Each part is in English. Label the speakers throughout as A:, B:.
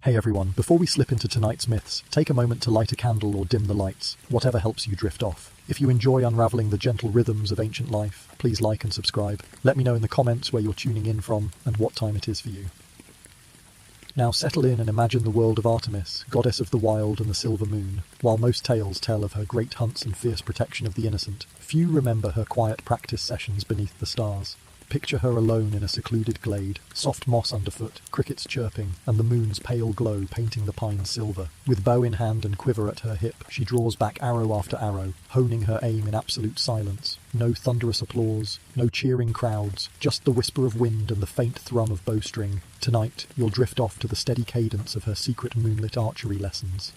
A: Hey everyone, before we slip into tonight's myths, take a moment to light a candle or dim the lights, whatever helps you drift off. If you enjoy unraveling the gentle rhythms of ancient life, please like and subscribe. Let me know in the comments where you're tuning in from and what time it is for you. Now settle in and imagine the world of Artemis, goddess of the wild and the silver moon. While most tales tell of her great hunts and fierce protection of the innocent, few remember her quiet practice sessions beneath the stars. Picture her alone in a secluded glade, soft moss underfoot, crickets chirping, and the moon's pale glow painting the pines silver. With bow in hand and quiver at her hip, she draws back arrow after arrow, honing her aim in absolute silence. No thunderous applause, no cheering crowds, just the whisper of wind and the faint thrum of bowstring. Tonight, you'll drift off to the steady cadence of her secret moonlit archery lessons.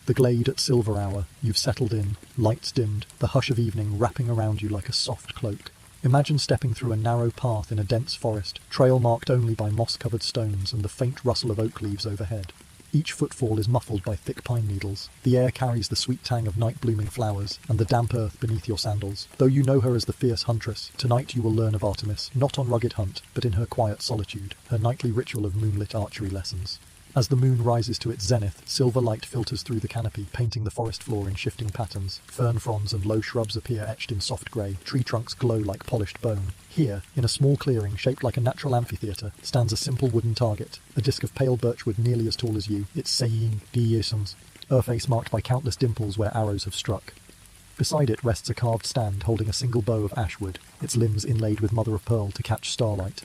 A: The glade at silver hour, you've settled in, lights dimmed, the hush of evening wrapping around you like a soft cloak. Imagine stepping through a narrow path in a dense forest, trail marked only by moss-covered stones and the faint rustle of oak leaves overhead. Each footfall is muffled by thick pine needles. The air carries the sweet tang of night-blooming flowers and the damp earth beneath your sandals. Though you know her as the fierce huntress, tonight you will learn of Artemis, not on rugged hunt, but in her quiet solitude, her nightly ritual of moonlit archery lessons. As the moon rises to its zenith, silver light filters through the canopy, painting the forest floor in shifting patterns. Fern fronds and low shrubs appear etched in soft grey, tree trunks glow like polished bone. Here, in a small clearing shaped like a natural amphitheatre, stands a simple wooden target, a disc of pale birchwood nearly as tall as you, its serene, her face marked by countless dimples where arrows have struck. Beside it rests a carved stand holding a single bow of ashwood, its limbs inlaid with mother-of-pearl to catch starlight.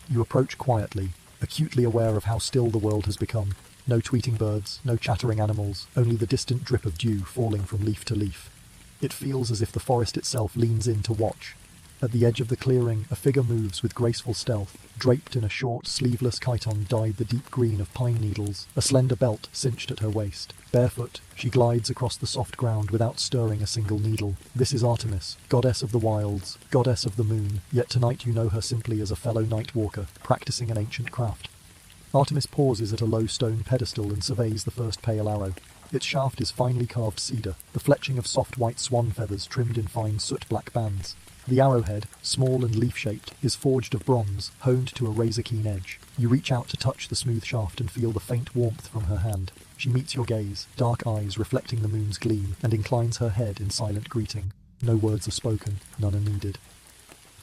A: You approach quietly, acutely aware of how still the world has become. No tweeting birds, no chattering animals, only the distant drip of dew falling from leaf to leaf. It feels as if the forest itself leans in to watch. At the edge of the clearing, a figure moves with graceful stealth, draped in a short, sleeveless chiton dyed the deep green of pine needles, a slender belt cinched at her waist. Barefoot, she glides across the soft ground without stirring a single needle. This is Artemis, goddess of the wilds, goddess of the moon, yet tonight you know her simply as a fellow night walker, practicing an ancient craft. Artemis pauses at a low stone pedestal and surveys the first pale arrow. Its shaft is finely carved cedar, the fletching of soft white swan feathers trimmed in fine soot-black bands. The arrowhead, small and leaf-shaped, is forged of bronze, honed to a razor-keen edge. You reach out to touch the smooth shaft and feel the faint warmth from her hand. She meets your gaze, dark eyes reflecting the moon's gleam, and inclines her head in silent greeting. No words are spoken, none are needed.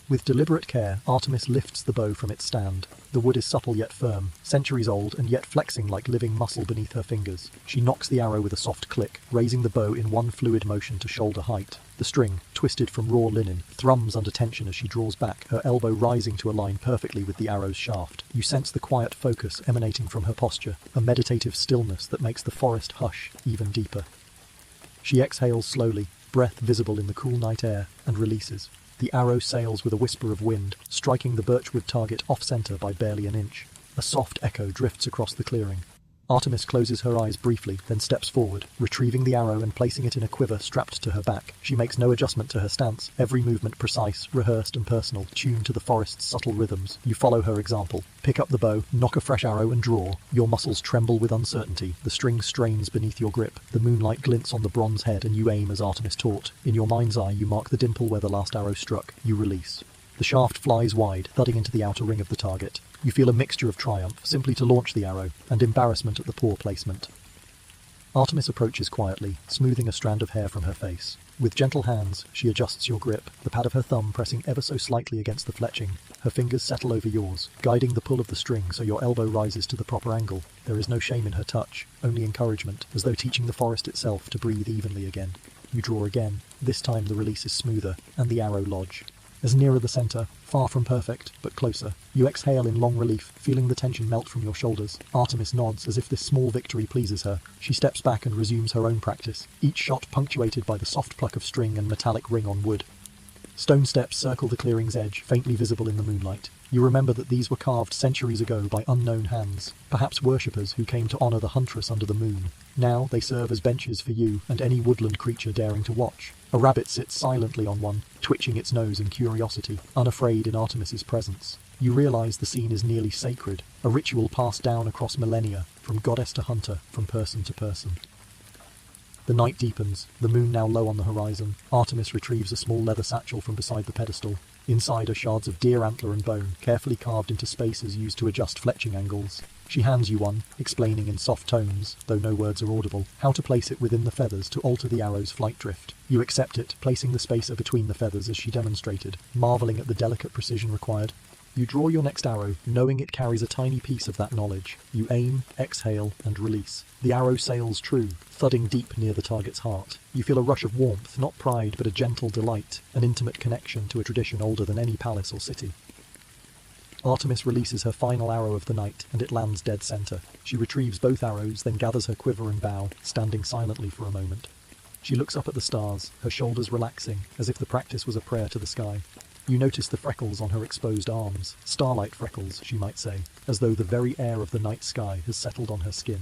A: With deliberate care, Artemis lifts the bow from its stand. The wood is supple yet firm, centuries old and yet flexing like living muscle beneath her fingers. She knocks the arrow with a soft click, raising the bow in one fluid motion to shoulder height. The string, twisted from raw linen, thrums under tension as she draws back, her elbow rising to align perfectly with the arrow's shaft. You sense the quiet focus emanating from her posture, a meditative stillness that makes the forest hush even deeper. She exhales slowly, breath visible in the cool night air, and releases. The arrow sails with a whisper of wind, striking the birchwood target off-centre by barely an inch. A soft echo drifts across the clearing. Artemis closes her eyes briefly, then steps forward, retrieving the arrow and placing it in a quiver strapped to her back. She makes no adjustment to her stance, every movement precise, rehearsed and personal, tuned to the forest's subtle rhythms. You follow her example. Pick up the bow, knock a fresh arrow and draw. Your muscles tremble with uncertainty. The string strains beneath your grip. The moonlight glints on the bronze head and you aim as Artemis taught. In your mind's eye you mark the dimple where the last arrow struck. You release. The shaft flies wide, thudding into the outer ring of the target. You feel a mixture of triumph, simply to launch the arrow, and embarrassment at the poor placement. Artemis approaches quietly, smoothing a strand of hair from her face. With gentle hands, she adjusts your grip, the pad of her thumb pressing ever so slightly against the fletching. Her fingers settle over yours, guiding the pull of the string so your elbow rises to the proper angle. There is no shame in her touch, only encouragement, as though teaching the forest itself to breathe evenly again. You draw again. This time the release is smoother, and the arrow lodge. As nearer the centre, far from perfect, but closer. You exhale in long relief, feeling the tension melt from your shoulders. Artemis nods as if this small victory pleases her. She steps back and resumes her own practice, each shot punctuated by the soft pluck of string and metallic ring on wood. Stone steps circle the clearing's edge, faintly visible in the moonlight. You remember that these were carved centuries ago by unknown hands, perhaps worshippers who came to honour the huntress under the moon. Now they serve as benches for you and any woodland creature daring to watch. A rabbit sits silently on one, twitching its nose in curiosity, unafraid in Artemis's presence. You realise the scene is nearly sacred, a ritual passed down across millennia, from goddess to hunter, from person to person. The night deepens, the moon now low on the horizon. Artemis retrieves a small leather satchel from beside the pedestal. Inside are shards of deer antler and bone, carefully carved into spaces used to adjust fletching angles. She hands you one, explaining in soft tones, though no words are audible, how to place it within the feathers to alter the arrow's flight drift. You accept it, placing the spacer between the feathers as she demonstrated, marvelling at the delicate precision required. You draw your next arrow, knowing it carries a tiny piece of that knowledge. You aim, exhale, and release. The arrow sails true, thudding deep near the target's heart. You feel a rush of warmth, not pride, but a gentle delight, an intimate connection to a tradition older than any palace or city. Artemis releases her final arrow of the night, and it lands dead center. She retrieves both arrows, then gathers her quiver and bow, standing silently for a moment. She looks up at the stars, her shoulders relaxing, as if the practice was a prayer to the sky. You notice the freckles on her exposed arms, starlight freckles, she might say, as though the very air of the night sky has settled on her skin.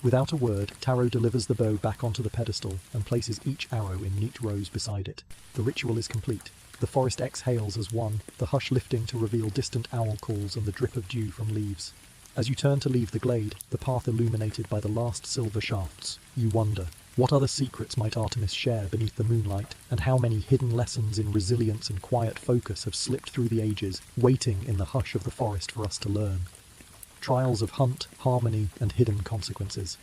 A: Without a word, Taro delivers the bow back onto the pedestal and places each arrow in neat rows beside it. The ritual is complete. The forest exhales as one, the hush lifting to reveal distant owl calls and the drip of dew from leaves. As you turn to leave the glade, the path illuminated by the last silver shafts, you wonder, what other secrets might Artemis share beneath the moonlight, and how many hidden lessons in resilience and quiet focus have slipped through the ages, waiting in the hush of the forest for us to learn. Trials of hunt, harmony, and hidden consequences.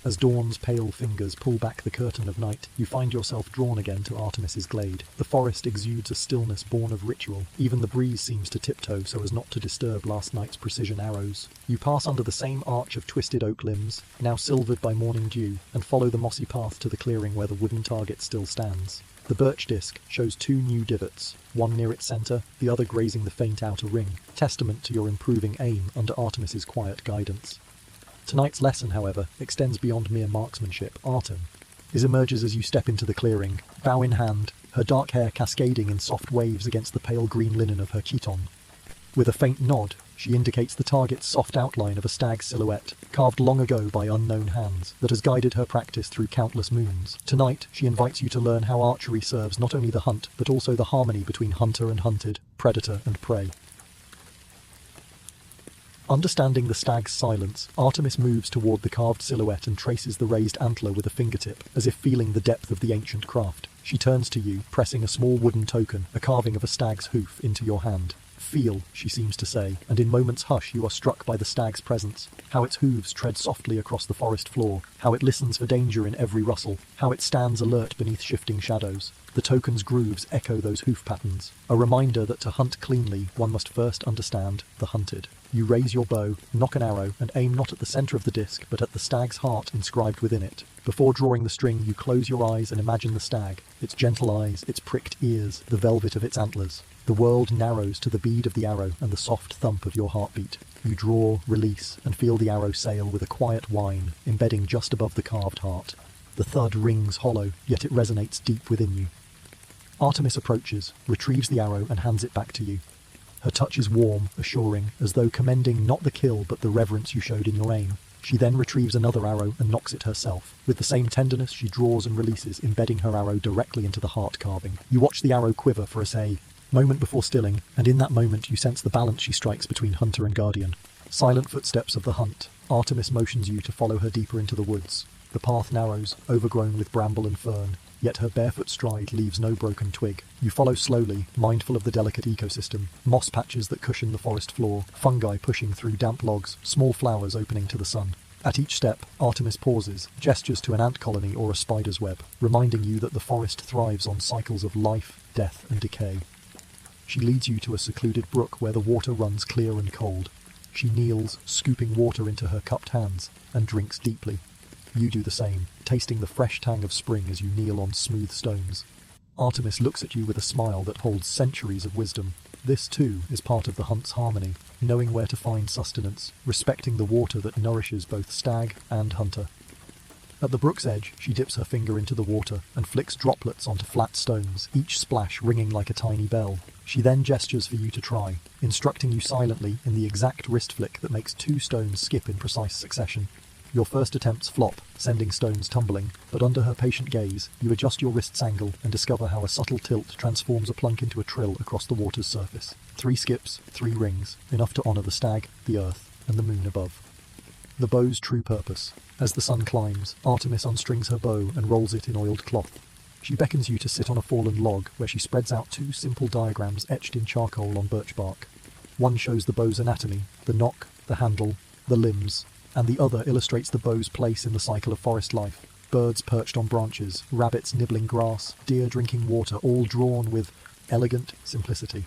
A: As dawn's pale fingers pull back the curtain of night, you find yourself drawn again to Artemis's glade. The forest exudes a stillness born of ritual. Even the breeze seems to tiptoe so as not to disturb last night's precision arrows. You pass under the same arch of twisted oak limbs, now silvered by morning dew, and follow the mossy path to the clearing where the wooden target still stands. The birch disc shows two new divots, one near its centre, the other grazing the faint outer ring, testament to your improving aim under Artemis's quiet guidance. Tonight's lesson, however, extends beyond mere marksmanship. Artem emerges as you step into the clearing, bow in hand, her dark hair cascading in soft waves against the pale green linen of her chiton. With a faint nod, she indicates the target's soft outline of a stag's silhouette, carved long ago by unknown hands, that has guided her practice through countless moons. Tonight, she invites you to learn how archery serves not only the hunt, but also the harmony between hunter and hunted, predator and prey. Understanding the stag's silence, Artemis moves toward the carved silhouette and traces the raised antler with a fingertip, as if feeling the depth of the ancient craft. She turns to you, pressing a small wooden token, a carving of a stag's hoof, into your hand. Feel, she seems to say, and in moments' hush you are struck by the stag's presence, how its hooves tread softly across the forest floor, how it listens for danger in every rustle, how it stands alert beneath shifting shadows. The token's grooves echo those hoof patterns, a reminder that to hunt cleanly, one must first understand the hunted. You raise your bow, nock an arrow, and aim not at the centre of the disc, but at the stag's heart inscribed within it. Before drawing the string, you close your eyes and imagine the stag, its gentle eyes, its pricked ears, the velvet of its antlers. The world narrows to the bead of the arrow and the soft thump of your heartbeat. You draw, release, and feel the arrow sail with a quiet whine, embedding just above the carved heart. The thud rings hollow, yet it resonates deep within you. Artemis approaches, retrieves the arrow, and hands it back to you. Her touch is warm, assuring, as though commending not the kill but the reverence you showed in your aim. She then retrieves another arrow and nocks it herself. With the same tenderness, she draws and releases, embedding her arrow directly into the heart carving. You watch the arrow quiver for a moment before stilling, and in that moment you sense the balance she strikes between hunter and guardian. Silent footsteps of the hunt. Artemis motions you to follow her deeper into the woods. The path narrows, overgrown with bramble and fern, yet her barefoot stride leaves no broken twig. You follow slowly, mindful of the delicate ecosystem, moss patches that cushion the forest floor, fungi pushing through damp logs, small flowers opening to the sun. At each step, Artemis pauses, gestures to an ant colony or a spider's web, reminding you that the forest thrives on cycles of life, death, and decay. She leads you to a secluded brook where the water runs clear and cold. She kneels, scooping water into her cupped hands, and drinks deeply. You do the same, tasting the fresh tang of spring as you kneel on smooth stones. Artemis looks at you with a smile that holds centuries of wisdom. This, too, is part of the hunt's harmony, knowing where to find sustenance, respecting the water that nourishes both stag and hunter. At the brook's edge, she dips her finger into the water and flicks droplets onto flat stones, each splash ringing like a tiny bell. She then gestures for you to try, instructing you silently in the exact wrist flick that makes two stones skip in precise succession. Your first attempts flop, sending stones tumbling, but under her patient gaze, you adjust your wrist's angle and discover how a subtle tilt transforms a plunk into a trill across the water's surface. 3 skips, 3 rings, enough to honour the stag, the earth, and the moon above. The bow's true purpose. As the sun climbs, Artemis unstrings her bow and rolls it in oiled cloth. She beckons you to sit on a fallen log where she spreads out 2 simple diagrams etched in charcoal on birch bark. One shows the bow's anatomy, the nock, the handle, the limbs, and the other illustrates the bow's place in the cycle of forest life. Birds perched on branches, rabbits nibbling grass, deer drinking water, all drawn with elegant simplicity.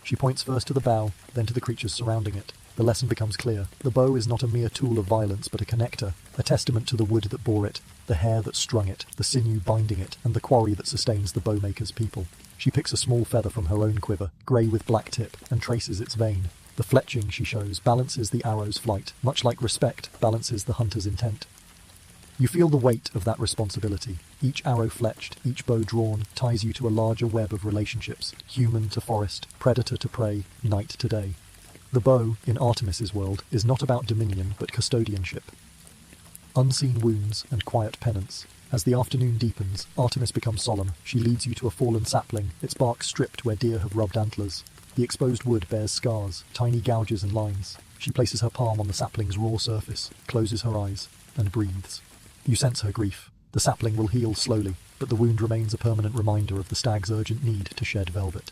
A: She points first to the bow, then to the creatures surrounding it. The lesson becomes clear. The bow is not a mere tool of violence, but a connector, a testament to the wood that bore it, the hair that strung it, the sinew binding it, and the quarry that sustains the bowmaker's people. She picks a small feather from her own quiver, grey with black tip, and traces its vein. The fletching, she shows, balances the arrow's flight, much like respect balances the hunter's intent. You feel the weight of that responsibility. Each arrow fletched, each bow drawn, ties you to a larger web of relationships, human to forest, predator to prey, night to day. The bow, in Artemis's world, is not about dominion, but custodianship. Unseen wounds and quiet penance. As the afternoon deepens, Artemis becomes solemn. She leads you to a fallen sapling, its bark stripped where deer have rubbed antlers. The exposed wood bears scars, tiny gouges and lines. She places her palm on the sapling's raw surface, closes her eyes, and breathes. You sense her grief. The sapling will heal slowly, but the wound remains a permanent reminder of the stag's urgent need to shed velvet.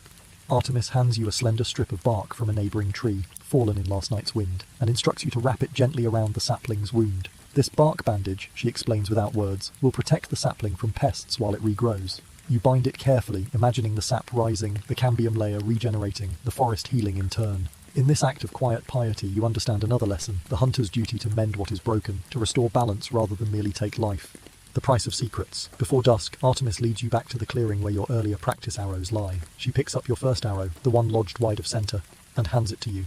A: Artemis hands you a slender strip of bark from a neighbouring tree, fallen in last night's wind, and instructs you to wrap it gently around the sapling's wound. This bark bandage, she explains without words, will protect the sapling from pests while it regrows. You bind it carefully, imagining the sap rising, the cambium layer regenerating, the forest healing in turn. In this act of quiet piety, you understand another lesson, the hunter's duty to mend what is broken, to restore balance rather than merely take life. The price of secrets. Before dusk, Artemis leads you back to the clearing where your earlier practice arrows lie. She picks up your first arrow, the one lodged wide of centre, and hands it to you.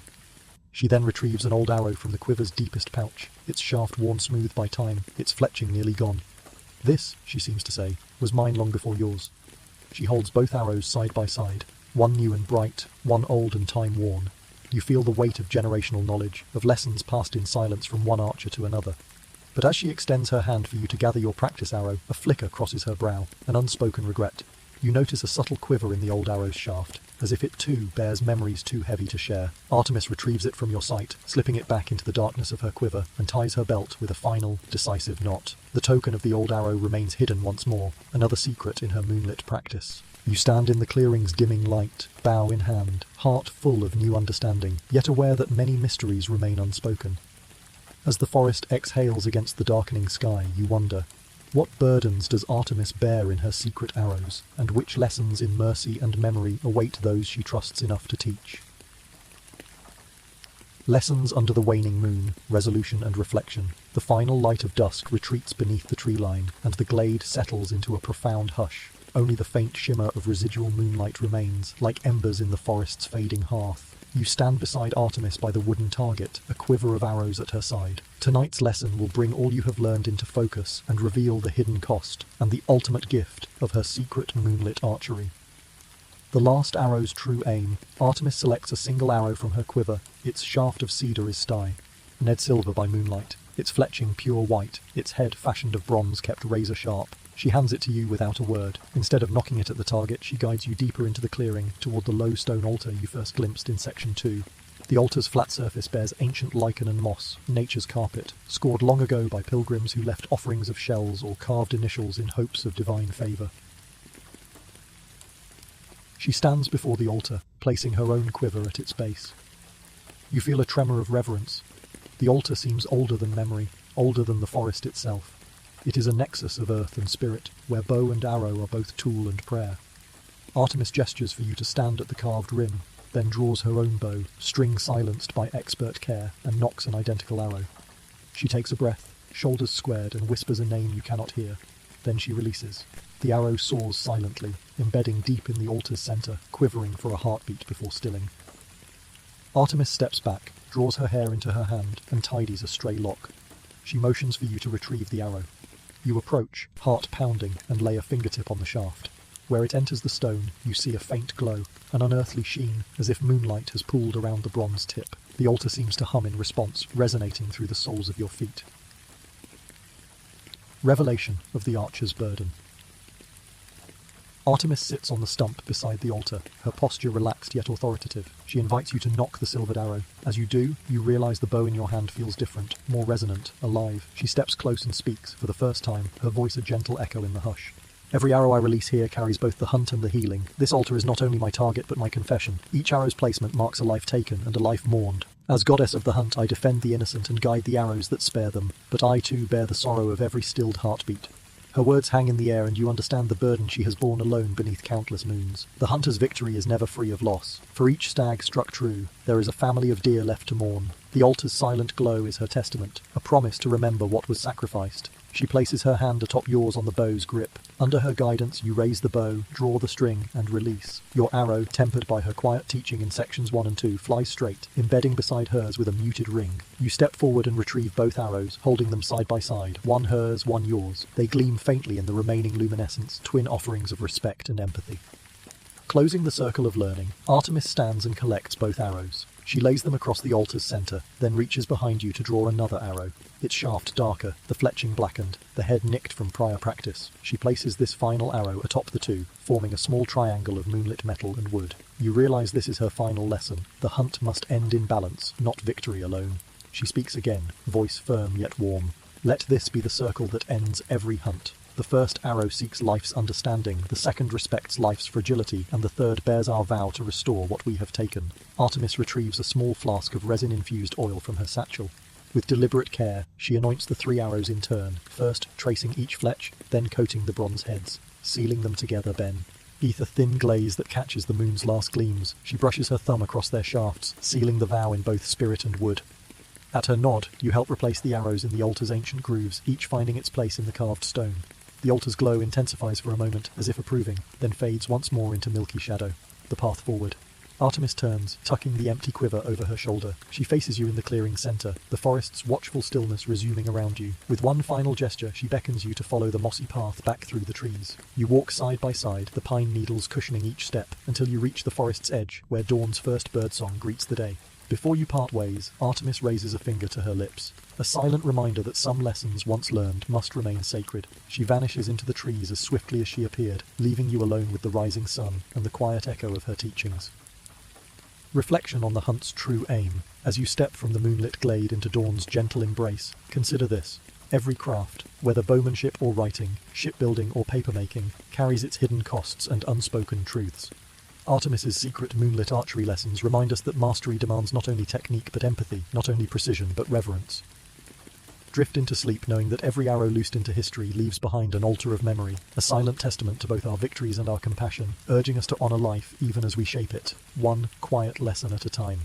A: She then retrieves an old arrow from the quiver's deepest pouch, its shaft worn smooth by time, its fletching nearly gone. This, she seems to say, was mine long before yours. She holds both arrows side by side, one new and bright, one old and time-worn. You feel the weight of generational knowledge, of lessons passed in silence from one archer to another. But as she extends her hand for you to gather your practice arrow, a flicker crosses her brow, an unspoken regret. You notice a subtle quiver in the old arrow's shaft, as if it too bears memories too heavy to share. Artemis retrieves it from your sight, slipping it back into the darkness of her quiver, and ties her belt with a final, decisive knot. The token of the old arrow remains hidden once more, another secret in her moonlit practice. You stand in the clearing's dimming light, bow in hand, heart full of new understanding, yet aware that many mysteries remain unspoken. As the forest exhales against the darkening sky, you wonder, what burdens does Artemis bear in her secret arrows, and which lessons in mercy and memory await those she trusts enough to teach? Lessons under the waning moon, resolution and reflection. The final light of dusk retreats beneath the tree line, and the glade settles into a profound hush. Only the faint shimmer of residual moonlight remains, like embers in the forest's fading hearth. You stand beside Artemis by the wooden target, a quiver of arrows at her side. Tonight's lesson will bring all you have learned into focus and reveal the hidden cost and the ultimate gift of her secret moonlit archery. The last arrow's true aim. Artemis selects a single arrow from her quiver. Its shaft of cedar is stye, Ned silver by moonlight, its fletching pure white, its head fashioned of bronze kept razor sharp. She hands it to you without a word. Instead of knocking it at the target, she guides you deeper into the clearing, toward the low stone altar you first glimpsed in Section 2. The altar's flat surface bears ancient lichen and moss, nature's carpet, scored long ago by pilgrims who left offerings of shells or carved initials in hopes of divine favour. She stands before the altar, placing her own quiver at its base. You feel a tremor of reverence. The altar seems older than memory, older than the forest itself. It is a nexus of earth and spirit, where bow and arrow are both tool and prayer. Artemis gestures for you to stand at the carved rim, then draws her own bow, string silenced by expert care, and nocks an identical arrow. She takes a breath, shoulders squared, and whispers a name you cannot hear. Then she releases. The arrow soars silently, embedding deep in the altar's centre, quivering for a heartbeat before stilling. Artemis steps back, draws her hair into her hand, and tidies a stray lock. She motions for you to retrieve the arrow. You approach, heart pounding, and lay a fingertip on the shaft. Where it enters the stone, you see a faint glow, an unearthly sheen, as if moonlight has pooled around the bronze tip. The altar seems to hum in response, resonating through the soles of your feet. Revelation of the Archer's Burden. Artemis sits on the stump beside the altar, her posture relaxed yet authoritative. She invites you to knock the silvered arrow. As you do, you realize the bow in your hand feels different, more resonant, alive. She steps close and speaks, for the first time, her voice a gentle echo in the hush. Every arrow I release here carries both the hunt and the healing. This altar is not only my target but my confession. Each arrow's placement marks a life taken and a life mourned. As goddess of the hunt, I defend the innocent and guide the arrows that spare them, but I too bear the sorrow of every stilled heartbeat. Her words hang in the air, and you understand the burden she has borne alone beneath countless moons. The hunter's victory is never free of loss. For each stag struck true, there is a family of deer left to mourn. The altar's silent glow is her testament, a promise to remember what was sacrificed. She places her hand atop yours on the bow's grip. Under her guidance, you raise the bow, draw the string, and release. Your arrow, tempered by her quiet teaching in sections 1 and 2, flies straight, embedding beside hers with a muted ring. You step forward and retrieve both arrows, holding them side by side, one hers, one yours. They gleam faintly in the remaining luminescence, twin offerings of respect and empathy. Closing the circle of learning, Artemis stands and collects both arrows. She lays them across the altar's centre, then reaches behind you to draw another arrow. Its shaft darker, the fletching blackened, the head nicked from prior practice. She places this final arrow atop the two, forming a small triangle of moonlit metal and wood. You realise this is her final lesson. The hunt must end in balance, not victory alone. She speaks again, voice firm yet warm. Let this be the circle that ends every hunt. The first arrow seeks life's understanding, the second respects life's fragility, and the third bears our vow to restore what we have taken. Artemis retrieves a small flask of resin-infused oil from her satchel. With deliberate care, she anoints the 3 arrows in turn, first tracing each fletch, then coating the bronze heads. Sealing them together, Ben. Beneath a thin glaze that catches the moon's last gleams, she brushes her thumb across their shafts, sealing the vow in both spirit and wood. At her nod, you help replace the arrows in the altar's ancient grooves, each finding its place in the carved stone. The altar's glow intensifies for a moment, as if approving, then fades once more into milky shadow. The path forward. Artemis turns, tucking the empty quiver over her shoulder. She faces you in the clearing's centre, the forest's watchful stillness resuming around you. With one final gesture, she beckons you to follow the mossy path back through the trees. You walk side by side, the pine needles cushioning each step, until you reach the forest's edge, where dawn's first birdsong greets the day. Before you part ways, Artemis raises a finger to her lips, a silent reminder that some lessons once learned must remain sacred. She vanishes into the trees as swiftly as she appeared, leaving you alone with the rising sun and the quiet echo of her teachings. Reflection on the hunt's true aim. As you step from the moonlit glade into dawn's gentle embrace, consider this. Every craft, whether bowmanship or writing, shipbuilding or papermaking, carries its hidden costs and unspoken truths. Artemis's secret moonlit archery lessons remind us that mastery demands not only technique but empathy, not only precision but reverence. Drift into sleep knowing that every arrow loosed into history leaves behind an altar of memory, a silent testament to both our victories and our compassion, urging us to honour life even as we shape it, one quiet lesson at a time.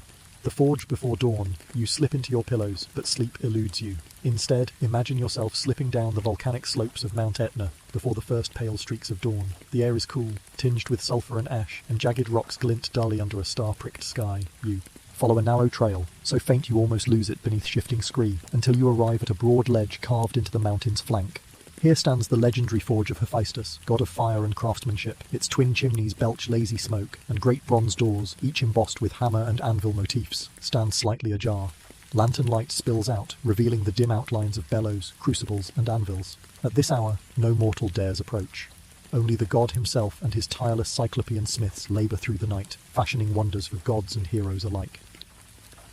A: The forge before dawn, you slip into your pillows, but sleep eludes you. Instead, imagine yourself slipping down the volcanic slopes of Mount Etna before the first pale streaks of dawn. The air is cool, tinged with sulphur and ash, and jagged rocks glint dully under a star-pricked sky. You follow a narrow trail, so faint you almost lose it beneath shifting scree, until you arrive at a broad ledge carved into the mountain's flank. Here stands the legendary forge of Hephaestus, god of fire and craftsmanship. Its twin chimneys belch lazy smoke, and great bronze doors, each embossed with hammer and anvil motifs, stand slightly ajar. Lantern light spills out, revealing the dim outlines of bellows, crucibles, and anvils. At this hour, no mortal dares approach. Only the god himself and his tireless cyclopean smiths labour through the night, fashioning wonders for gods and heroes alike.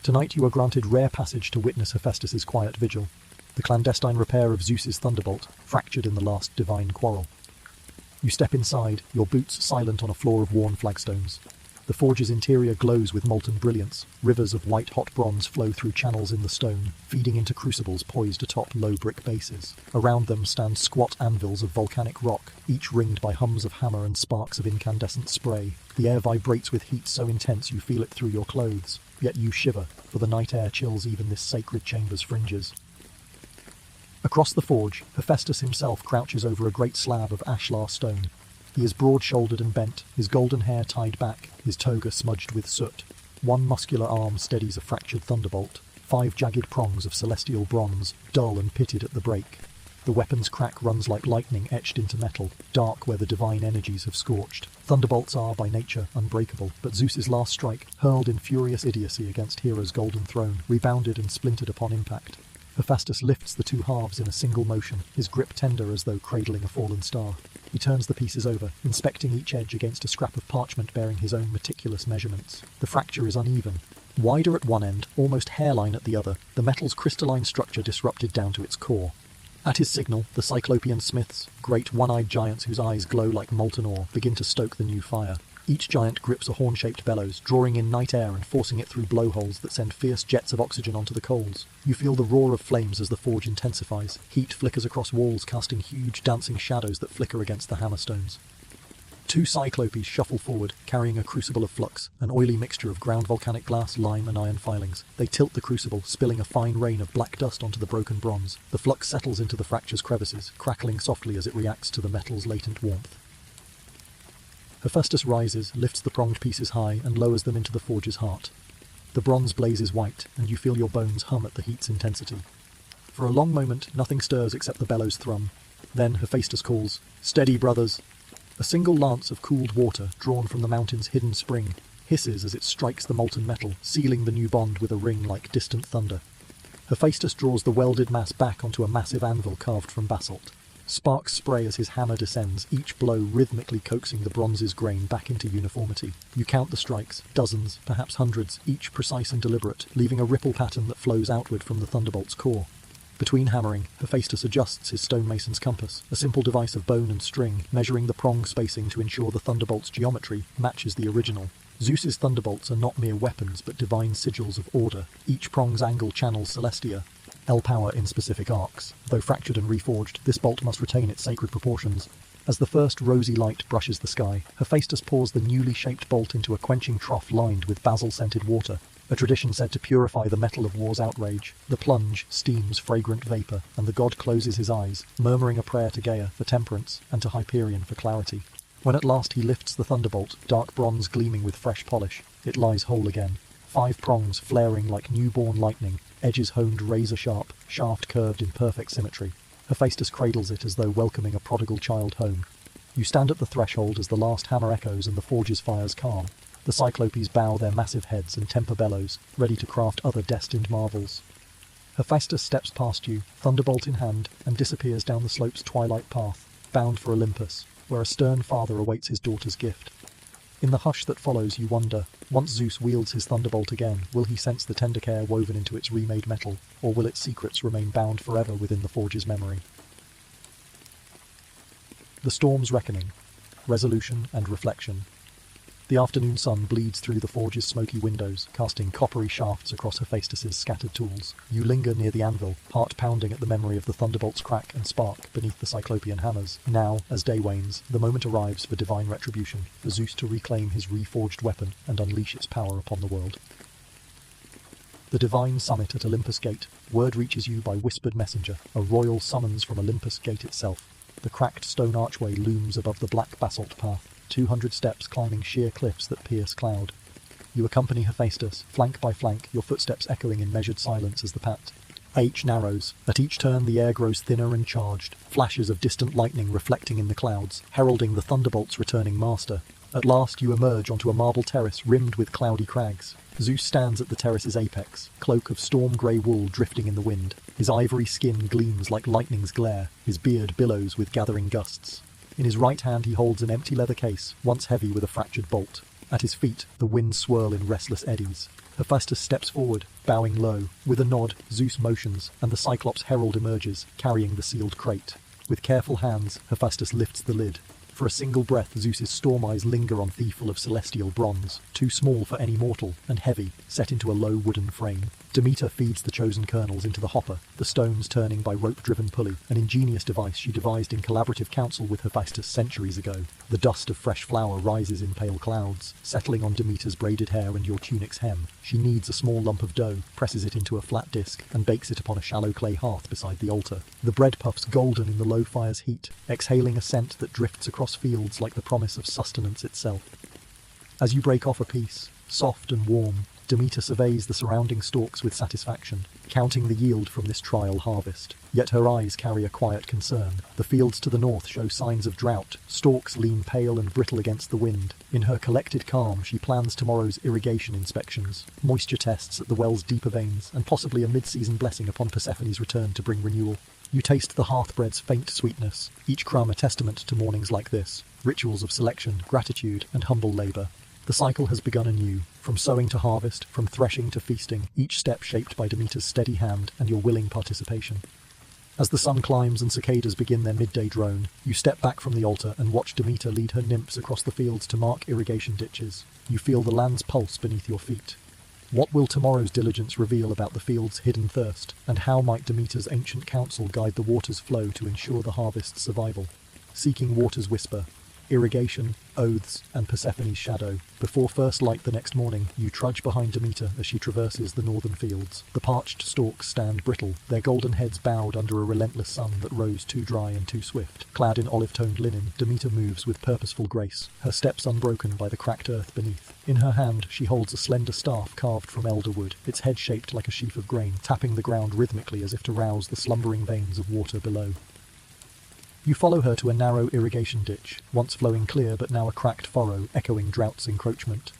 A: Tonight you are granted rare passage to witness Hephaestus's quiet vigil, the clandestine repair of Zeus's thunderbolt, fractured in the last divine quarrel. You step inside, your boots silent on a floor of worn flagstones. The forge's interior glows with molten brilliance. Rivers of white-hot bronze flow through channels in the stone, feeding into crucibles poised atop low brick bases. Around them stand squat anvils of volcanic rock, each ringed by hums of hammer and sparks of incandescent spray. The air vibrates with heat so intense you feel it through your clothes. Yet you shiver, for the night air chills even this sacred chamber's fringes. Across the forge, Hephaestus himself crouches over a great slab of ashlar stone. He is broad-shouldered and bent, his golden hair tied back, his toga smudged with soot. One muscular arm steadies a fractured thunderbolt, 5 jagged prongs of celestial bronze, dull and pitted at the break. The weapon's crack runs like lightning etched into metal, dark where the divine energies have scorched. Thunderbolts are, by nature, unbreakable, but Zeus's last strike, hurled in furious idiocy against Hera's golden throne, rebounded and splintered upon impact. Hephaestus lifts the 2 halves in a single motion, his grip tender as though cradling a fallen star. He turns the pieces over, inspecting each edge against a scrap of parchment bearing his own meticulous measurements. The fracture is uneven. Wider at one end, almost hairline at the other, the metal's crystalline structure disrupted down to its core. At his signal, the Cyclopean smiths, great one-eyed giants whose eyes glow like molten ore, begin to stoke the new fire. Each giant grips a horn-shaped bellows, drawing in night air and forcing it through blowholes that send fierce jets of oxygen onto the coals. You feel the roar of flames as the forge intensifies. Heat flickers across walls, casting huge dancing shadows that flicker against the hammerstones. Two cyclopes shuffle forward, carrying a crucible of flux, an oily mixture of ground volcanic glass, lime and iron filings. They tilt the crucible, spilling a fine rain of black dust onto the broken bronze. The flux settles into the fracture's crevices, crackling softly as it reacts to the metal's latent warmth. Hephaestus rises, lifts the pronged pieces high, and lowers them into the forge's heart. The bronze blazes white, and you feel your bones hum at the heat's intensity. For a long moment, nothing stirs except the bellows thrum. Then Hephaestus calls, "Steady, brothers!" A single lance of cooled water, drawn from the mountain's hidden spring, hisses as it strikes the molten metal, sealing the new bond with a ring like distant thunder. Hephaestus draws the welded mass back onto a massive anvil carved from basalt. Sparks spray as his hammer descends, each blow rhythmically coaxing the bronze's grain back into uniformity. You count the strikes, dozens, perhaps hundreds, each precise and deliberate, leaving a ripple pattern that flows outward from the thunderbolt's core. Between hammering, Hephaestus adjusts his stonemason's compass, a simple device of bone and string, measuring the prong spacing to ensure the thunderbolt's geometry matches the original. Zeus's thunderbolts are not mere weapons, but divine sigils of order. Each prong's angle channels Celestia, L-power in specific arcs. Though fractured and reforged, this bolt must retain its sacred proportions. As the first rosy light brushes the sky, Hephaestus pours the newly shaped bolt into a quenching trough lined with basil-scented water, a tradition said to purify the metal of war's outrage. The plunge steams fragrant vapour, and the god closes his eyes, murmuring a prayer to Gaia for temperance and to Hyperion for clarity. When at last he lifts the thunderbolt, dark bronze gleaming with fresh polish, it lies whole again. 5 prongs flaring like newborn lightning, edges honed razor-sharp, shaft curved in perfect symmetry. Hephaestus cradles it as though welcoming a prodigal child home. You stand at the threshold as the last hammer echoes and the forge's fires calm. The cyclopes bow their massive heads and temper bellows, ready to craft other destined marvels. Hephaestus steps past you, thunderbolt in hand, and disappears down the slope's twilight path, bound for Olympus, where a stern father awaits his daughter's gift. In the hush that follows, you wonder, once Zeus wields his thunderbolt again, will he sense the tender care woven into its remade metal, or will its secrets remain bound forever within the forge's memory? The storm's reckoning, resolution and reflection. The afternoon sun bleeds through the forge's smoky windows, casting coppery shafts across Hephaestus's scattered tools. You linger near the anvil, heart pounding at the memory of the thunderbolt's crack and spark beneath the cyclopean hammers. Now, as day wanes, the moment arrives for divine retribution, for Zeus to reclaim his reforged weapon and unleash its power upon the world. The divine summit at Olympus Gate. Word reaches you by whispered messenger, a royal summons from Olympus Gate itself. The cracked stone archway looms above the black basalt path, 200 steps climbing sheer cliffs that pierce cloud. You accompany Hephaestus, flank by flank, your footsteps echoing in measured silence as the path narrows. At each turn the air grows thinner and charged, flashes of distant lightning reflecting in the clouds, heralding the thunderbolt's returning master. At last you emerge onto a marble terrace rimmed with cloudy crags. Zeus stands at the terrace's apex, cloak of storm-grey wool drifting in the wind. His ivory skin gleams like lightning's glare, his beard billows with gathering gusts. In his right hand he holds an empty leather case, once heavy with a fractured bolt. At his feet, the winds swirl in restless eddies. Hephaestus steps forward, bowing low. With a nod, Zeus motions, and the Cyclops herald emerges, carrying the sealed crate. With careful hands, Hephaestus lifts the lid. For a single breath, Zeus's storm eyes linger on the full of celestial bronze, too small for any mortal, and heavy, set into a low wooden frame. Demeter feeds the chosen kernels into the hopper, the stones turning by rope-driven pulley, an ingenious device she devised in collaborative counsel with Hephaestus centuries ago. The dust of fresh flour rises in pale clouds, settling on Demeter's braided hair and your tunic's hem. She kneads a small lump of dough, presses it into a flat disc, and bakes it upon a shallow clay hearth beside the altar. The bread puffs golden in the low fire's heat, exhaling a scent that drifts across fields like the promise of sustenance itself. As you break off a piece, soft and warm, Demeter surveys the surrounding stalks with satisfaction, counting the yield from this trial harvest. Yet her eyes carry a quiet concern. The fields to the north show signs of drought, stalks lean pale and brittle against the wind. In her collected calm, she plans tomorrow's irrigation inspections, moisture tests at the well's deeper veins, and possibly a mid-season blessing upon Persephone's return to bring renewal. You taste the hearth bread's faint sweetness, each crumb a testament to mornings like this, rituals of selection, gratitude, and humble labour. The cycle has begun anew, from sowing to harvest, from threshing to feasting, each step shaped by Demeter's steady hand and your willing participation. As the sun climbs and cicadas begin their midday drone, you step back from the altar and watch Demeter lead her nymphs across the fields to mark irrigation ditches. You feel the land's pulse beneath your feet. What will tomorrow's diligence reveal about the field's hidden thirst, and how might Demeter's ancient counsel guide the water's flow to ensure the harvest's survival? Seeking Water's whisper, irrigation, oaths, and Persephone's shadow. Before first light the next morning, you trudge behind Demeter as she traverses the northern fields. The parched stalks stand brittle, their golden heads bowed under a relentless sun that rose too dry and too swift. Clad in olive-toned linen, Demeter moves with purposeful grace, her steps unbroken by the cracked earth beneath. In her hand, she holds a slender staff carved from elder wood, its head shaped like a sheaf of grain, tapping the ground rhythmically as if to rouse the slumbering veins of water below. You follow her to a narrow irrigation ditch, once flowing clear but now a cracked furrow, echoing drought's encroachment.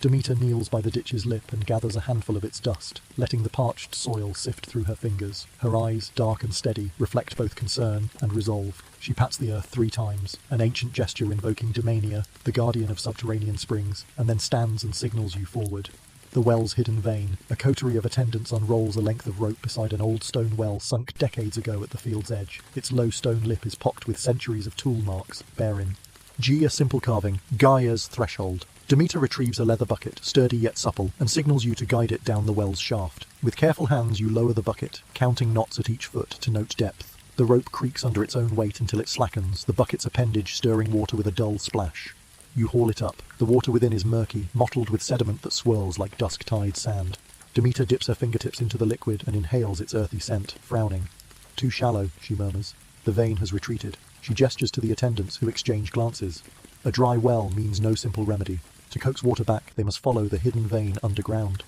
A: Demeter kneels by the ditch's lip and gathers a handful of its dust, letting the parched soil sift through her fingers. Her eyes, dark and steady, reflect both concern and resolve. She pats the earth 3 times, an ancient gesture invoking Dymania, the guardian of subterranean springs, and then stands and signals you forward. The well's hidden vein, a coterie of attendants unrolls a length of rope beside an old stone well sunk decades ago at the field's edge. Its low stone lip is pocked with centuries of tool marks, bearing G, a simple carving, Gaia's threshold. Demeter retrieves a leather bucket, sturdy yet supple, and signals you to guide it down the well's shaft. With careful hands you lower the bucket, counting knots at each foot to note depth. The rope creaks under its own weight until it slackens, the bucket's appendage stirring water with a dull splash. You haul it up. The water within is murky, mottled with sediment that swirls like dusk-tide sand. Demeter dips her fingertips into the liquid and inhales its earthy scent, frowning. Too shallow, she murmurs. The vein has retreated. She gestures to the attendants, who exchange glances. A dry well means no simple remedy. To coax water back, they must follow the hidden vein underground.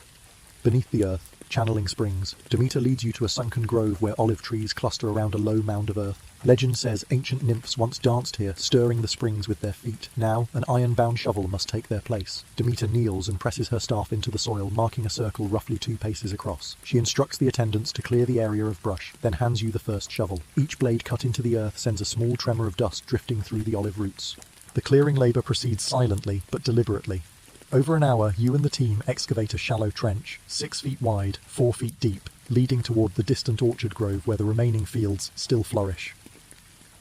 A: Beneath the earth, channeling springs, Demeter leads you to a sunken grove where olive trees cluster around a low mound of earth. Legend says ancient nymphs once danced here, stirring the springs with their feet. Now, an iron-bound shovel must take their place. Demeter kneels and presses her staff into the soil, marking a circle roughly 2 paces across. She instructs the attendants to clear the area of brush, then hands you the first shovel. Each blade cut into the earth sends a small tremor of dust drifting through the olive roots. The clearing labour proceeds silently, but deliberately. Over an hour, you and the team excavate a shallow trench, 6 feet wide, 4 feet deep, leading toward the distant orchard grove where the remaining fields still flourish.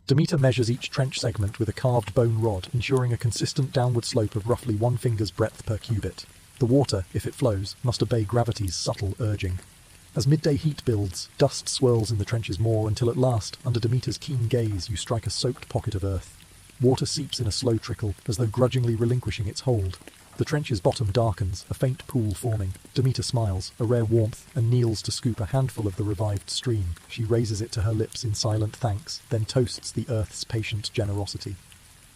A: Demeter measures each trench segment with a carved bone rod, ensuring a consistent downward slope of roughly 1 finger's breadth per cubit. The water, if it flows, must obey gravity's subtle urging. As midday heat builds, dust swirls in the trench's maw until at last, under Demeter's keen gaze, you strike a soaked pocket of earth. Water seeps in a slow trickle, as though grudgingly relinquishing its hold. The trench's bottom darkens, a faint pool forming. Demeter smiles, a rare warmth, and kneels to scoop a handful of the revived stream. She raises it to her lips in silent thanks, then toasts the earth's patient generosity.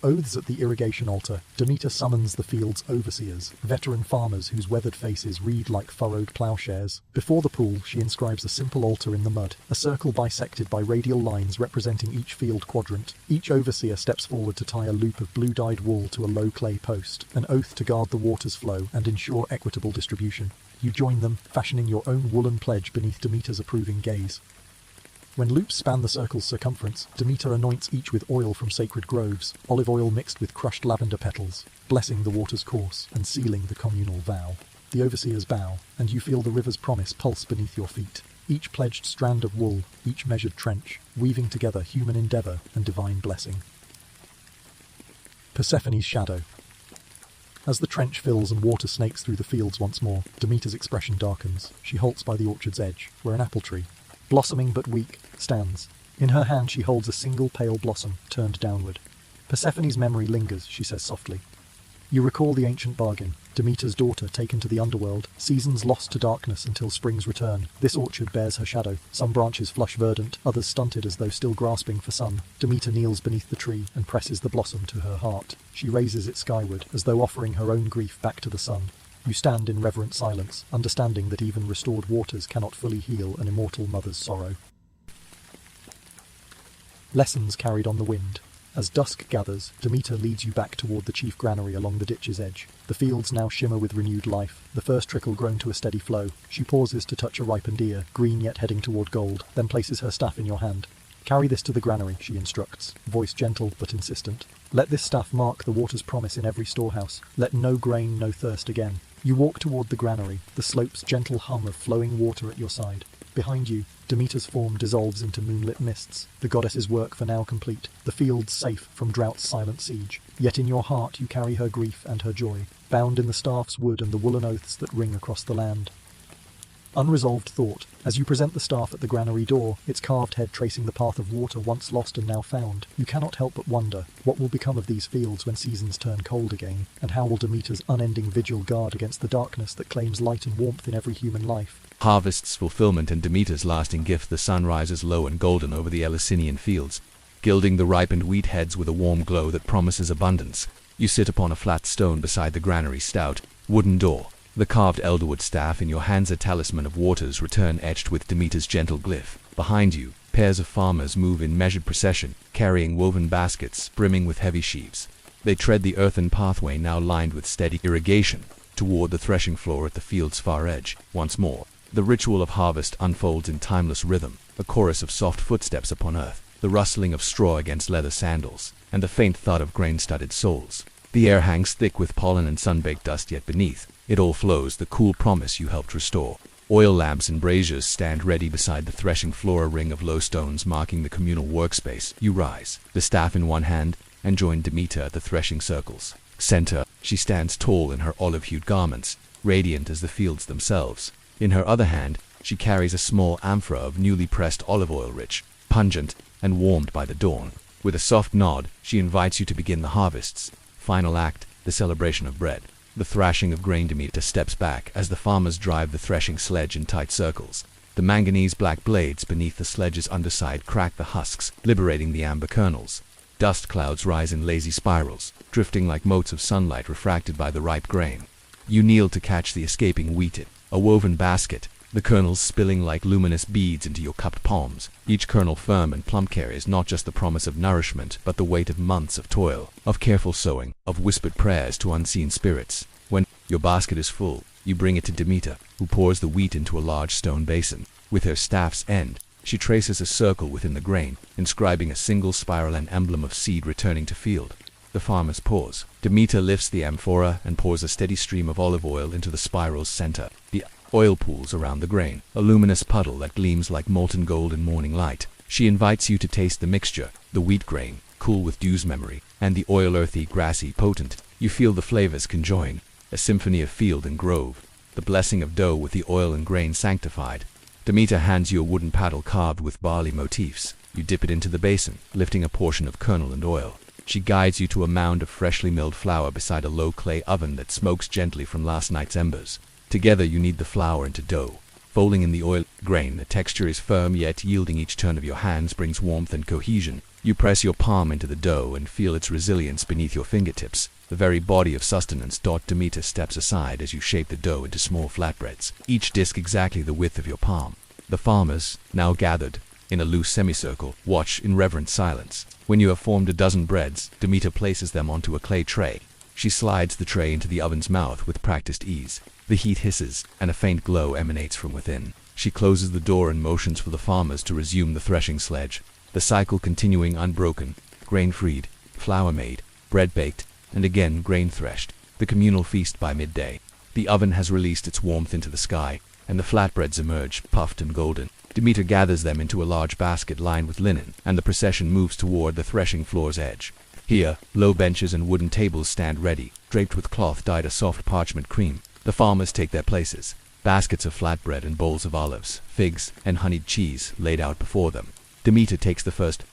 A: Oaths at the irrigation altar, Demeter summons the field's overseers, veteran farmers whose weathered faces read like furrowed ploughshares. Before the pool, she inscribes a simple altar in the mud, a circle bisected by radial lines representing each field quadrant. Each overseer steps forward to tie a loop of blue-dyed wool to a low clay post, an oath to guard the water's flow and ensure equitable distribution. You join them, fashioning your own woolen pledge beneath Demeter's approving gaze. When loops span the circle's circumference, Demeter anoints each with oil from sacred groves, olive oil mixed with crushed lavender petals, blessing the water's course and sealing the communal vow. The overseers bow, and you feel the river's promise pulse beneath your feet. Each pledged strand of wool, each measured trench, weaving together human endeavour and divine blessing. Persephone's shadow. As the trench fills and water snakes through the fields once more, Demeter's expression darkens. She halts by the orchard's edge, where an apple tree, blossoming but weak, stands. In her hand she holds a single pale blossom, turned downward. Persephone's memory lingers, she says softly. You recall the ancient bargain, Demeter's daughter taken to the underworld, seasons lost to darkness until spring's return. This orchard bears her shadow, some branches flush verdant, others stunted as though still grasping for sun. Demeter kneels beneath the tree and presses the blossom to her heart. She raises it skyward, as though offering her own grief back to the sun. You stand in reverent silence, understanding that even restored waters cannot fully heal an immortal mother's sorrow. Lessons carried on the wind. As dusk gathers, Demeter leads you back toward the chief granary along the ditch's edge. The fields now shimmer with renewed life, the first trickle grown to a steady flow. She pauses to touch a ripened ear, green yet heading toward gold, then places her staff in your hand. Carry this to the granary, she instructs, voice gentle but insistent. Let this staff mark the water's promise in every storehouse. Let no grain know thirst again. You walk toward the granary, the slope's gentle hum of flowing water at your side. Behind you, Demeter's form dissolves into moonlit mists, the goddess's work for now complete, the fields safe from drought's silent siege. Yet in your heart you carry her grief and her joy, bound in the staff's wood and the woolen oaths that ring across the land. Unresolved thought. As you present the staff at the granary door, its carved head tracing the path of water once lost and now found, you cannot help but wonder, what will become of these fields when seasons turn cold again, and how will Demeter's unending vigil guard against the darkness that claims light and warmth in every human life?
B: Harvest's fulfillment and Demeter's lasting gift. The sun rises low and golden over the Eleusinian fields, gilding the ripened wheat heads with a warm glow that promises abundance. You sit upon a flat stone beside the granary's stout, wooden door, the carved elderwood staff in your hands, a talisman of waters return etched with Demeter's gentle glyph. Behind you, pairs of farmers move in measured procession, carrying woven baskets brimming with heavy sheaves. They tread the earthen pathway now lined with steady irrigation, toward the threshing floor at the field's far edge. Once more, the ritual of harvest unfolds in timeless rhythm, a chorus of soft footsteps upon earth, the rustling of straw against leather sandals, and the faint thud of grain-studded soles. The air hangs thick with pollen and sun-baked dust, yet beneath it all flows the cool promise you helped restore. Oil lamps and braziers stand ready beside the threshing floor, a ring of low stones marking the communal workspace. You rise, the staff in one hand, and join Demeter at the threshing circle's center. She stands tall in her olive-hued garments, radiant as the fields themselves. In her other hand, she carries a small amphora of newly pressed olive oil, rich, pungent, and warmed by the dawn. With a soft nod, she invites you to begin the harvest's final act, the celebration of bread. The thrashing of grain. Demeter steps back as the farmers drive the threshing sledge in tight circles. The manganese-black blades beneath the sledge's underside crack the husks, liberating the amber kernels. Dust clouds rise in lazy spirals, drifting like motes of sunlight refracted by the ripe grain. You kneel to catch the escaping wheat in a woven basket, the kernels spilling like luminous beads into your cupped palms. Each kernel firm and plump carries not just the promise of nourishment, but the weight of months of toil, of careful sowing, of whispered prayers to unseen spirits. When your basket is full, you bring it to Demeter, who pours the wheat into a large stone basin. With her staff's end, she traces a circle within the grain, inscribing a single spiral, an emblem of seed returning to field. The farmers pause. Demeter lifts the amphora and pours a steady stream of olive oil into the spiral's center. The oil pools around the grain, a luminous puddle that gleams like molten gold in morning light. She invites you to taste the mixture, the wheat grain, cool with dew's memory, and the oil earthy, grassy, potent. You feel the flavors conjoin, a symphony of field and grove, the blessing of dough with the oil and grain sanctified. Demeter hands you a wooden paddle carved with barley motifs. You dip it into the basin, lifting a portion of kernel and oil. She guides you to a mound of freshly milled flour beside a low clay oven that smokes gently from last night's embers. Together you knead the flour into dough. Folding in the oil grain, the texture is firm, yet yielding. Each turn of your hands brings warmth and cohesion. You press your palm into the dough and feel its resilience beneath your fingertips, the very body of sustenance. Demeter steps aside as you shape the dough into small flatbreads, each disc exactly the width of your palm. The farmers, now gathered in a loose semicircle, watch in reverent silence. When you have formed a dozen breads, Demeter places them onto a clay tray. She slides the tray into the oven's mouth with practiced ease. The heat hisses, and a faint glow emanates from within. She closes the door and motions for the farmers to resume the threshing sledge, the cycle continuing unbroken, grain-freed, flour-made, bread-baked, and again grain-threshed, the communal feast. By midday, the oven has released its warmth into the sky, and the flatbreads emerge, puffed and golden. Demeter gathers them into a large basket lined with linen, and the procession moves toward the threshing floor's edge. Here, low benches and wooden tables stand ready, draped with cloth dyed a soft parchment cream. The farmers take their places, baskets of flatbread and bowls of olives, figs, and honeyed cheese laid out before them. Demeter takes the first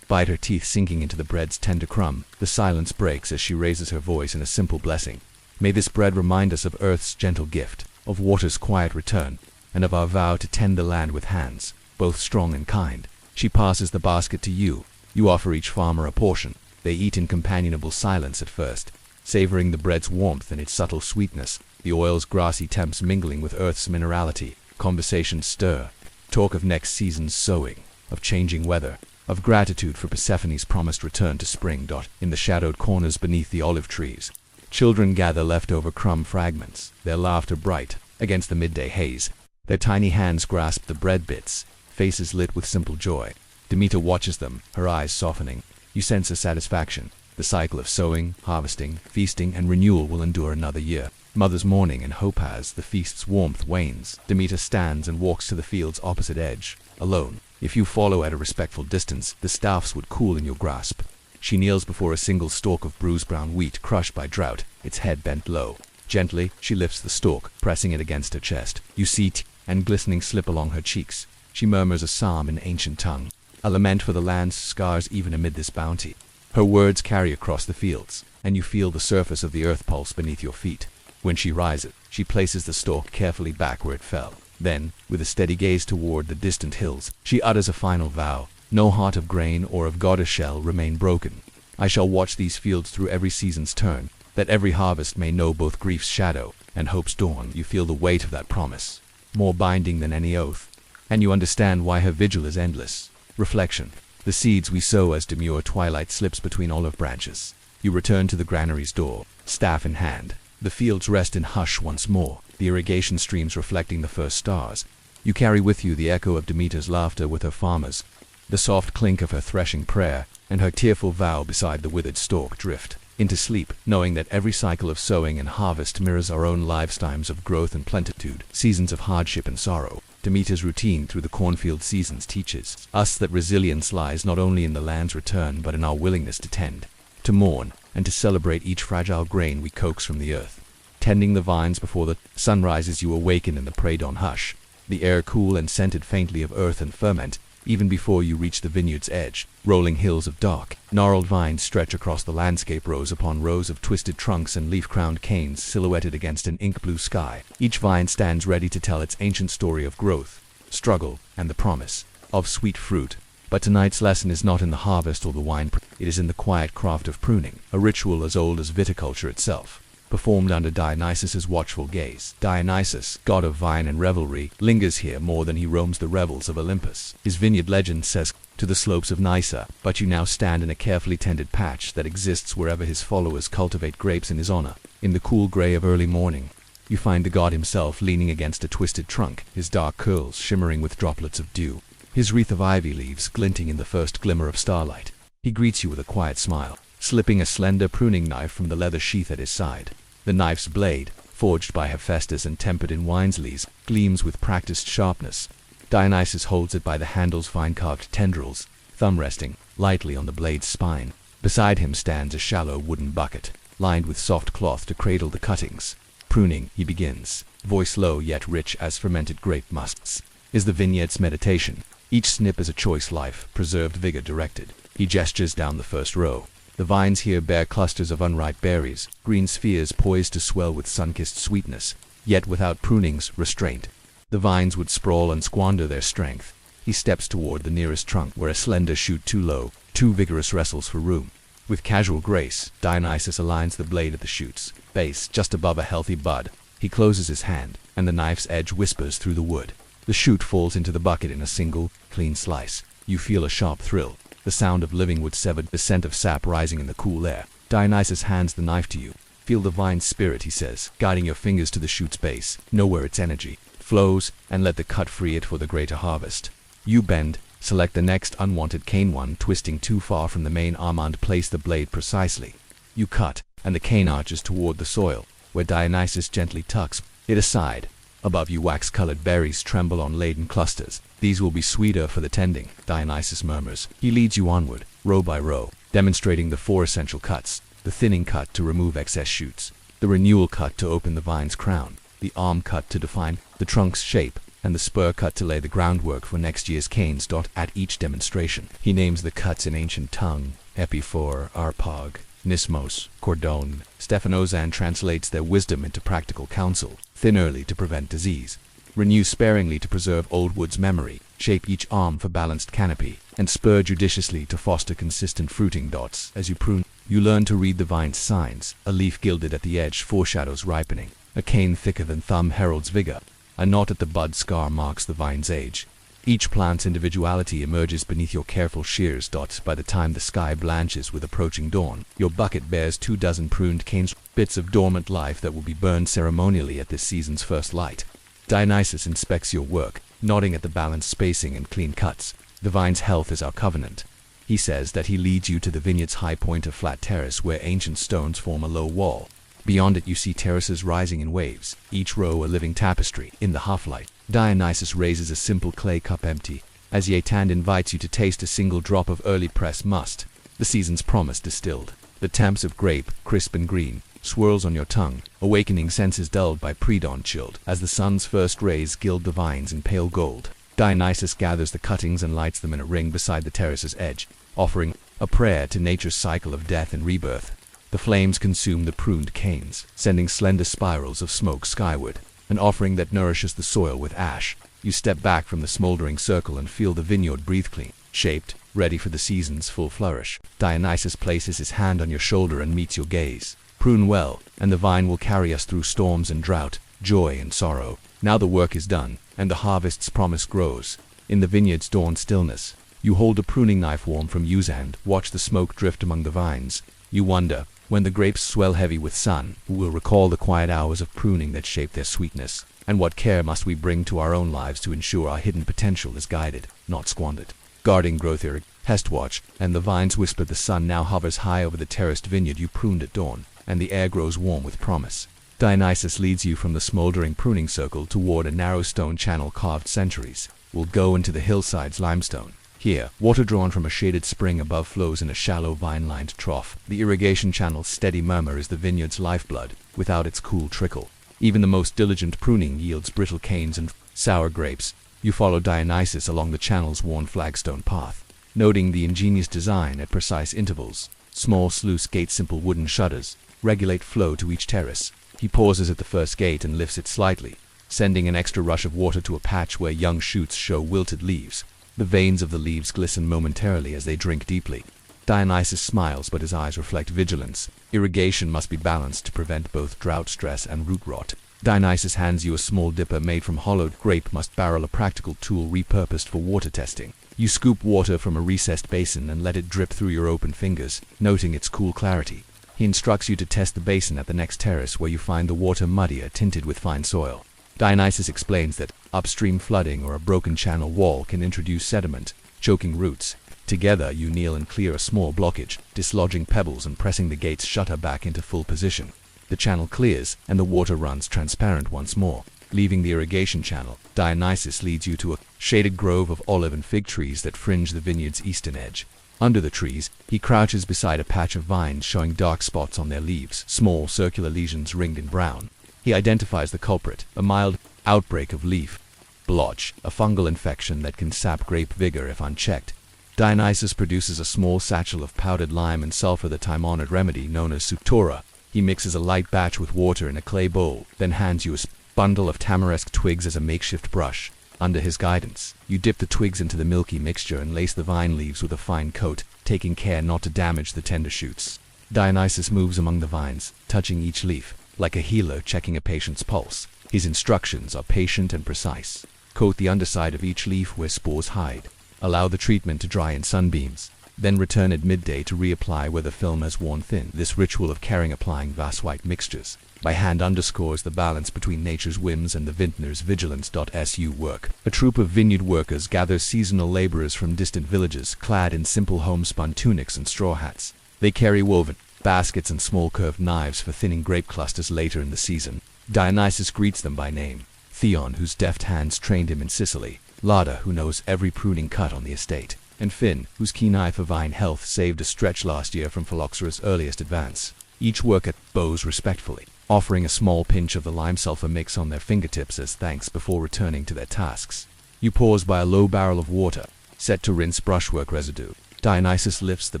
B: bite, her teeth sinking into the bread's tender crumb. The silence breaks as she raises her voice in a simple blessing. May this bread remind us of earth's gentle gift, of water's quiet return, and of our vow to tend the land with hands, both strong and kind. She passes the basket to you. You offer each farmer a portion. They eat in companionable silence at first, savoring the bread's warmth and its subtle sweetness, the oil's grassy temps mingling with earth's minerality. Conversations stir, talk of next season's sowing, of changing weather, of gratitude for Persephone's promised return to spring. In the shadowed corners beneath the olive trees, children gather leftover crumb fragments, their laughter bright against the midday haze. Their tiny hands grasp the bread bits, faces lit with simple joy. Demeter watches them, her eyes softening. You sense a satisfaction. The cycle of sowing, harvesting, feasting, and renewal will endure another year. Mother's morning and hope as the feast's warmth wanes. Demeter stands and walks to the field's opposite edge, alone. If you follow at a respectful distance, the staffs would cool in your grasp. She kneels before a single stalk of bruised brown wheat crushed by drought, its head bent low. Gently, she lifts the stalk, pressing it against her chest. You see and glistening slip along her cheeks. She murmurs a psalm in ancient tongue, a lament for the land's scars even amid this bounty. Her words carry across the fields, and you feel the surface of the earth pulse beneath your feet. When she rises, she places the stalk carefully back where it fell. Then, with a steady gaze toward the distant hills, she utters a final vow. No heart of grain or of goddess shall remain broken. I shall watch these fields through every season's turn, that every harvest may know both grief's shadow and hope's dawn. You feel the weight of that promise, more binding than any oath, and you understand why her vigil is endless. Reflection. The seeds we sow as demure twilight slips between olive branches. You return to the granary's door, staff in hand. The fields rest in hush once more, the irrigation streams reflecting the first stars. You carry with you the echo of Demeter's laughter with her farmers, the soft clink of her threshing prayer, and her tearful vow beside the withered stalk. Drift into sleep, knowing that every cycle of sowing and harvest mirrors our own lifetimes of growth and plenitude, seasons of hardship and sorrow. Demeter's routine through the cornfield seasons teaches us that resilience lies not only in the land's return but in our willingness to tend, to mourn, and to celebrate each fragile grain we coax from the earth. Tending the vines before the sun rises, you awaken in the pre-dawn hush, the air cool and scented faintly of earth and ferment, even before you reach the vineyard's edge. Rolling hills of dark, gnarled vines stretch across the landscape, rows upon rows of twisted trunks and leaf-crowned canes silhouetted against an ink-blue sky. Each vine stands ready to tell its ancient story of growth, struggle, and the promise of sweet fruit. But tonight's lesson is not in the harvest or the wine, it is in the quiet craft of pruning, a ritual as old as viticulture itself, performed under Dionysus's watchful gaze. Dionysus, god of vine and revelry, lingers here more than he roams the revels of Olympus. His vineyard legend says, to the slopes of Nysa, but you now stand in a carefully tended patch that exists wherever his followers cultivate grapes in his honor. In the cool gray of early morning, you find the god himself leaning against a twisted trunk, his dark curls shimmering with droplets of dew, his wreath of ivy leaves glinting in the first glimmer of starlight. He greets you with a quiet smile, slipping a slender pruning knife from the leather sheath at his side. The knife's blade, forged by Hephaestus and tempered in wine's lees, gleams with practiced sharpness. Dionysus holds it by the handle's fine-carved tendrils, thumb resting lightly on the blade's spine. Beside him stands a shallow wooden bucket, lined with soft cloth to cradle the cuttings. Pruning, he begins, voice low yet rich as fermented grape musks, is the vineyard's meditation. Each snip is a choice life, preserved vigor directed. He gestures down the first row. The vines here bear clusters of unripe berries, green spheres poised to swell with sun-kissed sweetness, yet without pruning's restraint. The vines would sprawl and squander their strength. He steps toward the nearest trunk, where a slender shoot too low, too vigorous wrestles for room. With casual grace, Dionysus aligns the blade at the shoot's base, just above a healthy bud. He closes his hand, and the knife's edge whispers through the wood. The shoot falls into the bucket in a single, clean slice. You feel a sharp thrill, the sound of living wood severed, the scent of sap rising in the cool air. Dionysus hands the knife to you. Feel the vine's spirit, he says, guiding your fingers to the shoot's base. Know where its energy flows, and let the cut free it for the greater harvest. You bend, select the next unwanted cane, one twisting too far from the main almond. Place the blade precisely. You cut, and the cane arches toward the soil, where Dionysus gently tucks it aside. Above you, wax-colored berries tremble on laden clusters. These will be sweeter for the tending, Dionysus murmurs. He leads you onward, row by row, demonstrating the 4 essential cuts: the thinning cut to remove excess shoots, the renewal cut to open the vine's crown, the arm cut to define the trunk's shape, and the spur cut to lay the groundwork for next year's canes. At each demonstration, he names the cuts in ancient tongue: epiphor, arpag, nismos, cordon. Stephanozan translates their wisdom into practical counsel: thin early to prevent disease, renew sparingly to preserve old wood's memory, shape each arm for balanced canopy, and spur judiciously to foster consistent fruiting. As you prune, you learn to read the vine's signs. A leaf gilded at the edge foreshadows ripening, a cane thicker than thumb heralds vigor, a knot at the bud scar marks the vine's age. Each plant's individuality emerges beneath your careful shears. By the time the sky blanches with approaching dawn, your bucket bears 24 pruned canes, bits of dormant life that will be burned ceremonially at this season's first light. Dionysus inspects your work, nodding at the balanced spacing and clean cuts. The vine's health is our covenant. He says that he leads you to the vineyard's high point of flat terrace, where ancient stones form a low wall. Beyond it you see terraces rising in waves, each row a living tapestry. In the half-light, Dionysus raises a simple clay cup empty, as Yeatand invites you to taste a single drop of early press must, the season's promise distilled. The temps of grape, crisp and green, swirls on your tongue, awakening senses dulled by pre-dawn chilled, as the sun's first rays gild the vines in pale gold. Dionysus gathers the cuttings and lights them in a ring beside the terrace's edge, offering a prayer to nature's cycle of death and rebirth. The flames consume the pruned canes, sending slender spirals of smoke skyward, an offering that nourishes the soil with ash. You step back from the smoldering circle and feel the vineyard breathe clean, shaped, ready for the season's full flourish. Dionysus places his hand on your shoulder and meets your gaze. Prune well, and the vine will carry us through storms and drought, joy and sorrow. Now the work is done, and the harvest's promise grows. In the vineyard's dawn stillness, you hold a pruning knife warm from U's hand, watch the smoke drift among the vines. You wonder, when the grapes swell heavy with sun, who will recall the quiet hours of pruning that shaped their sweetness? And what care must we bring to our own lives to ensure our hidden potential is guided, not squandered? Guarding growth pest watch, and the vines whisper the sun now hovers high over the terraced vineyard you pruned at dawn, and the air grows warm with promise. Dionysus leads you from the smoldering pruning circle toward a narrow stone channel carved centuries. We'll go into the hillside's limestone. Here, water drawn from a shaded spring above flows in a shallow vine-lined trough. The irrigation channel's steady murmur is the vineyard's lifeblood, without its cool trickle. Even the most diligent pruning yields brittle canes and sour grapes. You follow Dionysus along the channel's worn flagstone path, noting the ingenious design at precise intervals. Small sluice gates, simple wooden shutters, regulate flow to each terrace. He pauses at the first gate and lifts it slightly, sending an extra rush of water to a patch where young shoots show wilted leaves. The veins of the leaves glisten momentarily as they drink deeply. Dionysus smiles, but his eyes reflect vigilance. Irrigation must be balanced to prevent both drought stress and root rot. Dionysus hands you a small dipper made from hollowed grape must barrel, a practical tool repurposed for water testing. You scoop water from a recessed basin and let it drip through your open fingers, noting its cool clarity. He instructs you to test the basin at the next terrace, where you find the water muddier, tinted with fine soil. Dionysus explains that upstream flooding or a broken channel wall can introduce sediment, choking roots. Together you kneel and clear a small blockage, dislodging pebbles and pressing the gate's shutter back into full position. The channel clears, and the water runs transparent once more. Leaving the irrigation channel, Dionysus leads you to a shaded grove of olive and fig trees that fringe the vineyard's eastern edge. Under the trees, he crouches beside a patch of vines showing dark spots on their leaves, small circular lesions ringed in brown. He identifies the culprit, a mild outbreak of leaf blotch, a fungal infection that can sap grape vigor if unchecked. Dionysus produces a small satchel of powdered lime and sulfur, the time-honored remedy known as sutura. He mixes a light batch with water in a clay bowl, then hands you a bundle of tamarisk twigs as a makeshift brush. Under his guidance, you dip the twigs into the milky mixture and lace the vine leaves with a fine coat, taking care not to damage the tender shoots. Dionysus moves among the vines, touching each leaf, like a healer checking a patient's pulse. His instructions are patient and precise. Coat the underside of each leaf where spores hide. Allow the treatment to dry in sunbeams. Then return at midday to reapply where the film has worn thin. This ritual of caring, applying vast white mixtures by hand, underscores the balance between nature's whims and the vintner's vigilance. Su work. A troop of vineyard workers gathers seasonal laborers from distant villages, clad in simple homespun tunics and straw hats. They carry woven baskets and small curved knives for thinning grape clusters later in the season. Dionysus greets them by name: Actaeon, whose deft hands trained him in Sicily; Lada, who knows every pruning cut on the estate; and Finn, whose keen eye for vine health saved a stretch last year from Phylloxera's earliest advance. Each worker bows respectfully, offering a small pinch of the lime-sulfur mix on their fingertips as thanks before returning to their tasks. You pause by a low barrel of water, set to rinse brushwork residue. Dionysus lifts the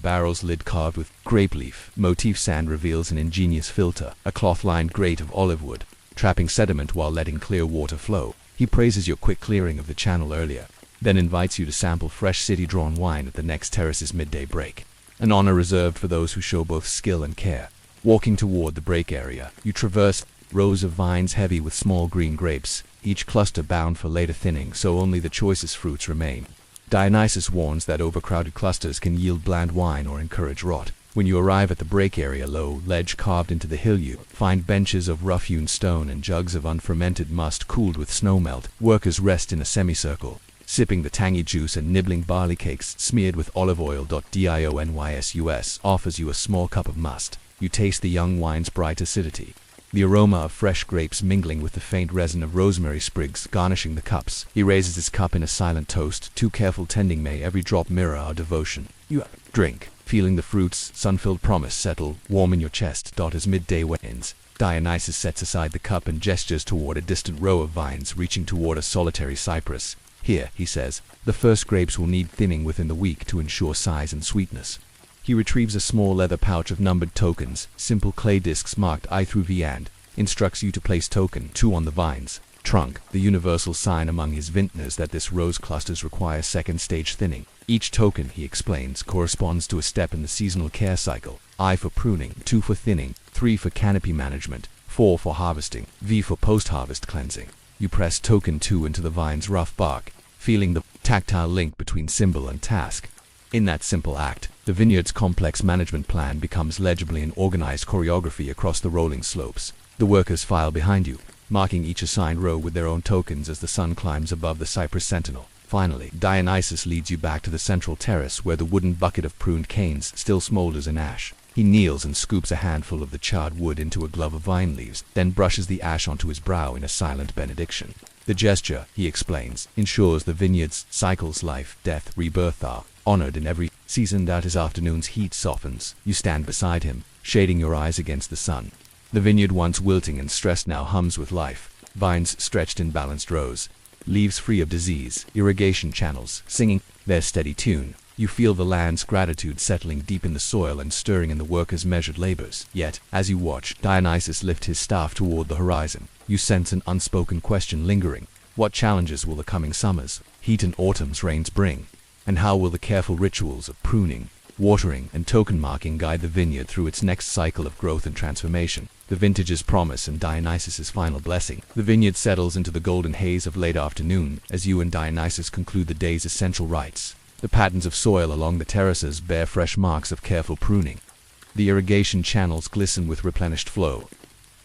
B: barrel's lid carved with grape leaf motif. Sand reveals an ingenious filter, a cloth-lined grate of olive wood, trapping sediment while letting clear water flow. He praises your quick clearing of the channel earlier, then invites you to sample fresh city-drawn wine at the next terrace's midday break, an honor reserved for those who show both skill and care. Walking toward the break area, you traverse rows of vines heavy with small green grapes, each cluster bound for later thinning so only the choicest fruits remain. Dionysus warns that overcrowded clusters can yield bland wine or encourage rot. When you arrive at the break area, low ledge carved into the hill, you find benches of rough-hewn stone and jugs of unfermented must cooled with snowmelt. Workers rest in a semicircle, sipping the tangy juice and nibbling barley cakes smeared with olive oil. Dionysus offers you a small cup of must, You taste the young wine's bright acidity, the aroma of fresh grapes mingling with the faint resin of rosemary sprigs garnishing the cups. He raises his cup in a silent toast, too careful tending may every drop mirror our devotion. You drink, feeling the fruit's sun-filled promise settle warm in your chest. As midday wanes, Dionysus sets aside the cup and gestures toward a distant row of vines reaching toward a solitary cypress. Here, he says, the first grapes will need thinning within the week to ensure size and sweetness. He retrieves a small leather pouch of numbered tokens, simple clay discs marked I through V, and instructs you to place token 2 on the vine's trunk, the universal sign among his vintners that this rose clusters require second stage thinning. Each token, he explains, corresponds to a step in the seasonal care cycle. I for pruning, 2 for thinning, 3 for canopy management, 4 for harvesting, V for post-harvest cleansing. You press token 2 into the vine's rough bark, feeling the tactile link between symbol and task. In that simple act, the vineyard's complex management plan becomes legibly an organized choreography across the rolling slopes. The workers file behind you, marking each assigned row with their own tokens as the sun climbs above the cypress sentinel. Finally, Dionysus leads you back to the central terrace where the wooden bucket of pruned canes still smolders in ash. He kneels and scoops a handful of the charred wood into a glove of vine leaves, then brushes the ash onto his brow in a silent benediction. The gesture, he explains, ensures the vineyard's cycles, life, death, rebirth are honored in every season. That his afternoon's heat softens. You stand beside him, shading your eyes against the sun. The vineyard, once wilting and stressed, now hums with life. Vines stretched in balanced rows, leaves free of disease, irrigation channels singing their steady tune. You feel the land's gratitude settling deep in the soil and stirring in the workers' measured labors. Yet, as you watch Dionysus lift his staff toward the horizon, you sense an unspoken question lingering. What challenges will the coming summers, heat and autumn's rains bring? And how will the careful rituals of pruning, watering, and token marking guide the vineyard through its next cycle of growth and transformation? The vintage's promise and Dionysus's final blessing. The vineyard settles into the golden haze of late afternoon as you and Dionysus conclude the day's essential rites. The patterns of soil along the terraces bear fresh marks of careful pruning. The irrigation channels glisten with replenished flow,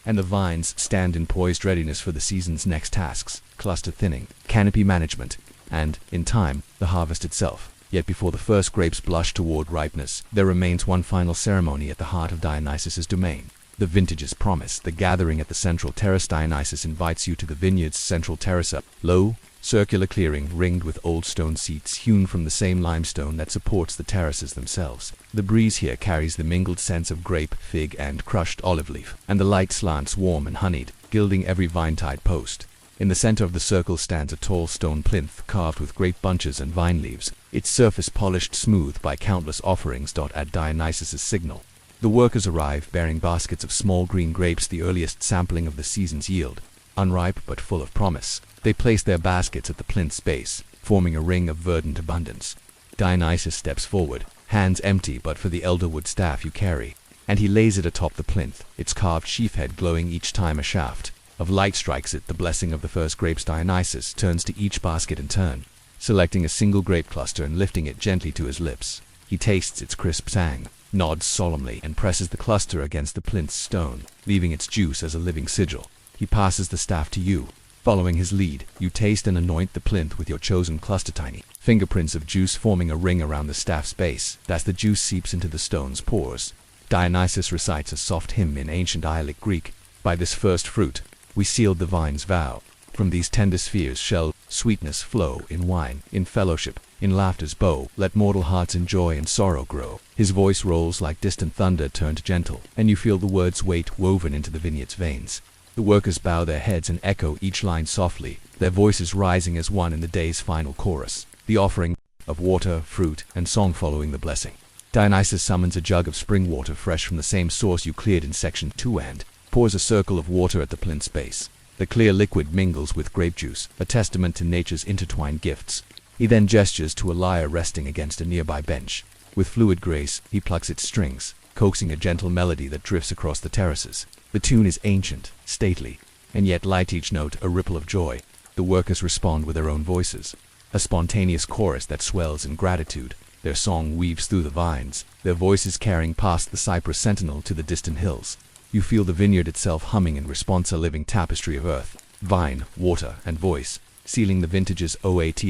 B: and the vines stand in poised readiness for the season's next tasks: cluster thinning, canopy management, and, in time, the harvest itself. Yet before the first grapes blush toward ripeness, there remains one final ceremony at the heart of Dionysus's domain. The vintage's promise, the gathering at the central terrace. Dionysus invites you to the vineyard's central terrace, a low, circular clearing ringed with old stone seats hewn from the same limestone that supports the terraces themselves. The breeze here carries the mingled scents of grape, fig, and crushed olive leaf, and the light slants warm and honeyed, gilding every vine-tied post. In the center of the circle stands a tall stone plinth carved with grape bunches and vine leaves, its surface polished smooth by countless offerings. At Dionysus's signal, the workers arrive bearing baskets of small green grapes, the earliest sampling of the season's yield. Unripe but full of promise, they place their baskets at the plinth's base, forming a ring of verdant abundance. Dionysus steps forward, hands empty but for the elderwood staff you carry, and he lays it atop the plinth, its carved sheathhead glowing each time a shaft of light strikes it. The blessing of the first grapes. Dionysus turns to each basket in turn, selecting a single grape cluster and lifting it gently to his lips. He tastes its crisp tang, nods solemnly, and presses the cluster against the plinth's stone, leaving its juice as a living sigil. He passes the staff to you. Following his lead, you taste and anoint the plinth with your chosen cluster, tiny fingerprints of juice forming a ring around the staff's base. As the juice seeps into the stone's pores, Dionysus recites a soft hymn in ancient Ionic Greek. By this first fruit, we sealed the vine's vow. From these tender spheres shall sweetness flow in wine, in fellowship, in laughter's bow. Let mortal hearts in joy and sorrow grow. His voice rolls like distant thunder turned gentle, and you feel the words' weight woven into the vineyard's veins. The workers bow their heads and echo each line softly, their voices rising as one in the day's final chorus. The offering of water, fruit, and song following the blessing. Dionysus summons a jug of spring water fresh from the same source you cleared in section 2 and pours a circle of water at the plinth's base. The clear liquid mingles with grape juice, a testament to nature's intertwined gifts. He then gestures to a lyre resting against a nearby bench. With fluid grace, he plucks its strings, coaxing a gentle melody that drifts across the terraces. The tune is ancient, stately, and yet light, each note a ripple of joy. The workers respond with their own voices, a spontaneous chorus that swells in gratitude. Their song weaves through the vines, their voices carrying past the cypress sentinel to the distant hills. You feel the vineyard itself humming in response, a living tapestry of earth, vine, water, and voice, sealing the vintage's oaths.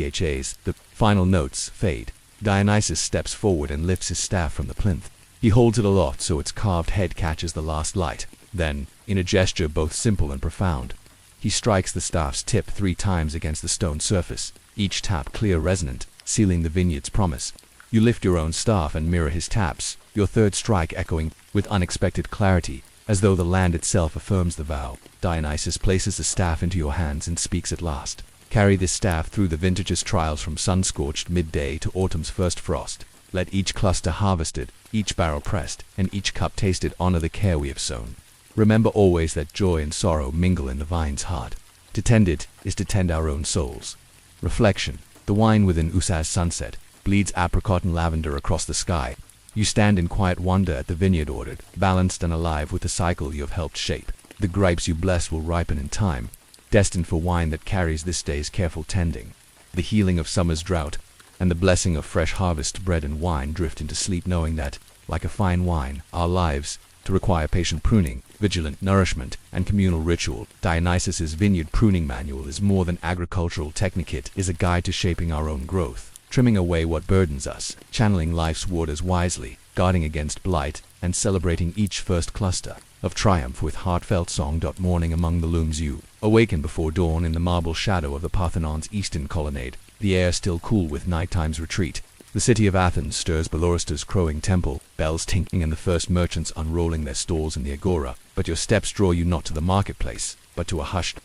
B: The final notes fade. Dionysus steps forward and lifts his staff from the plinth. He holds it aloft so its carved head catches the last light. Then, in a gesture both simple and profound, he strikes the staff's tip 3 times against the stone surface, each tap clear resonant, sealing the vineyard's promise. You lift your own staff and mirror his taps, your third strike echoing with unexpected clarity, as though the land itself affirms the vow. Dionysus places the staff into your hands and speaks at last. Carry this staff through the vintage's trials from sun-scorched midday to autumn's first frost. Let each cluster harvested, each barrel pressed, and each cup tasted honor the care we have sown. Remember always that joy and sorrow mingle in the vine's heart. To tend it is to tend our own souls. Reflection. The wine within Usa's sunset bleeds apricot and lavender across the sky. You stand in quiet wonder at the vineyard ordered, balanced and alive with the cycle you have helped shape. The grapes you bless will ripen in time, destined for wine that carries this day's careful tending. The healing of summer's drought and the blessing of fresh harvest bread and wine drift into sleep knowing that, like a fine wine, our lives, to require patient pruning, vigilant nourishment, and communal ritual. Dionysus's vineyard pruning manual is more than agricultural technique. It is a guide to shaping our own growth, trimming away what burdens us, channeling life's waters wisely, guarding against blight, and celebrating each first cluster of triumph with heartfelt song. Morning among the looms you awaken before dawn in the marble shadow of the Parthenon's eastern colonnade, the air still cool with nighttime's retreat. The city of Athens stirs Belorista's crowing temple, bells tinkling and the first merchants unrolling their stalls in the agora, but your steps draw you not to the marketplace, but to a hushed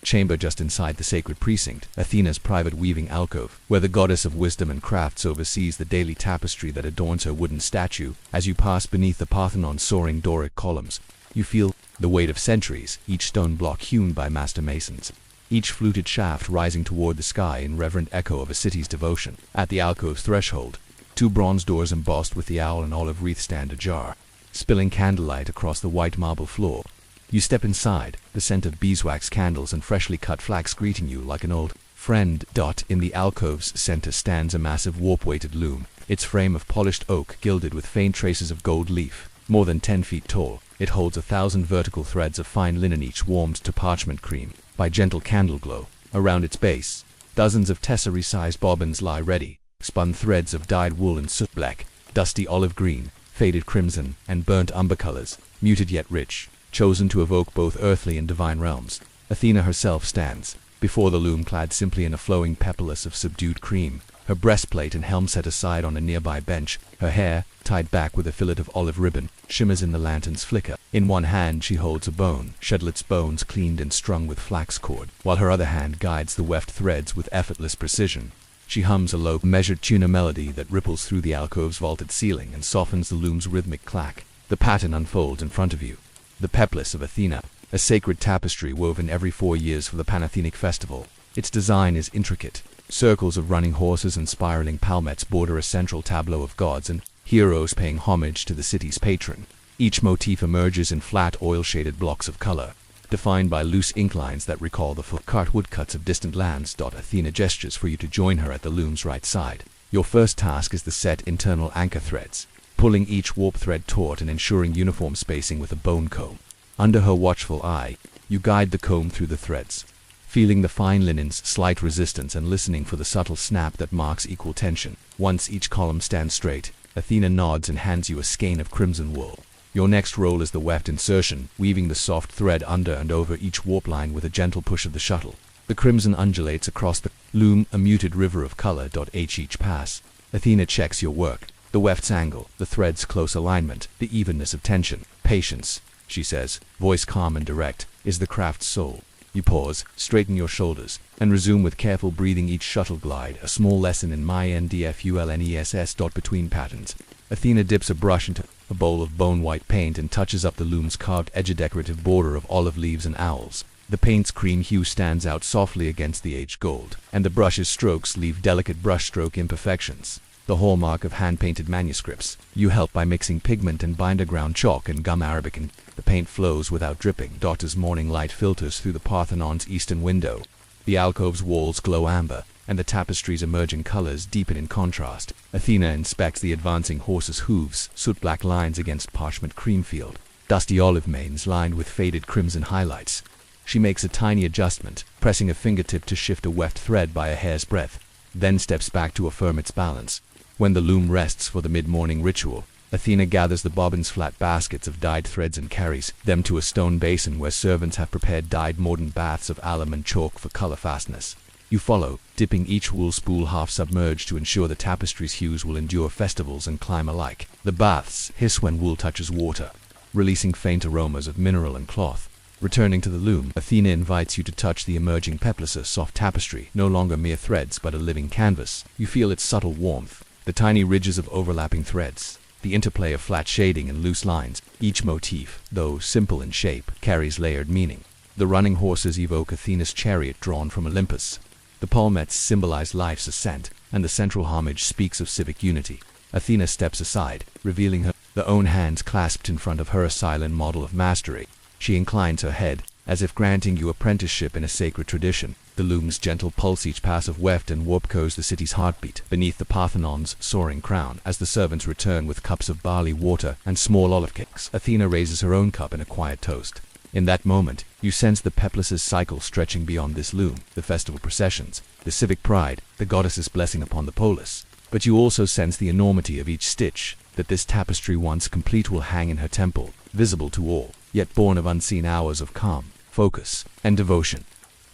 B: chamber just inside the sacred precinct, Athena's private weaving alcove, where the goddess of wisdom and crafts oversees the daily tapestry that adorns her wooden statue. As you pass beneath the Parthenon's soaring Doric columns, you feel the weight of centuries, each stone block hewn by master masons, each fluted shaft rising toward the sky in reverent echo of a city's devotion. At the alcove's threshold, 2 bronze doors embossed with the owl and olive wreath stand ajar, spilling candlelight across the white marble floor. You step inside, the scent of beeswax candles and freshly cut flax greeting you like an old friend. In the alcove's center stands a massive warp-weighted loom, its frame of polished oak gilded with faint traces of gold leaf. More than 10 feet tall, it holds 1,000 vertical threads of fine linen, each warmed to parchment cream by gentle candle glow. Around its base, dozens of tesserae-sized bobbins lie ready, spun threads of dyed wool in soot black, dusty olive green, faded crimson, and burnt umber colors, muted yet rich, chosen to evoke both earthly and divine realms. Athena herself stands before the loom, clad simply in a flowing peplus of subdued cream, her breastplate and helm set aside on a nearby bench. Her hair, tied back with a fillet of olive ribbon, shimmers in the lantern's flicker. In one hand she holds a bone, Shedlet's bones cleaned and strung with flax cord, while her other hand guides the weft threads with effortless precision. She hums a low, measured tuna melody that ripples through the alcove's vaulted ceiling and softens the loom's rhythmic clack. The pattern unfolds in front of you. The peplus of Athena, a sacred tapestry woven every 4 years for the Panathenic festival. Its design is intricate. Circles of running horses and spiraling palmettes border a central tableau of gods and heroes paying homage to the city's patron. Each motif emerges in flat oil-shaded blocks of color, defined by loose ink lines that recall the foot-cart woodcuts of distant lands. Athena gestures for you to join her at the loom's right side. Your first task is to set internal anchor threads, pulling each warp thread taut and ensuring uniform spacing with a bone comb. Under her watchful eye, you guide the comb through the threads, feeling the fine linen's slight resistance and listening for the subtle snap that marks equal tension. Once each column stands straight, Athena nods and hands you a skein of crimson wool. Your next role is the weft insertion, weaving the soft thread under and over each warp line with a gentle push of the shuttle. The crimson undulates across the loom, a muted river of color. Each pass, Athena checks your work, the weft's angle, the thread's close alignment, the evenness of tension. Patience, she says, voice calm and direct, is the craft's soul. You pause, straighten your shoulders, and resume with careful breathing each shuttle glide, a small lesson in mindfulness. Between patterns, Athena dips a brush into a bowl of bone-white paint and touches up the loom's carved edge, a decorative border of olive leaves and owls. The paint's cream hue stands out softly against the aged gold, and the brush's strokes leave delicate brushstroke imperfections, the hallmark of hand-painted manuscripts. You help by mixing pigment and binder ground chalk and gum arabic, and the paint flows without dripping. As morning light filters through the Parthenon's eastern window, the alcove's walls glow amber, and the tapestry's emerging colors deepen in contrast. Athena inspects the advancing horse's hooves, soot-black lines against parchment cream field, dusty olive manes lined with faded crimson highlights. She makes a tiny adjustment, pressing a fingertip to shift a weft thread by a hair's breadth, then steps back to affirm its balance. When the loom rests for the mid-morning ritual, Athena gathers the bobbins flat baskets of dyed threads and carries them to a stone basin where servants have prepared dyed mordant baths of alum and chalk for color fastness. You follow, dipping each wool spool half submerged to ensure the tapestry's hues will endure festivals and climb alike. The baths hiss when wool touches water, releasing faint aromas of mineral and cloth. Returning to the loom, Athena invites you to touch the emerging peplous soft tapestry, no longer mere threads but a living canvas. You feel its subtle warmth, the tiny ridges of overlapping threads, the interplay of flat shading and loose lines. Each motif, though simple in shape, carries layered meaning. The running horses evoke Athena's chariot drawn from Olympus. The palmettes symbolize life's ascent, and the central homage speaks of civic unity. Athena steps aside, revealing her own hands clasped in front of her, a silent model of mastery. She inclines her head, as if granting you apprenticeship in a sacred tradition. The loom's gentle pulse each pass of weft and warp echoes the city's heartbeat beneath the Parthenon's soaring crown. As the servants return with cups of barley water and small olive cakes, Athena raises her own cup in a quiet toast. In that moment, you sense the peplous cycle stretching beyond this loom, the festival processions, the civic pride, the goddess's blessing upon the polis. But you also sense the enormity of each stitch, that this tapestry once complete will hang in her temple, visible to all, yet born of unseen hours of calm, focus, and devotion.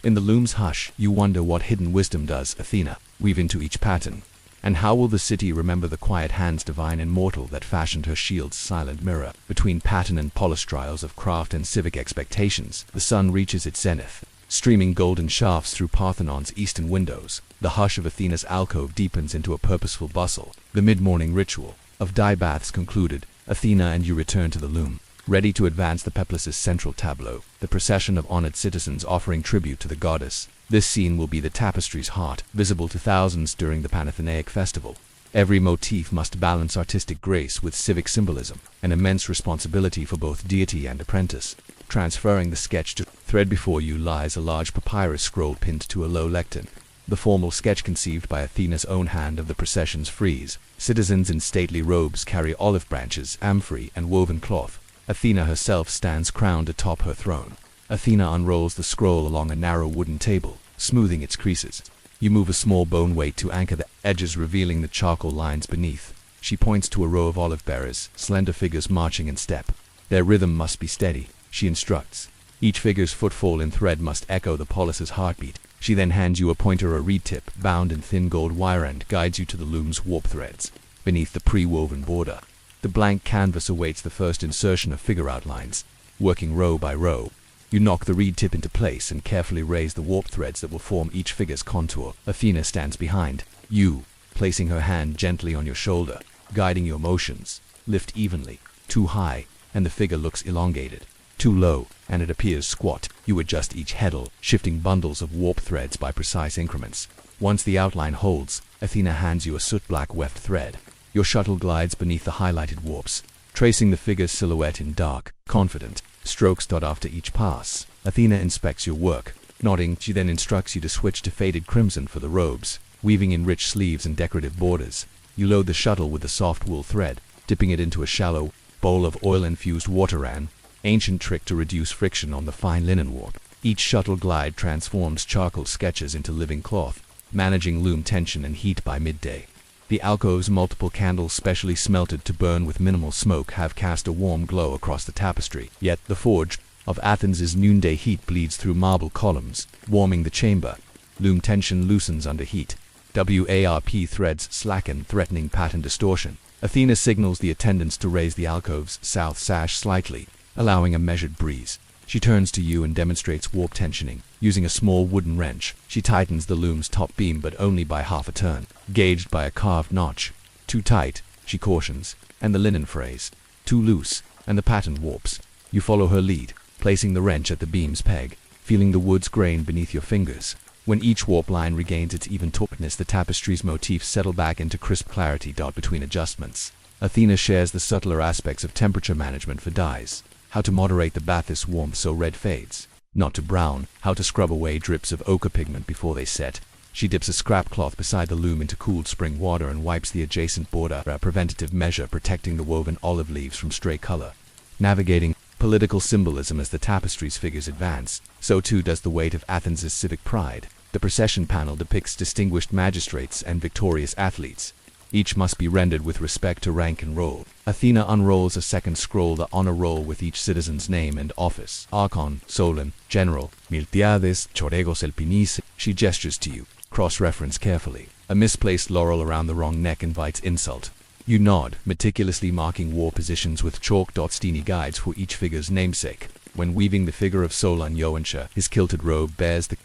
B: In the loom's hush, you wonder what hidden wisdom does Athena weave into each pattern, and how will the city remember the quiet hands divine and mortal that fashioned her shield's silent mirror. Between pattern and polystrials of craft and civic expectations, the sun reaches its zenith, streaming golden shafts through Parthenon's eastern windows. The hush of Athena's alcove deepens into a purposeful bustle. The mid-morning ritual of dye baths concluded, Athena and you return to the loom, ready to advance the peplous' central tableau, the procession of honored citizens offering tribute to the goddess. This scene will be the tapestry's heart, visible to thousands during the Panathenaic festival. Every motif must balance artistic grace with civic symbolism, an immense responsibility for both deity and apprentice. Transferring the sketch to thread before you lies a large papyrus scroll pinned to a low lectern. The formal sketch conceived by Athena's own hand of the procession's frieze. Citizens in stately robes carry olive branches, amphorae, and woven cloth. Athena herself stands crowned atop her throne. Athena unrolls the scroll along a narrow wooden table, smoothing its creases. You move a small bone weight to anchor the edges, revealing the charcoal lines beneath. She points to a row of olive bearers, slender figures marching in step. Their rhythm must be steady, she instructs. Each figure's footfall in thread must echo the polis's heartbeat. She then hands you a pointer, a reed tip, bound in thin gold wire, and guides you to the loom's warp threads. Beneath the pre-woven border, the blank canvas awaits the first insertion of figure outlines. Working row by row, you knock the reed tip into place and carefully raise the warp threads that will form each figure's contour. Athena stands behind you, placing her hand gently on your shoulder, guiding your motions. Lift evenly. Too high, and the figure looks elongated. Too low, and it appears squat. You adjust each heddle, shifting bundles of warp threads by precise increments. Once the outline holds, Athena hands you a soot-black weft thread. Your shuttle glides beneath the highlighted warps, tracing the figure's silhouette in dark, confident strokes. After each pass, Athena inspects your work. Nodding, she then instructs you to switch to faded crimson for the robes, weaving in rich sleeves and decorative borders. You load the shuttle with the soft wool thread, dipping it into a shallow bowl of oil-infused water-ran, ancient trick to reduce friction on the fine linen warp. Each shuttle glide transforms charcoal sketches into living cloth, managing loom tension and heat by midday. The alcove's multiple candles, specially smelted to burn with minimal smoke, have cast a warm glow across the tapestry. Yet the forge of Athens' noonday heat bleeds through marble columns, warming the chamber. Loom tension loosens under heat. WARP threads slacken, threatening pattern distortion. Athena signals the attendants to raise the alcove's south sash slightly, allowing a measured breeze. She turns to you and demonstrates warp tensioning. Using a small wooden wrench, she tightens the loom's top beam, but only by half a turn, gauged by a carved notch. Too tight, she cautions, and the linen frays. Too loose, and the pattern warps. You follow her lead, placing the wrench at the beam's peg, feeling the wood's grain beneath your fingers. When each warp line regains its even tautness, the tapestry's motifs settle back into crisp clarity. Between adjustments, Athena shares the subtler aspects of temperature management for dyes. How to moderate the bath's warmth so red fades, not to brown. How to scrub away drips of ochre pigment before they set. She dips a scrap cloth beside the loom into cooled spring water and wipes the adjacent border, a preventative measure protecting the woven olive leaves from stray color. Navigating political symbolism as the tapestry's figures advance, so too does the weight of Athens' civic pride. The procession panel depicts distinguished magistrates and victorious athletes. Each must be rendered with respect to rank and role. Athena unrolls a second scroll, the honor roll with each citizen's name and office. Archon, Solon, General, Miltiades, Choregos Elpinis. She gestures to you. Cross-reference carefully. A misplaced laurel around the wrong neck invites insult. You nod, meticulously marking war positions with chalk dots, teeny guides for each figure's namesake. When weaving the figure of Solon Yoansha, his kilted robe bears the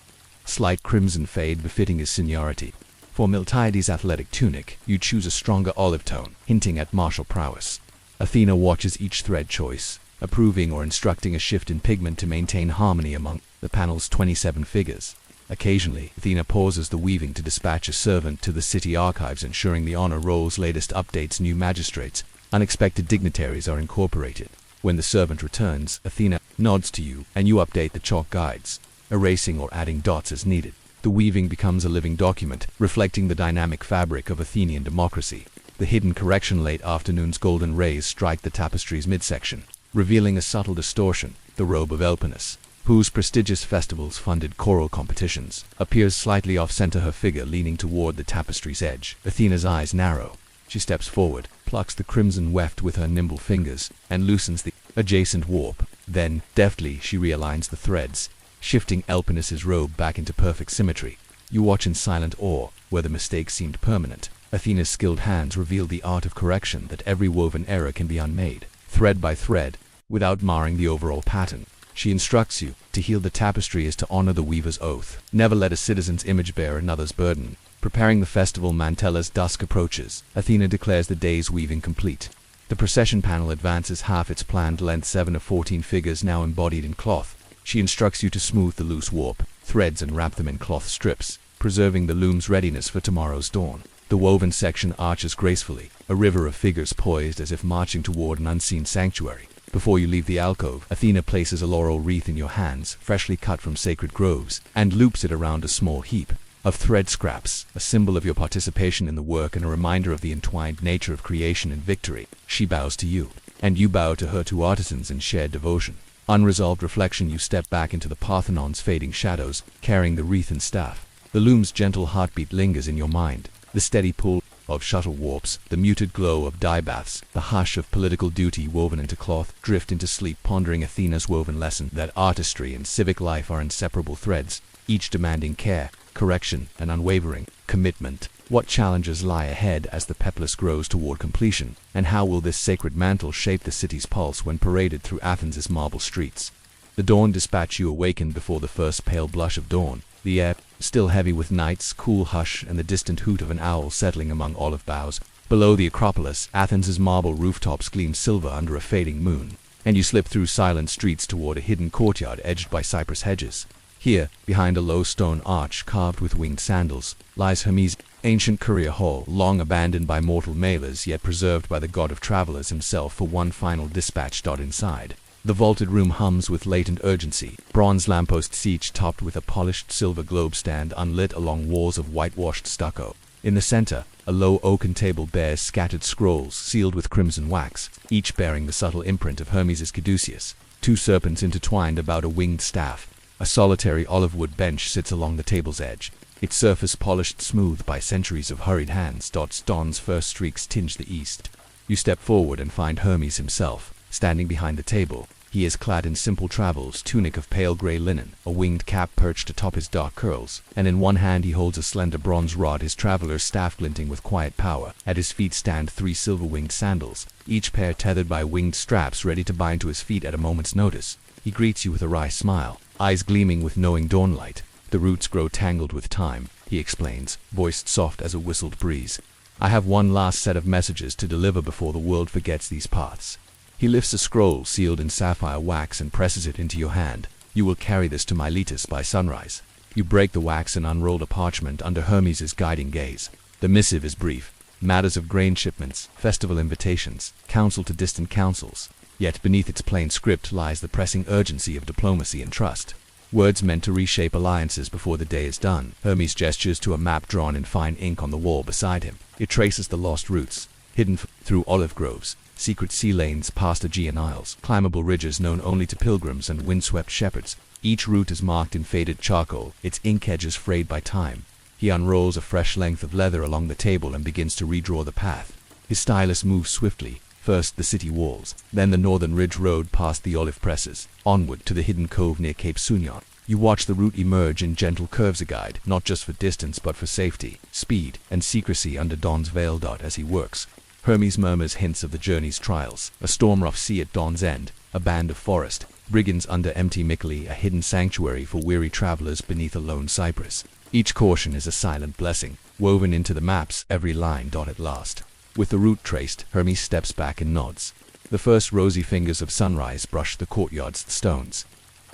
B: slight crimson fade befitting his seniority. For Miltiades' athletic tunic, you choose a stronger olive tone, hinting at martial prowess. Athena watches each thread choice, approving or instructing a shift in pigment to maintain harmony among the panel's 27 figures. Occasionally, Athena pauses the weaving to dispatch a servant to the city archives, ensuring the honor roll's latest updates. New magistrates, unexpected dignitaries are incorporated. When the servant returns, Athena nods to you, and you update the chalk guides, erasing or adding dots as needed. The weaving becomes a living document, reflecting the dynamic fabric of Athenian democracy. The hidden correction: late afternoon's golden rays strike the tapestry's midsection, revealing a subtle distortion. The robe of Elpinus, whose prestigious festivals funded choral competitions, appears slightly off-center, her figure leaning toward the tapestry's edge. Athena's eyes narrow. She steps forward, plucks the crimson weft with her nimble fingers, and loosens the adjacent warp. Then, deftly, she realigns the threads, shifting Elpinus's robe back into perfect symmetry. You watch in silent awe, where the mistake seemed permanent. Athena's skilled hands reveal the art of correction, that every woven error can be unmade, thread by thread, without marring the overall pattern. She instructs you, to heal the tapestry is to honor the weaver's oath. Never let a citizen's image bear another's burden. Preparing the festival mantle as dusk approaches, Athena declares the day's weaving complete. The procession panel advances half its planned length, 7 of 14 figures now embodied in cloth. She instructs you to smooth the loose warp threads and wrap them in cloth strips, preserving the loom's readiness for tomorrow's dawn. The woven section arches gracefully, a river of figures poised as if marching toward an unseen sanctuary. Before you leave the alcove, Athena places a laurel wreath in your hands, freshly cut from sacred groves, and loops it around a small heap of thread scraps, a symbol of your participation in the work and a reminder of the entwined nature of creation and victory. She bows to you, and you bow to her, two artisans in shared devotion. Unresolved reflection: you step back into the Parthenon's fading shadows, carrying the wreath and staff. The loom's gentle heartbeat lingers in your mind, the steady pull of shuttle warps, the muted glow of dye baths, the hush of political duty woven into cloth. Drift into sleep, pondering Athena's woven lesson that artistry and civic life are inseparable threads, each demanding care, correction, and unwavering commitment. What challenges lie ahead as the peplus grows toward completion, and how will this sacred mantle shape the city's pulse when paraded through Athens' marble streets? The dawn dispatch: you awaken before the first pale blush of dawn, the air still heavy with night's cool hush and the distant hoot of an owl settling among olive boughs. Below the Acropolis, Athens' marble rooftops gleam silver under a fading moon, and you slip through silent streets toward a hidden courtyard edged by cypress hedges. Here, behind a low stone arch carved with winged sandals, lies Hermes' ancient courier hall, long abandoned by mortal mailers, yet preserved by the god of travelers himself for one final dispatch. Inside, the vaulted room hums with latent urgency. Bronze lampposts, each topped with a polished silver globe, stand unlit along walls of whitewashed stucco. In the center, a low oaken table bears scattered scrolls sealed with crimson wax, each bearing the subtle imprint of Hermes' Caduceus. Two serpents intertwined about a winged staff. A solitary olive wood bench sits along the table's edge, its surface polished smooth by centuries of hurried hands. Dawn's first streaks tinge the east. You step forward and find Hermes himself, standing behind the table. He is clad in simple travels, tunic of pale gray linen, a winged cap perched atop his dark curls, and in one hand he holds a slender bronze rod, his traveler's staff glinting with quiet power. At his feet stand 3 silver-winged sandals, each pair tethered by winged straps ready to bind to his feet at a moment's notice. He greets you with a wry smile, eyes gleaming with knowing dawnlight. The roots grow tangled with time, he explains, voice soft as a whistled breeze. I have one last set of messages to deliver before the world forgets these paths. He lifts a scroll sealed in sapphire wax and presses it into your hand. You will carry this to Miletus by sunrise. You break the wax and unroll the parchment under Hermes' guiding gaze. The missive is brief. Matters of grain shipments, festival invitations, counsel to distant councils. Yet beneath its plain script lies the pressing urgency of diplomacy and trust. Words meant to reshape alliances before the day is done. Hermes gestures to a map drawn in fine ink on the wall beside him. It traces the lost routes, hidden through olive groves, secret sea lanes past Aegean isles, climbable ridges known only to pilgrims and windswept shepherds. Each route is marked in faded charcoal, its ink edges frayed by time. He unrolls a fresh length of leather along the table and begins to redraw the path. His stylus moves swiftly, first the city walls, then the northern ridge road past the olive presses, onward to the hidden cove near Cape Sunion. You watch the route emerge in gentle curves, a guide, not just for distance but for safety, speed, and secrecy under dawn's veil. As he works, Hermes murmurs hints of the journey's trials, a storm-rough sea at dawn's end, a band of forest, brigands under empty Mycale, a hidden sanctuary for weary travelers beneath a lone cypress. Each caution is a silent blessing, woven into the map's every line. At last, with the route traced, Hermes steps back and nods. The first rosy fingers of sunrise brush the courtyard's stones.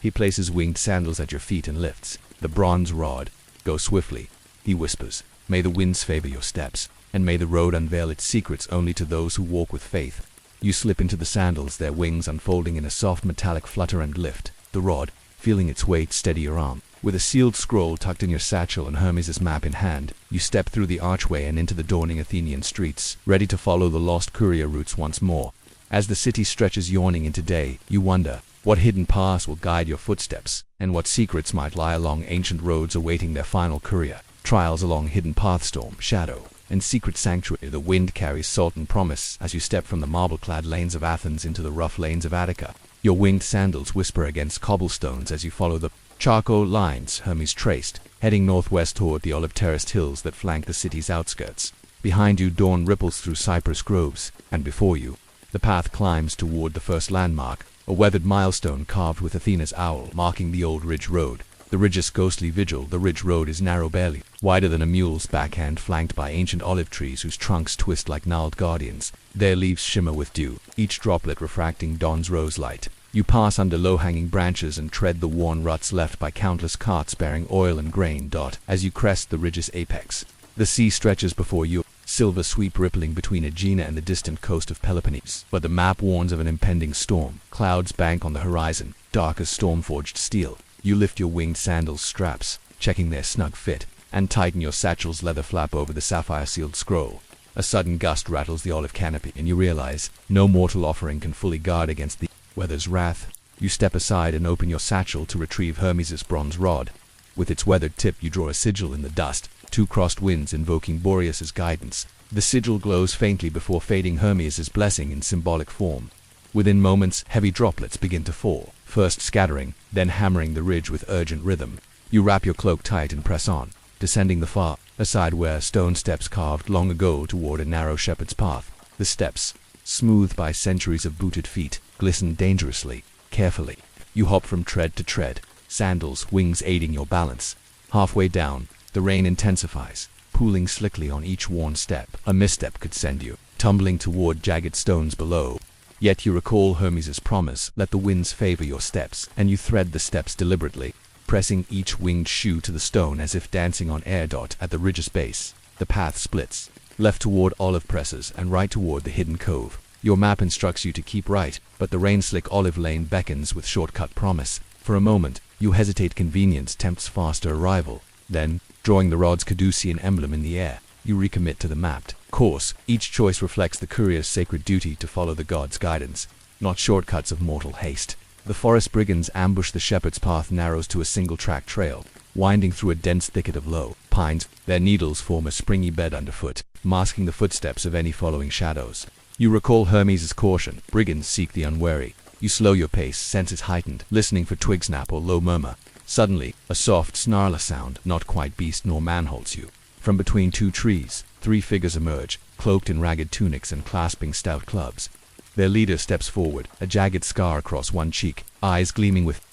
B: He places winged sandals at your feet and lifts the bronze rod. Go swiftly, he whispers. May the winds favor your steps, and may the road unveil its secrets only to those who walk with faith. You slip into the sandals, their wings unfolding in a soft metallic flutter, and lift the rod, feeling its weight steady your arm. With a sealed scroll tucked in your satchel and Hermes' map in hand, you step through the archway and into the dawning Athenian streets, ready to follow the lost courier routes once more. As the city stretches yawning into day, you wonder what hidden paths will guide your footsteps, and what secrets might lie along ancient roads awaiting their final courier. Trials along hidden pathstorm, shadow, and secret sanctuary. The wind carries salt and promise as you step from the marble-clad lanes of Athens into the rough lanes of Attica. Your winged sandals whisper against cobblestones as you follow the charcoal lines Hermes traced, heading northwest toward the olive-terraced hills that flank the city's outskirts. Behind you, dawn ripples through cypress groves, and before you, the path climbs toward the first landmark, a weathered milestone carved with Athena's owl marking the old ridge road. The ridge's ghostly vigil. The ridge road is narrow, barely wider than a mule's backhand, flanked by ancient olive trees whose trunks twist like gnarled guardians. Their leaves shimmer with dew, each droplet refracting dawn's rose light. You pass under low-hanging branches and tread the worn ruts left by countless carts bearing oil and grain. As you crest the ridge's apex, the sea stretches before you, silver sweep rippling between Aegina and the distant coast of Peloponnese. But the map warns of an impending storm. Clouds bank on the horizon, dark as storm-forged steel. You lift your winged sandals' straps, checking their snug fit, and tighten your satchel's leather flap over the sapphire-sealed scroll. A sudden gust rattles the olive canopy, and you realize no mortal offering can fully guard against the weather's wrath. You step aside and open your satchel to retrieve Hermes' bronze rod. With its weathered tip, you draw a sigil in the dust, two crossed winds invoking Boreas's guidance. The sigil glows faintly before fading, Hermes' blessing in symbolic form. Within moments, heavy droplets begin to fall, first scattering, then hammering the ridge with urgent rhythm. You wrap your cloak tight and press on, descending the far side where stone steps carved long ago toward a narrow shepherd's path. The steps, smoothed by centuries of booted feet, glisten dangerously, carefully. You hop from tread to tread, sandals, wings aiding your balance. Halfway down, the rain intensifies, pooling slickly on each worn step. A misstep could send you tumbling toward jagged stones below. Yet you recall Hermes' promise, let the winds favor your steps, and you thread the steps deliberately, pressing each winged shoe to the stone as if dancing on air. At the ridge's base, the path splits, left toward olive presses and right toward the hidden cove. Your map instructs you to keep right, but the rain-slick olive lane beckons with shortcut promise. For a moment, you hesitate. Convenience tempts faster arrival. Then, drawing the rod's caducean emblem in the air, you recommit to the mapped course. Each choice reflects the courier's sacred duty to follow the god's guidance, not shortcuts of mortal haste. The forest brigands ambush. The shepherd's path narrows to a single-track trail, winding through a dense thicket of low pines. Their needles form a springy bed underfoot, masking the footsteps of any following shadows. You recall Hermes' caution, brigands seek the unwary. You slow your pace, senses heightened, listening for twig snap or low murmur. Suddenly, a soft snarler sound, not quite beast nor man, halts you. From between two trees, three figures emerge, cloaked in ragged tunics and clasping stout clubs. Their leader steps forward, a jagged scar across one cheek, eyes gleaming with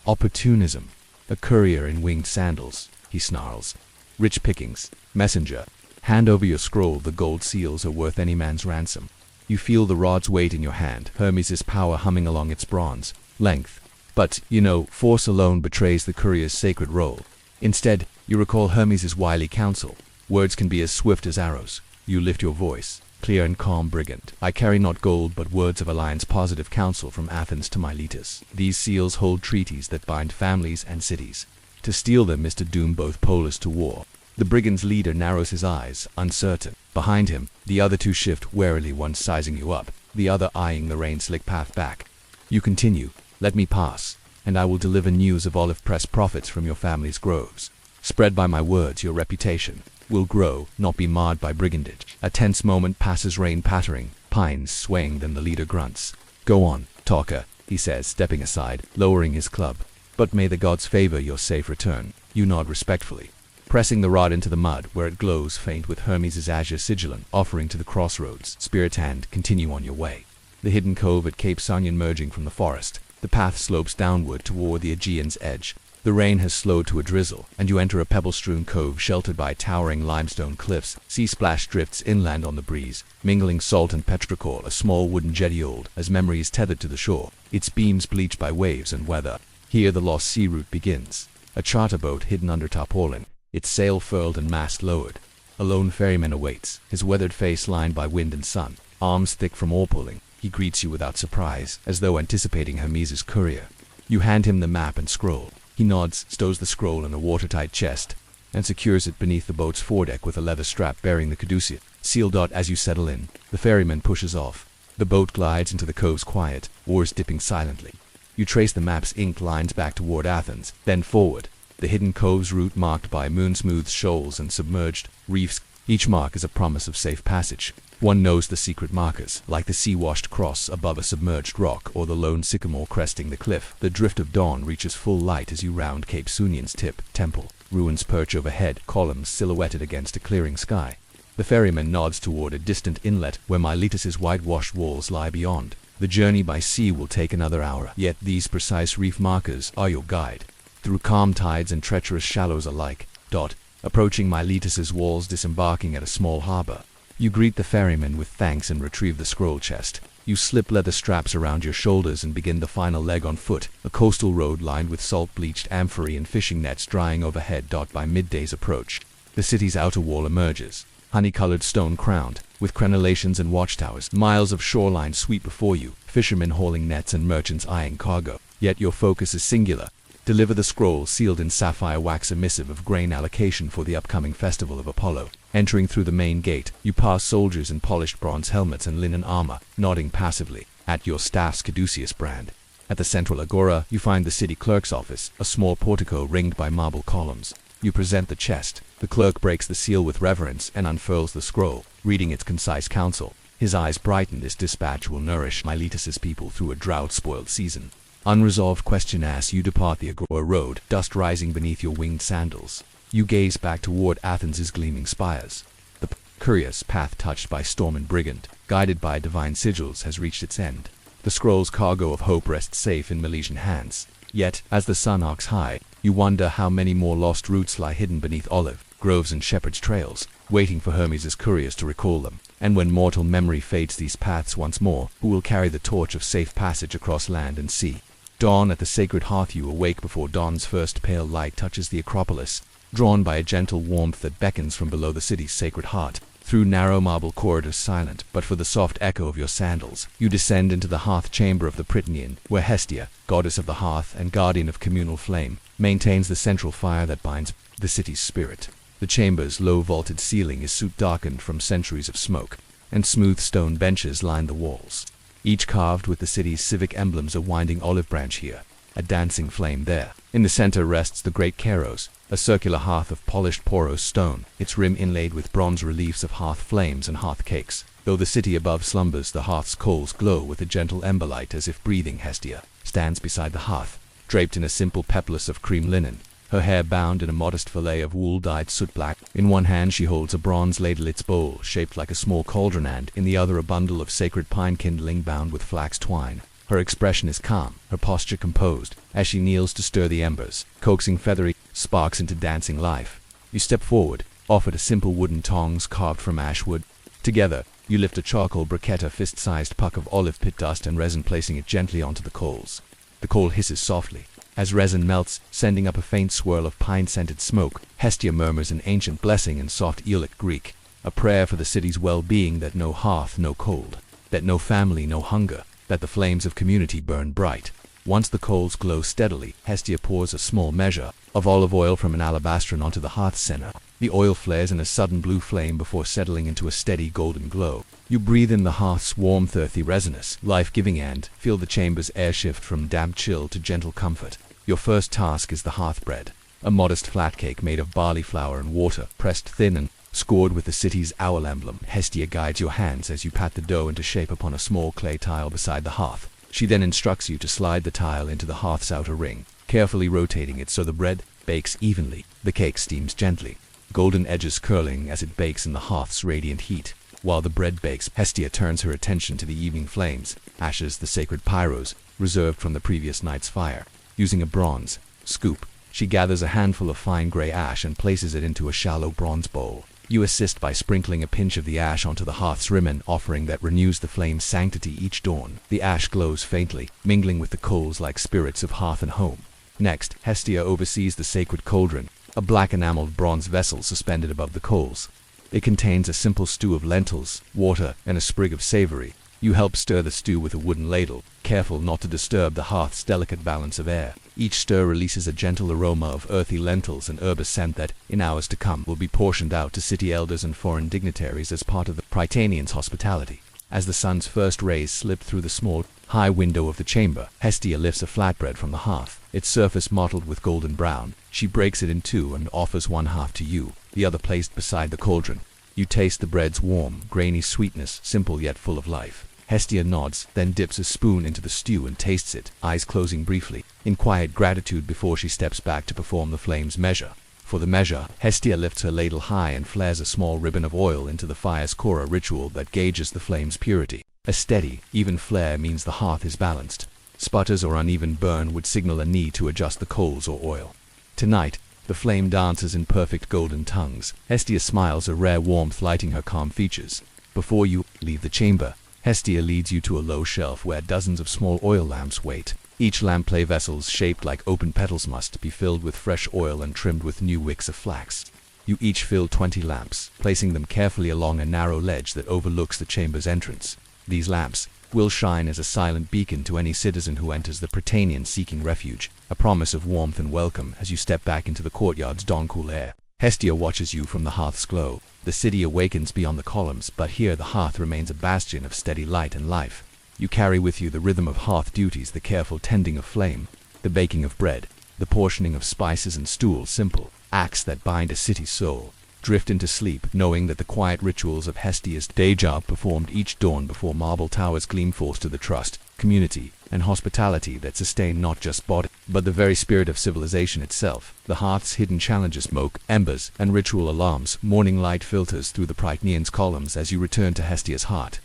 B: opportunism. A courier in winged sandals, he snarls. Rich pickings, messenger. Hand over your scroll, the gold seals are worth any man's ransom. You feel the rod's weight in your hand, Hermes' power humming along its bronze length. But, force alone betrays the courier's sacred role. Instead, you recall Hermes' wily counsel. Words can be as swift as arrows. You lift your voice, clear and calm. Brigand, I carry not gold but words of alliance, positive counsel from Athens to Miletus. These seals hold treaties that bind families and cities. To steal them is to doom both polis to war. The brigand's leader narrows his eyes, uncertain. Behind him, the other two shift warily, one sizing you up, the other eyeing the rain-slick path back. You continue, let me pass, and I will deliver news of olive-press profits from your family's groves. Spread by my words, your reputation will grow, not be marred by brigandage. A tense moment passes, rain pattering, pines swaying, then the leader grunts. Go on, talker, he says, stepping aside, lowering his club. But may the gods favor your safe return. You nod respectfully, pressing the rod into the mud, where it glows faint with Hermes' azure sigillant, offering to the crossroads. Spirit hand, continue on your way. The hidden cove at Cape Sunion merging from the forest. The path slopes downward toward the Aegean's edge. The rain has slowed to a drizzle, and you enter a pebble-strewn cove sheltered by towering limestone cliffs. Sea splash drifts inland on the breeze, mingling salt and petrichor. A small wooden jetty, old as memory, is tethered to the shore, its beams bleached by waves and weather. Here the lost sea route begins. A charter boat hidden under tarpaulin, its sail furled and mast lowered. A lone ferryman awaits, his weathered face lined by wind and sun, arms thick from oar-pulling. He greets you without surprise, as though anticipating Hermes' courier. You hand him the map and scroll. He nods, stows the scroll in a watertight chest, and secures it beneath the boat's foredeck with a leather strap bearing the caduceus. Sealed. As you settle in, the ferryman pushes off. The boat glides into the cove's quiet, oars dipping silently. You trace the map's inked lines back toward Athens, then forward. The hidden cove's route marked by moon-smoothed shoals and submerged reefs. Each mark is a promise of safe passage. One knows the secret markers, like the sea-washed cross above a submerged rock or the lone sycamore cresting the cliff. The drift of dawn reaches full light as you round Cape Sunion's tip. Temple. Ruins perch overhead, columns silhouetted against a clearing sky. The ferryman nods toward a distant inlet where Miletus's whitewashed walls lie beyond. The journey by sea will take another hour, yet these precise reef markers are your guide. Through calm tides and treacherous shallows alike. Approaching Miletus's walls, disembarking at a small harbor. You greet the ferryman with thanks and retrieve the scroll chest. You slip leather straps around your shoulders and begin the final leg on foot. A coastal road lined with salt-bleached amphorae and fishing nets drying overhead. By midday's approach, the city's outer wall emerges, honey-colored stone crowned, with crenellations and watchtowers. Miles of shoreline sweep before you, fishermen hauling nets and merchants eyeing cargo. Yet your focus is singular. Deliver the scroll sealed in sapphire wax, a missive of grain allocation for the upcoming festival of Apollo. Entering through the main gate, you pass soldiers in polished bronze helmets and linen armor, nodding passively at your staff's caduceus brand. At the central agora, you find the city clerk's office, a small portico ringed by marble columns. You present the chest. The clerk breaks the seal with reverence and unfurls the scroll, reading its concise counsel. His eyes brighten. This dispatch will nourish Miletus's people through a drought-spoiled season. Unresolved question as you depart the agora road, dust rising beneath your winged sandals. You gaze back toward Athens' gleaming spires. The curious path touched by storm and brigand, guided by divine sigils, has reached its end. The scroll's cargo of hope rests safe in Milesian hands. Yet, as the sun arcs high, you wonder how many more lost routes lie hidden beneath olive groves and shepherd's trails, waiting for Hermes' couriers to recall them. And when mortal memory fades these paths once more, who will carry the torch of safe passage across land and sea? Dawn at the sacred hearth. You awake before dawn's first pale light touches the Acropolis, drawn by a gentle warmth that beckons from below the city's sacred heart. Through narrow marble corridors silent, but for the soft echo of your sandals, you descend into the hearth chamber of the Prytanean, where Hestia, goddess of the hearth and guardian of communal flame, maintains the central fire that binds the city's spirit. The chamber's low vaulted ceiling is soot darkened from centuries of smoke, and smooth stone benches line the walls, each carved with the city's civic emblems, a winding olive branch here, a dancing flame there. In the center rests the great Kairos, a circular hearth of polished porous stone, its rim inlaid with bronze reliefs of hearth flames and hearth cakes. Though the city above slumbers, the hearth's coals glow with a gentle ember light as if breathing. Hestia stands beside the hearth, draped in a simple peplus of cream linen, her hair bound in a modest fillet of wool dyed soot black. In one hand she holds a bronze ladle, its bowl shaped like a small cauldron, and in the other a bundle of sacred pine kindling bound with flax twine. Her expression is calm, her posture composed, as she kneels to stir the embers, coaxing feathery sparks into dancing life. You step forward, offered a simple wooden tongs carved from ash wood. Together, you lift a charcoal briquette, a fist-sized puck of olive pit dust and resin, placing it gently onto the coals. The coal hisses softly as resin melts, sending up a faint swirl of pine-scented smoke. Hestia murmurs an ancient blessing in soft Aeolic Greek, a prayer for the city's well-being, that no hearth, no cold, that no family, no hunger, that the flames of community burn bright. Once the coals glow steadily, Hestia pours a small measure of olive oil from an alabastron onto the hearth's center. The oil flares in a sudden blue flame before settling into a steady golden glow. You breathe in the hearth's warmth, earthy resinous, life-giving, and feel the chamber's air shift from damp chill to gentle comfort. Your first task is the hearth bread. a modest flat cake made of barley flour and water, pressed thin and scored with the city's owl emblem. Hestia guides your hands as you pat the dough into shape upon a small clay tile beside the hearth. She then instructs you to slide the tile into the hearth's outer ring, carefully rotating it so the bread bakes evenly. The cake steams gently, golden edges curling as it bakes in the hearth's radiant heat. While the bread bakes, Hestia turns her attention to the evening flames, ashes, the sacred pyros, reserved from the previous night's fire. Using a bronze scoop, she gathers a handful of fine gray ash and places it into a shallow bronze bowl. You assist by sprinkling a pinch of the ash onto the hearth's rim, an offering that renews the flame's sanctity each dawn. The ash glows faintly, mingling with the coals like spirits of hearth and home. Next, Hestia oversees the sacred cauldron, a black enameled bronze vessel suspended above the coals. It contains a simple stew of lentils, water, and a sprig of savory. You help stir the stew with a wooden ladle, careful not to disturb the hearth's delicate balance of air. Each stir releases a gentle aroma of earthy lentils and herb scent that, in hours to come, will be portioned out to city elders and foreign dignitaries as part of the Prytaneans' hospitality. As the sun's first rays slip through the small, high window of the chamber, Hestia lifts a flatbread from the hearth, its surface mottled with golden brown. She breaks it in two and offers one half to you, the other placed beside the cauldron. You taste the bread's warm, grainy sweetness, simple yet full of life. Hestia nods, then dips a spoon into the stew and tastes it, eyes closing briefly, in quiet gratitude before she steps back to perform the flame's measure. For the measure, Hestia lifts her ladle high and flares a small ribbon of oil into the fire's core, a ritual that gauges the flame's purity. A steady, even flare means the hearth is balanced. Sputters or uneven burn would signal a need to adjust the coals or oil. Tonight, the flame dances in perfect golden tongues. Hestia smiles, a rare warmth lighting her calm features. Before you leave the chamber, Hestia leads you to a low shelf where dozens of small oil lamps wait. Each lamp play vessels shaped like open petals must be filled with fresh oil and trimmed with new wicks of flax. You each fill 20 lamps, placing them carefully along a narrow ledge that overlooks the chamber's entrance. These lamps will shine as a silent beacon to any citizen who enters the Prytanean seeking refuge, a promise of warmth and welcome as you step back into the courtyard's dawn cool air. Hestia watches you from the hearth's glow. The city awakens beyond the columns, but here the hearth remains a bastion of steady light and life. You carry with you the rhythm of hearth duties, the careful tending of flame, the baking of bread, the portioning of spices and stools, simple acts that bind a city's soul. Drift into sleep, knowing that the quiet rituals of Hestia's day job performed each dawn before marble towers gleam forth to the trust, community, and hospitality that sustain not just body, but the very spirit of civilization itself. The hearth's hidden challenges, smoke, embers, and ritual alarms. Morning light filters through the Prytanean's columns as you return to Hestia's heart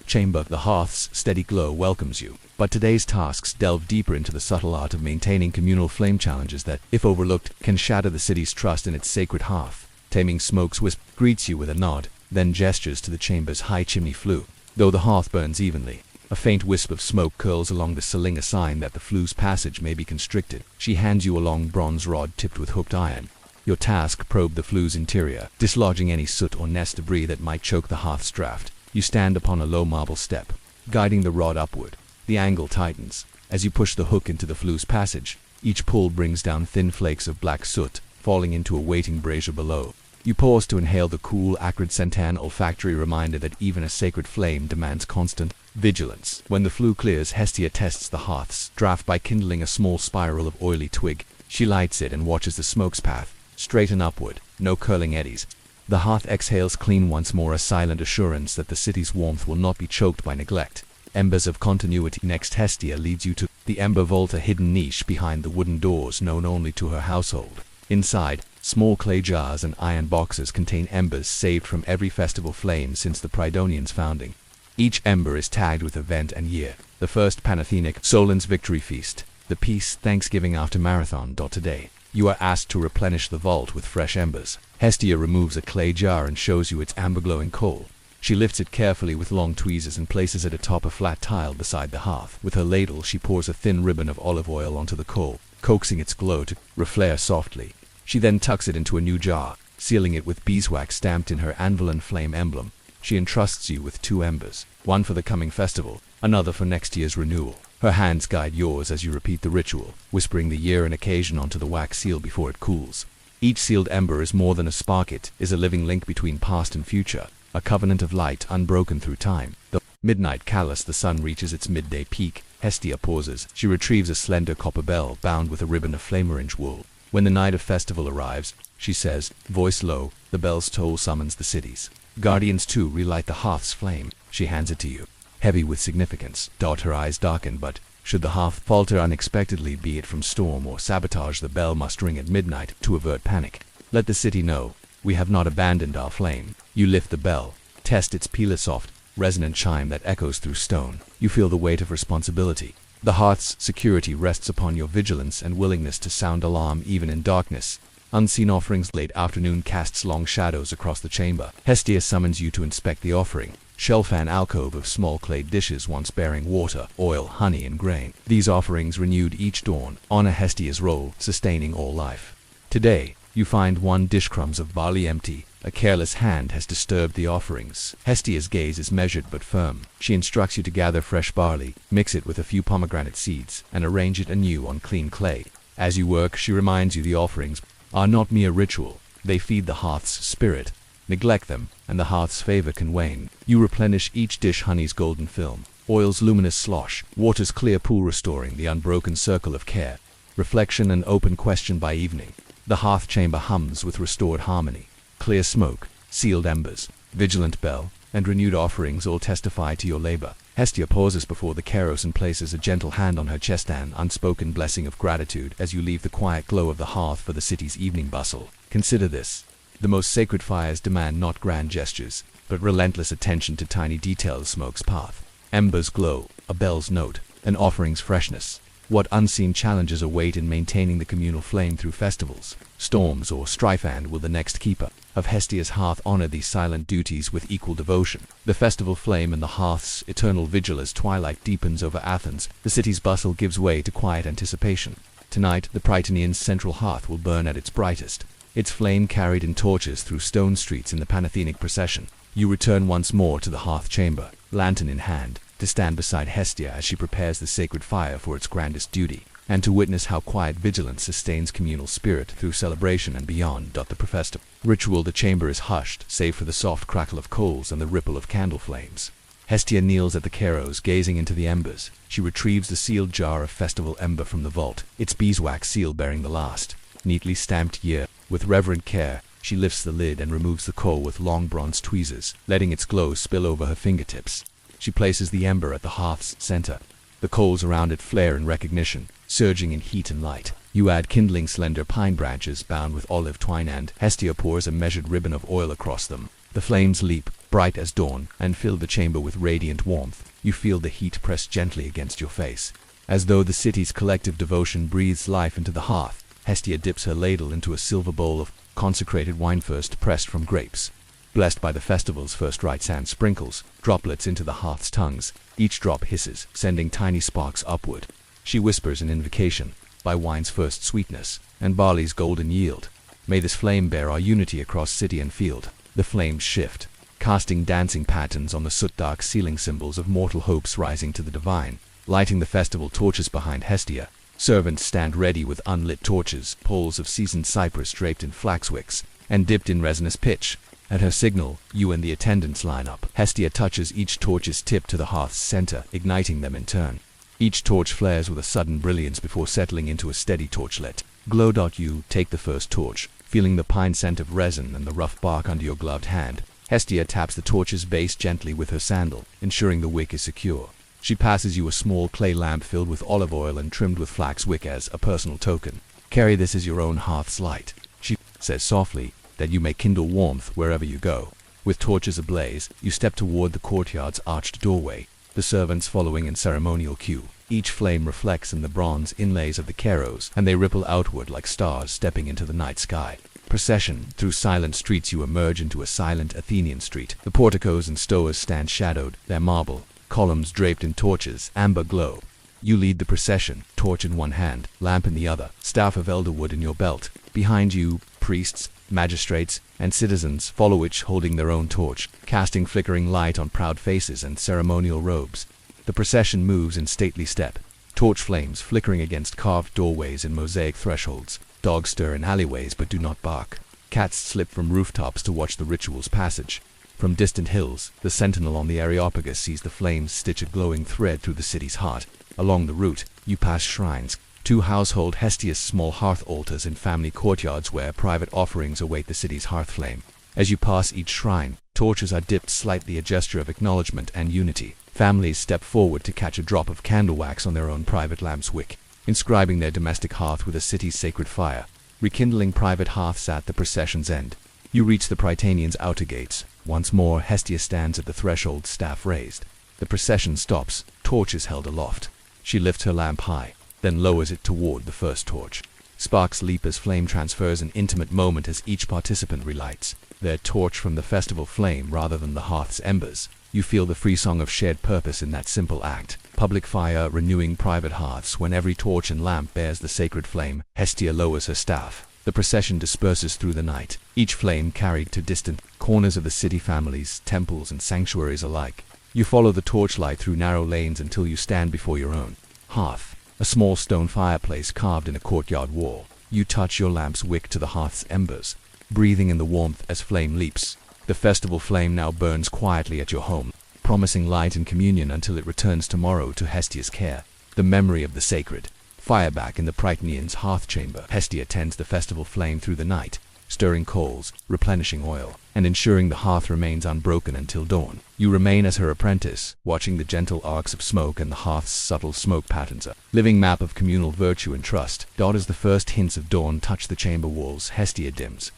B: chamber. The hearth's steady glow welcomes you, but today's tasks delve deeper into the subtle art of maintaining communal flame challenges that, if overlooked, can shatter the city's trust in its sacred hearth. Taming Smoke's wisp greets you with a nod, then gestures to the chamber's high chimney flue. Though the hearth burns evenly, a faint wisp of smoke curls along the ceiling, a sign that the flue's passage may be constricted. She hands you a long bronze rod tipped with hooked iron. Your task: probe the flue's interior, dislodging any soot or nest debris that might choke the hearth's draft. You stand upon a low marble step, guiding the rod upward. The angle tightens. As you push the hook into the flue's passage, each pull brings down thin flakes of black soot, falling into a waiting brazier below. You pause to inhale the cool, acrid scent, an olfactory reminder that even a sacred flame demands constant vigilance. When the flue clears, Hestia tests the hearth's draft by kindling a small spiral of oily twig. She lights it and watches the smoke's path, straight and upward, no curling eddies. The hearth exhales clean once more, a silent assurance that the city's warmth will not be choked by neglect. Embers of continuity. Next, Hestia leads you to the ember vault, a hidden niche behind the wooden doors known only to her household. Inside, small clay jars and iron boxes contain embers saved from every festival flame since the Prytaneans' founding. Each ember is tagged with event and year. The first Panathenaic Solon's victory feast, the peace Thanksgiving after Marathon. Today, you are asked to replenish the vault with fresh embers. Hestia removes a clay jar and shows you its amber-glowing coal. She lifts it carefully with long tweezers and places it atop a flat tile beside the hearth. With her ladle, she pours a thin ribbon of olive oil onto the coal, coaxing its glow to reflare softly. She then tucks it into a new jar, sealing it with beeswax stamped in her anvil and flame emblem. She entrusts you with 2 embers, one for the coming festival, another for next year's renewal. Her hands guide yours as you repeat the ritual, whispering the year and occasion onto the wax seal before it cools. Each sealed ember is more than a spark, it is a living link between past and future, a covenant of light unbroken through time. The midnight callous, the sun reaches its midday peak. Hestia pauses. She retrieves a slender copper bell bound with a ribbon of flame-orange wool. When the night of festival arrives, she says, voice low, the bell's toll summons the cities. Guardians too relight the hearth's flame. She hands it to you, heavy with significance. Her eyes darken, but should the hearth falter unexpectedly, be it from storm or sabotage, the bell must ring at midnight to avert panic. Let the city know, we have not abandoned our flame. You lift the bell, test its pealer soft, resonant chime that echoes through stone. You feel the weight of responsibility. The hearth's security rests upon your vigilance and willingness to sound alarm even in darkness. Unseen offerings. Late afternoon casts long shadows across the chamber. Hestia summons you to inspect the offering. Shelf-fan alcove of small clay dishes once bearing water, oil, honey, and grain. These offerings renewed each dawn, honor Hestia's role, sustaining all life. Today, you find one dish crumbs of barley empty. A careless hand has disturbed the offerings. Hestia's gaze is measured but firm. She instructs you to gather fresh barley, mix it with a few pomegranate seeds, and arrange it anew on clean clay. As you work, she reminds you the offerings are not mere ritual. They feed the hearth's spirit. Neglect them, and the hearth's favor can wane. You replenish each dish honey's golden film, oil's luminous slosh, water's clear pool, restoring the unbroken circle of care. Reflection and open question. By evening, the hearth chamber hums with restored harmony. Clear smoke, sealed embers, vigilant bell, and renewed offerings all testify to your labor. Hestia pauses before the keros and places a gentle hand on her chest, an unspoken blessing of gratitude as you leave the quiet glow of the hearth for the city's evening bustle. Consider this. The most sacred fires demand not grand gestures, but relentless attention to tiny details. Smoke's path, embers glow, a bell's note, an offering's freshness. What unseen challenges await in maintaining the communal flame through festivals, storms, or strife? And will the next keeper of Hestia's hearth honor these silent duties with equal devotion? The festival flame in the hearth's eternal vigil. As twilight deepens over Athens, the city's bustle gives way to quiet anticipation. Tonight, the Prytanean's central hearth will burn at its brightest, its flame carried in torches through stone streets in the Panathenaic procession. You return once more to the hearth chamber, lantern in hand, to stand beside Hestia as she prepares the sacred fire for its grandest duty, and to witness how quiet vigilance sustains communal spirit through celebration and beyond. The professed ritual. The chamber is hushed, save for the soft crackle of coals and the ripple of candle flames. Hestia kneels at the keros, gazing into the embers. She retrieves the sealed jar of festival ember from the vault, its beeswax seal bearing the last, neatly stamped year. With reverent care, she lifts the lid and removes the coal with long bronze tweezers, letting its glow spill over her fingertips. She places the ember at the hearth's center. The coals around it flare in recognition, surging in heat and light. You add kindling slender pine branches bound with olive twine, and Hestia pours a measured ribbon of oil across them. The flames leap, bright as dawn, and fill the chamber with radiant warmth. You feel the heat press gently against your face. As though the city's collective devotion breathes life into the hearth, Hestia dips her ladle into a silver bowl of consecrated wine first pressed from grapes. Blessed by the festival's first rites, and sprinkles droplets into the hearth's tongues. Each drop hisses, sending tiny sparks upward. She whispers an invocation, by wine's first sweetness, and barley's golden yield. May this flame bear our unity across city and field. The flames shift, casting dancing patterns on the soot-dark ceiling, symbols of mortal hopes rising to the divine. Lighting the festival torches behind Hestia, servants stand ready with unlit torches, poles of seasoned cypress draped in flax wicks, and dipped in resinous pitch. At her signal, you and the attendants line up. Hestia touches each torch's tip to the hearth's center, igniting them in turn. Each torch flares with a sudden brilliance before settling into a steady torchlit glow. You take the first torch, feeling the pine scent of resin and the rough bark under your gloved hand. Hestia taps the torch's base gently with her sandal, ensuring the wick is secure. She passes you a small clay lamp filled with olive oil and trimmed with flax wick as a personal token. Carry this as your own hearth's light, she says softly, that you may kindle warmth wherever you go. With torches ablaze, you step toward the courtyard's arched doorway, the servants following in ceremonial queue. Each flame reflects in the bronze inlays of the keros, and they ripple outward like stars stepping into the night sky. Procession. Through silent streets you emerge into a silent Athenian street. The porticos and stoas stand shadowed, their marble columns draped in torches, amber glow. You lead the procession, torch in one hand, lamp in the other, staff of elderwood in your belt. Behind you, priests, magistrates, and citizens follow, each holding their own torch, casting flickering light on proud faces and ceremonial robes. The procession moves in stately step, torch flames flickering against carved doorways and mosaic thresholds. Dogs stir in alleyways but do not bark. Cats slip from rooftops to watch the ritual's passage. From distant hills, the sentinel on the Areopagus sees the flames stitch a glowing thread through the city's heart. Along the route, you pass shrines, 2 household Hestia's small hearth altars in family courtyards where private offerings await the city's hearth flame. As you pass each shrine, torches are dipped slightly, a gesture of acknowledgement and unity. Families step forward to catch a drop of candle wax on their own private lamp's wick, inscribing their domestic hearth with a city's sacred fire. Rekindling private hearths at the procession's end. You reach the Prytanean's outer gates. Once more, Hestia stands at the threshold, staff raised. The procession stops, torches held aloft. She lifts her lamp high, then lowers it toward the first torch. Sparks leap as flame transfers, an intimate moment as each participant relights their torch from the festival flame rather than the hearth's embers. You feel the free song of shared purpose in that simple act. Public fire renewing private hearths when every torch and lamp bears the sacred flame. Hestia lowers her staff. The procession disperses through the night, each flame carried to distant corners of the city, families, temples, and sanctuaries alike. You follow the torchlight through narrow lanes until you stand before your own hearth, a small stone fireplace carved in a courtyard wall. You touch your lamp's wick to the hearth's embers, breathing in the warmth as flame leaps. The festival flame now burns quietly at your home, promising light and communion until it returns tomorrow to Hestia's care. The memory of the sacred fire back in the Prytanean's hearth chamber. Hestia tends the festival flame through the night, stirring coals, replenishing oil, and ensuring the hearth remains unbroken until dawn. You remain as her apprentice, watching the gentle arcs of smoke and the hearth's subtle smoke patterns. A living map of communal virtue and trust. As the first hints of dawn touch the chamber walls, Hestia dims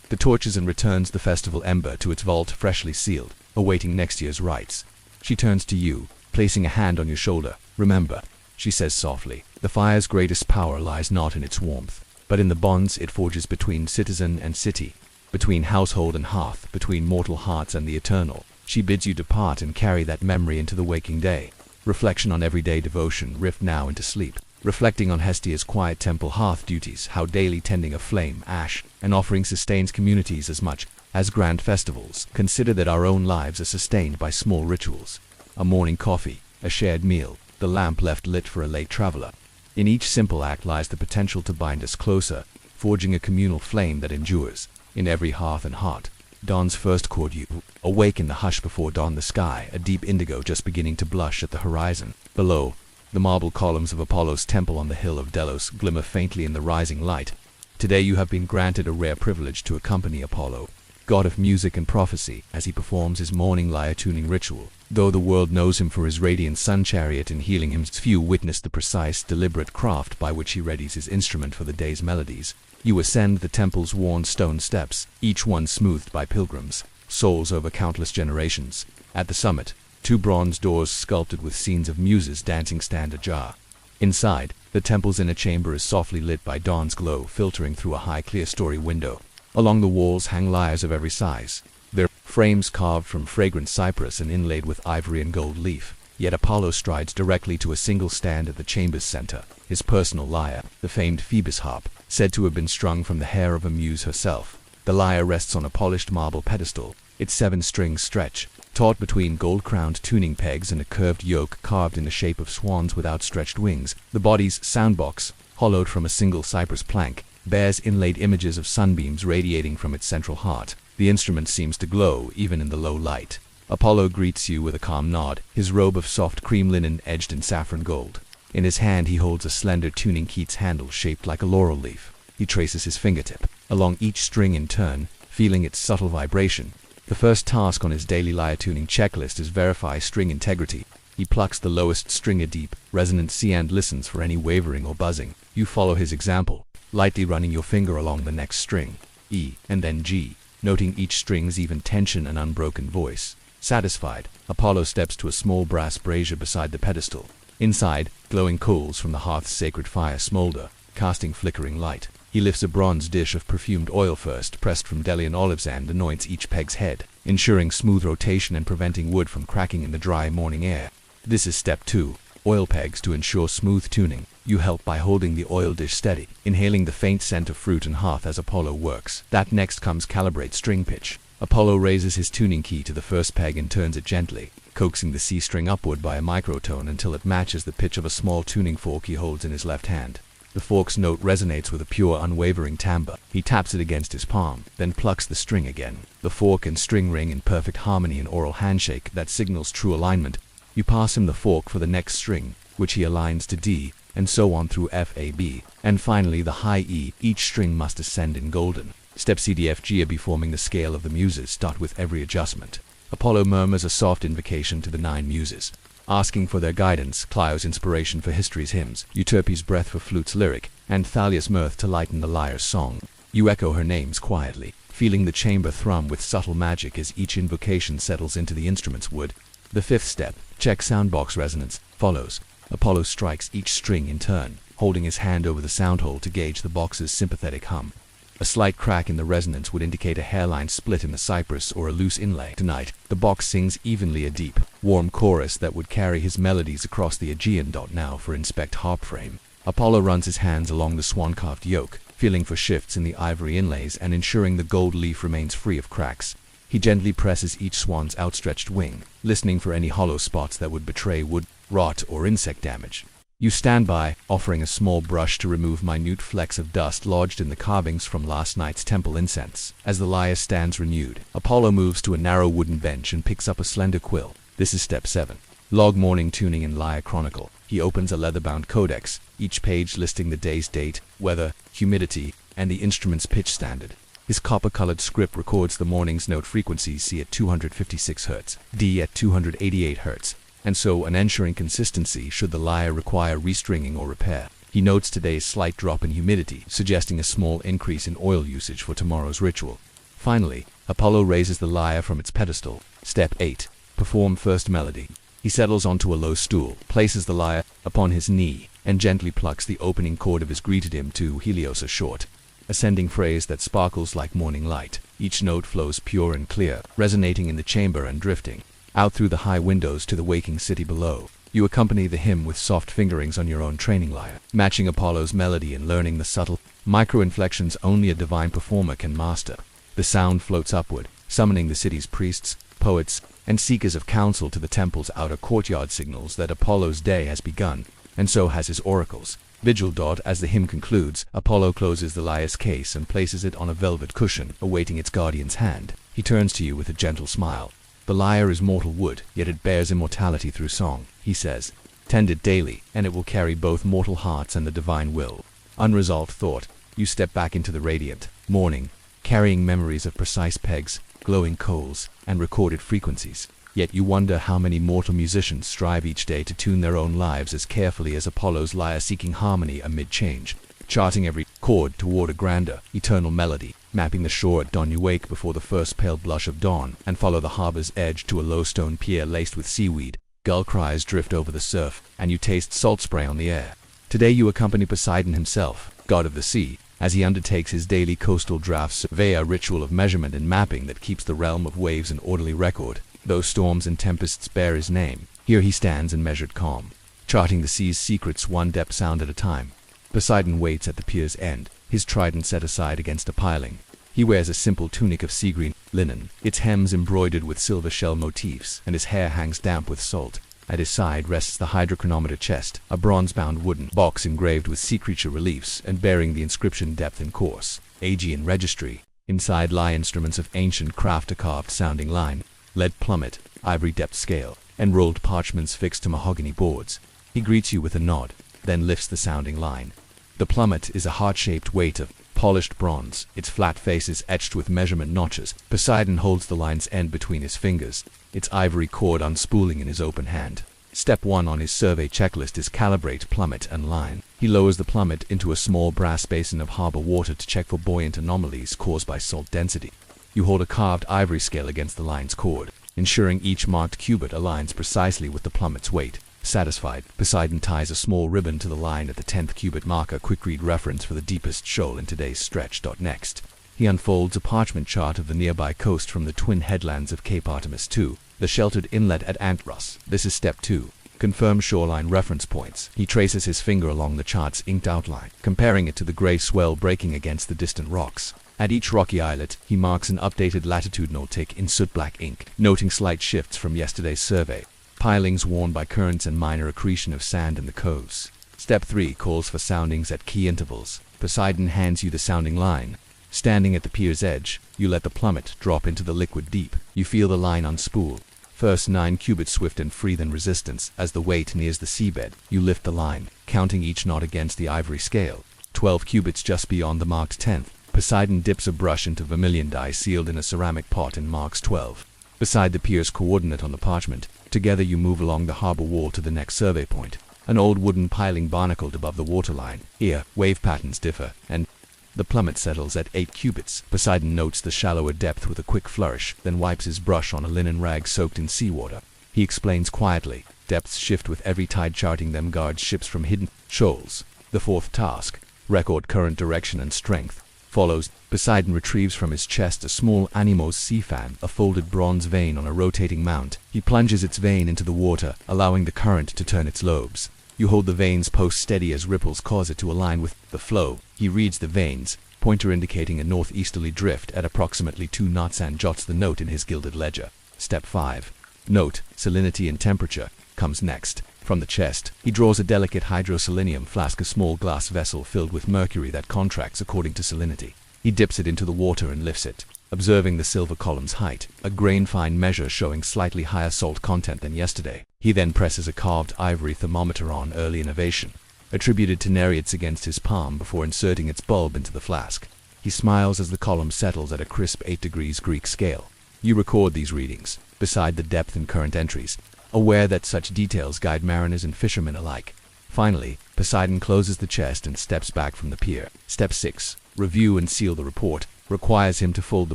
B: the torches and returns the festival ember to its vault, freshly sealed, awaiting next year's rites. She turns to you, placing a hand on your shoulder. Remember, she says softly, the fire's greatest power lies not in its warmth, but in the bonds it forges between citizen and city, between household and hearth, between mortal hearts and the eternal. She bids you depart and carry that memory into the waking day. Reflection on everyday devotion rift now into sleep. Reflecting on Hestia's quiet temple hearth duties, how daily tending of flame, ash, and offering sustains communities as much as grand festivals. Consider that our own lives are sustained by small rituals. A morning coffee, a shared meal, the lamp left lit for a late traveler. In each simple act lies the potential to bind us closer, forging a communal flame that endures. In every hearth and heart, dawn's first chord, you awake in the hush before dawn, the sky, a deep indigo just beginning to blush at the horizon. Below, the marble columns of Apollo's temple on the hill of Delos glimmer faintly in the rising light. Today you have been granted a rare privilege to accompany Apollo, god of music and prophecy, as he performs his morning lyre-tuning ritual. Though the world knows him for his radiant sun chariot and healing hymns, few witness the precise, deliberate craft by which he readies his instrument for the day's melodies. You ascend the temple's worn stone steps, each one smoothed by pilgrims, souls over countless generations. At the summit, 2 bronze doors sculpted with scenes of muses dancing stand ajar. Inside, the temple's inner chamber is softly lit by dawn's glow filtering through a high clear-story window. Along the walls hang lyres of every size, their frames carved from fragrant cypress and inlaid with ivory and gold leaf. Yet Apollo strides directly to a single stand at the chamber's center, his personal lyre, the famed Phoebus harp, said to have been strung from the hair of a muse herself. The lyre rests on a polished marble pedestal, its 7 strings stretch, taut between gold-crowned tuning pegs and a curved yoke carved in the shape of swans with outstretched wings. The body's soundbox, hollowed from a single cypress plank, bears inlaid images of sunbeams radiating from its central heart. The instrument seems to glow even in the low light. Apollo greets you with a calm nod, his robe of soft cream linen edged in saffron gold. In his hand he holds a slender tuning key's handle shaped like a laurel leaf. He traces his fingertip along each string in turn, feeling its subtle vibration. The first task on his daily lyre-tuning checklist is verify string integrity. He plucks the lowest string a deep, resonant C and listens for any wavering or buzzing. You follow his example, lightly running your finger along the next string, E, and then G, noting each string's even tension and unbroken voice. Satisfied, Apollo steps to a small brass brazier beside the pedestal. Inside, glowing coals from the hearth's sacred fire smolder, casting flickering light. He lifts a bronze dish of perfumed oil first pressed from Delian olives and anoints each peg's head, ensuring smooth rotation and preventing wood from cracking in the dry morning air. This is step 2, oil pegs to ensure smooth tuning. You help by holding the oil dish steady, inhaling the faint scent of fruit and hearth as Apollo works. That next comes calibrate string pitch. Apollo raises his tuning key to the first peg and turns it gently, coaxing the C string upward by a microtone until it matches the pitch of a small tuning fork he holds in his left hand. The fork's note resonates with a pure, unwavering timbre. He taps it against his palm, then plucks the string again. The fork and string ring in perfect harmony, an oral handshake that signals true alignment. You pass him the fork for the next string, which he aligns to D, and so on through F, A, B, and finally the high E. Each string must ascend in golden. Step C, D, F, G, A, B, forming the scale of the muses. Start with every adjustment. Apollo murmurs a soft invocation to the 9 muses, asking for their guidance, Clio's inspiration for history's hymns, Euterpe's breath for flute's lyric, and Thalia's mirth to lighten the lyre's song. You echo her names quietly, feeling the chamber thrum with subtle magic as each invocation settles into the instrument's wood. The 5th step, check soundbox resonance, follows. Apollo strikes each string in turn, holding his hand over the sound hole to gauge the box's sympathetic hum. A slight crack in the resonance would indicate a hairline split in the cypress or a loose inlay. Tonight, the box sings evenly a deep, warm chorus that would carry his melodies across the Aegean. Now for inspect harp frame. Apollo runs his hands along the swan-carved yoke, feeling for shifts in the ivory inlays and ensuring the gold leaf remains free of cracks. He gently presses each swan's outstretched wing, listening for any hollow spots that would betray wood, rot, or insect damage. You stand by, offering a small brush to remove minute flecks of dust lodged in the carvings from last night's temple incense. As the lyre stands renewed, Apollo moves to a narrow wooden bench and picks up a slender quill. This is step 7. Log morning tuning in lyre chronicle. He opens a leather-bound codex, each page listing the day's date, weather, humidity, and the instrument's pitch standard. His copper-colored script records the morning's note frequencies, C at 256 Hz, D at 288 Hz, and so an ensuring consistency should the lyre require restringing or repair. He notes today's slight drop in humidity, suggesting a small increase in oil usage for tomorrow's ritual. Finally, Apollo raises the lyre from its pedestal. Step 8. Perform first melody. He settles onto a low stool, places the lyre upon his knee, and gently plucks the opening chord of his greeted hymn to Helios a short, ascending phrase that sparkles like morning light. Each note flows pure and clear, resonating in the chamber and drifting out through the high windows to the waking city below. You accompany the hymn with soft fingerings on your own training lyre, matching Apollo's melody and learning the subtle, micro-inflections only a divine performer can master. The sound floats upward, summoning the city's priests, poets, and seekers of counsel to the temple's outer courtyard, signals that Apollo's day has begun, and so has his oracles. Vigil. As the hymn concludes, Apollo closes the lyre's case and places it on a velvet cushion, awaiting its guardian's hand. He turns to you with a gentle smile. The lyre is mortal wood, yet it bears immortality through song, he says. Tend it daily, and it will carry both mortal hearts and the divine will. Unresolved thought, you step back into the radiant morning, carrying memories of precise pegs, glowing coals, and recorded frequencies. Yet you wonder how many mortal musicians strive each day to tune their own lives as carefully as Apollo's lyre, seeking harmony amid change, charting every chord toward a grander, eternal melody. Mapping the shore at dawn, you wake before the first pale blush of dawn and follow the harbor's edge to a low stone pier laced with seaweed. Gull cries drift over the surf, and you taste salt spray on the air. Today you accompany Poseidon himself, god of the sea, as he undertakes his daily coastal draft survey, a ritual of measurement and mapping that keeps the realm of waves in orderly record. Though storms and tempests bear his name, here he stands in measured calm, charting the sea's secrets one depth sound at a time. Poseidon waits at the pier's end, his trident set aside against a piling. He wears a simple tunic of sea-green linen, its hems embroidered with silver shell motifs, and his hair hangs damp with salt. At his side rests the hydrochronometer chest, a bronze-bound wooden box engraved with sea creature reliefs and bearing the inscription depth and course, Aegean registry. Inside lie instruments of ancient craft, a carved sounding line, lead plummet, ivory depth scale, and rolled parchments fixed to mahogany boards. He greets you with a nod, then lifts the sounding line. The plummet is a heart-shaped weight of polished bronze, its flat face is etched with measurement notches. Poseidon holds the line's end between his fingers, its ivory cord unspooling in his open hand. Step 1 on his survey checklist is calibrate plummet and line. He lowers the plummet into a small brass basin of harbor water to check for buoyant anomalies caused by salt density. You hold a carved ivory scale against the line's cord, ensuring each marked cubit aligns precisely with the plummet's weight. Satisfied, Poseidon ties a small ribbon to the line at the 10th cubit mark, a quick read reference for the deepest shoal in today's stretch. Next, he unfolds a parchment chart of the nearby coast from the twin headlands of Cape Artemis to the sheltered inlet at Antros. This is step 2. Confirm shoreline reference points. He traces his finger along the chart's inked outline, comparing it to the gray swell breaking against the distant rocks. At each rocky islet, he marks an updated latitudinal tick in soot-black ink, noting slight shifts from yesterday's survey. Pilings worn by currents and minor accretion of sand in the coves. Step 3 calls for soundings at key intervals. Poseidon hands you the sounding line. Standing at the pier's edge, you let the plummet drop into the liquid deep. You feel the line unspool, First 9 cubits swift and free, then resistance. As the weight nears the seabed, you lift the line, counting each knot against the ivory scale. 12 cubits just beyond the marked 10th, Poseidon dips a brush into vermilion dye sealed in a ceramic pot and marks 12. Beside the pier's coordinate on the parchment, together you move along the harbor wall to the next survey point. An old wooden piling barnacled above the waterline. Here, wave patterns differ, and the plummet settles at 8 cubits. Poseidon notes the shallower depth with a quick flourish, then wipes his brush on a linen rag soaked in seawater. He explains quietly, depths shift with every tide, charting them guards ships from hidden shoals. The fourth task, record current direction and strength, follows. Poseidon retrieves from his chest a small Animos sea fan, a folded bronze vane on a rotating mount. He plunges its vane into the water, allowing the current to turn its lobes. You hold the vane's post steady as ripples cause it to align with the flow. He reads the vanes, pointer indicating a northeasterly drift at approximately 2 knots, and jots the note in his gilded ledger. Step 5. Note, salinity and temperature, comes next. From the chest, he draws a delicate hydroselenium flask, a small glass vessel filled with mercury that contracts according to salinity. He dips it into the water and lifts it, observing the silver column's height, a grain-fine measure showing slightly higher salt content than yesterday. He then presses a carved ivory thermometer on, early innovation, attributed to Nereids, against his palm before inserting its bulb into the flask. He smiles as the column settles at a crisp 8 degrees Greek scale. You record these readings, beside the depth and current entries, aware that such details guide mariners and fishermen alike. Finally, Poseidon closes the chest and steps back from the pier. Step 6. Review and seal the report, requires him to fold the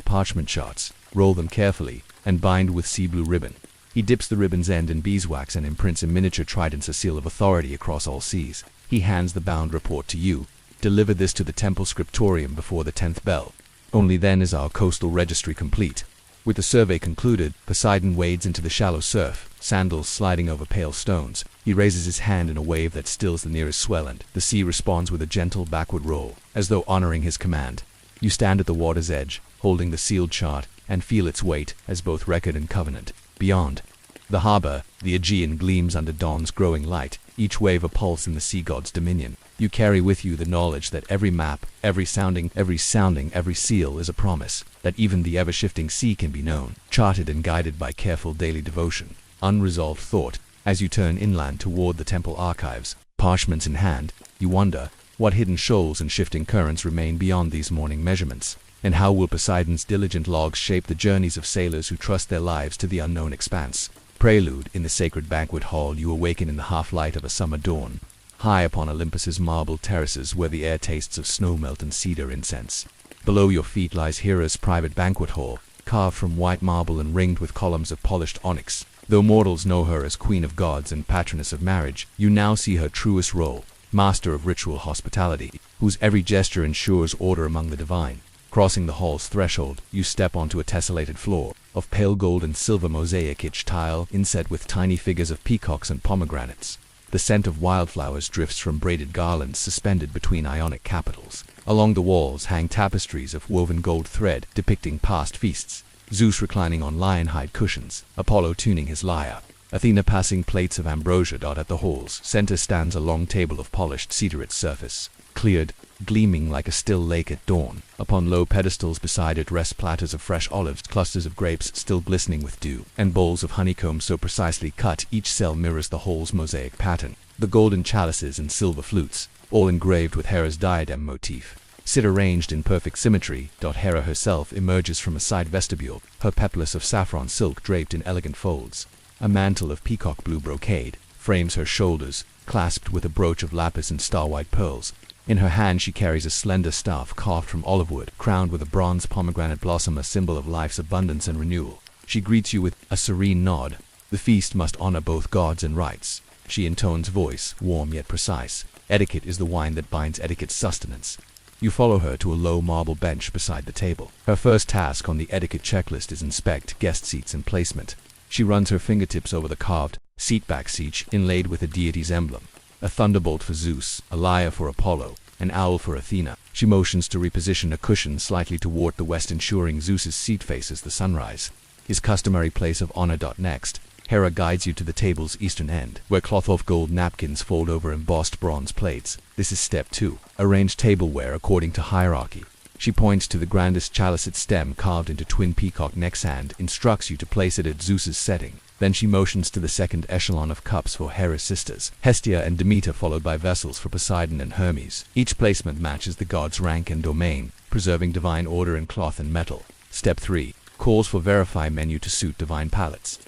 B: parchment charts, roll them carefully, and bind with sea blue ribbon. He dips the ribbon's end in beeswax and imprints in miniature tridents a seal of authority across all seas. He hands the bound report to you. Deliver this to the temple scriptorium before the 10th bell. Only then is our coastal registry complete. With the survey concluded, Poseidon wades into the shallow surf, sandals sliding over pale stones. He raises his hand in a wave that stills the nearest swell, and the sea responds with a gentle backward roll, as though honoring his command. You stand at the water's edge, holding the sealed chart, and feel its weight as both record and covenant. Beyond the harbor, the Aegean gleams under dawn's growing light, each wave a pulse in the sea god's dominion. You carry with you the knowledge that every map, every sounding, every seal is a promise, that even the ever-shifting sea can be known, charted and guided by careful daily devotion. Unresolved thought, as you turn inland toward the temple archives, parchments in hand, you wonder, what hidden shoals and shifting currents remain beyond these morning measurements? And how will Poseidon's diligent logs shape the journeys of sailors who trust their lives to the unknown expanse? Prelude. In the sacred banquet hall, you awaken in the half-light of a summer dawn, high upon Olympus's marble terraces where the air tastes of snowmelt and cedar incense. Below your feet lies Hera's private banquet hall, carved from white marble and ringed with columns of polished onyx. Though mortals know her as queen of gods and patroness of marriage, you now see her truest role, master of ritual hospitality, whose every gesture ensures order among the divine. Crossing the hall's threshold, you step onto a tessellated floor, of pale gold and silver mosaic, each tile inset with tiny figures of peacocks and pomegranates. The scent of wildflowers drifts from braided garlands suspended between Ionic capitals. Along the walls hang tapestries of woven gold thread depicting past feasts, Zeus reclining on lion-hide cushions, Apollo tuning his lyre, Athena passing plates of ambrosia. At the hall's center stands a long table of polished cedar, its surface cleared, gleaming like a still lake at dawn. Upon low pedestals beside it rest platters of fresh olives, clusters of grapes still glistening with dew, and bowls of honeycomb so precisely cut each cell mirrors the hall's mosaic pattern. The golden chalices and silver flutes, all engraved with Hera's diadem motif, sit arranged in perfect symmetry. Hera herself emerges from a side vestibule, her peplus of saffron silk draped in elegant folds. A mantle of peacock blue brocade frames her shoulders, clasped with a brooch of lapis and star-white pearls. In her hand she carries a slender staff carved from olive wood, crowned with a bronze pomegranate blossom, a symbol of life's abundance and renewal. She greets you with a serene nod. The feast must honor both gods and rites. She intones voice, warm yet precise. Etiquette is the wine that binds etiquette's sustenance. You follow her to a low marble bench beside the table. Her first task on the etiquette checklist is inspect guest seats and placement. She runs her fingertips over the carved seat-back seat inlaid with a deity's emblem. A thunderbolt for Zeus, a lyre for Apollo, an owl for Athena. She motions to reposition a cushion slightly toward the west, ensuring Zeus's seat faces the sunrise, his customary place of honor. Next, Hera guides you to the table's eastern end, where cloth of gold napkins fold over embossed bronze plates. This is step 2. Arrange tableware according to hierarchy. She points to the grandest chalice, its stem carved into twin peacock necks, and instructs you to place it at Zeus's setting. Then she motions to the second echelon of cups for Hera's sisters, Hestia and Demeter, followed by vessels for Poseidon and Hermes. Each placement matches the god's rank and domain, preserving divine order in cloth and metal. Step 3. Calls for verify menu to suit divine palates.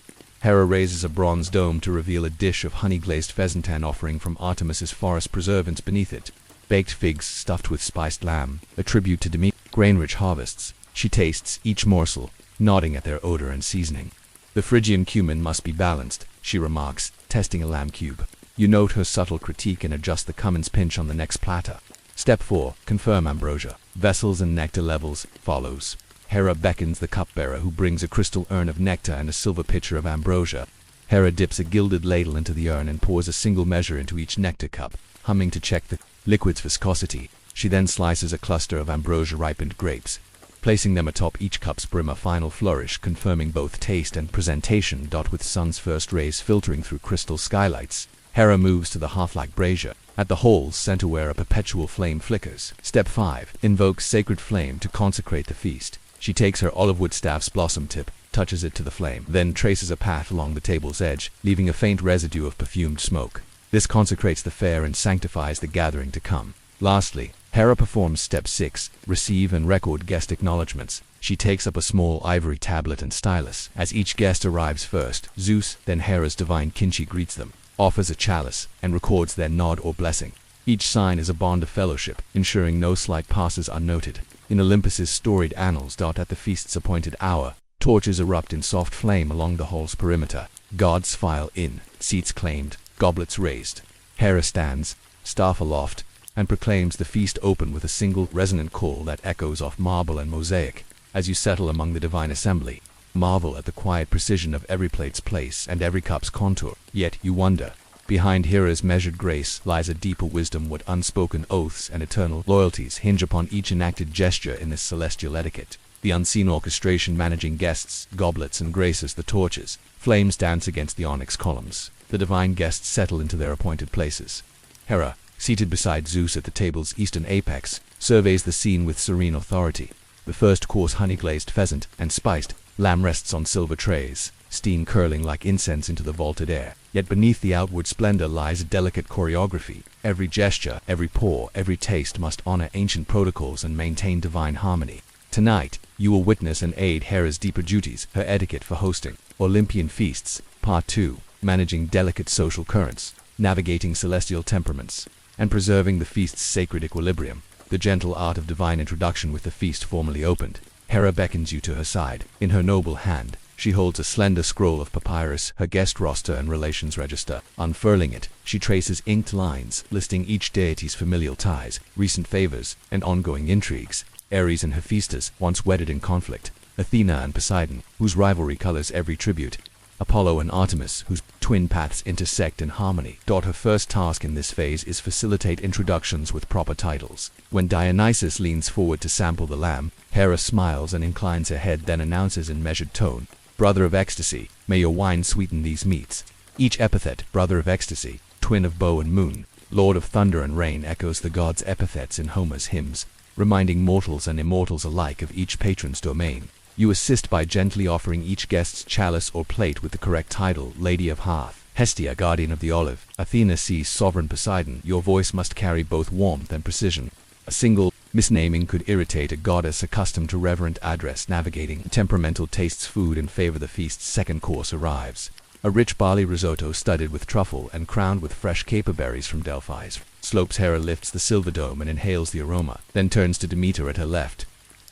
B: Hera raises a bronze dome to reveal a dish of honey-glazed pheasantine offering from Artemis's forest preservance beneath it. Baked figs stuffed with spiced lamb, a tribute to Demeter. Grain-rich harvests. She tastes each morsel, nodding at their odor and seasoning. The Phrygian cumin must be balanced, she remarks, testing a lamb cube. You note her subtle critique and adjust the cumin's pinch on the next platter. Step 4. Confirm ambrosia. Vessels and nectar levels follows. Hera beckons the cupbearer, who brings a crystal urn of nectar and a silver pitcher of ambrosia. Hera dips a gilded ladle into the urn and pours a single measure into each nectar cup, humming to check the liquid's viscosity. She then slices a cluster of ambrosia-ripened grapes, placing them atop each cup's brim, a final flourish, confirming both taste and presentation. With sun's first rays filtering through crystal skylights, Hera moves to the hearth-like brazier, at the hole's center where a perpetual flame flickers. Step 5. Invokes sacred flame to consecrate the feast. She takes her olive-wood staff's blossom tip, touches it to the flame, then traces a path along the table's edge, leaving a faint residue of perfumed smoke. This consecrates the fare and sanctifies the gathering to come. Lastly, Hera performs Step 6, receive and record guest acknowledgements. She takes up a small ivory tablet and stylus. As each guest arrives first, Zeus, then Hera's divine Kinchi, greets them, offers a chalice, and records their nod or blessing. Each sign is a bond of fellowship, ensuring no slight passes unnoted. In Olympus's storied annals. At the feast's appointed hour, torches erupt in soft flame along the hall's perimeter. Gods file in, seats claimed, goblets raised. Hera stands, staff aloft, and proclaims the feast open with a single resonant call that echoes off marble and mosaic. As you settle among the divine assembly, marvel at the quiet precision of every plate's place and every cup's contour. Yet you wonder, behind Hera's measured grace lies a deeper wisdom. What unspoken oaths and eternal loyalties hinge upon each enacted gesture in this celestial etiquette. The unseen orchestration managing guests, goblets, and graces the torches. Flames dance against the onyx columns. The divine guests settle into their appointed places. Hera, seated beside Zeus at the table's eastern apex, surveys the scene with serene authority. The first course, honey-glazed pheasant and spiced lamb, rests on silver trays, steam curling like incense into the vaulted air. Yet beneath the outward splendor lies a delicate choreography. Every gesture, every pour, every taste must honor ancient protocols and maintain divine harmony. Tonight, you will witness and aid Hera's deeper duties, her etiquette for hosting Olympian feasts. Part 2. Managing delicate social currents, navigating celestial temperaments, and preserving the feast's sacred equilibrium. The gentle art of divine introduction. With the feast formally opened, Hera beckons you to her side. In her noble hand, she holds a slender scroll of papyrus, her guest roster and relations register. Unfurling it, she traces inked lines, listing each deity's familial ties, recent favors, and ongoing intrigues. Ares and Hephaestus, once wedded in conflict. Athena and Poseidon, whose rivalry colors every tribute. Apollo and Artemis, whose twin paths intersect in harmony. Her first task in this phase is facilitate introductions with proper titles. When Dionysus leans forward to sample the lamb, Hera smiles and inclines her head, then announces in measured tone, "Brother of ecstasy, may your wine sweeten these meats." Each epithet, brother of ecstasy, twin of bow and moon, lord of thunder and rain, echoes the gods' epithets in Homer's hymns, reminding mortals and immortals alike of each patron's domain. You assist by gently offering each guest's chalice or plate with the correct title. Lady of Hearth, Hestia, guardian of the olive, Athena sees sovereign Poseidon. Your voice must carry both warmth and precision. A single misnaming could irritate a goddess accustomed to reverent address. Navigating temperamental tastes. Food in favor. The feast's second course arrives. A rich barley risotto studded with truffle and crowned with fresh caper berries from Delphi's slopes. Hera lifts the silver dome and inhales the aroma, then turns to Demeter at her left.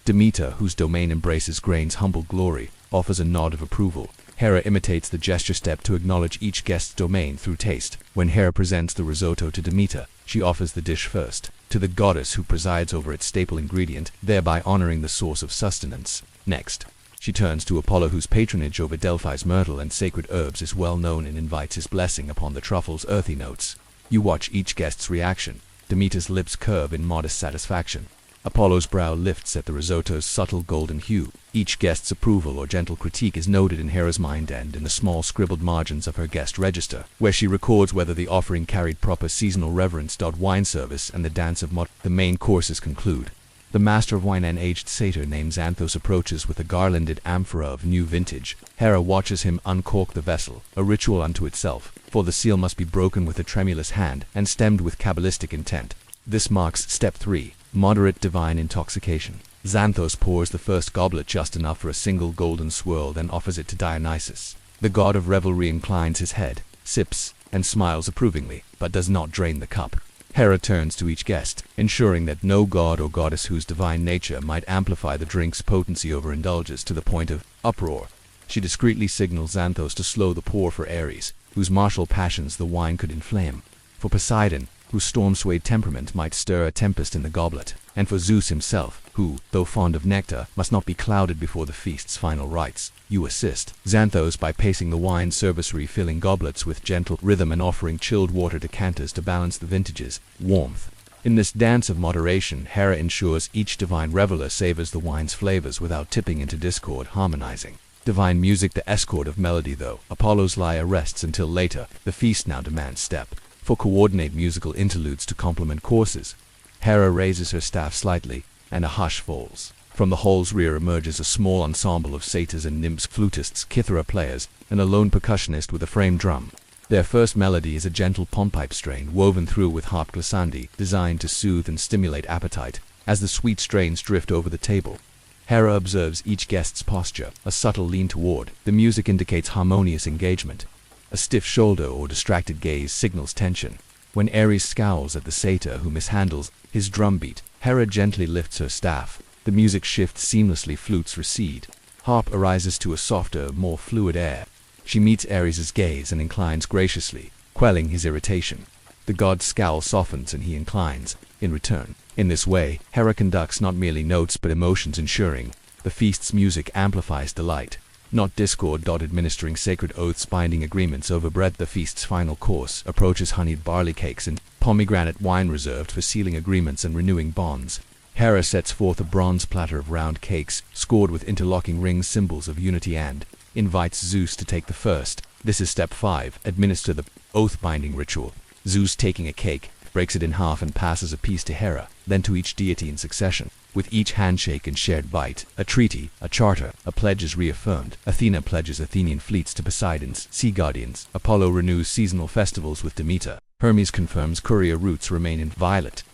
B: Demeter, whose domain embraces grain's humble glory, offers a nod of approval. Hera imitates the gesture step to acknowledge each guest's domain through taste. When Hera presents the risotto to Demeter, she offers the dish first to the goddess, who presides over its staple ingredient, thereby honoring the source of sustenance. Next, she turns to Apollo, whose patronage over Delphi's myrtle and sacred herbs is well known, and invites his blessing upon the truffle's earthy notes. You watch each guest's reaction. Demeter's lips curve in modest satisfaction. Apollo's brow lifts at the risotto's subtle golden hue. Each guest's approval or gentle critique is noted in Hera's mind and in the small scribbled margins of her guest register, where she records whether the offering carried proper seasonal reverence. Wine service and the dance of the main courses conclude. The master of wine, an aged satyr named Xanthos, approaches with a garlanded amphora of new vintage. Hera watches him uncork the vessel, a ritual unto itself, for the seal must be broken with a tremulous hand and stemmed with Kabbalistic intent. This marks step 3, moderate divine intoxication. Xanthos pours the first goblet just enough for a single golden swirl, then offers it to Dionysus. The god of revelry inclines his head, sips, and smiles approvingly, but does not drain the cup. Hera turns to each guest, ensuring that no god or goddess whose divine nature might amplify the drink's potency overindulges to the point of uproar. She discreetly signals Xanthos to slow the pour for Ares, whose martial passions the wine could inflame, for Poseidon, whose storm-swayed temperament might stir a tempest in the goblet, and for Zeus himself, who, though fond of nectar, must not be clouded before the feast's final rites. You assist Xanthos by pacing the wine service, refilling goblets with gentle rhythm and offering chilled water decanters to balance the vintage's warmth. In this dance of moderation, Hera ensures each divine reveler savors the wine's flavors without tipping into discord, harmonizing. Divine music the escort of melody, though Apollo's lyre rests until later, the feast now demands step. For coordinate musical interludes to complement courses. Hera raises her staff slightly, and a hush falls. From the hall's rear emerges a small ensemble of satyrs and nymphs, flutists, kithara players, and a lone percussionist with a frame drum. Their first melody is a gentle pompipe strain woven through with harp glissandi, designed to soothe and stimulate appetite. As the sweet strains drift over the table, Hera observes each guest's posture, a subtle lean toward. The music indicates harmonious engagement. A stiff shoulder or distracted gaze signals tension. When Ares scowls at the satyr who mishandles his drumbeat, Hera gently lifts her staff. The music shifts seamlessly, flutes recede. Harp arises to a softer, more fluid air. She meets Ares' gaze and inclines graciously, quelling his irritation. The god's scowl softens and he inclines, in return. In this way, Hera conducts not merely notes but emotions, ensuring the feast's music amplifies delight, not discord. Administering sacred oaths, binding agreements over bread. The feast's final course approaches honeyed barley cakes and pomegranate wine reserved for sealing agreements and renewing bonds. Hera sets forth a bronze platter of round cakes, scored with interlocking rings, symbols of unity, and invites Zeus to take the first. This is step 5, administer the oath-binding ritual. Zeus, taking a cake, breaks it in half and passes a piece to Hera, then to each deity in succession. With each handshake and shared bite, a treaty, a charter, a pledge is reaffirmed. Athena pledges Athenian fleets to Poseidon's sea guardians. Apollo renews seasonal festivals with Demeter. Hermes confirms courier routes remain inviolate.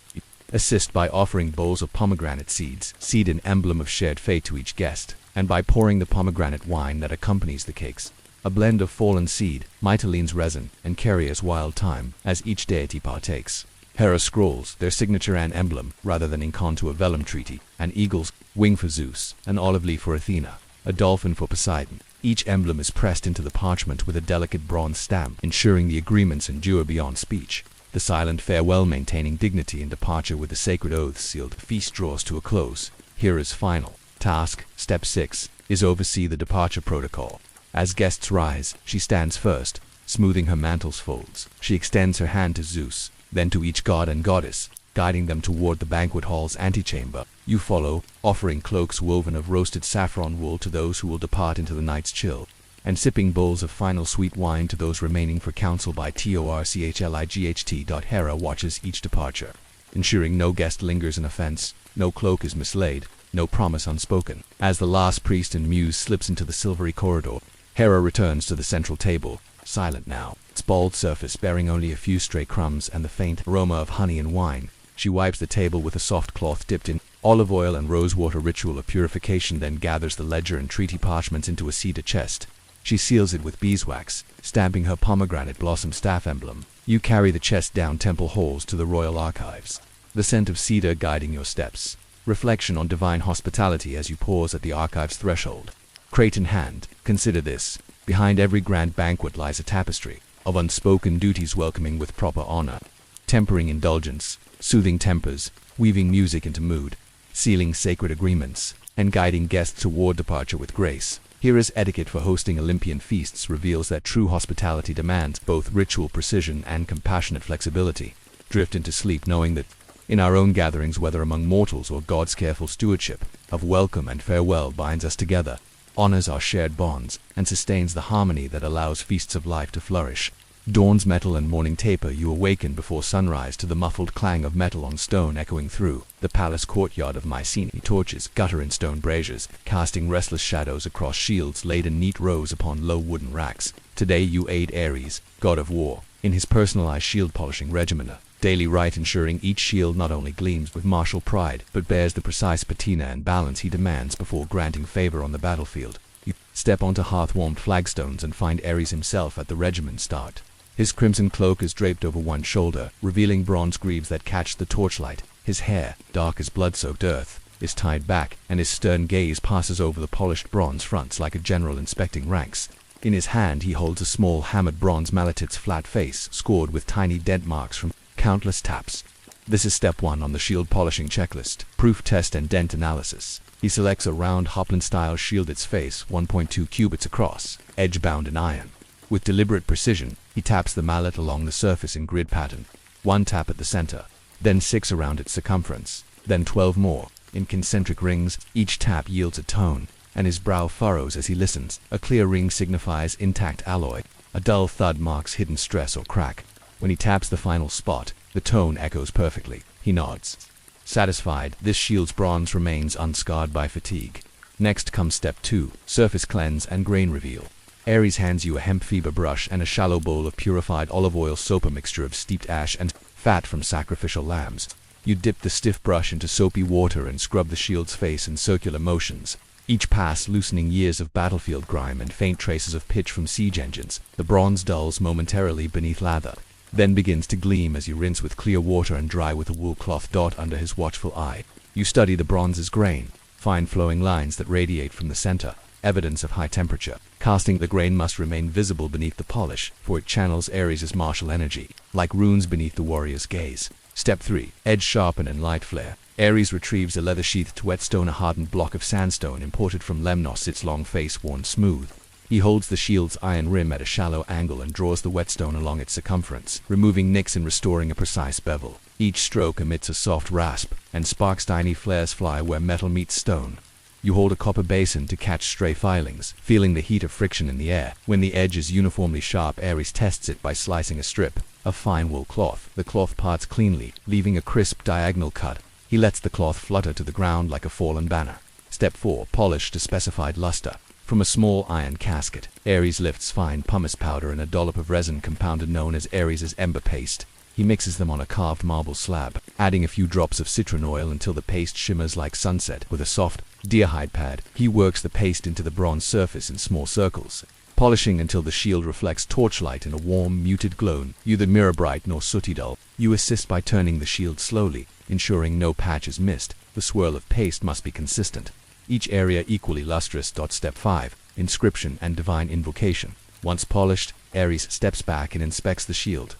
B: Assist by offering bowls of pomegranate seeds, seed an emblem of shared fate to each guest, and by pouring the pomegranate wine that accompanies the cakes. A blend of fallen seed, Mytilene's resin, and Carria's wild thyme, as each deity partakes. Hera scrolls, their signature and emblem, rather than ink onto a vellum treaty, an eagle's wing for Zeus, an olive leaf for Athena, a dolphin for Poseidon. Each emblem is pressed into the parchment with a delicate bronze stamp, ensuring the agreements endure beyond speech. The silent farewell maintaining dignity and departure with the sacred oaths sealed. The feast draws to a close. Hera's final task, step 6, is oversee the departure protocol. As guests rise, she stands first, smoothing her mantle's folds. She extends her hand to Zeus, then to each god and goddess, guiding them toward the banquet hall's antechamber. You follow, offering cloaks woven of roasted saffron wool to those who will depart into the night's chill, and sipping bowls of final sweet wine to those remaining for counsel by Torchlight. Hera watches each departure, ensuring no guest lingers in offense, no cloak is mislaid, no promise unspoken. As the last priest and muse slips into the silvery corridor, Hera returns to the central table, silent now, its bald surface bearing only a few stray crumbs and the faint aroma of honey and wine. She wipes the table with a soft cloth dipped in olive oil and rosewater, ritual of purification, then gathers the ledger and treaty parchments into a cedar chest. She seals it with beeswax, stamping her pomegranate blossom staff emblem. You carry the chest down temple halls to the royal archives, the scent of cedar guiding your steps. Reflection on divine hospitality as you pause at the archive's threshold. Crate in hand, consider this. Behind every grand banquet lies a tapestry of unspoken duties, welcoming with proper honor, tempering indulgence, soothing tempers, weaving music into mood, sealing sacred agreements, and guiding guests toward departure with grace. Hera's etiquette for hosting Olympian feasts reveals that true hospitality demands both ritual precision and compassionate flexibility. Drift into sleep knowing that, in our own gatherings, whether among mortals or God's careful stewardship of welcome and farewell binds us together, honors our shared bonds, and sustains the harmony that allows feasts of life to flourish. Dawn's metal and morning taper, you awaken before sunrise to the muffled clang of metal on stone echoing through the palace courtyard of Mycenae. Torches gutter in stone braziers, casting restless shadows across shields laid in neat rows upon low wooden racks. Today you aid Ares, god of war, in his personalized shield polishing regimen, a daily rite ensuring each shield not only gleams with martial pride, but bears the precise patina and balance he demands before granting favor on the battlefield. You step onto hearth-warmed flagstones and find Ares himself at the regiment's start. His crimson cloak is draped over one shoulder, revealing bronze greaves that catch the torchlight. His hair, dark as blood-soaked earth, is tied back, and his stern gaze passes over the polished bronze fronts like a general inspecting ranks. In his hand he holds a small hammered bronze mallet, its flat face scored with tiny dent marks from countless taps. This is step 1 on the shield polishing checklist, proof test and dent analysis. He selects a round Hopland-style shield, its face 1.2 cubits across, edge-bound in iron. With deliberate precision, he taps the mallet along the surface in grid pattern. 1 tap at the center, then 6 around its circumference, then 12 more, in concentric rings. Each tap yields a tone, and his brow furrows as he listens. A clear ring signifies intact alloy. A dull thud marks hidden stress or crack. When he taps the final spot, the tone echoes perfectly. He nods. Satisfied, this shield's bronze remains unscarred by fatigue. Next comes step 2, surface cleanse and grain reveal. Ares hands you a hemp fiber brush and a shallow bowl of purified olive oil soap, a mixture of steeped ash and fat from sacrificial lambs. You dip the stiff brush into soapy water and scrub the shield's face in circular motions, each pass loosening years of battlefield grime and faint traces of pitch from siege engines. The bronze dulls momentarily beneath lather, then begins to gleam as you rinse with clear water and dry with a wool cloth dot under his watchful eye. You study the bronze's grain, fine flowing lines that radiate from the center, evidence of high temperature. Casting the grain must remain visible beneath the polish, for it channels Ares' martial energy, like runes beneath the warrior's gaze. Step 3, edge sharpen and light flare. Ares retrieves a leather-sheathed whetstone, a hardened block of sandstone imported from Lemnos, its long face worn smooth. He holds the shield's iron rim at a shallow angle and draws the whetstone along its circumference, removing nicks and restoring a precise bevel. Each stroke emits a soft rasp, and sparks tiny flares fly where metal meets stone. You hold a copper basin to catch stray filings, feeling the heat of friction in the air. When the edge is uniformly sharp, Ares tests it by slicing a strip of fine wool cloth. The cloth parts cleanly, leaving a crisp diagonal cut. He lets the cloth flutter to the ground like a fallen banner. Step 4, polish to specified luster. From a small iron casket, Ares lifts fine pumice powder and a dollop of resin compounded known as Ares' ember paste. He mixes them on a carved marble slab, adding a few drops of citron oil until the paste shimmers like sunset. With a soft, deerhide pad, he works the paste into the bronze surface in small circles, polishing until the shield reflects torchlight in a warm, muted glow. Neither mirror bright nor sooty dull. You assist by turning the shield slowly, ensuring no patch is missed. The swirl of paste must be consistent, each area equally lustrous. Step 5, inscription and divine invocation. Once polished, Ares steps back and inspects the shield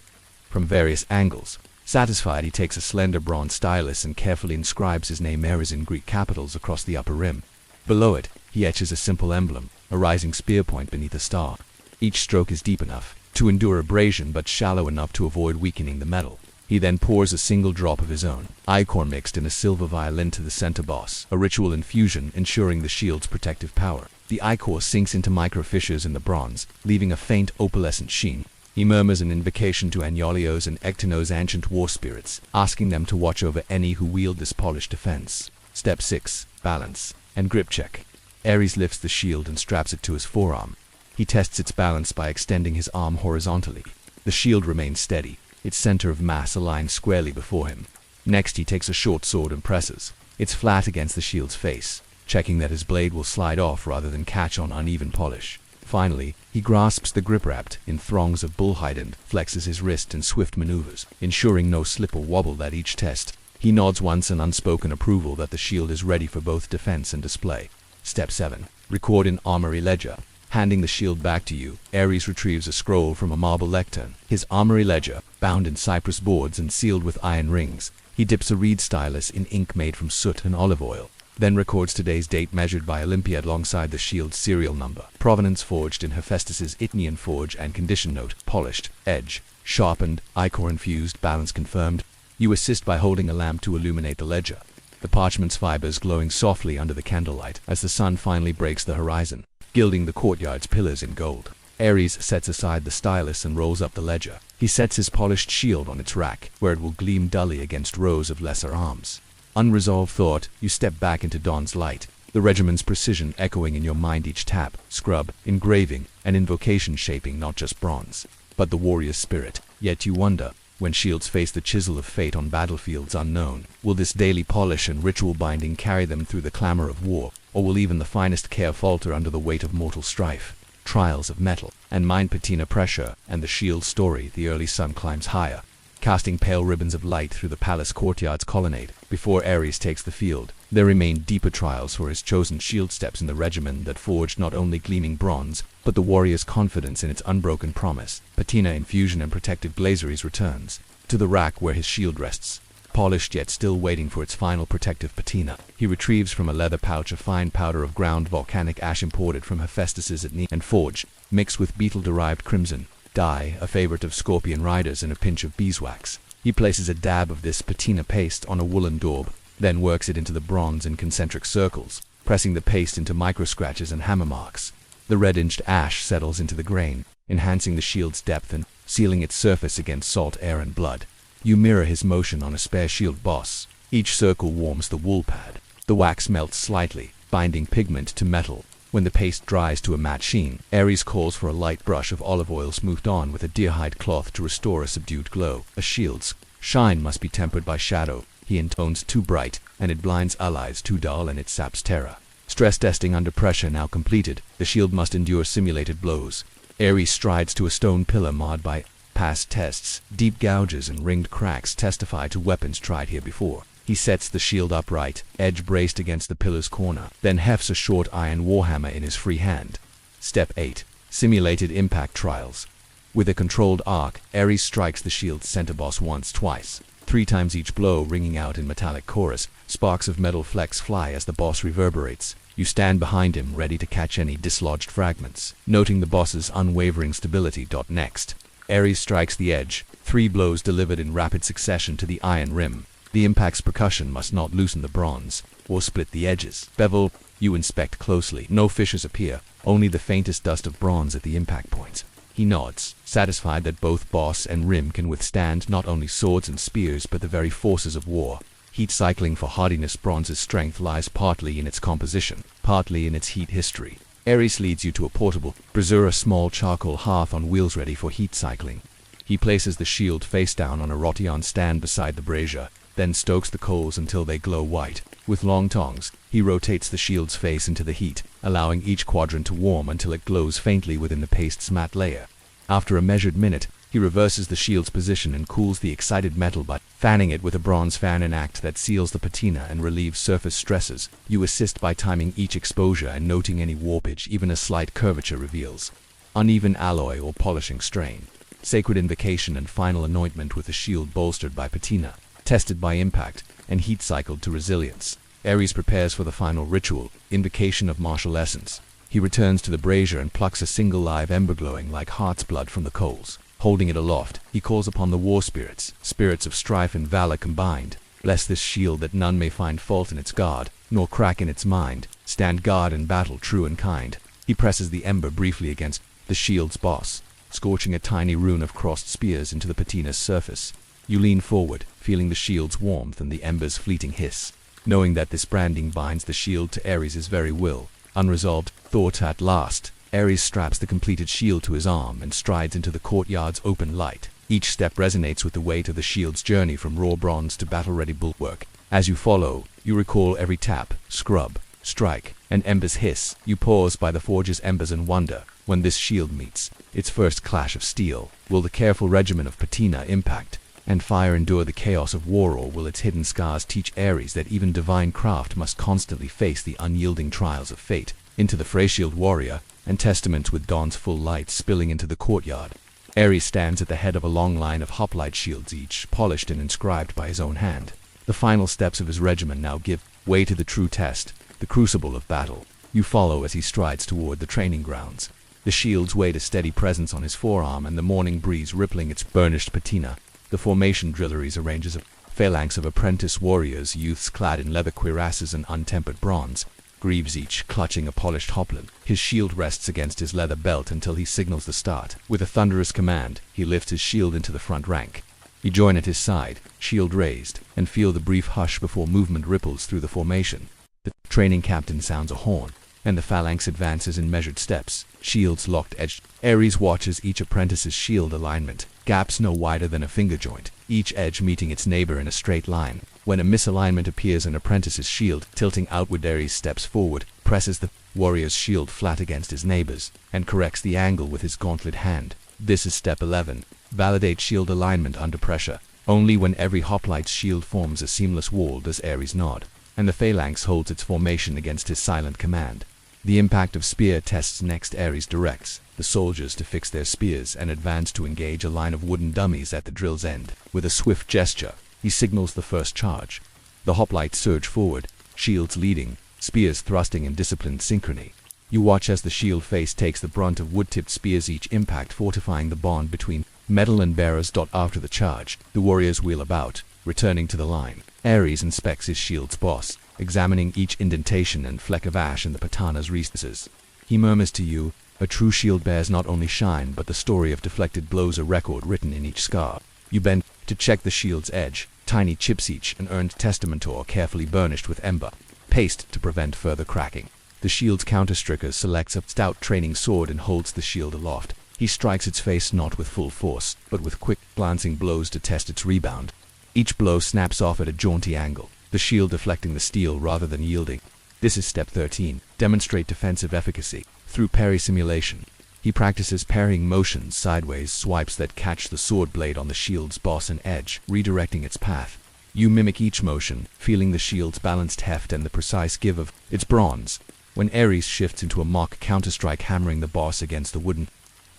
B: from various angles. Satisfied, he takes a slender bronze stylus and carefully inscribes his name Ares in Greek capitals across the upper rim. Below it, he etches a simple emblem, a rising spear point beneath a star. Each stroke is deep enough to endure abrasion but shallow enough to avoid weakening the metal. He then pours a single drop of his own ichor mixed in a silver violin to the center boss, a ritual infusion ensuring the shield's protective power. The ichor sinks into micro fissures in the bronze, leaving a faint opalescent sheen. He murmurs an invocation to Agnolios and Ectinos, ancient war spirits, asking them to watch over any who wield this polished defense. Step 6, balance and grip check. Ares lifts the shield and straps it to his forearm. He tests its balance by extending his arm horizontally. The shield remains steady, its center of mass aligned squarely before him. Next, he takes a short sword and presses. It's flat against the shield's face, checking that his blade will slide off rather than catch on uneven polish. Finally, he grasps the grip wrapped in thongs of bullhide and flexes his wrist in swift maneuvers, ensuring no slip or wobble at each test. He nods once in unspoken approval that the shield is ready for both defense and display. Step 7, record in Armory Ledger. Handing the shield back to you, Ares retrieves a scroll from a marble lectern. His Armory Ledger, bound in cypress boards and sealed with iron rings. He dips a reed stylus in ink made from soot and olive oil, then records today's date measured by Olympiad alongside the shield's serial number. Provenance forged in Hephaestus's Itnian forge, and condition note, polished, edge sharpened, ichor infused, balance confirmed. You assist by holding a lamp to illuminate the ledger, the parchment's fibers glowing softly under the candlelight as the sun finally breaks the horizon, gilding the courtyard's pillars in gold. Ares sets aside the stylus and rolls up the ledger. He sets his polished shield on its rack, where it will gleam dully against rows of lesser arms. Unresolved thought, you step back into dawn's light, the regiment's precision echoing in your mind, each tap, scrub, engraving, and invocation shaping not just bronze, but the warrior's spirit. Yet you wonder, when shields face the chisel of fate on battlefields unknown, will this daily polish and ritual binding carry them through the clamor of war, or will even the finest care falter under the weight of mortal strife? Trials of metal, and mind patina pressure, and the shield's story. The early sun climbs higher, casting pale ribbons of light through the palace courtyard's colonnade. Before Ares takes the field, there remain deeper trials for his chosen shield steps in the regimen that forged not only gleaming bronze, but the warrior's confidence in its unbroken promise. Patina infusion and protective glazeries returns to the rack where his shield rests, polished yet still waiting for its final protective patina. He retrieves from a leather pouch a fine powder of ground volcanic ash imported from Hephaestus's at and forged, mixed with beetle-derived crimson dye, a favorite of scorpion riders, and a pinch of beeswax. He places a dab of this patina paste on a woolen daub, then works it into the bronze in concentric circles, pressing the paste into micro-scratches and hammer marks. The red-inched ash settles into the grain, enhancing the shield's depth and sealing its surface against salt air and blood. You mirror his motion on a spare shield boss. Each circle warms the wool pad. The wax melts slightly, binding pigment to metal. When the paste dries to a matte sheen, Ares calls for a light brush of olive oil smoothed on with a deerhide cloth to restore a subdued glow. A shield's shine must be tempered by shadow. He intones too bright, and it blinds allies; too dull, and it saps terror. Stress testing under pressure now completed, the shield must endure simulated blows. Ares strides to a stone pillar marred by past tests. Deep gouges and ringed cracks testify to weapons tried here before. He sets the shield upright, edge braced against the pillar's corner, then hefts a short iron warhammer in his free hand. Step 8. Simulated impact trials. With a controlled arc, Ares strikes the shield's center boss once, twice, 3 times, each blow ringing out in metallic chorus. Sparks of metal flecks fly as the boss reverberates. You stand behind him, ready to catch any dislodged fragments, noting the boss's unwavering stability. Next, Ares strikes the edge, 3 blows delivered in rapid succession to the iron rim. The impact's percussion must not loosen the bronze, or split the edges. Bevel, you inspect closely. No fissures appear, only the faintest dust of bronze at the impact points. He nods, satisfied that both boss and rim can withstand not only swords and spears but the very forces of war. Heat cycling for hardiness. Bronze's strength lies partly in its composition, partly in its heat history. Ares leads you to a portable brazier, a small charcoal hearth on wheels ready for heat cycling. He places the shield face down on a rottion stand beside the brazier, then stokes the coals until they glow white. With long tongs, he rotates the shield's face into the heat, allowing each quadrant to warm until it glows faintly within the paste's matte layer. After a measured minute, he reverses the shield's position and cools the excited metal by fanning it with a bronze fan, an act that seals the patina and relieves surface stresses. You assist by timing each exposure and noting any warpage. Even a slight curvature reveals uneven alloy or polishing strain. Sacred invocation and final anointment with the shield bolstered by patina, tested by impact, and heat cycled to resilience. Ares prepares for the final ritual, invocation of martial essence. He returns to the brazier and plucks a single live ember glowing like heart's blood from the coals. Holding it aloft, he calls upon the war spirits, spirits of strife and valor combined. Bless this shield that none may find fault in its guard, nor crack in its mind. Stand guard in battle, true and kind. He presses the ember briefly against the shield's boss, scorching a tiny rune of crossed spears into the patina's surface. You lean forward, feeling the shield's warmth and the ember's fleeting hiss, knowing that this branding binds the shield to Ares' very will. Unresolved thought at last, Ares straps the completed shield to his arm and strides into the courtyard's open light. Each step resonates with the weight of the shield's journey from raw bronze to battle-ready bulwark. As you follow, you recall every tap, scrub, strike, and ember's hiss. You pause by the forge's embers and wonder, when this shield meets its first clash of steel, will the careful regimen of patina, impact, and fire endure the chaos of war, or will its hidden scars teach Ares that even divine craft must constantly face the unyielding trials of fate? Into the Frey-shield warrior, and testaments with dawn's full light spilling into the courtyard. Ares stands at the head of a long line of hoplite shields, each polished and inscribed by his own hand. The final steps of his regimen now give way to the true test, the crucible of battle. You follow as he strides toward the training grounds. The shield's weight a steady presence on his forearm, and the morning breeze rippling its burnished patina. The formation drilleries arranges a phalanx of apprentice warriors, youths clad in leather cuirasses and untempered bronze. greaves each clutching a polished hoplon. His shield rests against his leather belt until he signals the start. With a thunderous command, he lifts his shield into the front rank. You join at his side, shield raised, and feel the brief hush before movement ripples through the formation. The training captain sounds a horn, and the phalanx advances in measured steps, shields locked edged. Ares watches each apprentice's shield alignment, gaps no wider than a finger joint, each edge meeting its neighbor in a straight line. When a misalignment appears an apprentice's shield tilting outward, Ares steps forward, presses the warrior's shield flat against his neighbor's, and corrects the angle with his gauntlet hand. This is step 11. Validate shield alignment under pressure. Only when every hoplite's shield forms a seamless wall does Ares nod, and the phalanx holds its formation against his silent command. The impact of spear tests next. Ares directs the soldiers to fix their spears and advance to engage a line of wooden dummies at the drill's end. With a swift gesture, he signals the first charge. The hoplites surge forward, shields leading, spears thrusting in disciplined synchrony. You watch as the shield face takes the brunt of wood-tipped spears, each impact fortifying the bond between metal and bearers. After the charge, the warriors wheel about, returning to the line. Ares inspects his shield's boss, examining each indentation and fleck of ash in the patana's recesses. He murmurs to you, a true shield bears not only shine but the story of deflected blows, a record written in each scar. You bend to check the shield's edge, tiny chips each an earned testamentor carefully burnished with ember, paste to prevent further cracking. The shield's counterstriker selects a stout training sword and holds the shield aloft. He strikes its face not with full force, but with quick, glancing blows to test its rebound. Each blow snaps off at a jaunty angle, the shield deflecting the steel rather than yielding. This is step 13. Demonstrate defensive efficacy through parry simulation. He practices parrying motions, sideways swipes that catch the sword blade on the shield's boss and edge, redirecting its path. You mimic each motion, feeling the shield's balanced heft and the precise give of its bronze. When Ares shifts into a mock counterstrike, hammering the boss against the wooden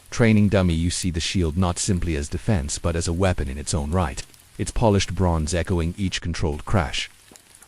B: training dummy, you see the shield not simply as defense but as a weapon in its own right, its polished bronze echoing each controlled crash.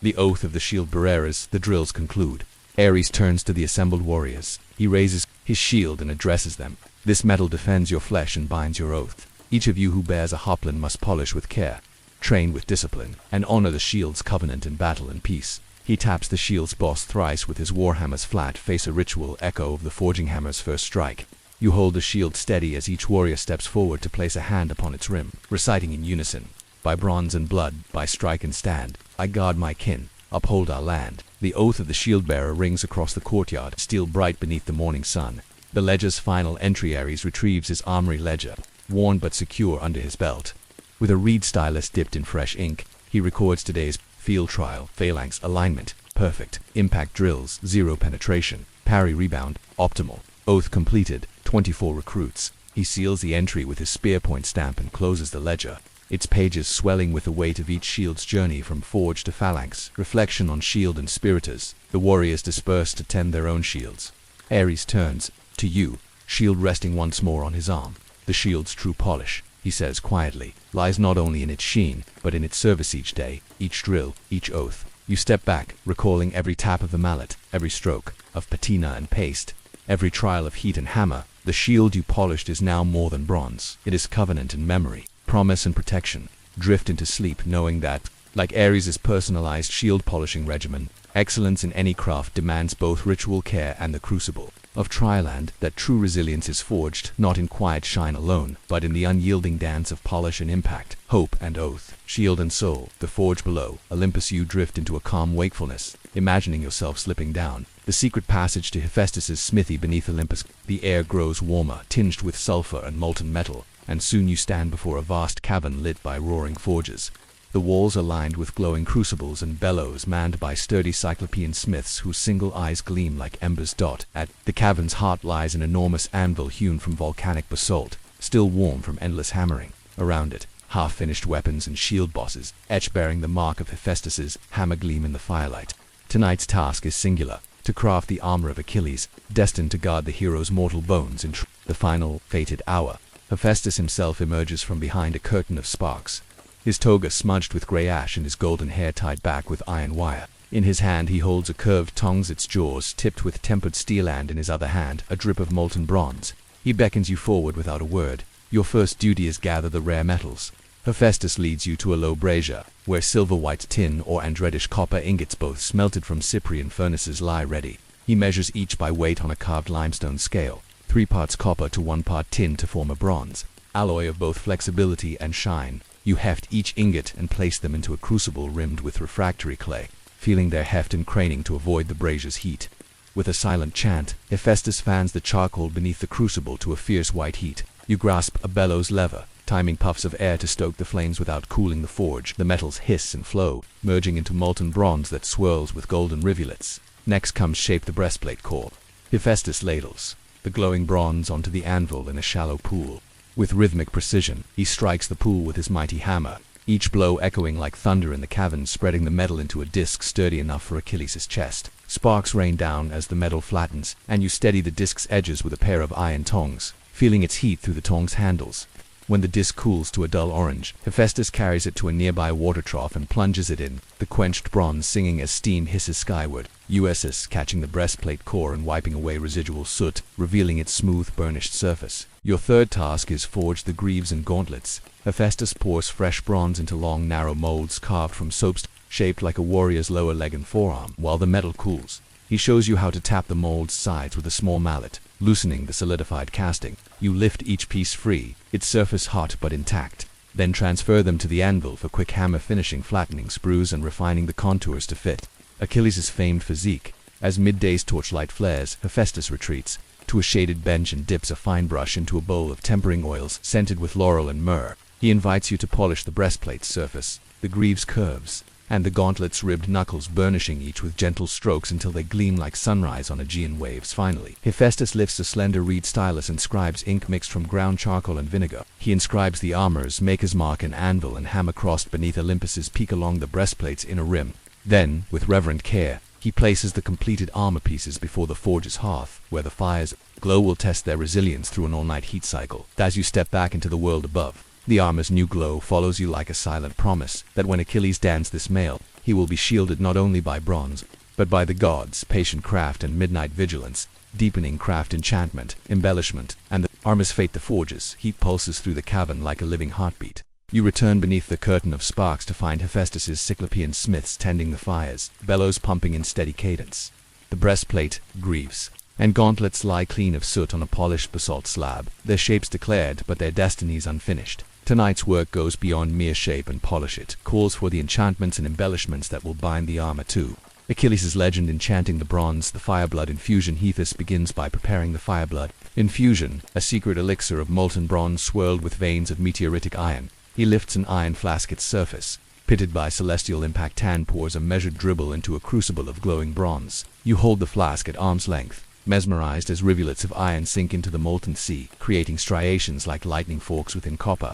B: The oath of the shield bearers. The drills conclude. Ares turns to the assembled warriors. He raises his shield and addresses them. This metal defends your flesh and binds your oath. Each of you who bears a hoplon must polish with care, train with discipline, and honor the shield's covenant in battle and peace. He taps the shield's boss thrice with his warhammer's flat face, a ritual echo of the forging hammer's first strike. You hold the shield steady as each warrior steps forward to place a hand upon its rim, reciting in unison, by bronze and blood, by strike and stand, I guard my kin, uphold our land. The oath of the shield-bearer rings across the courtyard, steel bright beneath the morning sun. The ledger's final entry. Ares retrieves his armory ledger, worn but secure under his belt. With a reed stylus dipped in fresh ink, he records today's field trial. Phalanx alignment, perfect. Impact drills, 0 penetration. Parry rebound, optimal. Oath completed, 24 recruits. He seals the entry with his spear point stamp and closes the ledger, its pages swelling with the weight of each shield's journey from forge to phalanx. Reflection on shield and spiriters. The warriors disperse to tend their own shields. Ares turns to you, shield resting once more on his arm. The shield's true polish, he says quietly, lies not only in its sheen, but in its service each day, each drill, each oath. You step back, recalling every tap of the mallet, every stroke of patina and paste, every trial of heat and hammer. The shield you polished is now more than bronze. It is covenant and memory, promise and protection. Drift into sleep knowing that, like Ares' personalized shield polishing regimen, excellence in any craft demands both ritual care and the crucible of trial, and that true resilience is forged not in quiet shine alone, but in the unyielding dance of polish and impact, hope and oath, shield and soul. The forge below, Olympus. You drift into a calm wakefulness, imagining yourself slipping down the secret passage to Hephaestus' smithy beneath Olympus. The air grows warmer, tinged with sulfur and molten metal, and soon you stand before a vast cavern lit by roaring forges. The walls are lined with glowing crucibles and bellows manned by sturdy cyclopean smiths whose single eyes gleam like embers. At the cavern's heart lies an enormous anvil hewn from volcanic basalt, still warm from endless hammering. Around it, half-finished weapons and shield bosses, etched bearing the mark of Hephaestus' hammer gleam in the firelight. Tonight's task is singular, to craft the armor of Achilles, destined to guard the hero's mortal bones in the final, fated hour. Hephaestus himself emerges from behind a curtain of sparks, his toga smudged with grey ash and his golden hair tied back with iron wire. In his hand he holds a curved tongs, its jaws tipped with tempered steel, and in his other hand a drip of molten bronze. He beckons you forward without a word. Your first duty is gather the rare metals. Hephaestus leads you to a low brazier, where silver-white tin or andredish copper ingots both smelted from Cyprian furnaces lie ready. He measures each by weight on a carved limestone scale, 3 parts copper to 1 part tin to form a bronze, alloy of both flexibility and shine. You heft each ingot and place them into a crucible rimmed with refractory clay, feeling their heft and craning to avoid the brazier's heat. With a silent chant, Hephaestus fans the charcoal beneath the crucible to a fierce white heat. You grasp a bellows lever, timing puffs of air to stoke the flames without cooling the forge. The metals hiss and flow, merging into molten bronze that swirls with golden rivulets. Next comes shape the breastplate core. Hephaestus ladles the glowing bronze onto the anvil in a shallow pool. With rhythmic precision, he strikes the pool with his mighty hammer, each blow echoing like thunder in the cavern, spreading the metal into a disc sturdy enough for Achilles' chest. Sparks rain down as the metal flattens, and you steady the disc's edges with a pair of iron tongs, feeling its heat through the tongs' handles. When the disc cools to a dull orange, Hephaestus carries it to a nearby water trough and plunges it in, the quenched bronze singing as steam hisses skyward. USS catching the breastplate core and wiping away residual soot, revealing its smooth, burnished surface. Your third task is forge the greaves and gauntlets. Hephaestus pours fresh bronze into long, narrow molds carved from soapstone, shaped like a warrior's lower leg and forearm. While the metal cools, he shows you how to tap the mold's sides with a small mallet, loosening the solidified casting. You lift each piece free, its surface hot but intact, then transfer them to the anvil for quick hammer finishing, flattening sprues and refining the contours to fit Achilles' famed physique. As midday's torchlight flares, Hephaestus retreats to a shaded bench and dips a fine brush into a bowl of tempering oils scented with laurel and myrrh. He invites you to polish the breastplate's surface, the greaves' curves, and the gauntlet's ribbed knuckles, burnishing each with gentle strokes until they gleam like sunrise on Aegean waves. Finally, Hephaestus lifts a slender reed stylus and scribes ink mixed from ground charcoal and vinegar. He inscribes the armor's maker's mark and anvil and hammer crossed beneath Olympus's peak along the breastplate's inner rim. Then, with reverent care, he places the completed armor pieces before the forge's hearth, where the fire's glow will test their resilience through an all-night heat cycle. As you step back into the world above, the armor's new glow follows you like a silent promise that when Achilles dance this mail, he will be shielded not only by bronze, but by the gods' patient craft and midnight vigilance, deepening craft enchantment, embellishment, and the armor's fate. The forge's heat pulses through the cavern like a living heartbeat. You return beneath the curtain of sparks to find Hephaestus's Cyclopean smiths tending the fires, bellows pumping in steady cadence. The breastplate, greaves, and gauntlets lie clean of soot on a polished basalt slab, their shapes declared but their destinies unfinished. Tonight's work goes beyond mere shape and polish. It calls for the enchantments and embellishments that will bind the armor too. Achilles' legend enchanting the bronze. The fireblood infusion. Hephaestus begins by preparing the fireblood infusion, a secret elixir of molten bronze swirled with veins of meteoritic iron. He lifts an iron flask. Its surface, pitted by celestial impact, tan pours a measured dribble into a crucible of glowing bronze. You hold the flask at arm's length, mesmerized as rivulets of iron sink into the molten sea, creating striations like lightning forks within copper.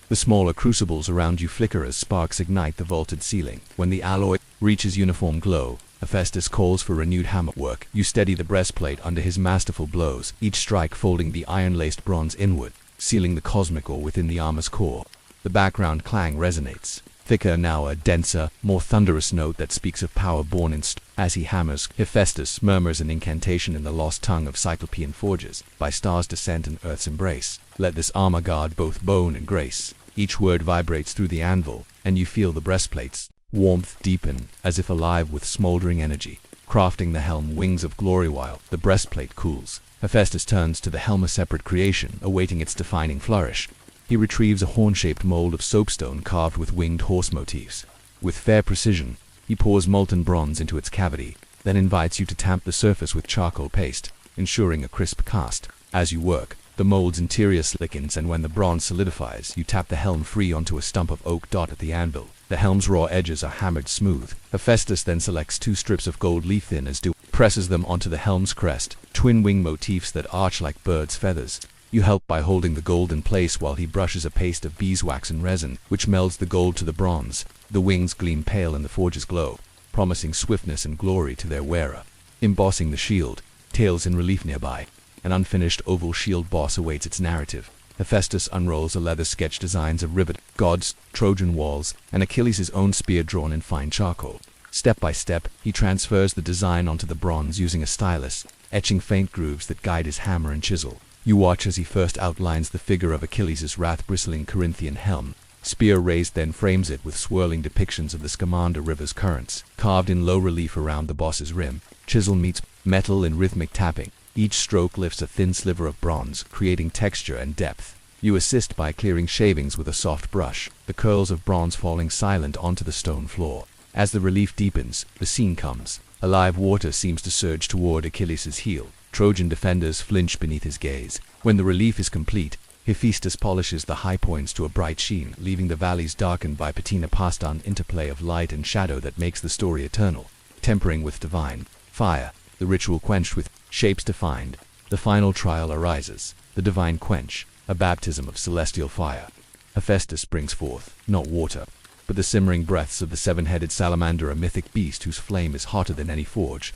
B: The smaller crucibles around you flicker as sparks ignite the vaulted ceiling. When the alloy reaches uniform glow, Hephaestus calls for renewed hammer work. You steady the breastplate under his masterful blows, each strike folding the iron-laced bronze inward, sealing the cosmic ore within the armor's core. The background clang resonates, thicker now, a denser, more thunderous note that speaks of power born in As he hammers, Hephaestus murmurs an incantation in the lost tongue of Cyclopean forges. By stars' descent and earth's embrace, let this armor guard both bone and grace. Each word vibrates through the anvil, and you feel the breastplate's warmth deepen, as if alive with smoldering energy, crafting the helm wings of glory while the breastplate cools. Hephaestus turns to the helm, a separate creation, awaiting its defining flourish. He retrieves a horn-shaped mold of soapstone carved with winged horse motifs. With fair precision, he pours molten bronze into its cavity, then invites you to tamp the surface with charcoal paste, ensuring a crisp cast. As you work, the mold's interior slickens, and when the bronze solidifies, you tap the helm free onto a stump of oak at the anvil. The helm's raw edges are hammered smooth. Hephaestus then selects 2 strips of gold leaf thin as dew, presses them onto the helm's crest, twin wing motifs that arch like birds' feathers. You help by holding the gold in place while he brushes a paste of beeswax and resin, which melds the gold to the bronze. The wings gleam pale in the forge's glow, promising swiftness and glory to their wearer. Embossing the shield, tails in relief nearby. An unfinished oval shield boss awaits its narrative. Hephaestus unrolls a leather sketch designs of rivet, gods, Trojan walls, and Achilles' own spear drawn in fine charcoal. Step by step, he transfers the design onto the bronze using a stylus, etching faint grooves that guide his hammer and chisel. You watch as he first outlines the figure of Achilles' wrath-bristling Corinthian helm, Spear raised then frames it with swirling depictions of the Scamander River's currents, carved in low relief around the boss's rim. Chisel meets metal in rhythmic tapping. Each stroke lifts a thin sliver of bronze, creating texture and depth. You assist by clearing shavings with a soft brush, the curls of bronze falling silent onto the stone floor. As the relief deepens, the scene comes. Alive water seems to surge toward Achilles' heel. Trojan defenders flinch beneath his gaze. When the relief is complete, Hephaestus polishes the high points to a bright sheen, leaving the valleys darkened by patina past an interplay of light and shadow that makes the story eternal. Tempering with divine fire, the ritual quenched with shapes defined, the final trial arises, the divine quench, a baptism of celestial fire. Hephaestus brings forth, not water, but the simmering breaths of the seven-headed salamander, a mythic beast whose flame is hotter than any forge.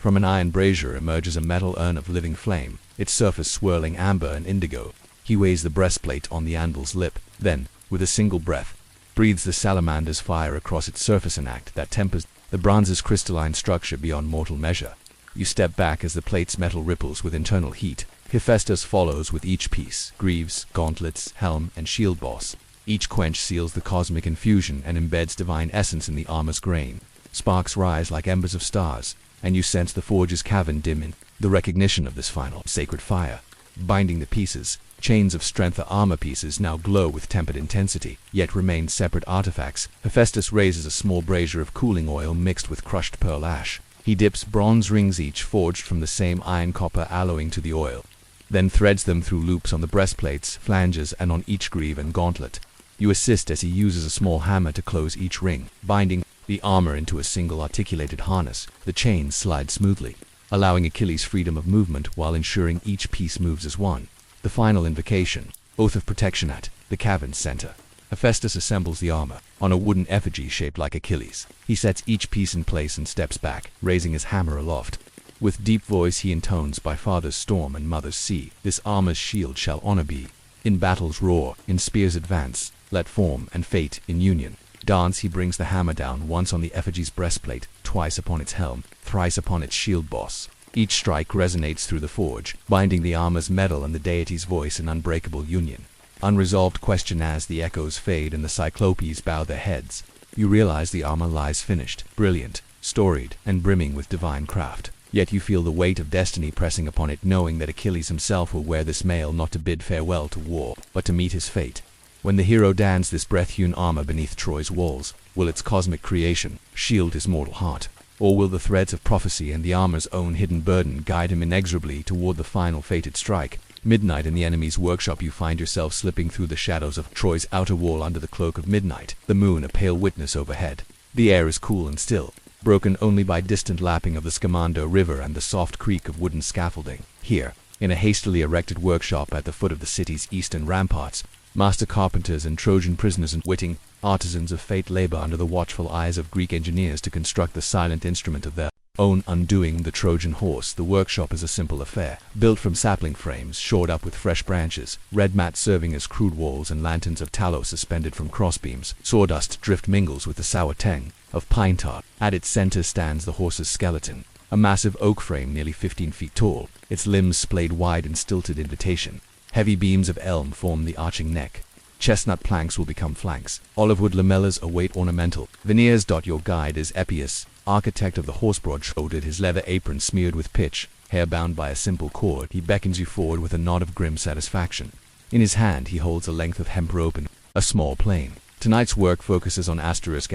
B: From an iron brazier emerges a metal urn of living flame, its surface swirling amber and indigo. He weighs the breastplate on the anvil's lip, then, with a single breath, breathes the salamander's fire across its surface, an act that tempers the bronze's crystalline structure beyond mortal measure. You step back as the plate's metal ripples with internal heat. Hephaestus follows with each piece, greaves, gauntlets, helm, and shield boss. Each quench seals the cosmic infusion and embeds divine essence in the armor's grain. Sparks rise like embers of stars, and you sense the forge's cavern dim in the recognition of this final sacred fire. Binding the pieces, chains of strength, the armor pieces now glow with tempered intensity, yet remain separate artifacts. Hephaestus raises a small brazier of cooling oil mixed with crushed pearl ash. He dips bronze rings, each forged from the same iron copper alloying to the oil, then threads them through loops on the breastplates, flanges, and on each greave and gauntlet. You assist as he uses a small hammer to close each ring, binding the armor into a single articulated harness. The chains slide smoothly, allowing Achilles freedom of movement while ensuring each piece moves as one. The final invocation, oath of protection at the cavern's center. Hephaestus assembles the armor on a wooden effigy shaped like Achilles. He sets each piece in place and steps back, raising his hammer aloft. With deep voice he intones, by father's storm and mother's sea, this armor's shield shall honor be. In battle's roar, in spear's advance, let form and fate in union dance. He brings the hammer down, once on the effigy's breastplate, twice upon its helm, thrice upon its shield boss. Each strike resonates through the forge, binding the armor's metal and the deity's voice in unbreakable union. Unresolved question as the echoes fade and the Cyclopes bow their heads. You realize the armor lies finished, brilliant, storied, and brimming with divine craft. Yet you feel the weight of destiny pressing upon it, knowing that Achilles himself will wear this mail not to bid farewell to war, but to meet his fate. When the hero dons this breath-hewn armor beneath Troy's walls, will its cosmic creation shield his mortal heart? Or will the threads of prophecy and the armor's own hidden burden guide him inexorably toward the final fated strike? Midnight in the enemy's workshop, you find yourself slipping through the shadows of Troy's outer wall under the cloak of midnight, the moon a pale witness overhead. The air is cool and still, broken only by distant lapping of the Scamander River and the soft creak of wooden scaffolding. Here, in a hastily erected workshop at the foot of the city's eastern ramparts, master carpenters and Trojan prisoners and witting artisans of fate labor under the watchful eyes of Greek engineers to construct the silent instrument of their own undoing, the Trojan horse. The workshop is a simple affair, built from sapling frames shored up with fresh branches, red mats serving as crude walls and lanterns of tallow suspended from crossbeams. Sawdust drift mingles with the sour tang of pine tar. At its center stands the horse's skeleton, a massive oak frame nearly 15 feet tall, its limbs splayed wide in stilted invitation. Heavy beams of elm form the arching neck. Chestnut planks will become flanks. Olivewood lamellas await ornamental veneers. Your guide is Epithets, architect of the horse, broad-shouldered, his leather apron smeared with pitch, hair bound by a simple cord. He beckons you forward with a nod of grim satisfaction. In his hand he holds a length of hemp rope and a small plane. Tonight's work focuses on asterisk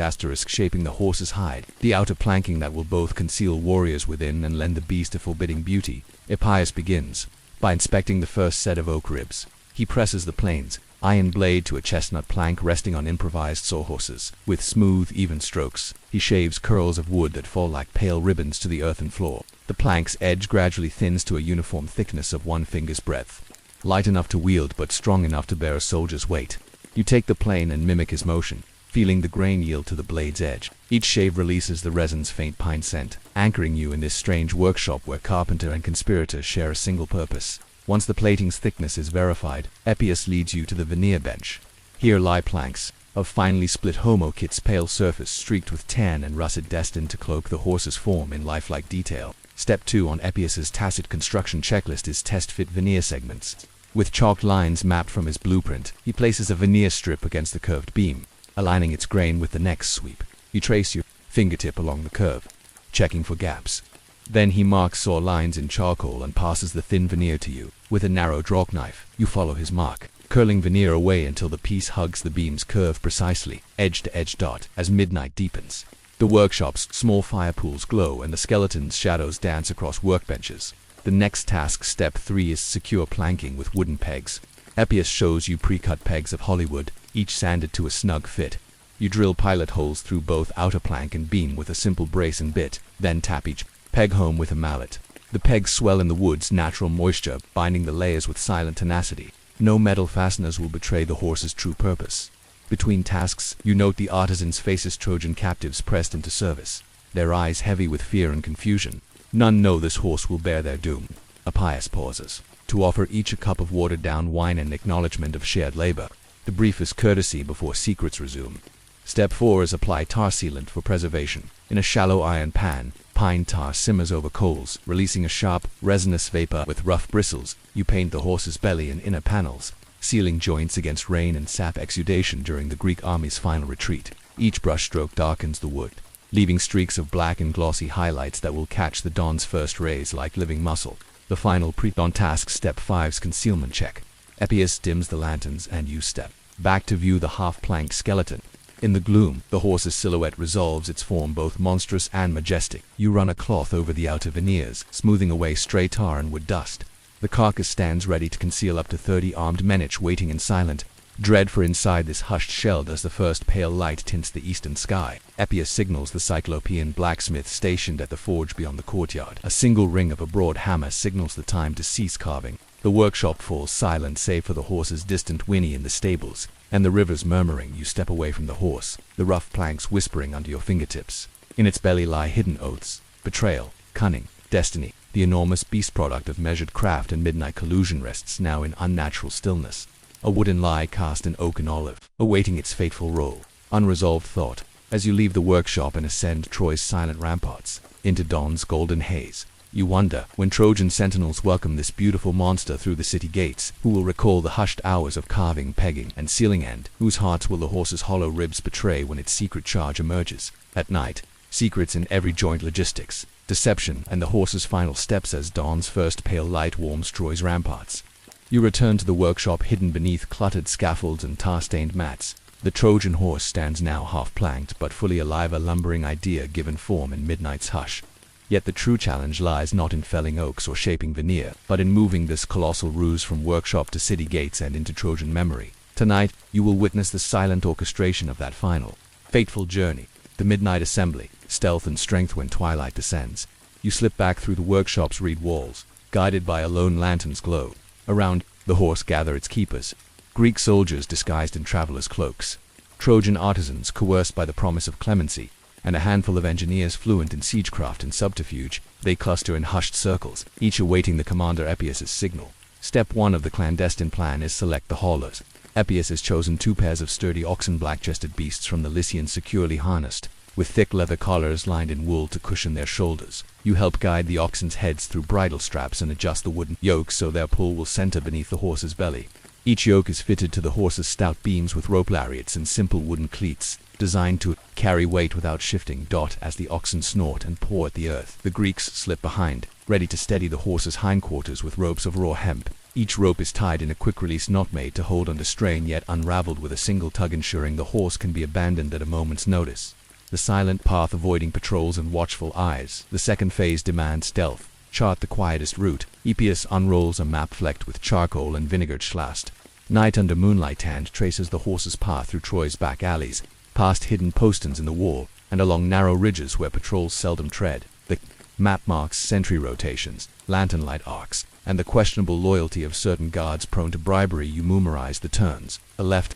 B: shaping the horse's hide, the outer planking that will both conceal warriors within and lend the beast a forbidding beauty. Epithets begins by inspecting the first set of oak ribs. He presses the planes, iron blade to a chestnut plank resting on improvised sawhorses. With smooth, even strokes, he shaves curls of wood that fall like pale ribbons to the earthen floor. The plank's edge gradually thins to a uniform thickness of one finger's breadth, light enough to wield but strong enough to bear a soldier's weight. You take the plane and mimic his motion, feeling the grain yield to the blade's edge. Each shave releases the resin's faint pine scent, anchoring you in this strange workshop where carpenter and conspirator share a single purpose. Once the plating's thickness is verified, Epithets leads you to the veneer bench. Here lie planks of finely split homo, kit's pale surface streaked with tan and russet, destined to cloak the horse's form in lifelike detail. Step 2 on Epithets' tacit construction checklist is test fit veneer segments. With chalked lines mapped from his blueprint, he places a veneer strip against the curved beam, aligning its grain with the next sweep. You trace your fingertip along the curve, checking for gaps. Then he marks saw lines in charcoal and passes the thin veneer to you. With a narrow draw knife, you follow his mark, curling veneer away until the piece hugs the beam's curve precisely, edge to edge. As midnight deepens, the workshop's small fire pools glow and the skeleton's shadows dance across workbenches. The next task, step 3, is secure planking with wooden pegs. Epithets shows you pre-cut pegs of Hollywood, each sanded to a snug fit. You drill pilot holes through both outer plank and beam with a simple brace and bit, then tap each peg home with a mallet. The pegs swell in the wood's natural moisture, binding the layers with silent tenacity. No metal fasteners will betray the horse's true purpose. Between tasks, you note the artisans' faces, Trojan captives pressed into service, their eyes heavy with fear and confusion. None know this horse will bear their doom. Appius pauses to offer each a cup of watered-down wine in acknowledgement of shared labor. The briefest courtesy before secrets resume. Step 4 is apply tar sealant for preservation. In a shallow iron pan, pine tar simmers over coals, releasing a sharp, resinous vapor with rough bristles. You paint the horse's belly and inner panels, sealing joints against rain and sap exudation during the Greek army's final retreat. Each brushstroke darkens the wood, leaving streaks of black and glossy highlights that will catch the dawn's first rays like living muscle. The final pre-dawn task, step 5's concealment check. Epithets dims the lanterns and you step back to view the half-planked skeleton. In the gloom, the horse's silhouette resolves its form, both monstrous and majestic. You run a cloth over the outer veneers, smoothing away stray tar and wood dust. The carcass stands ready to conceal up to 30 armed men, each waiting in silent dread for inside this hushed shell as the first pale light tints the eastern sky. Epithets signals the Cyclopean blacksmith stationed at the forge beyond the courtyard. A single ring of a broad hammer signals the time to cease carving. The workshop falls silent save for the horse's distant whinny in the stables, and the river's murmuring. You step away from the horse, the rough planks whispering under your fingertips. In its belly lie hidden oaths, betrayal, cunning, destiny. The enormous beast product of measured craft and midnight collusion rests now in unnatural stillness. A wooden lie cast in oak and olive, awaiting its fateful role. Unresolved thought, as you leave the workshop and ascend Troy's silent ramparts, into dawn's golden haze. You wonder, when Trojan sentinels welcome this beautiful monster through the city gates, who will recall the hushed hours of carving, pegging, and sealing, and whose hearts will the horse's hollow ribs betray when its secret charge emerges. At night, secrets in every joint, logistics, deception, and the horse's final steps as dawn's first pale light warms Troy's ramparts. You return to the workshop hidden beneath cluttered scaffolds and tar-stained mats. The Trojan horse stands now half-planked but fully alive, a lumbering idea given form in midnight's hush. Yet the true challenge lies not in felling oaks or shaping veneer, but in moving this colossal ruse from workshop to city gates and into Trojan memory. Tonight, you will witness the silent orchestration of that final, fateful journey. The midnight assembly, stealth and strength when twilight descends. You slip back through the workshop's reed walls, guided by a lone lantern's glow. Around the horse gather its keepers, Greek soldiers disguised in travelers' cloaks, Trojan artisans coerced by the promise of clemency, and a handful of engineers fluent in siegecraft and subterfuge. They cluster in hushed circles, each awaiting the commander Epithets' signal. Step 1 of the clandestine plan is select the haulers. Epithets has chosen 2 pairs of sturdy oxen, black-chested beasts from the Lycians securely harnessed, with thick leather collars lined in wool to cushion their shoulders. You help guide the oxen's heads through bridle straps and adjust the wooden yokes so their pull will center beneath the horse's belly. Each yoke is fitted to the horse's stout beams with rope lariats and simple wooden cleats, designed to carry weight without shifting. As the oxen snort and paw at the earth, the Greeks slip behind, ready to steady the horse's hindquarters with ropes of raw hemp. Each rope is tied in a quick-release knot made to hold under strain, yet unraveled with a single tug, ensuring the horse can be abandoned at a moment's notice. The silent path avoiding patrols and watchful eyes. The second phase demands stealth. Chart the quietest route. Epithets unrolls a map flecked with charcoal and vinegared schlast. Night under moonlight hand traces the horse's path through Troy's back alleys, past hidden posterns in the wall, and along narrow ridges where patrols seldom tread. The map marks sentry rotations, lantern light arcs, and the questionable loyalty of certain guards prone to bribery. You memorize the turns. A left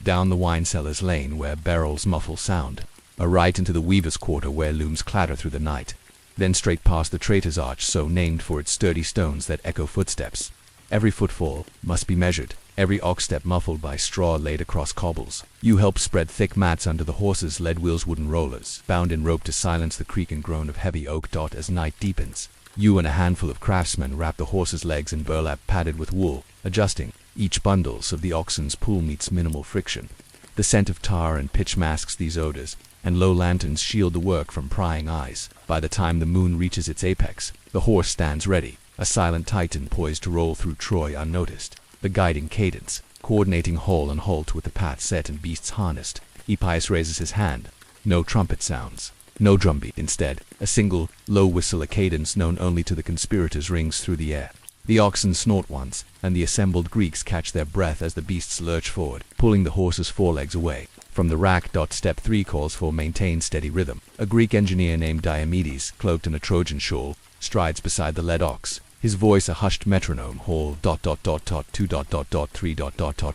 B: down the wine cellar's lane where barrels muffle sound. A right into the weaver's quarter where looms clatter through the night. Then straight past the traitor's arch, so named for its sturdy stones that echo footsteps. Every footfall must be measured, every ox step muffled by straw laid across cobbles. You help spread thick mats under the horse's lead wheels, wooden rollers, bound in rope to silence the creak and groan of heavy oak. As night deepens, You and a handful of craftsmen wrap the horse's legs in burlap padded with wool, adjusting each bundle so the oxen's pull meets minimal friction. The scent of tar and pitch masks these odors, and low lanterns shield the work from prying eyes. By the time the moon reaches its apex, the horse stands ready, a silent titan poised to roll through Troy unnoticed. The guiding cadence, coordinating haul and halt with the path set and beasts harnessed. Epithets raises his hand. No trumpet sounds. No drumbeat. Instead, a single, low whistle, a cadence known only to the conspirators, rings through the air. The oxen snort once, and the assembled Greeks catch their breath as the beasts lurch forward, pulling the horse's forelegs away. From the rack. Step 3 calls for maintain steady rhythm. A Greek engineer named Diomedes, cloaked in a Trojan shawl, strides beside the led ox. His voice a hushed metronome. Haul ... 2 ... 3 ...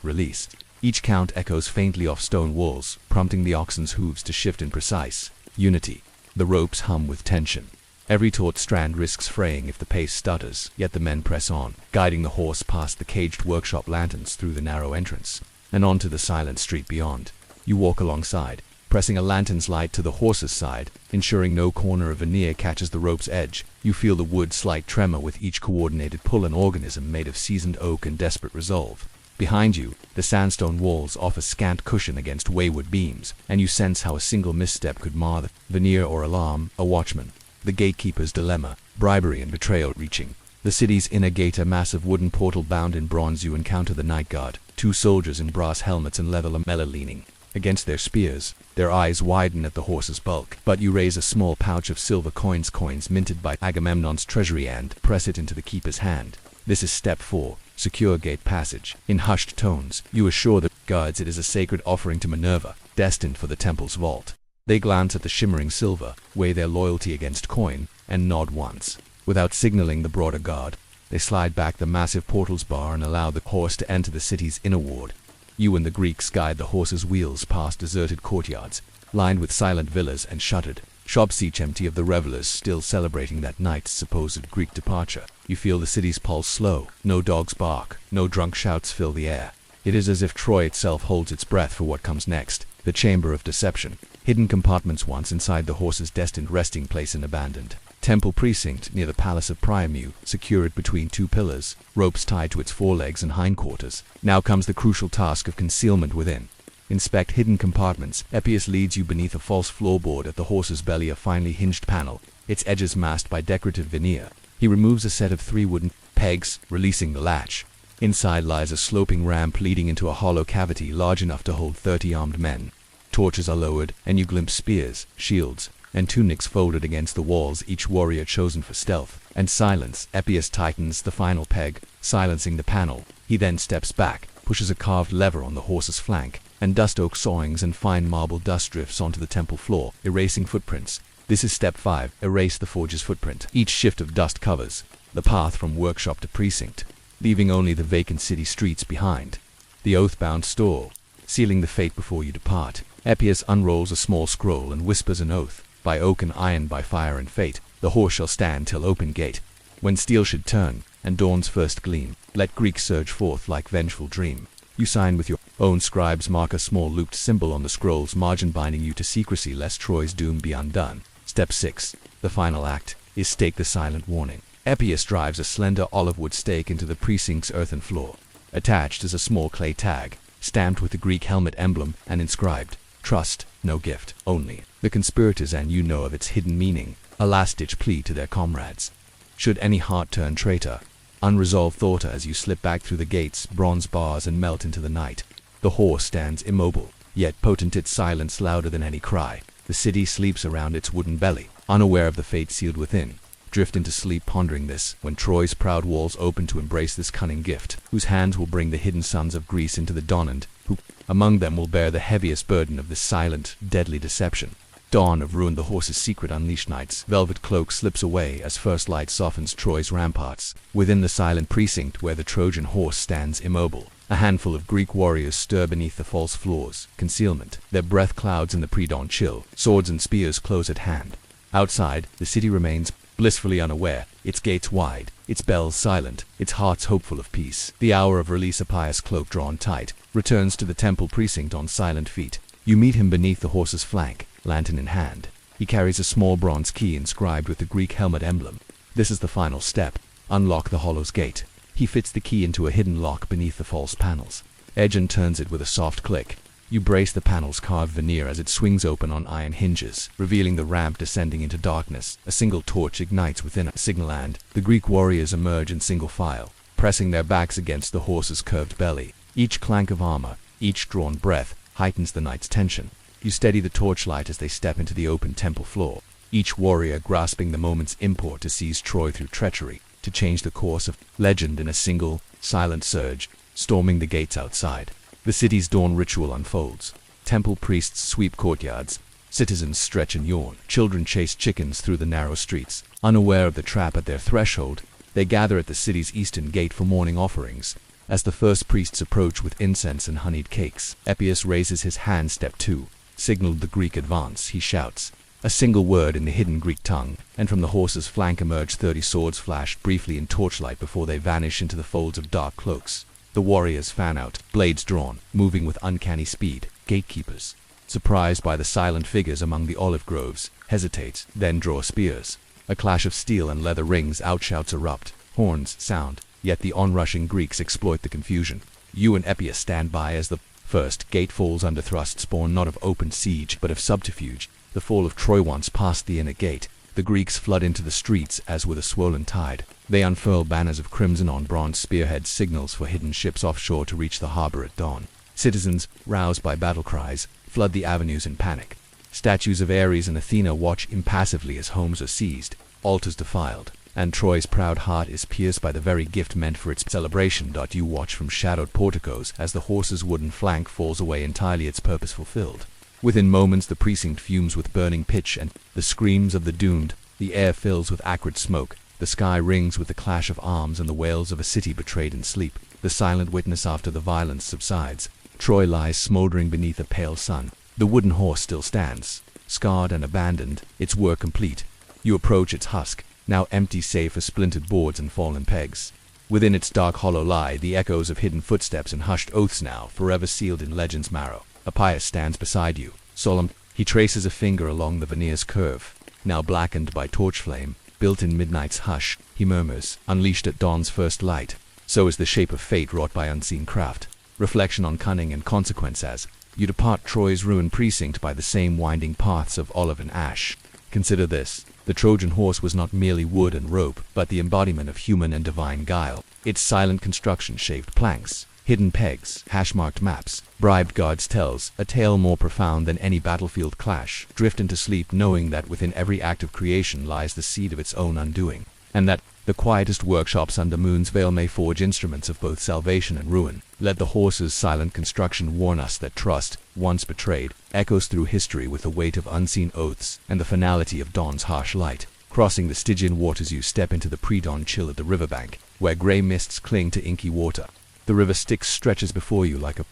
B: release. Each count echoes faintly off stone walls, prompting the oxen's hooves to shift in precise unity. The ropes hum with tension. Every taut strand risks fraying if the pace stutters, yet the men press on, guiding the horse past the caged workshop lanterns through the narrow entrance, and onto the silent street beyond. You walk alongside, pressing a lantern's light to the horse's side, ensuring no corner of veneer catches the rope's edge. You feel the wood slight tremor with each coordinated pull, an organism made of seasoned oak and desperate resolve. Behind you, the sandstone walls offer scant cushion against wayward beams, and you sense how a single misstep could mar the veneer or alarm a watchman. The gatekeeper's dilemma, bribery and betrayal reaching. The city's inner gate, a massive wooden portal bound in bronze. You encounter the night guard, 2 soldiers in brass helmets and leather lamella leaning against their spears. Their eyes widen at the horse's bulk, but you raise a small pouch of silver coins minted by Agamemnon's treasury, and press it into the keeper's hand. This is step 4, secure gate passage. In hushed tones, you assure the guards it is a sacred offering to Minerva, destined for the temple's vault. They glance at the shimmering silver, weigh their loyalty against coin, and nod once. Without signaling the broader guard, they slide back the massive portal's bar and allow the horse to enter the city's inner ward. You and the Greeks guide the horse's wheels past deserted courtyards, lined with silent villas and shuttered shops, each empty of the revelers still celebrating that night's supposed Greek departure. You feel the city's pulse slow. No dogs bark, no drunk shouts fill the air. It is as if Troy itself holds its breath for what comes next. The chamber of deception. Hidden compartments once inside the horse's destined resting place, an abandoned temple precinct near the palace of Priamu, secured between 2 pillars, ropes tied to its forelegs and hindquarters. Now comes the crucial task of concealment within. Inspect hidden compartments. Epithets leads you beneath a false floorboard at the horse's belly, a finely hinged panel, its edges masked by decorative veneer. He removes a set of 3 wooden pegs, releasing the latch. Inside lies a sloping ramp leading into a hollow cavity large enough to hold 30 armed men. Torches are lowered, and you glimpse spears, shields, and tunics folded against the walls, each warrior chosen for stealth and silence. Epithets tightens the final peg, silencing the panel. He then steps back, pushes a carved lever on the horse's flank, and dust oak sawings and fine marble dust drifts onto the temple floor, erasing footprints. This is step 5, erase the forge's footprint. Each shift of dust covers the path from workshop to precinct, leaving only the vacant city streets behind. The oath-bound stall, sealing the fate before you depart. Epithets unrolls a small scroll and whispers an oath. By oak and iron, by fire and fate, the horse shall stand till open gate. When steel should turn, and dawn's first gleam, let Greeks surge forth like vengeful dream. You sign with your own scribes, mark a small looped symbol on the scroll's margin, binding you to secrecy lest Troy's doom be undone. Step 6, the final act, is stake the silent warning. Epithets drives a slender olive wood stake into the precinct's earthen floor. Attached is a small clay tag, stamped with the Greek helmet emblem and inscribed, "Trust, no gift, only." The conspirators and you know of its hidden meaning, a last-ditch plea to their comrades. Should any heart turn traitor, unresolved thought as you slip back through the gate's bronze bars and melt into the night. The horse stands immobile, yet potent, its silence louder than any cry. The city sleeps around its wooden belly, unaware of the fate sealed within. Drift into sleep pondering this, when Troy's proud walls open to embrace this cunning gift, whose hands will bring the hidden sons of Greece into the dawn, and who, among them, will bear the heaviest burden of this silent, deadly deception. Dawn of ruin. The horse's secret unleashed. Night's velvet cloak slips away as first light softens Troy's ramparts. Within the silent precinct where the Trojan horse stands immobile, a handful of Greek warriors stir beneath the false floors. Concealment. Their breath clouds in the pre-dawn chill. Swords and spears close at hand. Outside, the city remains blissfully unaware, its gates wide, its bells silent, its hearts hopeful of peace. The hour of release. A pious cloak drawn tight, returns to the temple precinct on silent feet. You meet him beneath the horse's flank, lantern in hand. He carries a small bronze key inscribed with the Greek helmet emblem. This is the final step. Unlock the hollow's gate. He fits the key into a hidden lock beneath the false panels. Edge and turns it with a soft click. You brace the panel's carved veneer as it swings open on iron hinges, revealing the ramp descending into darkness. A single torch ignites within a signal and the Greek warriors emerge in single file, pressing their backs against the horse's curved belly. Each clank of armor, each drawn breath, heightens the night's tension. You steady the torchlight as they step into the open temple floor, each warrior grasping the moment's import to seize Troy through treachery, to change the course of legend in a single, silent surge, storming the gates outside. The city's dawn ritual unfolds. Temple priests sweep courtyards, citizens stretch and yawn, children chase chickens through the narrow streets. Unaware of the trap at their threshold, they gather at the city's eastern gate for morning offerings. As the first priests approach with incense and honeyed cakes, Epictetus raises his hand. Step 2, signaled the Greek advance. He shouts a single word in the hidden Greek tongue, and from the horse's flank emerge 30 swords flashed briefly in torchlight before they vanish into the folds of dark cloaks. The warriors fan out, blades drawn, moving with uncanny speed. Gatekeepers, surprised by the silent figures among the olive groves, hesitate, then draw spears. A clash of steel and leather rings, outshouts erupt, horns sound, yet the onrushing Greeks exploit the confusion. You and Epictetus stand by as the first gate falls under thrusts born not of open siege but of subterfuge. The fall of Troy once past the inner gate, the Greeks flood into the streets as with a swollen tide. They unfurl banners of crimson on bronze spearheads, signals for hidden ships offshore to reach the harbor at dawn. Citizens, roused by battle cries, flood the avenues in panic. Statues of Ares and Athena watch impassively as homes are seized, altars defiled, and Troy's proud heart is pierced by the very gift meant for its celebration. You watch from shadowed porticos as the horse's wooden flank falls away entirely, its purpose fulfilled. Within moments the precinct fumes with burning pitch and the screams of the doomed. The air fills with acrid smoke. The sky rings with the clash of arms and the wails of a city betrayed in sleep. The silent witness after the violence subsides. Troy lies smoldering beneath a pale sun. The wooden horse still stands, scarred and abandoned, its work complete. You approach its husk, now empty save for splintered boards and fallen pegs. Within its dark hollow lie the echoes of hidden footsteps and hushed oaths now forever sealed in legend's marrow. Epictetus stands beside you, solemn. He traces a finger along the veneer's curve, now blackened by torch flame. Built in midnight's hush, he murmurs, unleashed at dawn's first light. So is the shape of fate wrought by unseen craft. Reflection on cunning and consequence as you depart Troy's ruined precinct by the same winding paths of olive and ash. Consider this. The Trojan horse was not merely wood and rope, but the embodiment of human and divine guile. Its silent construction, shaved planks, hidden pegs, hash-marked maps, bribed guards tells a tale more profound than any battlefield clash. Drift into sleep knowing that within every act of creation lies the seed of its own undoing, and that the quietest workshops under moon's veil may forge instruments of both salvation and ruin. Let the horse's silent construction warn us that trust, once betrayed, echoes through history with the weight of unseen oaths and the finality of dawn's harsh light. Crossing the Stygian waters you step into the pre-dawn chill at the riverbank, where gray mists cling to inky water. The river Styx stretches before you like a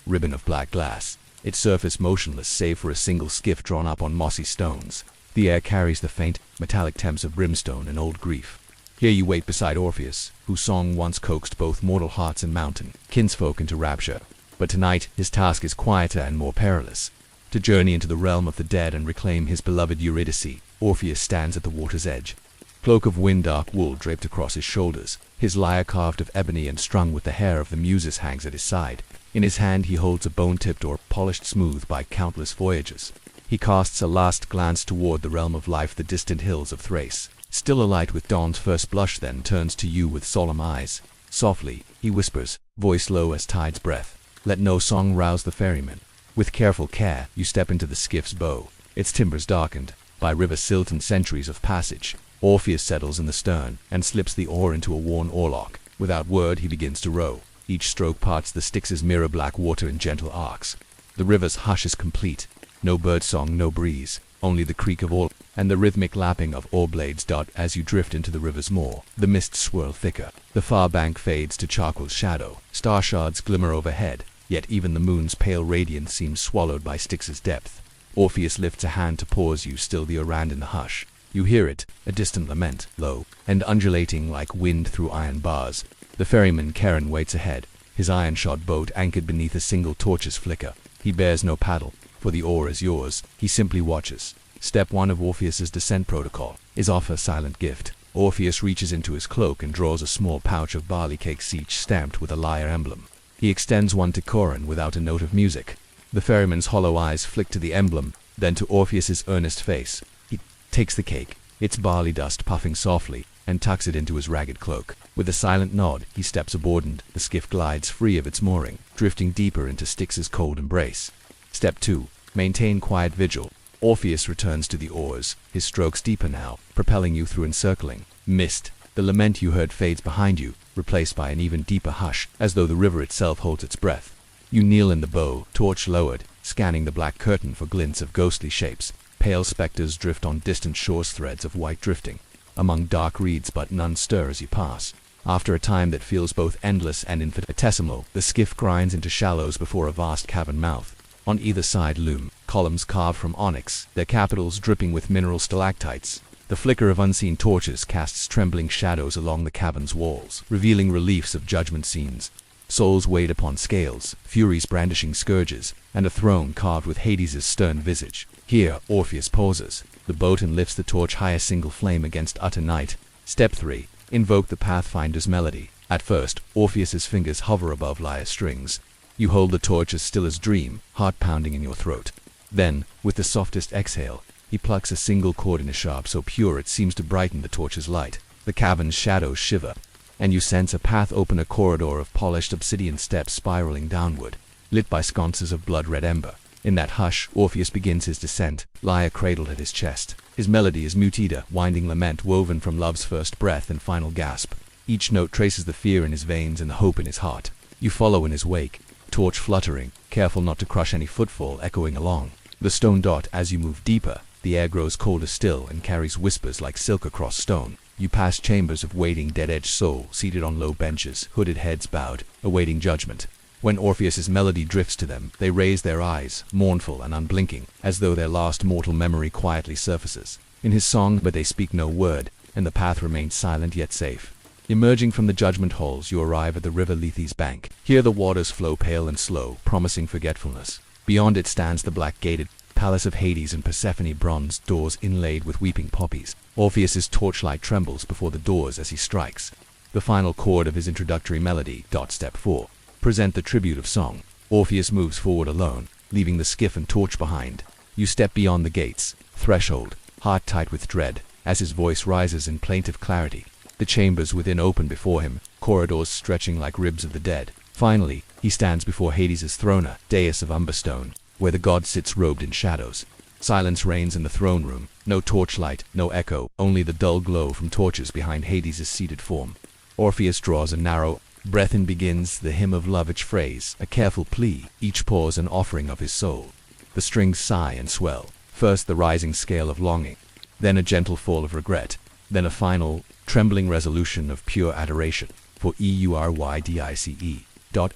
B: ribbon of black glass, its surface motionless save for a single skiff drawn up on mossy stones. The air carries the faint, metallic temps of brimstone and old grief. Here you wait beside Orpheus, whose song once coaxed both mortal hearts and mountain kinsfolk into rapture. But tonight his task is quieter and more perilous. To journey into the realm of the dead and reclaim his beloved Eurydice, Orpheus stands at the water's edge. Cloak of wind-dark wool draped across his shoulders, his lyre carved of ebony and strung with the hair of the Muses hangs at his side. In his hand he holds a bone-tipped oar polished smooth by countless voyages. He casts a last glance toward the realm of life, the distant hills of Thrace. Still alight with dawn's first blush, then turns to you with solemn eyes. Softly, he whispers, voice low as tide's breath, "Let no song rouse the ferryman." With careful care, you step into the skiff's bow, its timbers darkened by river silt and centuries of passage. Orpheus settles in the stern and slips the oar into a worn oarlock. Without word, he begins to row. Each stroke parts the Styx's mirror-black water in gentle arcs. The river's hush is complete. No birdsong, no breeze, only the creak of oar and the rhythmic lapping of oar blades dot as you drift into the river's maw. The mists swirl thicker. The far bank fades to charcoal shadow. Star shards glimmer overhead, yet even the moon's pale radiance seems swallowed by Styx's depth. Orpheus lifts a hand to pause you, still the Orand in the hush. You hear it, a distant lament, low and undulating like wind through iron bars. The ferryman Charon waits ahead, his iron-shod boat anchored beneath a single torch's flicker. He bears no paddle, for the oar is yours. He simply watches. Step 1 of Orpheus's descent protocol is offer silent gift. Orpheus reaches into his cloak and draws a small pouch of barley cakes, each stamped with a lyre emblem. He extends one to Corin without a note of music. The ferryman's hollow eyes flick to the emblem, then to Orpheus's earnest face. He takes the cake, its barley dust puffing softly, and tucks it into his ragged cloak. With a silent nod, he steps aboard and the skiff glides free of its mooring, drifting deeper into Styx's cold embrace. Step 2. Maintain quiet vigil. Orpheus returns to the oars, his strokes deeper now, propelling you through encircling mist. The lament you heard fades behind you, replaced by an even deeper hush, as though the river itself holds its breath. You kneel in the bow, torch lowered, scanning the black curtain for glints of ghostly shapes. Pale specters drift on distant shores, threads of white drifting among dark reeds, but none stir as you pass. After a time that feels both endless and infinitesimal, the skiff grinds into shallows before a vast cavern mouth. On either side loom columns carved from onyx, their capitals dripping with mineral stalactites. The flicker of unseen torches casts trembling shadows along the cavern's walls, revealing reliefs of judgment scenes. Souls weighed upon scales, Furies brandishing scourges, and a throne carved with Hades' stern visage. Here Orpheus pauses, the boat, and lifts the torch high, a single flame against utter night. Step 3. Invoke the Pathfinder's melody. At first, Orpheus's fingers hover above lyre strings. You hold the torch as still as dream, heart pounding in your throat. Then, with the softest exhale, he plucks a single chord in a sharp so pure it seems to brighten the torch's light. The cavern's shadows shiver, and you sense a path open, a corridor of polished obsidian steps spiraling downward, lit by sconces of blood-red ember. In that hush, Orpheus begins his descent, lyre cradled at his chest. His melody is mutida, winding lament woven from love's first breath and final gasp. Each note traces the fear in his veins and the hope in his heart. You follow in his wake, torch fluttering, careful not to crush any footfall echoing along. The stone dot as you move deeper. The air grows colder still and carries whispers like silk across stone. You pass chambers of waiting dead-edged souls seated on low benches, hooded heads bowed, awaiting judgment. When Orpheus's melody drifts to them, they raise their eyes, mournful and unblinking, as though their last mortal memory quietly surfaces. In his song, but they speak no word, and the path remains silent yet safe. Emerging from the judgment halls, you arrive at the river Lethe's bank. Here the waters flow pale and slow, promising forgetfulness. Beyond it stands the black-gated palace of Hades and Persephone, bronze doors inlaid with weeping poppies. Orpheus's torchlight trembles before the doors as he strikes the final chord of his introductory melody. Step 4. Present the tribute of song. Orpheus moves forward alone, leaving the skiff and torch behind. You step beyond the gates, threshold, heart tight with dread, as his voice rises in plaintive clarity. The chambers within open before him, corridors stretching like ribs of the dead. Finally, he stands before Hades' throne, a dais of umber-stone, where the god sits robed in shadows. Silence reigns in the throne room, no torchlight, no echo, only the dull glow from torches behind Hades' seated form. Orpheus draws a narrow breath and begins the hymn of love, each phrase a careful plea, each pause an offering of his soul. The strings sigh and swell, first the rising scale of longing, then a gentle fall of regret, then a final, trembling resolution of pure adoration, for Eurydice.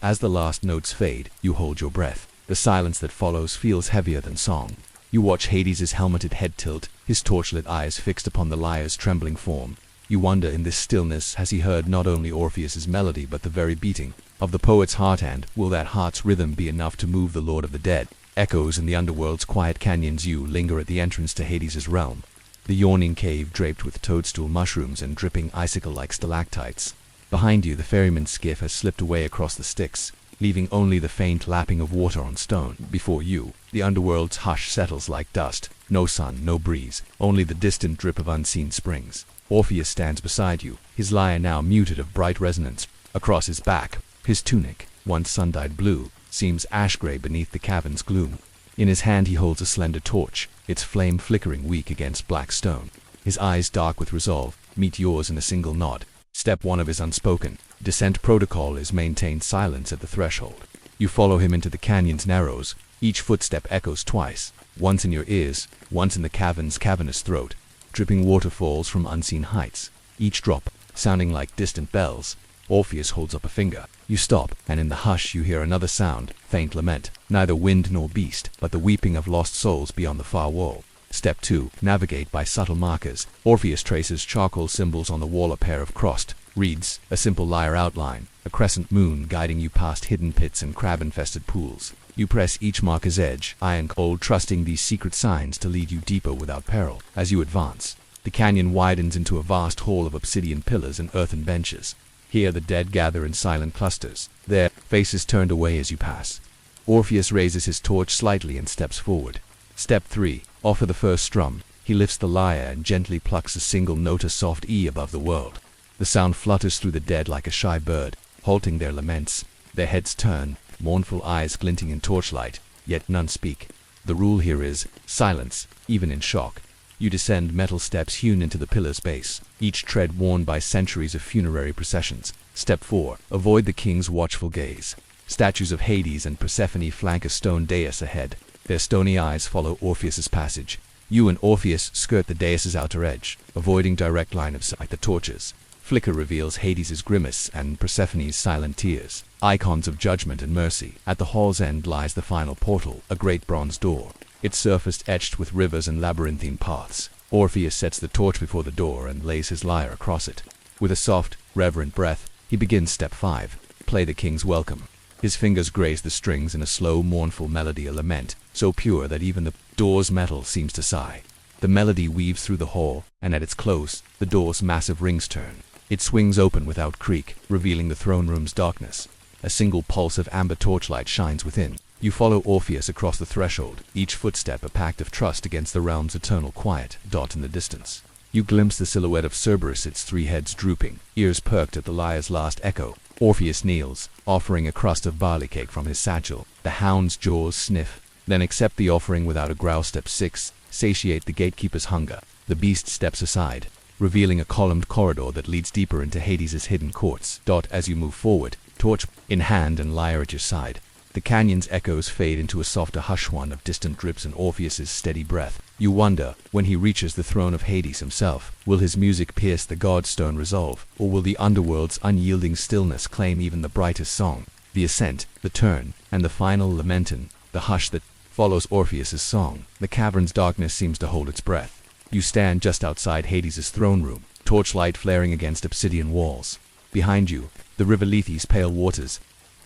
B: As the last notes fade, you hold your breath. The silence that follows feels heavier than song. You watch Hades' helmeted head tilt, his torchlit eyes fixed upon the lyre's trembling form. You wonder, in this stillness, has he heard not only Orpheus's melody but the very beating of the poet's heart, and will that heart's rhythm be enough to move the lord of the dead? Echoes in the underworld's quiet canyons. You linger at the entrance to Hades' realm, the yawning cave draped with toadstool mushrooms and dripping icicle-like stalactites. Behind you, the ferryman's skiff has slipped away across the Styx, leaving only the faint lapping of water on stone. Before you, the underworld's hush settles like dust. No sun, no breeze, only the distant drip of unseen springs. Orpheus stands beside you, his lyre now muted of bright resonance. Across his back, his tunic, once sun-dyed blue, seems ash-gray beneath the cavern's gloom. In his hand he holds a slender torch, its flame flickering weak against black stone. His eyes, dark with resolve, meet yours in a single nod. Step 1 of his unspoken descent protocol is maintain silence at the threshold. You follow him into the canyon's narrows. Each footstep echoes twice, once in your ears, once in the cavern's cavernous throat. Dripping water falls from unseen heights, each drop sounding like distant bells. Orpheus holds up a finger. You stop, and in the hush you hear another sound, faint lament, neither wind nor beast, but the weeping of lost souls beyond the far wall. Step 2. Navigate by subtle markers. Orpheus traces charcoal symbols on the wall, a pair of crossed reeds, a simple lyre outline, a crescent moon guiding you past hidden pits and crab-infested pools. You press each marker's edge, iron cold, trusting these secret signs to lead you deeper without peril. As you advance, The canyon widens into a vast hall of obsidian pillars and earthen benches. Here the dead gather in silent clusters, their faces turned away as you pass. Orpheus raises his torch slightly and steps forward. Step 3. Offer the first strum. He lifts the lyre and gently plucks a single note, a soft E above the world. The sound flutters through the dead like a shy bird, halting their laments. Their heads turn, mournful eyes glinting in torchlight, yet none speak. The rule here is silence, even in shock. You descend metal steps hewn into the pillar's base, each tread worn by centuries of funerary processions. Step 4. Avoid the king's watchful gaze. Statues of Hades and Persephone flank a stone dais ahead. Their stony eyes follow Orpheus's passage. You and Orpheus skirt the dais's outer edge, avoiding direct line of sight. The torches flicker reveals Hades' grimace and Persephone's silent tears, icons of judgment and mercy. At the hall's end lies the final portal, a great bronze door, its surface etched with rivers and labyrinthine paths. Orpheus sets the torch before the door and lays his lyre across it. With a soft, reverent breath, he begins step 5. Play the king's welcome. His fingers graze the strings in a slow, mournful melody, a lament, so pure that even the door's metal seems to sigh. The melody weaves through the hall, and at its close, the door's massive rings turn. It swings open without creak, revealing the throne room's darkness. A single pulse of amber torchlight shines within. You follow Orpheus across the threshold, each footstep a pact of trust against the realm's eternal quiet. In the distance, you glimpse the silhouette of Cerberus, its 3 heads drooping, ears perked at the lyre's last echo. Orpheus kneels, offering a crust of barley cake from his satchel. The hound's jaws sniff, then accept the offering without a growl. Step 6. Satiate the gatekeeper's hunger. The beast steps aside, revealing a columned corridor that leads deeper into Hades' hidden courts. As you move forward, torch in hand and lyre at your side, the canyon's echoes fade into a softer hush, one of distant drips and Orpheus's steady breath. You wonder, when he reaches the throne of Hades himself, will his music pierce the god's stone resolve, or will the underworld's unyielding stillness claim even the brightest song? The ascent, the turn, and the final lamentin, the hush that follows Orpheus's song. The cavern's darkness seems to hold its breath. You stand just outside Hades' throne room, torchlight flaring against obsidian walls. Behind you, the river Lethe's pale waters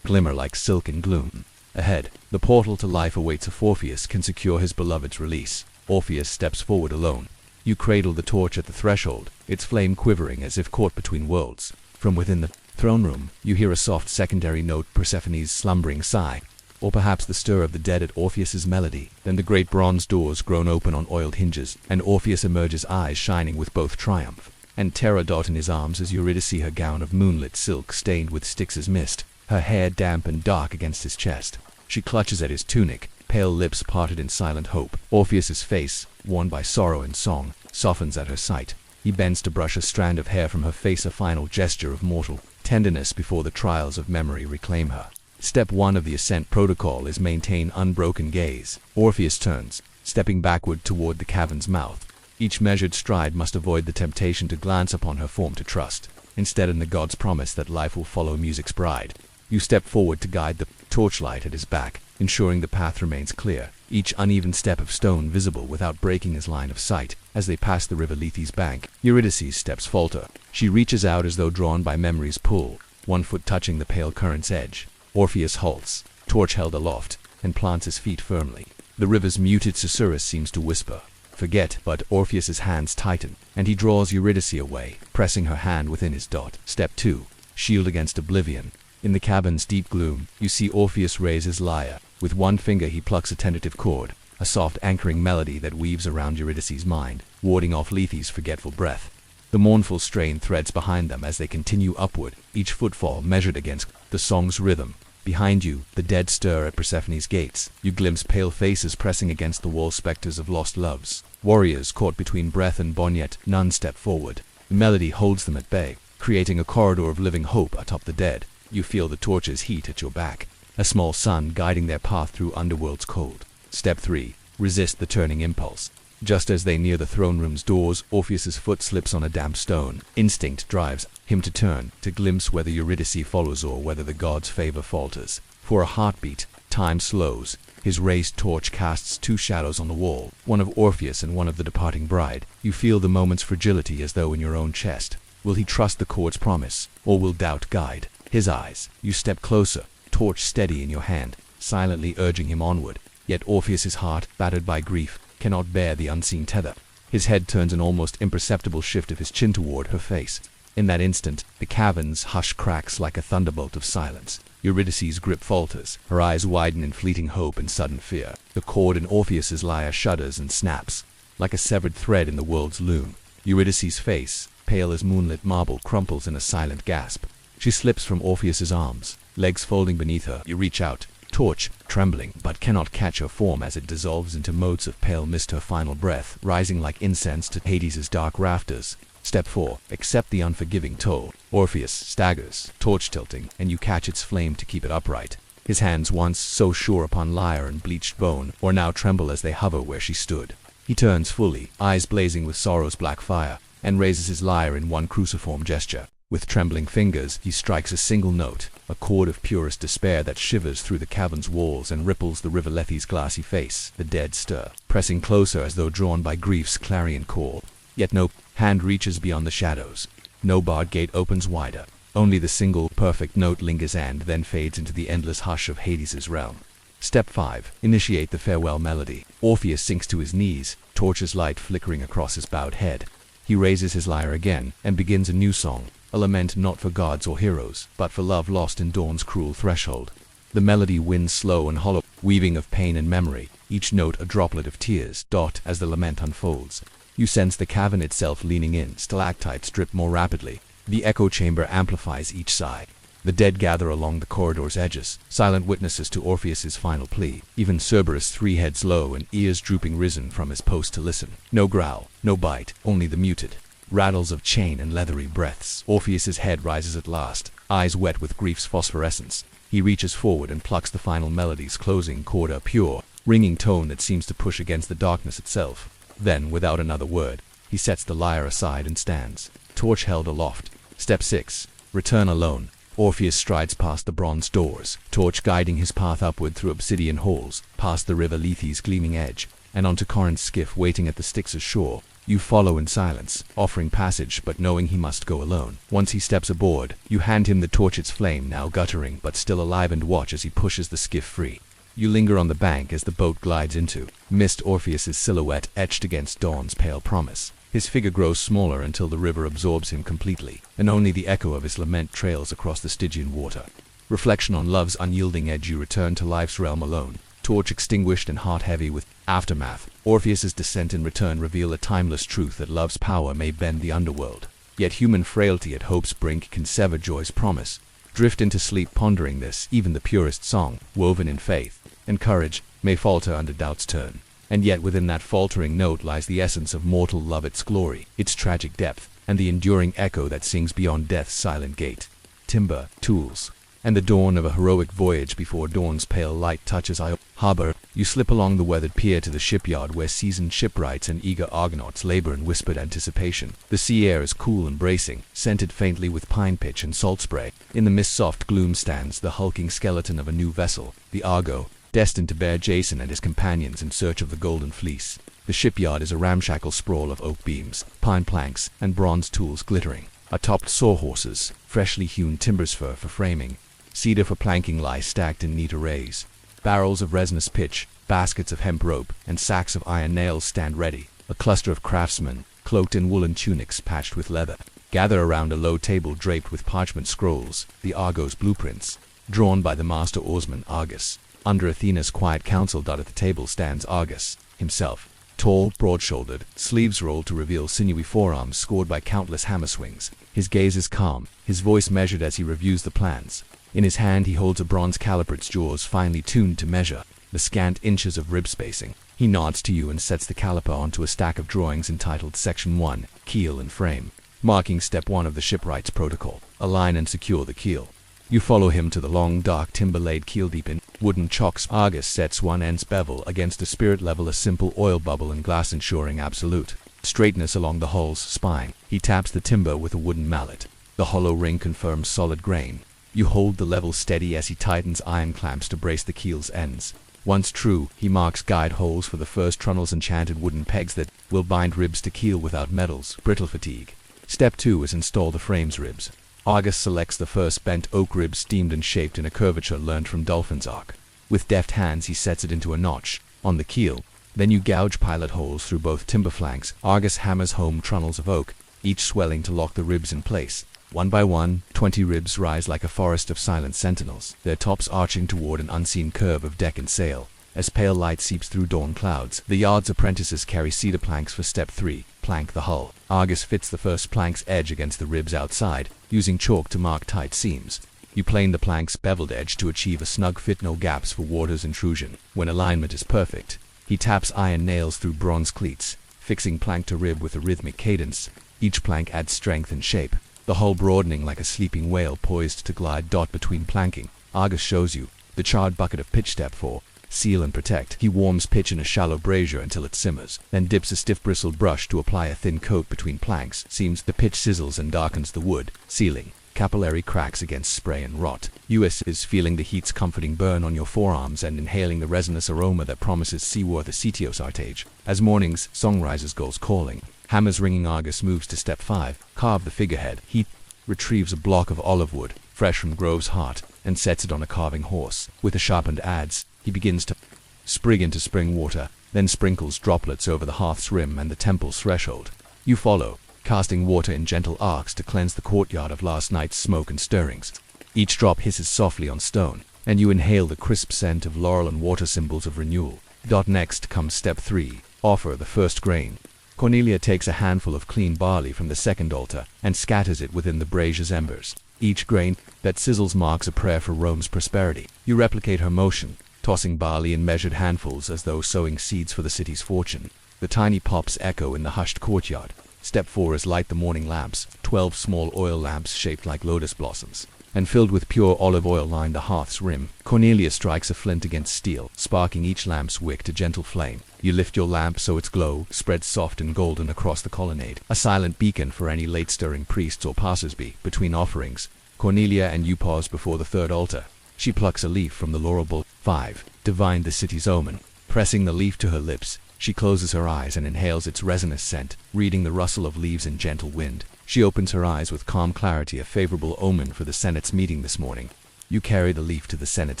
B: glimmer like silk in gloom. Ahead, the portal to life awaits if Orpheus can secure his beloved's release. Orpheus steps forward alone. You cradle the torch at the threshold, its flame quivering as if caught between worlds. From within the throne room, you hear a soft secondary note, Persephone's slumbering sigh, or perhaps the stir of the dead at Orpheus's melody. Then the great bronze doors groan open on oiled hinges, and Orpheus emerges, eyes shining with both triumph and terror. In his arms is Eurydice, her gown of moonlit silk stained with Styx's mist, her hair damp and dark against his chest. She clutches at his tunic, pale lips parted in silent hope. Orpheus's face, worn by sorrow and song, softens at her sight. He bends to brush a strand of hair from her face, a final gesture of mortal tenderness before the trials of memory reclaim her. Step 1 of the ascent protocol is maintain unbroken gaze. Orpheus turns, stepping backward toward the cavern's mouth. Each measured stride must avoid the temptation to glance upon her form, to trust instead in the god's promise that life will follow music's bride. You step forward to guide the torchlight at his back, ensuring the path remains clear, each uneven step of stone visible without breaking his line of sight. As they pass the river Lethe's bank, Eurydice's steps falter. She reaches out as though drawn by memory's pull, one foot touching the pale current's edge. Orpheus halts, torch held aloft, and plants his feet firmly. The river's muted susurrus seems to whisper, "Forget," but Orpheus's hands tighten, and he draws Eurydice away, pressing her hand within his. Step 2. Shield against oblivion. In the cavern's deep gloom, you see Orpheus raise his lyre. With one finger he plucks a tentative chord, a soft anchoring melody that weaves around Eurydice's mind, warding off Lethe's forgetful breath. The mournful strain threads behind them as they continue upward, each footfall measured against the song's rhythm. Behind you, the dead stir at Persephone's gates. You glimpse pale faces pressing against the wall, specters of lost loves. Warriors caught between breath and bond, yet none step forward. The melody holds them at bay, creating a corridor of living hope atop the dead. You feel the torch's heat at your back, a small sun guiding their path through underworld's cold. Step 3. Resist the turning impulse. Just as they near the throne room's doors, Orpheus's foot slips on a damp stone. Instinct drives him to turn, to glimpse whether Eurydice follows or whether the god's favor falters. For a heartbeat, time slows. His raised torch casts 2 shadows on the wall, one of Orpheus and one of the departing bride. You feel the moment's fragility as though in your own chest. Will he trust the chord's promise, or will doubt guide his eyes? You step closer, torch steady in your hand, silently urging him onward. Yet Orpheus's heart, battered by grief, cannot bear the unseen tether. His head turns an almost imperceptible shift of his chin toward her face. In that instant, the cavern's hush cracks like a thunderbolt of silence. Eurydice's grip falters, her eyes widen in fleeting hope and sudden fear. The cord in Orpheus's lyre shudders and snaps, like a severed thread in the world's loom. Eurydice's face, pale as moonlit marble, crumples in a silent gasp. She slips from Orpheus's arms, legs folding beneath her. You reach out, torch, trembling, but cannot catch her form as it dissolves into motes of pale mist, her final breath, rising like incense to Hades's dark rafters. Step 4. Accept the unforgiving toll. Orpheus staggers, torch tilting, and you catch its flame to keep it upright. His hands, once so sure upon lyre and bleached bone, or now tremble as they hover where she stood. He turns fully, eyes blazing with sorrow's black fire, and raises his lyre in one cruciform gesture. With trembling fingers, he strikes a single note, a chord of purest despair that shivers through the cavern's walls and ripples the river Lethe's glassy face. The dead stir, pressing closer as though drawn by grief's clarion call. Yet no hand reaches beyond the shadows. No barred gate opens wider. Only the single, perfect note lingers and then fades into the endless hush of Hades's realm. Step 5. Initiate the farewell melody. Orpheus sinks to his knees, torch's light flickering across his bowed head. He raises his lyre again and begins a new song, a lament not for gods or heroes, but for love lost in dawn's cruel threshold. The melody winds slow and hollow, weaving of pain and memory, each note a droplet of tears, as the lament unfolds. You sense the cavern itself leaning in, stalactites drip more rapidly. The echo chamber amplifies each sigh. The dead gather along the corridor's edges, silent witnesses to Orpheus's final plea. Even Cerberus, 3 heads low and ears drooping, risen from his post to listen. No growl, no bite, only the muted rattles of chain and leathery breaths. Orpheus's head rises at last, eyes wet with grief's phosphorescence. He reaches forward and plucks the final melody's closing chord, a pure, ringing tone that seems to push against the darkness itself. Then, without another word, he sets the lyre aside and stands, torch held aloft. Step 6. Return alone. Orpheus strides past the bronze doors, torch guiding his path upward through obsidian halls, past the river Lethe's gleaming edge, and onto Corinth's skiff waiting at the Styx's shore. You follow in silence, offering passage but knowing he must go alone. Once he steps aboard, you hand him the torch, its flame now guttering but still alive, and watch as he pushes the skiff free. You linger on the bank as the boat glides into mist, Orpheus's silhouette etched against dawn's pale promise. His figure grows smaller until the river absorbs him completely, and only the echo of his lament trails across the Stygian water. Reflection on love's unyielding edge, you return to life's realm alone, torch extinguished and heart heavy with aftermath. Orpheus's descent and return reveal a timeless truth that love's power may bend the underworld. Yet human frailty at hope's brink can sever joy's promise. Drift into sleep pondering this, even the purest song, woven in faith and courage, may falter under doubt's turn. And yet within that faltering note lies the essence of mortal love, its glory, its tragic depth, and the enduring echo that sings beyond death's silent gate. Timber, tools, and the dawn of a heroic voyage before dawn's pale light touches harbor. You slip along the weathered pier to the shipyard where seasoned shipwrights and eager argonauts labor in whispered anticipation. The sea air is cool and bracing, scented faintly with pine pitch and salt spray. In the mist-soft gloom stands the hulking skeleton of a new vessel, the Argo, destined to bear Jason and his companions in search of the Golden Fleece. The shipyard is a ramshackle sprawl of oak beams, pine planks, and bronze tools glittering. Atop sawhorses, freshly hewn timber spur for framing, cedar for planking lie stacked in neat arrays. Barrels of resinous pitch, baskets of hemp rope, and sacks of iron nails stand ready. A cluster of craftsmen, cloaked in woolen tunics patched with leather, gather around a low table draped with parchment scrolls, the Argo's blueprints, drawn by the master oarsman Argus. Under Athena's quiet counsel, at the table stands Argus himself, tall, broad-shouldered, sleeves rolled to reveal sinewy forearms scored by countless hammer swings. His gaze is calm, his voice measured as he reviews the plans. In his hand he holds a bronze caliper, its jaws finely tuned to measure the scant inches of rib spacing. He nods to you and sets the caliper onto a stack of drawings entitled Section 1, Keel and Frame, marking Step 1 of the shipwright's protocol. Align and secure the keel. You follow him to the long, dark, timber-laid keel deep in wooden chocks. Argus sets one end's bevel against a spirit level, a simple oil bubble and glass ensuring absolute straightness along the hull's spine. He taps the timber with a wooden mallet. The hollow ring confirms solid grain. You hold the level steady as he tightens iron clamps to brace the keel's ends. Once true, he marks guide holes for the first trunnels, enchanted wooden pegs that will bind ribs to keel without metals, brittle fatigue. Step 2 is install the frame's ribs. Argus selects the first bent oak rib steamed and shaped in a curvature learned from Dolphin's arc. With deft hands he sets it into a notch on the keel, Then you gouge pilot holes through both timber flanks. Argus hammers home trunnels of oak, each swelling to lock the ribs in place. One by one, 20 ribs rise like a forest of silent sentinels, their tops arching toward an unseen curve of deck and sail. As pale light seeps through dawn clouds, the yard's apprentices carry cedar planks for step 3, plank the hull. Argus fits the first plank's edge against the ribs outside, using chalk to mark tight seams. You plane the plank's beveled edge to achieve a snug fit, no gaps for water's intrusion. When alignment is perfect, he taps iron nails through bronze cleats, fixing plank to rib with a rhythmic cadence. Each plank adds strength and shape, the hull broadening like a sleeping whale poised to glide between planking. Argus shows you the charred bucket of pitch. Step 4. Seal and protect. He warms pitch in a shallow brazier until it simmers, then dips a stiff bristled brush to apply a thin coat between planks. Seams the pitch sizzles and darkens the wood, sealing. Capillary cracks against spray and rot. US is feeling the heat's comforting burn on your forearms and inhaling the resinous aroma that promises seaworth acetios artage. As morning's song rises, gulls calling, hammers ringing, Argus moves to step 5. Carve the figurehead. He retrieves a block of olive wood, fresh from Grove's heart, and sets it on a carving horse. With a sharpened adze, he begins to sprig into spring water, then sprinkles droplets over the hearth's rim and the temple's threshold. You follow, casting water in gentle arcs to cleanse the courtyard of last night's smoke and stirrings. Each drop hisses softly on stone, and you inhale the crisp scent of laurel and water, symbols of renewal. Next comes step 3, offer the first grain. Cornelia takes a handful of clean barley from the second altar and scatters it within the brazier's embers. Each grain that sizzles marks a prayer for Rome's prosperity. You replicate her motion, tossing barley in measured handfuls as though sowing seeds for the city's fortune. The tiny pops echo in the hushed courtyard. Step 4 is light the morning lamps. 12 small oil lamps shaped like lotus blossoms and filled with pure olive oil line the hearth's rim. Cornelia strikes a flint against steel, sparking each lamp's wick to gentle flame. You lift your lamp so its glow spreads soft and golden across the colonnade, a silent beacon for any late-stirring priests or passers-by. Between offerings, Cornelia and you pause before the third altar. She plucks a leaf from the laurel bulb. 5. Divine the city's omen. Pressing the leaf to her lips, she closes her eyes and inhales its resinous scent, reading the rustle of leaves in gentle wind. She opens her eyes with calm clarity, a favorable omen for the Senate's meeting this morning. You carry the leaf to the Senate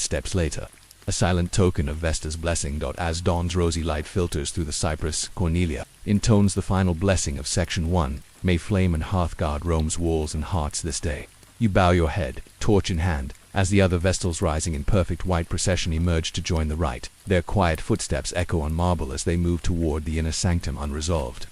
B: steps later, a silent token of Vesta's blessing. As dawn's rosy light filters through the cypress, Cornelia intones the final blessing of Section 1. May flame and hearth guard Rome's walls and hearts this day. You bow your head, torch in hand, as the other Vestals rising in perfect white procession emerge to join the rite. Their quiet footsteps echo on marble as they move toward the inner sanctum unresolved.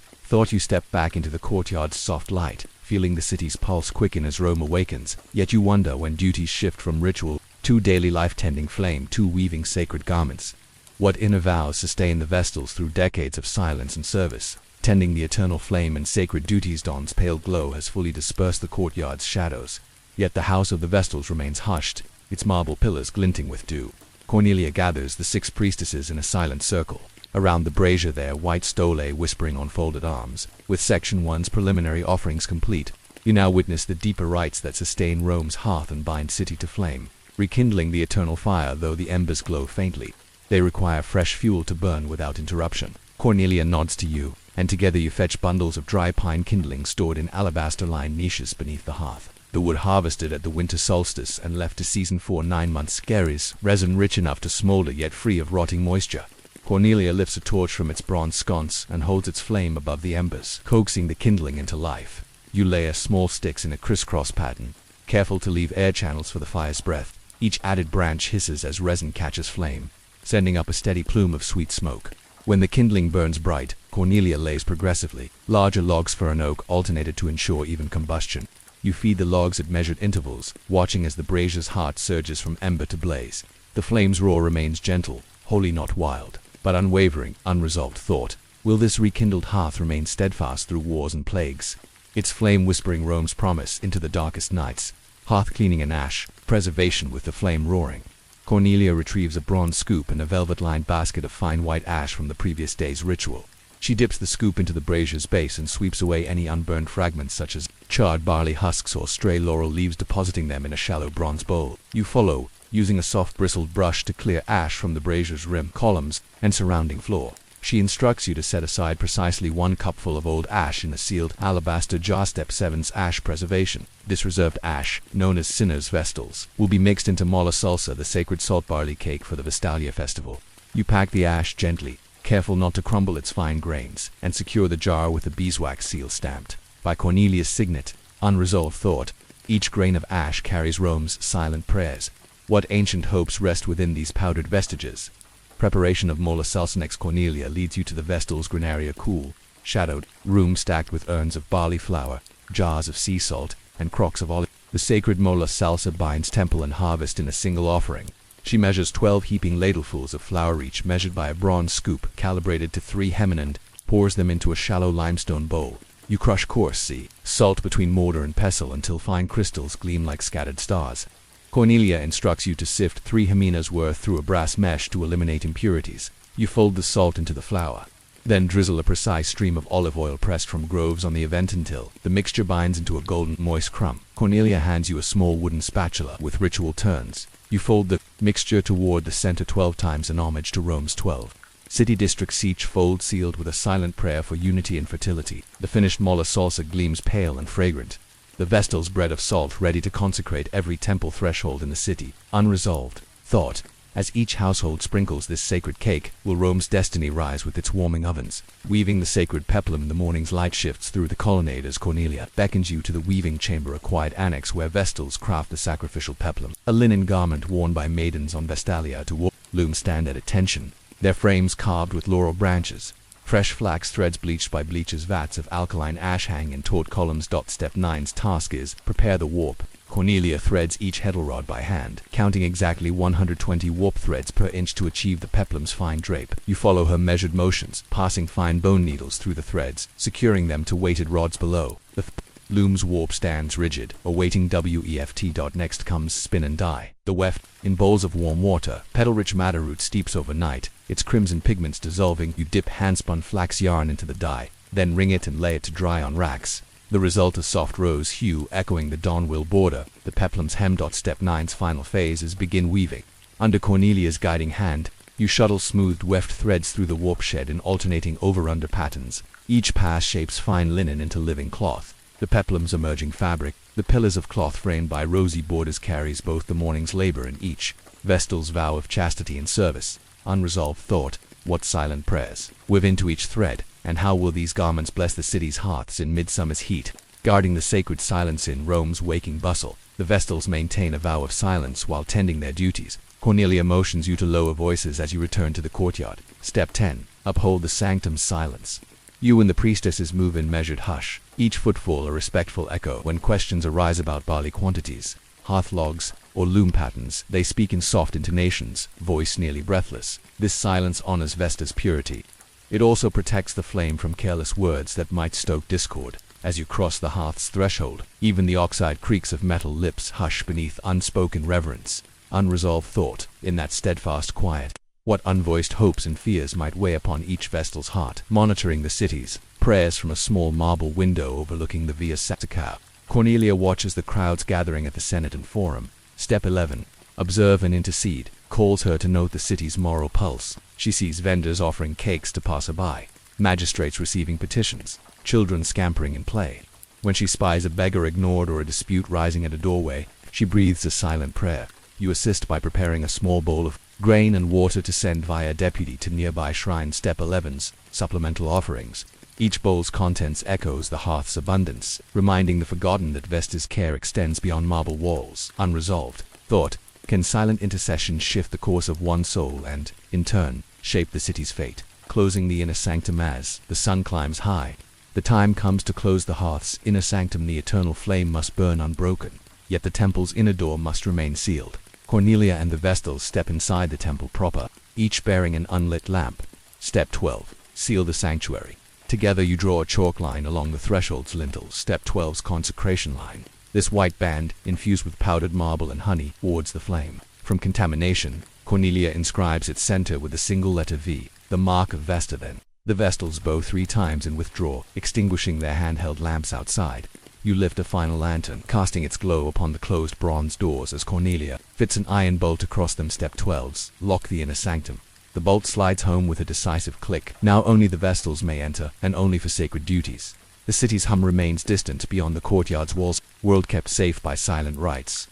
B: You step back into the courtyard's soft light, feeling the city's pulse quicken as Rome awakens. Yet you wonder when duties shift from ritual to daily life, tending flame to weaving sacred garments. What inner vows sustain the Vestals through decades of silence and service? Tending the eternal flame and sacred duties. Dawn's pale glow has fully dispersed the courtyard's shadows. Yet the house of the Vestals remains hushed, its marble pillars glinting with dew. Cornelia gathers the 6 priestesses in a silent circle. Around the brazier, their white stole whispering on folded arms. With Section 1's preliminary offerings complete, you now witness the deeper rites that sustain Rome's hearth and bind city to flame, rekindling the eternal fire. Though the embers glow faintly, they require fresh fuel to burn without interruption. Cornelia nods to you, and together you fetch bundles of dry pine kindling stored in alabaster-lined niches beneath the hearth. The wood harvested at the winter solstice and left to season for 9 months carries resin rich enough to smolder yet free of rotting moisture. Cornelia lifts a torch from its bronze sconce and holds its flame above the embers, coaxing the kindling into life. You layer small sticks in a crisscross pattern, careful to leave air channels for the fire's breath. Each added branch hisses as resin catches flame, sending up a steady plume of sweet smoke. When the kindling burns bright, Cornelia lays progressively. Larger logs for an oak alternated to ensure even combustion. You feed the logs at measured intervals, watching as the brazier's heart surges from ember to blaze. The flame's roar remains gentle, wholly not wild, but unwavering, unresolved thought. Will this rekindled hearth remain steadfast through wars and plagues? Its flame whispering Rome's promise into the darkest nights. Hearth cleaning and ash, preservation with the flame roaring. Cornelia retrieves a bronze scoop and a velvet-lined basket of fine white ash from the previous day's ritual. She dips the scoop into the brazier's base and sweeps away any unburned fragments such as charred barley husks or stray laurel leaves, depositing them in a shallow bronze bowl. You follow, using a soft bristled brush to clear ash from the brazier's rim, columns, and surrounding floor. She instructs you to set aside precisely 1 cupful of old ash in a sealed alabaster jar. Step 7's ash preservation. This reserved ash, known as Sinner's Vestals, will be mixed into mola salsa, the sacred salt barley cake for the Vestalia festival. You pack the ash gently, careful not to crumble its fine grains, and secure the jar with a beeswax seal stamped by Cornelia's signet. Unresolved thought. Each grain of ash carries Rome's silent prayers. What ancient hopes rest within these powdered vestiges? Preparation of Mola Salsonex Cornelia leads you to the Vestal's granaria, cool, shadowed, room stacked with urns of barley flour, jars of sea salt, and crocks of olive. The sacred Mola Salsa binds temple and harvest in a single offering. She measures 12 heaping ladlefuls of flour each, measured by a bronze scoop calibrated to 3 heminand, pours them into a shallow limestone bowl. You crush coarse sea salt between mortar and pestle until fine crystals gleam like scattered stars. Cornelia instructs you to sift 3 heminas worth through a brass mesh to eliminate impurities. You fold the salt into the flour. Then drizzle a precise stream of olive oil pressed from groves on the event until the mixture binds into a golden moist crumb. Cornelia hands you a small wooden spatula with ritual turns. You fold the mixture toward the center 12 times in homage to Rome's 12 city districts, each fold sealed with a silent prayer for unity and fertility. The finished mola salsa gleams pale and fragrant. The Vestal's bread of salt ready to consecrate every temple threshold in the city. Unresolved thought. As each household sprinkles this sacred cake, will Rome's destiny rise with its warming ovens? Weaving the sacred peplum, the morning's light shifts through the colonnade as Cornelia beckons you to the weaving chamber, a quiet annex where Vestals craft the sacrificial peplum. A linen garment worn by maidens on Vestalia to walk. Looms stand at attention, their frames carved with laurel branches. Fresh flax threads bleached by bleachers, vats of alkaline ash hang in taut columns. Step 9's task is prepare the warp. Cornelia threads each heddle rod by hand, counting exactly 120 warp threads per inch to achieve the peplum's fine drape. You follow her measured motions, passing fine bone needles through the threads, securing them to weighted rods below. The loom's warp stands rigid, awaiting WEFT. Next comes spin and dye. The weft, in bowls of warm water, petal-rich madder root steeps overnight, its crimson pigments dissolving. You dip hand-spun flax yarn into the dye, then wring it and lay it to dry on racks. The result is soft rose hue echoing the dawnwill border. The peplum's hem. Step 9's final phase is begin weaving. Under Cornelia's guiding hand, you shuttle smoothed weft threads through the warp shed in alternating over-under patterns. Each pass shapes fine linen into living cloth. The peplum's emerging fabric, the pillars of cloth framed by rosy borders, carries both the morning's labor and each Vestal's vow of chastity and service. Unresolved thought. What silent prayers weave into each thread, and how will these garments bless the city's hearths in midsummer's heat? Guarding the sacred silence in Rome's waking bustle, the Vestals maintain a vow of silence while tending their duties. Cornelia motions you to lower voices as you return to the courtyard. Step 10. Uphold the sanctum's silence. You and the priestesses move in measured hush, each footfall a respectful echo. When questions arise about barley quantities, hearth logs, or loom patterns, they speak in soft intonations, voice nearly breathless. This silence honors Vesta's purity. It also protects the flame from careless words that might stoke discord. As you cross the hearth's threshold, even the oxide creaks of metal lips hush beneath unspoken reverence. Unresolved thought. In that steadfast quiet, what unvoiced hopes and fears might weigh upon each Vestal's heart? Monitoring the cities, prayers from a small marble window overlooking the Via Sacra. Cornelia watches the crowds gathering at the Senate and Forum. Step 11. Observe and intercede. Calls her to note the city's moral pulse. She sees vendors offering cakes to passerby, magistrates receiving petitions, children scampering in play. When she spies a beggar ignored or a dispute rising at a doorway, she breathes a silent prayer. You assist by preparing a small bowl of grain and water to send via deputy to nearby shrines. Step 11's supplemental offerings. Each bowl's contents echoes the hearth's abundance, reminding the forgotten that Vesta's care extends beyond marble walls. Unresolved thought. Can silent intercession shift the course of one soul and, in turn, shape the city's fate? Closing the inner sanctum as the sun climbs high. The time comes to close the hearth's inner sanctum. The eternal flame must burn unbroken, yet the temple's inner door must remain sealed. Cornelia and the Vestals step inside the temple proper, each bearing an unlit lamp. Step 12. Seal the sanctuary. Together you draw a chalk line along the threshold's lintels. Step 12's consecration line. This white band, infused with powdered marble and honey, wards the flame from contamination. Cornelia inscribes its center with a single letter V, the mark of Vesta. Then the Vestals bow 3 times and withdraw, extinguishing their handheld lamps outside. You lift a final lantern, casting its glow upon the closed bronze doors as Cornelia fits an iron bolt across them. Step 12's lock the inner sanctum. The bolt slides home with a decisive click. Now only the Vestals may enter, and only for sacred duties. The city's hum remains distant beyond the courtyard's walls, world kept safe by silent rites.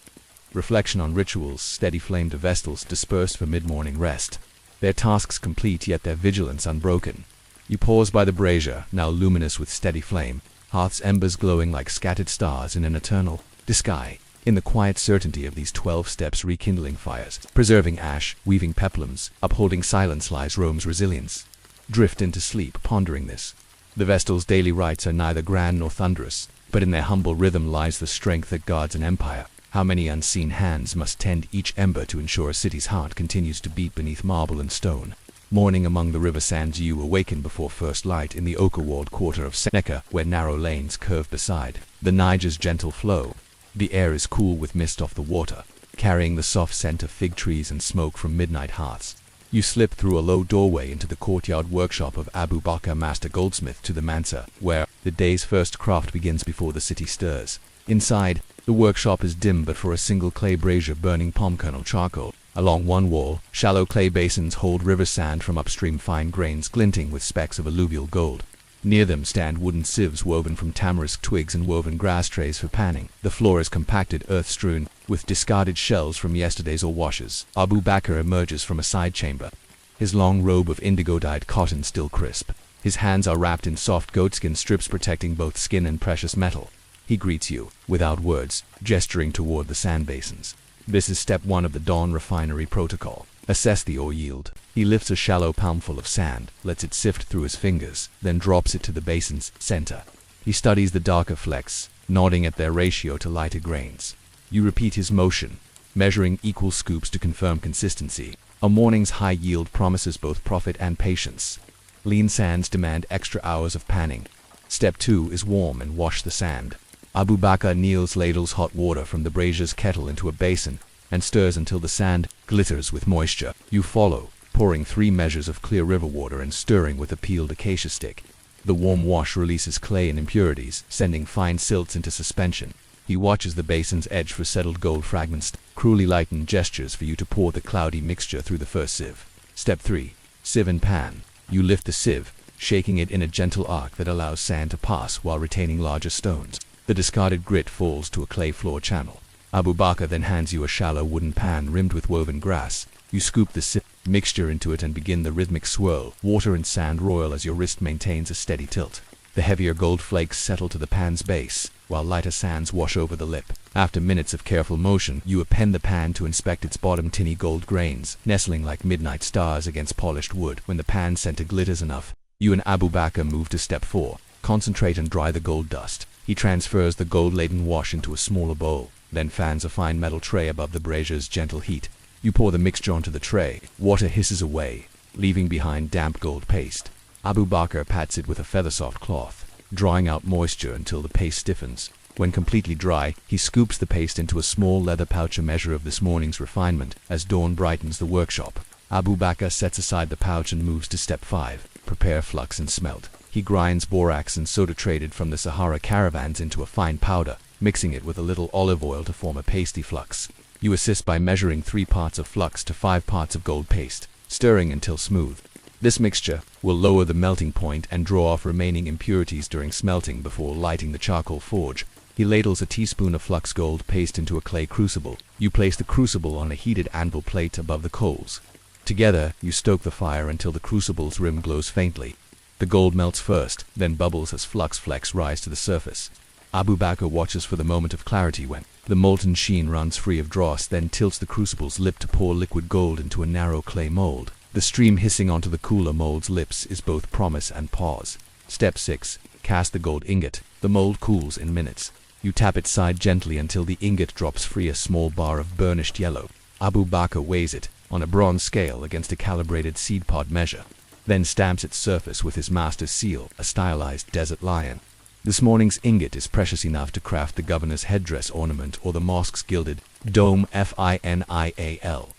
B: Reflection on rituals, steady flamed Vestals dispersed for mid-morning rest. their tasks complete yet their vigilance unbroken. You pause by the brazier, now luminous with steady flame, hearth's embers glowing like scattered stars in an eternal sky. In the quiet certainty of these 12 steps rekindling fires, preserving ash, weaving peplums, upholding silence lies Rome's resilience. Drift into sleep, pondering this. The Vestal's daily rites are neither grand nor thunderous, but in their humble rhythm lies the strength that guards an empire. How many unseen hands must tend each ember to ensure a city's heart continues to beat beneath marble and stone? Morning among the river sands, you awaken before first light in the ochre-walled quarter of Seneca, where narrow lanes curve beside the Niger's gentle flow. The air is cool with mist off the water, carrying the soft scent of fig trees and smoke from midnight hearths. You slip through a low doorway into the courtyard workshop of Abu Bakr, master goldsmith, to the mansa, where the day's first craft begins before the city stirs. Inside, the workshop is dim but for a single clay brazier burning palm kernel charcoal. Along one wall, shallow clay basins hold river sand from upstream, fine grains glinting with specks of alluvial gold. Near them stand wooden sieves woven from tamarisk twigs and woven grass trays for panning. The floor is compacted, earth-strewn, with discarded shells from yesterday's ore washes. Abu Bakr emerges from a side chamber, his long robe of indigo-dyed cotton still crisp. His hands are wrapped in soft goatskin strips protecting both skin and precious metal. He greets you, without words, gesturing toward the sand basins. This is step 1 of the Dawn Refinery Protocol. Assess the ore yield. He lifts a shallow palmful of sand, lets it sift through his fingers, then drops it to the basin's center. He studies the darker flecks, nodding at their ratio to lighter grains. You repeat his motion, measuring equal scoops to confirm consistency. A morning's high yield promises both profit and patience. Lean sands demand extra hours of panning. Step 2 is warm and wash the sand. Abu Bakr kneels, ladles hot water from the brazier's kettle into a basin, and stirs until the sand glitters with moisture. You follow, pouring 3 measures of clear river water and stirring with a peeled acacia stick. The warm wash releases clay and impurities, sending fine silts into suspension. He watches the basin's edge for settled gold fragments, cruelly lightened gestures for you to pour the cloudy mixture through the first sieve. Step 3. Sieve and pan. You lift the sieve, shaking it in a gentle arc that allows sand to pass while retaining larger stones. The discarded grit falls to a clay floor channel. Abu Bakr then hands you a shallow wooden pan rimmed with woven grass. You scoop the sieve mixture into it and begin the rhythmic swirl, water and sand roil as your wrist maintains a steady tilt. The heavier gold flakes settle to the pan's base, while lighter sands wash over the lip. After minutes of careful motion, you append the pan to inspect its bottom tinny gold grains, nestling like midnight stars against polished wood. When the pan center glitters enough, you and Abu Bakr move to step 4. Concentrate and dry the gold dust. He transfers the gold-laden wash into a smaller bowl, then fans a fine metal tray above the brazier's gentle heat. You pour the mixture onto the tray. Water hisses away, leaving behind damp gold paste. Abu Bakr pats it with a feather-soft cloth, drawing out moisture until the paste stiffens. When completely dry, he scoops the paste into a small leather pouch, a measure of this morning's refinement. As dawn brightens the workshop, Abu Bakr sets aside the pouch and moves to step 5. Prepare flux and smelt. He grinds borax and soda traded from the Sahara caravans into a fine powder, mixing it with a little olive oil to form a pasty flux. You assist by measuring 3 parts of flux to 5 parts of gold paste, stirring until smooth. This mixture will lower the melting point and draw off remaining impurities during smelting before lighting the charcoal forge. He ladles a teaspoon of flux gold paste into a clay crucible. You place the crucible on a heated anvil plate above the coals. Together, you stoke the fire until the crucible's rim glows faintly. The gold melts first, then bubbles as flux flecks rise to the surface. Abu Bakr watches for the moment of clarity when the molten sheen runs free of dross, then tilts the crucible's lip to pour liquid gold into a narrow clay mold. The stream hissing onto the cooler mold's lips is both promise and pause. Step 6. Cast the gold ingot. The mold cools in minutes. You tap its side gently until the ingot drops free, a small bar of burnished yellow. Abu Bakr weighs it on a bronze scale against a calibrated seed pod measure, then stamps its surface with his master's seal, a stylized desert lion. This morning's ingot is precious enough to craft the governor's headdress ornament or the mosque's gilded dome FINIAL.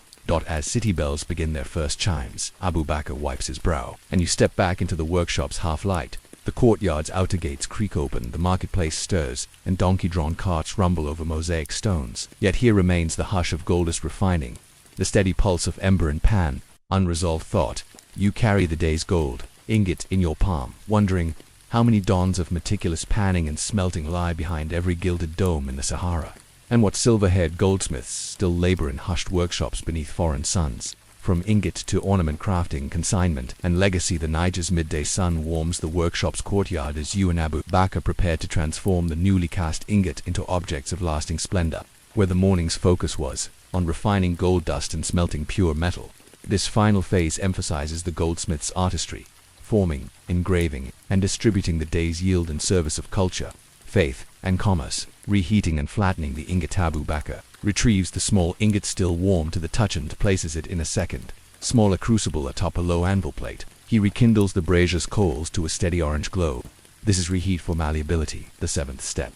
B: As city bells begin their first chimes, Abu Bakr wipes his brow, and you step back into the workshop's half-light. The courtyard's outer gates creak open, the marketplace stirs, and donkey-drawn carts rumble over mosaic stones. Yet here remains the hush of goldust refining, the steady pulse of ember and pan, unresolved thought. You carry the day's gold ingot in your palm, wondering how many dawns of meticulous panning and smelting lie behind every gilded dome in the Sahara, and what silver-haired goldsmiths still labor in hushed workshops beneath foreign suns. From ingot to ornament crafting, consignment, and legacy, the Niger's midday sun warms the workshop's courtyard as you and Abu Bakr prepare to transform the newly cast ingot into objects of lasting splendor. Where the morning's focus was on refining gold dust and smelting pure metal, this final phase emphasizes the goldsmith's artistry, forming, engraving, and distributing the day's yield in service of culture, faith, and commerce. Reheating and flattening the ingot, Abu Bakr retrieves the small ingot still warm to the touch and places it in a second, smaller crucible atop a low anvil plate. He rekindles the brazier's coals to a steady orange glow. This is reheat for malleability, the seventh step.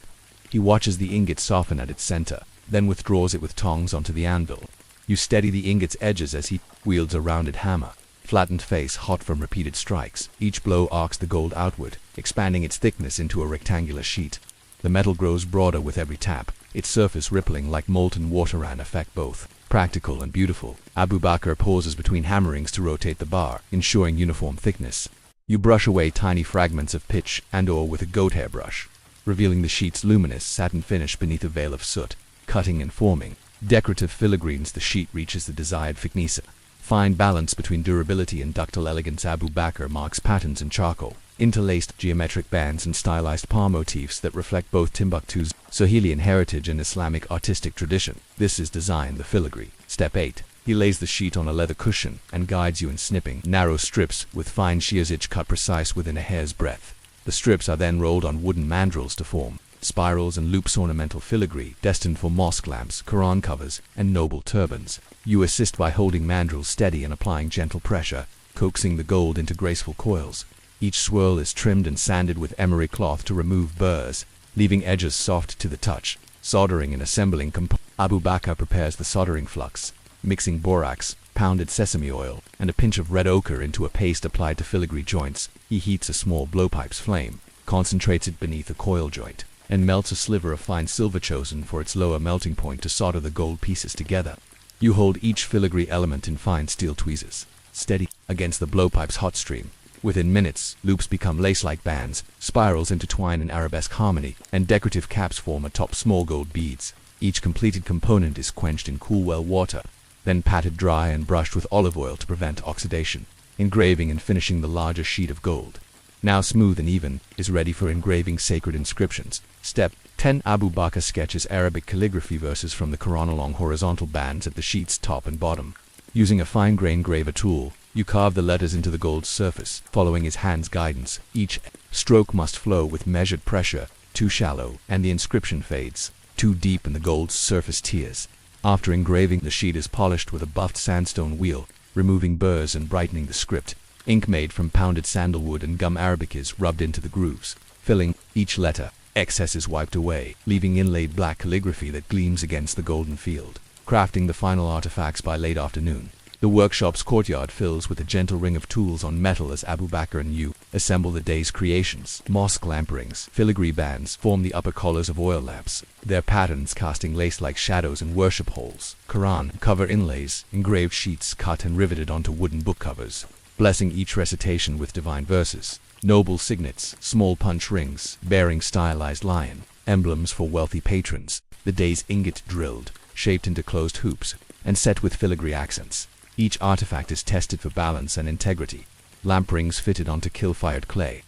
B: He watches the ingot soften at its center, then withdraws it with tongs onto the anvil. You steady the ingot's edges as he wields a rounded hammer, flattened face hot from repeated strikes. Each blow arcs the gold outward, expanding its thickness into a rectangular sheet. The metal grows broader with every tap, its surface rippling like molten water, an effect both practical and beautiful. Abu Bakr pauses between hammerings to rotate the bar, ensuring uniform thickness. You brush away tiny fragments of pitch and ore with a goat hair brush, revealing the sheet's luminous satin finish beneath a veil of soot. Cutting and forming decorative filigrees, the sheet reaches the desired thickness. Fine balance between durability and ductile elegance. Abu Bakr marks patterns in charcoal, interlaced geometric bands and stylized palm motifs that reflect both Timbuktu's Sahelian heritage and Islamic artistic tradition. This is design, the filigree. Step 8. He lays the sheet on a leather cushion and guides you in snipping narrow strips with fine shears, each cut precise within a hair's breadth. The strips are then rolled on wooden mandrels to form spirals and loops, ornamental filigree destined for mosque lamps, Quran covers, and noble turbans. You assist by holding mandrels steady and applying gentle pressure, coaxing the gold into graceful coils. Each swirl is trimmed and sanded with emery cloth to remove burrs, leaving edges soft to the touch. Soldering and assembling Abu Bakr prepares the soldering flux, mixing borax, pounded sesame oil, and a pinch of red ochre into a paste applied to filigree joints. He heats a small blowpipe's flame, concentrates it beneath a coil joint, and melts a sliver of fine silver chosen for its lower melting point to solder the gold pieces together. You hold each filigree element in fine steel tweezers, steady against the blowpipe's hot stream. Within minutes, loops become lace-like bands, spirals intertwine in arabesque harmony, and decorative caps form atop small gold beads. Each completed component is quenched in cool well water, then patted dry and brushed with olive oil to prevent oxidation. Engraving and finishing the larger sheet of gold, now smooth and even, is ready for engraving sacred inscriptions. Step 10. Abu Bakr sketches Arabic calligraphy verses from the Quran along horizontal bands at the sheet's top and bottom. Using a fine-grained graver tool, you carve the letters into the gold's surface, following his hand's guidance. Each stroke must flow with measured pressure. Too shallow, and the inscription fades. Too deep, and the gold's surface tears. After engraving, the sheet is polished with a buffed sandstone wheel, removing burrs and brightening the script. Ink made from pounded sandalwood and gum arabic is rubbed into the grooves, filling each letter. Excess is wiped away, leaving inlaid black calligraphy that gleams against the golden field. Crafting the final artifacts by late afternoon, the workshop's courtyard fills with a gentle ring of tools on metal as Abu Bakr and you assemble the day's creations. Mosque lamp rings, filigree bands form the upper collars of oil lamps, their patterns casting lace-like shadows in worship halls. Quran cover inlays, engraved sheets cut and riveted onto wooden book covers, blessing each recitation with divine verses. Noble signets, small punch rings, bearing stylized lion, emblems for wealthy patrons. The day's ingot drilled, shaped into closed hoops, and set with filigree accents. Each artifact is tested for balance and integrity. Lamp rings fitted onto kill-fired clay.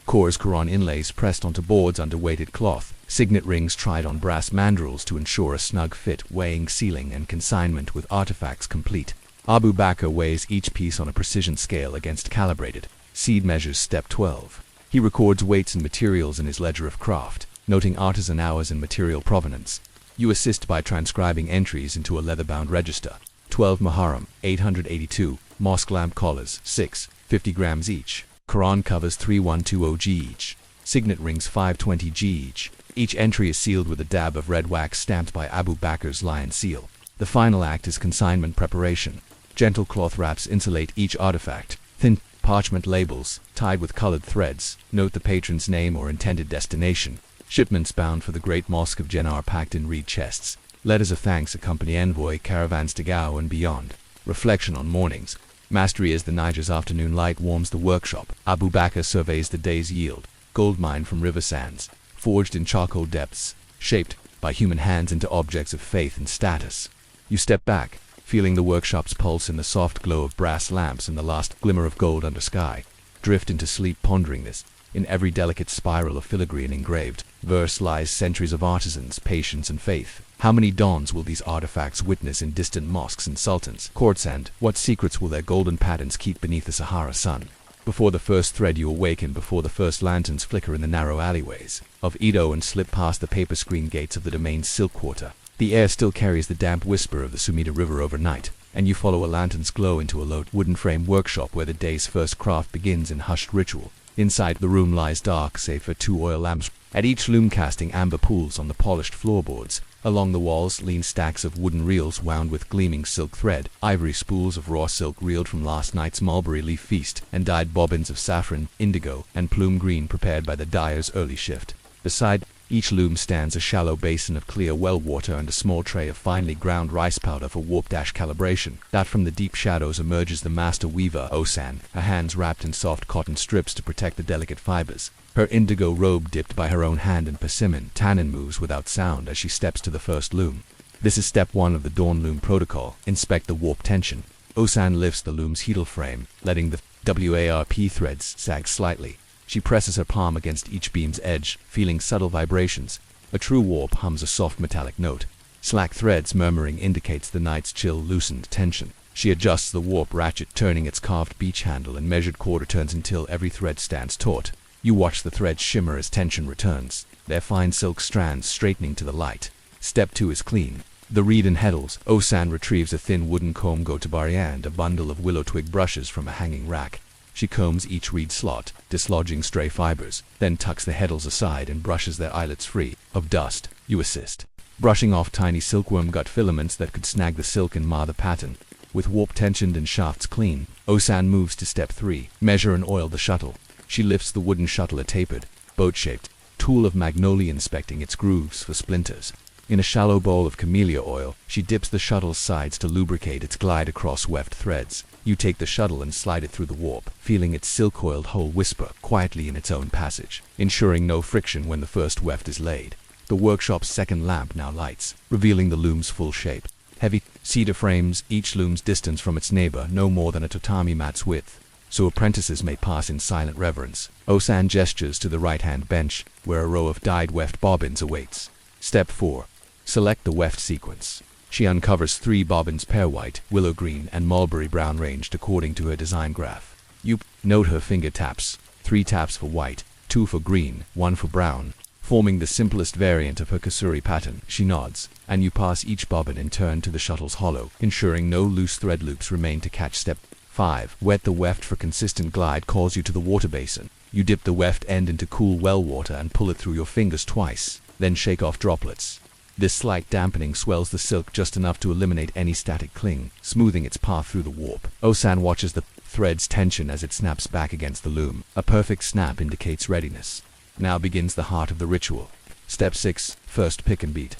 B: Cores Quran inlays pressed onto boards under weighted cloth. Signet rings tried on brass mandrels to ensure a snug fit. Weighing, sealing, and consignment with artifacts complete. Abu Bakr weighs each piece on a precision scale against calibrated seed measures. Step 12. He records weights and materials in his ledger of craft, noting artisan hours and material provenance. You assist by transcribing entries into a leather-bound register. 12 Muharram, 882, mosque lamp collars, 6, 50 grams each. Quran covers 3120G each. Signet rings 520G each. Each entry is sealed with a dab of red wax stamped by Abu Bakr's lion seal. The final act is consignment preparation. Gentle cloth wraps insulate each artifact. Thin parchment labels, tied with colored threads, note the patron's name or intended destination. Shipments bound for the Great Mosque of Jenar packed in reed chests. Letters of thanks accompany envoy caravans to Gao and beyond. Reflection on mornings. Mastery as the Niger's afternoon light warms the workshop. Abu Bakr surveys the day's yield. Gold mined from river sands, forged in charcoal depths, shaped by human hands into objects of faith and status. You step back, feeling the workshop's pulse in the soft glow of brass lamps and the last glimmer of gold under sky. Drift into sleep pondering this. In every delicate spiral of filigree and engraved verse lies centuries of artisans, patience, and faith. How many dawns will these artifacts witness in distant mosques and sultans' courts, and what secrets will their golden patterns keep beneath the Sahara sun? Before the first thread you awaken, before the first lanterns flicker in the narrow alleyways of Edo and slip past the paper screen gates of the domain's silk quarter. The air still carries the damp whisper of the Sumida River overnight, and you follow a lantern's glow into a low wooden frame workshop where the day's first craft begins in hushed ritual. Inside, the room lies dark save for 2 oil lamps, at each loom casting amber pools on the polished floorboards. Along the walls lean stacks of wooden reels wound with gleaming silk thread, ivory spools of raw silk reeled from last night's mulberry leaf feast, and dyed bobbins of saffron, indigo, and plume green prepared by the dyer's early shift. Beside each loom stands a shallow basin of clear well water and a small tray of finely ground rice powder for warp-calibration. That from the deep shadows emerges the master weaver, Osan, her hands wrapped in soft cotton strips to protect the delicate fibers. Her indigo robe dipped by her own hand in persimmon tannin moves without sound as she steps to the first loom. This is step 1 of the Dawn Loom Protocol. Inspect the warp tension. Osan lifts the loom's heel frame, letting the WARP threads sag slightly. She presses her palm against each beam's edge, feeling subtle vibrations. A true warp hums a soft metallic note. Slack threads murmuring indicates the night's chill loosened tension. She adjusts the warp ratchet, turning its carved beech handle and measured quarter turns until every thread stands taut. You watch the threads shimmer as tension returns, their fine silk strands straightening to the light. Step 2 is clean. The reed and heddles. Osan retrieves a thin wooden comb go to Brauron and a bundle of willow twig brushes from a hanging rack. She combs each reed slot, dislodging stray fibers, then tucks the heddles aside and brushes their eyelets free of dust. You assist, brushing off tiny silkworm gut filaments that could snag the silk and mar the pattern. With warp tensioned and shafts clean, Osan moves to step 3, measure and oil the shuttle. She lifts the wooden shuttle, a tapered, boat-shaped tool of magnolia, inspecting its grooves for splinters. In a shallow bowl of camellia oil, she dips the shuttle's sides to lubricate its glide across weft threads. You take the shuttle and slide it through the warp, feeling its silk-coiled hull whisper quietly in its own passage, ensuring no friction when the first weft is laid. The workshop's second lamp now lights, revealing the loom's full shape. Heavy cedar frames, each loom's distance from its neighbor no more than a tatami mat's width, so apprentices may pass in silent reverence. Osan gestures to the right-hand bench, where a row of dyed weft bobbins awaits. Step 4. Select the weft sequence. She uncovers 3 bobbins, pear white, willow green, and mulberry brown, ranged according to her design graph. You note her finger taps, 3 taps for white, 2 for green, 1 for brown, forming the simplest variant of her kasuri pattern. She nods, and you pass each bobbin in turn to the shuttle's hollow, ensuring no loose thread loops remain to catch. Step 5. Wet the weft for consistent glide calls you to the water basin. You dip the weft end into cool well water and pull it through your fingers twice, then shake off droplets. This slight dampening swells the silk just enough to eliminate any static cling, smoothing its path through the warp. Osan watches the thread's tension as it snaps back against the loom. A perfect snap indicates readiness. Now begins the heart of the ritual. Step 6. First pick and beat.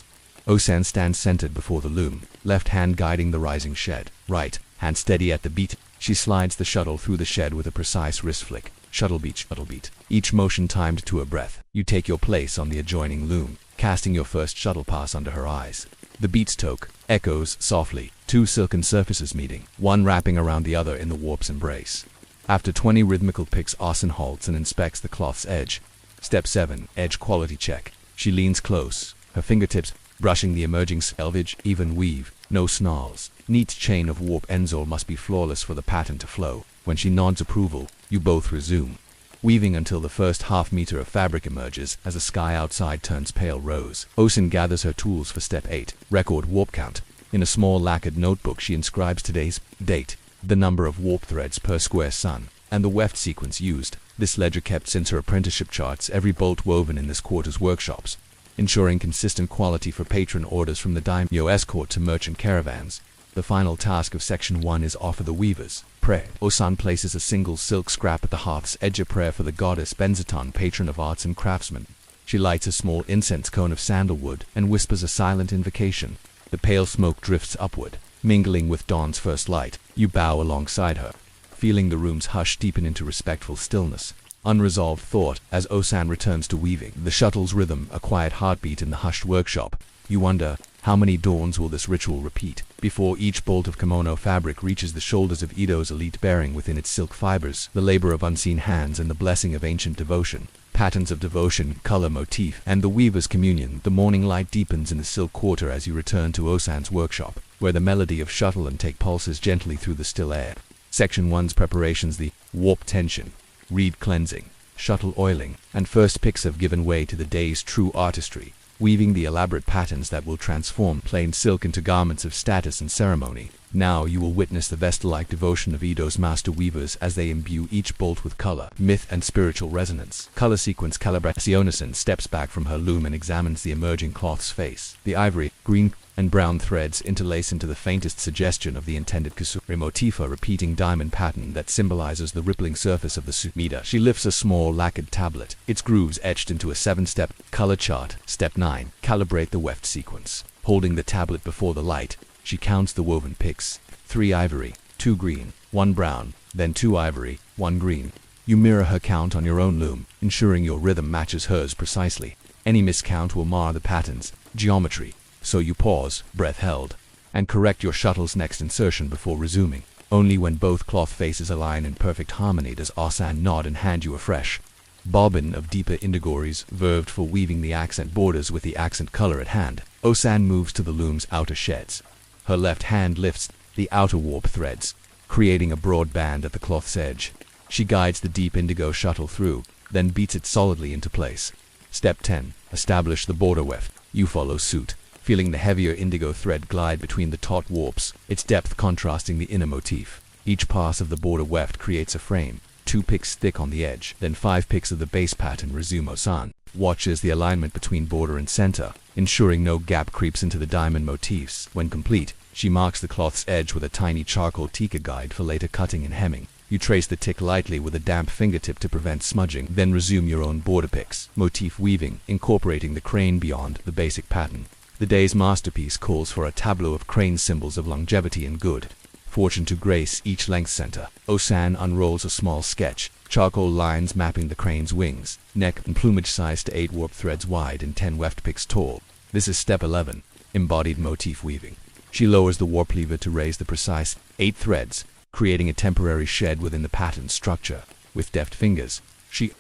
B: Osan stands centered before the loom, left hand guiding the rising shed, right hand steady at the beat. She slides the shuttle through the shed with a precise wrist flick. Shuttle beat, shuttle beat. Each motion timed to a breath. You take your place on the adjoining loom, casting your first shuttle pass under her eyes. The beat's toke echoes softly, 2 silken surfaces meeting, one wrapping around the other in the warp's embrace. After 20 rhythmical picks, Osan halts and inspects the cloth's edge. Step 7. Edge quality check. She leans close, her fingertips brushing the emerging selvage, even weave, no snarls. Neat chain of warp enzol must be flawless for the pattern to flow. When she nods approval, you both resume, weaving until the first half-meter of fabric emerges as the sky outside turns pale rose. Osan gathers her tools for step 8, record warp count. In a small lacquered notebook she inscribes today's date, the number of warp threads per square sun, and the weft sequence used. This ledger kept since her apprenticeship charts every bolt woven in this quarter's workshops, ensuring consistent quality for patron orders from the daimyo escort to merchant caravans. The final task of section 1 is offer the weaver's prayer. Osan places a single silk scrap at the hearth's edge, a prayer for the goddess Benzaton, patron of arts and craftsmen. She lights a small incense cone of sandalwood and whispers a silent invocation. The pale smoke drifts upward, mingling with dawn's first light. You bow alongside her, feeling the room's hush deepen into respectful stillness. Unresolved thought as Osan returns to weaving. The shuttle's rhythm, a quiet heartbeat in the hushed workshop. You wonder How many dawns will this ritual repeat, before each bolt of kimono fabric reaches the shoulders of Edo's elite, bearing within its silk fibers the labor of unseen hands and the blessing of ancient devotion? Patterns of devotion, color, motif, and the weaver's communion. The morning light deepens in the silk quarter as you return to Osan's workshop, where the melody of shuttle and take pulses gently through the still air. Section 1's preparations: the warp tension, reed cleansing, shuttle oiling, and first picks have given way to the day's true artistry, weaving the elaborate patterns that will transform plain silk into garments of status and ceremony. Now you will witness the Vestal-like devotion of Edo's master weavers as they imbue each bolt with color, myth, and spiritual resonance. Color sequence calibration. Steps back from her loom and examines the emerging cloth's face. The ivory, green, and brown threads interlace into the faintest suggestion of the intended kusuri motif, a repeating diamond pattern that symbolizes the rippling surface of the sumida. She lifts a small lacquered tablet, its grooves etched into a 7-step color chart. Step 9. Calibrate the weft sequence. Holding the tablet before the light, she counts the woven picks: 3 ivory, 2 green, 1 brown, then 2 ivory, 1 green. You mirror her count on your own loom, ensuring your rhythm matches hers precisely. Any miscount will mar the pattern's geometry, so you pause, breath held, and correct your shuttle's next insertion before resuming. Only when both cloth faces align in perfect harmony does Osan nod and hand you a fresh bobbin of deeper indigories, verved for weaving the accent borders with the accent color at hand. Osan moves to the loom's outer sheds. Her left hand lifts the outer warp threads, creating a broad band at the cloth's edge. She guides the deep indigo shuttle through, then beats it solidly into place. Step 10. Establish the border weft. You follow suit, feeling the heavier indigo thread glide between the taut warps, its depth contrasting the inner motif. Each pass of the border weft creates a frame, 2 picks thick on the edge, then 5 picks of the base pattern. Resume. Osan watches the alignment between border and center, ensuring no gap creeps into the diamond motifs. When complete, she marks the cloth's edge with a tiny charcoal tika guide for later cutting and hemming. You trace the tick lightly with a damp fingertip to prevent smudging, then resume your own border picks. Motif weaving, incorporating the crane beyond the basic pattern. The day's masterpiece calls for a tableau of crane symbols of longevity and good fortune to grace each length center. Osan unrolls a small sketch, charcoal lines mapping the crane's wings, neck, and plumage sized to 8 warp threads wide and 10 weft picks tall. This is step 11, embodied motif weaving. She lowers the warp lever to raise the precise 8 threads, creating a temporary shed within the pattern structure. With deft fingers, she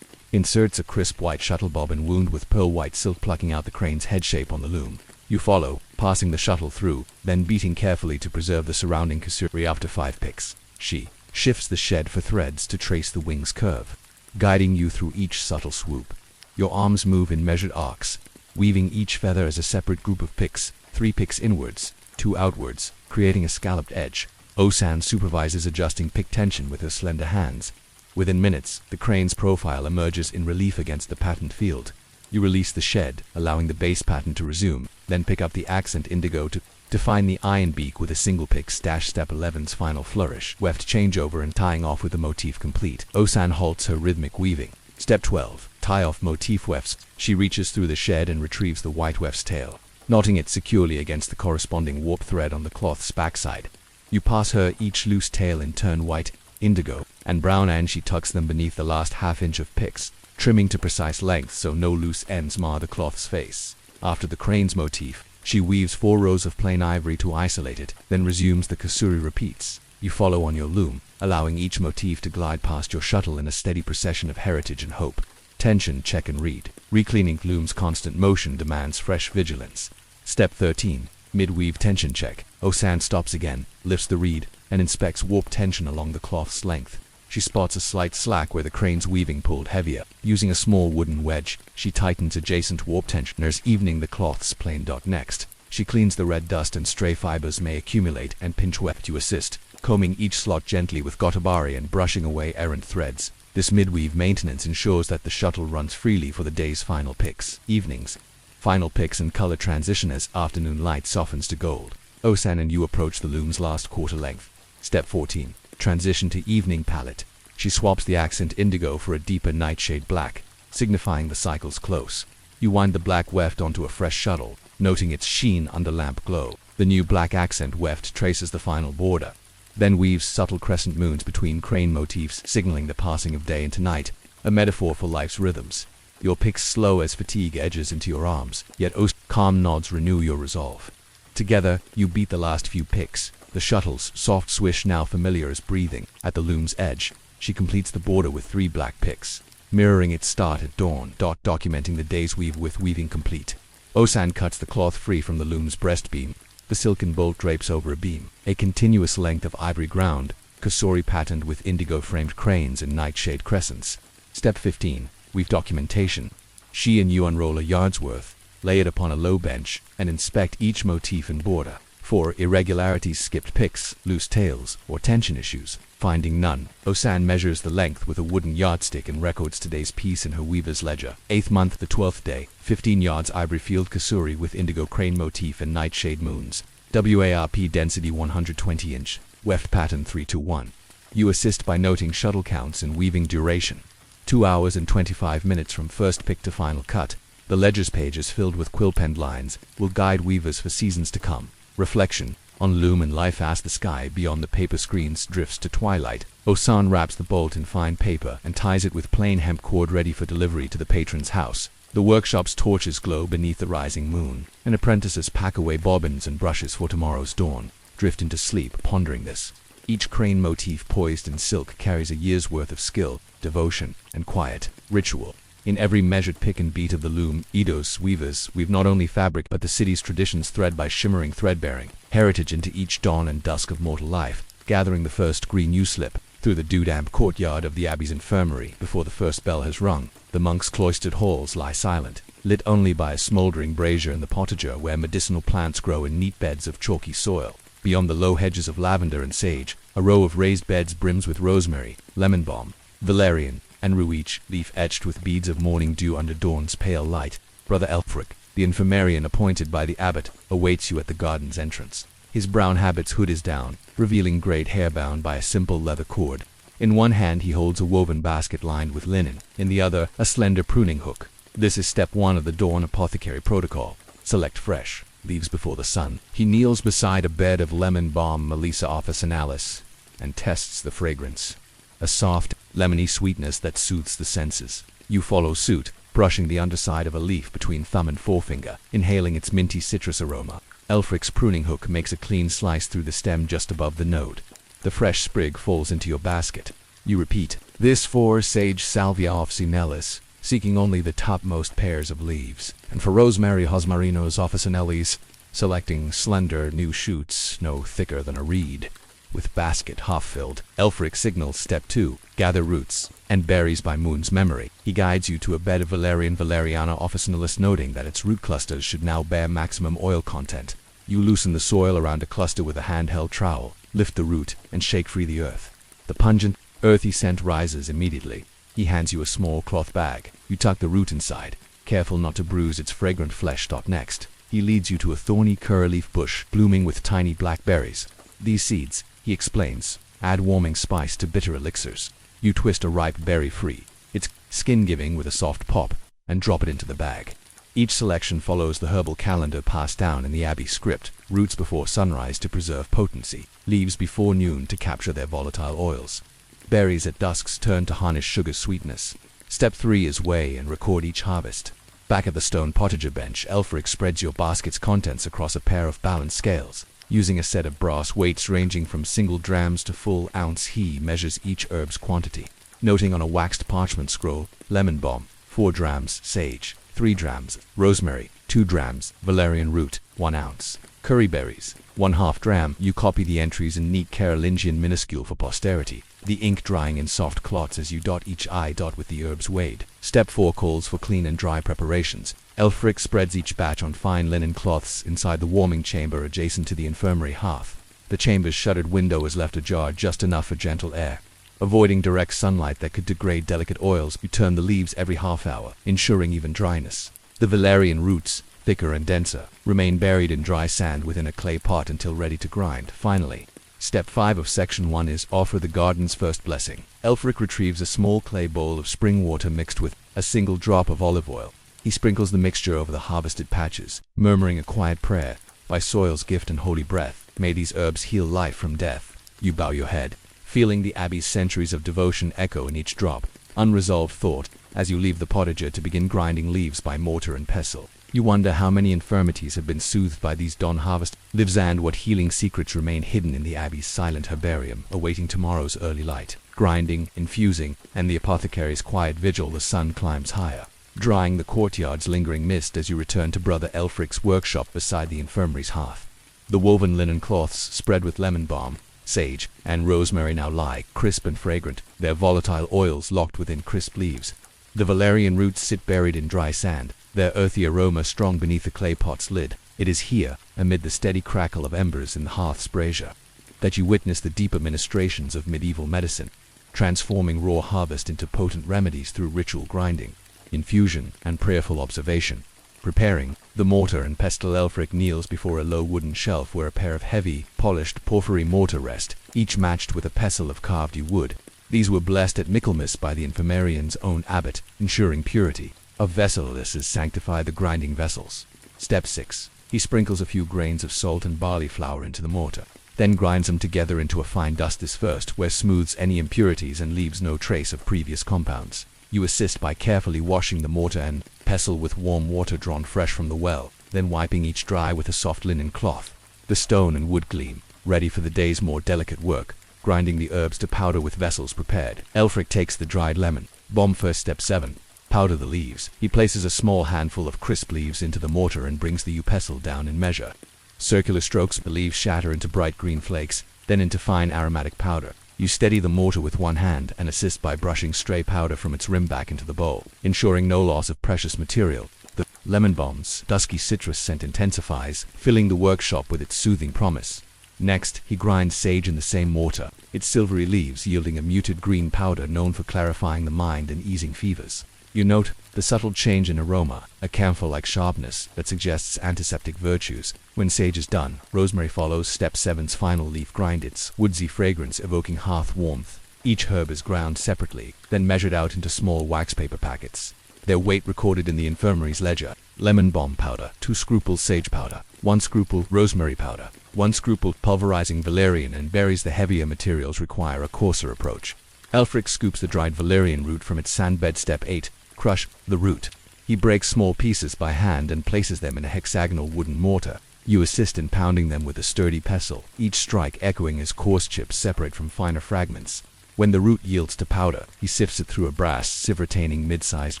B: inserts a crisp white shuttle bobbin wound with pearl white silk, plucking out the crane's head shape on the loom. You follow, passing the shuttle through, then beating carefully to preserve the surrounding kusuri. After 5 picks, she shifts the shed for threads to trace the wing's curve, guiding you through each subtle swoop. Your arms move in measured arcs, weaving each feather as a separate group of picks, 3 picks inwards, 2 outwards, creating a scalloped edge. Osan supervises adjusting pick tension with her slender hands. Within minutes, the crane's profile emerges in relief against the patterned field. You release the shed, allowing the base pattern to resume, then pick up the accent indigo to define the iron beak with a single pick. Step 11's final flourish, weft changeover and tying off with the motif complete. Osan halts her rhythmic weaving. Step 12. Tie off motif wefts. She reaches through the shed and retrieves the white weft's tail, knotting it securely against the corresponding warp thread on the cloth's backside. You pass her each loose tail in turn white, indigo, and brown, and she tucks them beneath the last half-inch of picks, trimming to precise length so no loose ends mar the cloth's face. After the crane's motif, she weaves 4 rows of plain ivory to isolate it, then resumes the kusuri repeats. You follow on your loom, allowing each motif to glide past your shuttle in a steady procession of heritage and hope. Tension, check and read. Recleaning loom's constant motion demands fresh vigilance. Step 13. Mid-weave tension check. Osan stops again, lifts the reed, and inspects warp tension along the cloth's length. She spots a slight slack where the crane's weaving pulled heavier. Using a small wooden wedge, she tightens adjacent warp tensioners, evening the cloth's plain dot. Next, she cleans the red dust and stray fibers may accumulate and pinch weft. You assist, combing each slot gently with gotabari and brushing away errant threads. This mid-weave maintenance ensures that the shuttle runs freely for the day's final picks. Evenings. Final picks and color transition as afternoon light softens to gold. Osan and you approach the loom's last quarter length. Step 14. Transition to evening palette. She swaps the accent indigo for a deeper nightshade black, signifying the cycle's close. You wind the black weft onto a fresh shuttle, noting its sheen under lamp glow. The new black accent weft traces the final border, then weaves subtle crescent moons between crane motifs, signaling the passing of day into night, a metaphor for life's rhythms. Your picks slow as fatigue edges into your arms, yet calm nods renew your resolve. Together, you beat the last few picks, the shuttle's soft swish now familiar as breathing. At the loom's edge, she completes the border with 3 black picks, mirroring its start at dawn, documenting the day's weave with weaving complete. Osan cuts the cloth free from the loom's breastbeam. The silken bolt drapes over a beam, a continuous length of ivory ground, Kusori patterned with indigo-framed cranes and nightshade crescents. Step 15. Weave documentation. She and you unroll a yard's worth, lay it upon a low bench, and inspect each motif and border. For irregularities, skipped picks, loose tails, or tension issues. Finding none, Osan measures the length with a wooden yardstick and records today's piece in her weaver's ledger. 8th month, the 12th day, 15 yards ivory field Kusuri with indigo crane motif and nightshade moons. WARP density 120 inch, weft pattern 3-1. You assist by noting shuttle counts and weaving duration. 2 hours and 25 minutes from first pick to final cut. The ledger's page is filled with quill-penned lines, will guide weavers for seasons to come. Reflection. On loom and life as the sky beyond the paper screens drifts to twilight. Osan wraps the bolt in fine paper and ties it with plain hemp cord ready for delivery to the patron's house. The workshop's torches glow beneath the rising moon, and apprentices pack away bobbins and brushes for tomorrow's dawn. Drift into sleep, pondering this. Each crane motif poised in silk carries a year's worth of skill, devotion, and quiet ritual. In every measured pick and beat of the loom, Edo's weavers weave not only fabric but the city's traditions thread by shimmering thread-bearing heritage into each dawn and dusk of mortal life, gathering the first green U-slip through the dew-damp courtyard of the abbey's infirmary before the first bell has rung. The monks' cloistered halls lie silent, lit only by a smoldering brazier in the potager where medicinal plants grow in neat beds of chalky soil. Beyond the low hedges of lavender and sage, a row of raised beds brims with rosemary, lemon balm, valerian, and rue, each leaf etched with beads of morning dew under dawn's pale light. Brother Elfric, the infirmarian appointed by the abbot, awaits you at the garden's entrance. His brown habit's hood is down, revealing great hair bound by a simple leather cord. In one hand he holds a woven basket lined with linen, in the other a slender pruning hook. This is step 1 of the dawn apothecary protocol. Select fresh leaves before the sun. He kneels beside a bed of lemon balm Melissa officinalis and tests the fragrance. A soft, lemony sweetness that soothes the senses. You follow suit, brushing the underside of a leaf between thumb and forefinger, inhaling its minty citrus aroma. Elfric's pruning hook makes a clean slice through the stem just above the node. The fresh sprig falls into your basket. You repeat, this for sage salvia officinalis, seeking only the topmost pairs of leaves, and for rosemary hosmarinos officinellis, selecting slender new shoots no thicker than a reed. With basket half-filled, Elfric signals step 2, gather roots and berries by moon's memory. He guides you to a bed of valeriana officinalis, noting that its root clusters should now bear maximum oil content. You loosen the soil around a cluster with a handheld trowel, lift the root, and shake free the earth. The pungent, earthy scent rises immediately. He hands you a small cloth bag. You tuck the root inside, careful not to bruise its fragrant flesh. Next, he leads you to a thorny curly-leaf bush blooming with tiny black berries. These seeds, he explains, add warming spice to bitter elixirs. You twist a ripe berry free, its skin giving with a soft pop, and drop it into the bag. Each selection follows the herbal calendar passed down in the abbey script: roots before sunrise to preserve potency, leaves before noon to capture their volatile oils, berries at dusks turn to harness sugar's sweetness. Step 3 is weigh and record each harvest. Back at the stone potager bench, Elfric spreads your basket's contents across a pair of balanced scales. Using a set of brass weights ranging from single drams to full ounce, he measures each herb's quantity, noting on a waxed parchment scroll: lemon balm, 4 drams, sage, 3 drams, rosemary, 2 drams, valerian root, 1 ounce, curry berries, 1/2 dram. You copy the entries in neat Carolingian minuscule for posterity, the ink drying in soft clots as you dot each I dot with the herbs weighed. Step 4 calls for clean and dry preparations. Elfric spreads each batch on fine linen cloths inside the warming chamber adjacent to the infirmary hearth. The chamber's shuttered window is left ajar just enough for gentle air. Avoiding direct sunlight that could degrade delicate oils, you turn the leaves every half hour, ensuring even dryness. The valerian roots, thicker and denser, remain buried in dry sand within a clay pot until ready to grind. Finally, step 5 of section 1 is offer the garden's first blessing. Elfric retrieves a small clay bowl of spring water mixed with a single drop of olive oil. He sprinkles the mixture over the harvested patches, murmuring a quiet prayer: by soil's gift and holy breath, may these herbs heal life from death. You bow your head, feeling the abbey's centuries of devotion echo in each drop. Unresolved thought, as you leave the potager to begin grinding leaves by mortar and pestle. You wonder how many infirmities have been soothed by these dawn harvest lives and what healing secrets remain hidden in the abbey's silent herbarium, awaiting tomorrow's early light. Grinding, infusing, and the apothecary's quiet vigil, the sun climbs higher, drying the courtyard's lingering mist as you return to Brother Elfric's workshop beside the infirmary's hearth. The woven linen cloths spread with lemon balm, sage, and rosemary now lie, crisp and fragrant, their volatile oils locked within crisp leaves. The valerian roots sit buried in dry sand, their earthy aroma strong beneath the clay pot's lid. It is here, amid the steady crackle of embers in the hearth's brazier, that you witness the deeper ministrations of medieval medicine, transforming raw harvest into potent remedies through ritual grinding, infusion, and prayerful observation. Preparing the mortar and pestle, Elfric kneels before a low wooden shelf where a pair of heavy, polished porphyry mortar rest, each matched with a pestle of carved yew wood. These were blessed at Michaelmas by the infirmarian's own abbot, ensuring purity. Of vesselesses sanctify the grinding vessels. Step 6. He sprinkles a few grains of salt and barley flour into the mortar, then grinds them together into a fine dust. This first, where smooths any impurities and leaves no trace of previous compounds. You assist by carefully washing the mortar and pestle with warm water drawn fresh from the well, then wiping each dry with a soft linen cloth. The stone and wood gleam, ready for the day's more delicate work, grinding the herbs to powder with vessels prepared. Elfric takes the dried lemon balm first. Step 7. Powder the leaves. He places a small handful of crisp leaves into the mortar and brings the yew pestle down in measure. Circular strokes, the leaves shatter into bright green flakes, then into fine aromatic powder. You steady the mortar with one hand and assist by brushing stray powder from its rim back into the bowl, ensuring no loss of precious material. The lemon balm's dusky citrus scent intensifies, filling the workshop with its soothing promise. Next, he grinds sage in the same mortar, its silvery leaves yielding a muted green powder known for clarifying the mind and easing fevers. You note the subtle change in aroma, a camphor-like sharpness that suggests antiseptic virtues. When sage is done, rosemary follows. Step 7's final leaf grind, its woodsy fragrance evoking hearth warmth. Each herb is ground separately, then measured out into small wax paper packets, their weight recorded in the infirmary's ledger. Lemon balm powder, 2 scruples sage powder, 1 scruple rosemary powder, 1 scruple pulverizing valerian and berries. The heavier materials require a coarser approach. Elfric scoops the dried valerian root from its sandbed. Step 8. Crush the root. He breaks small pieces by hand and places them in a hexagonal wooden mortar. You assist in pounding them with a sturdy pestle, each strike echoing as coarse chips separate from finer fragments. When the root yields to powder, he sifts it through a brass sieve retaining mid-sized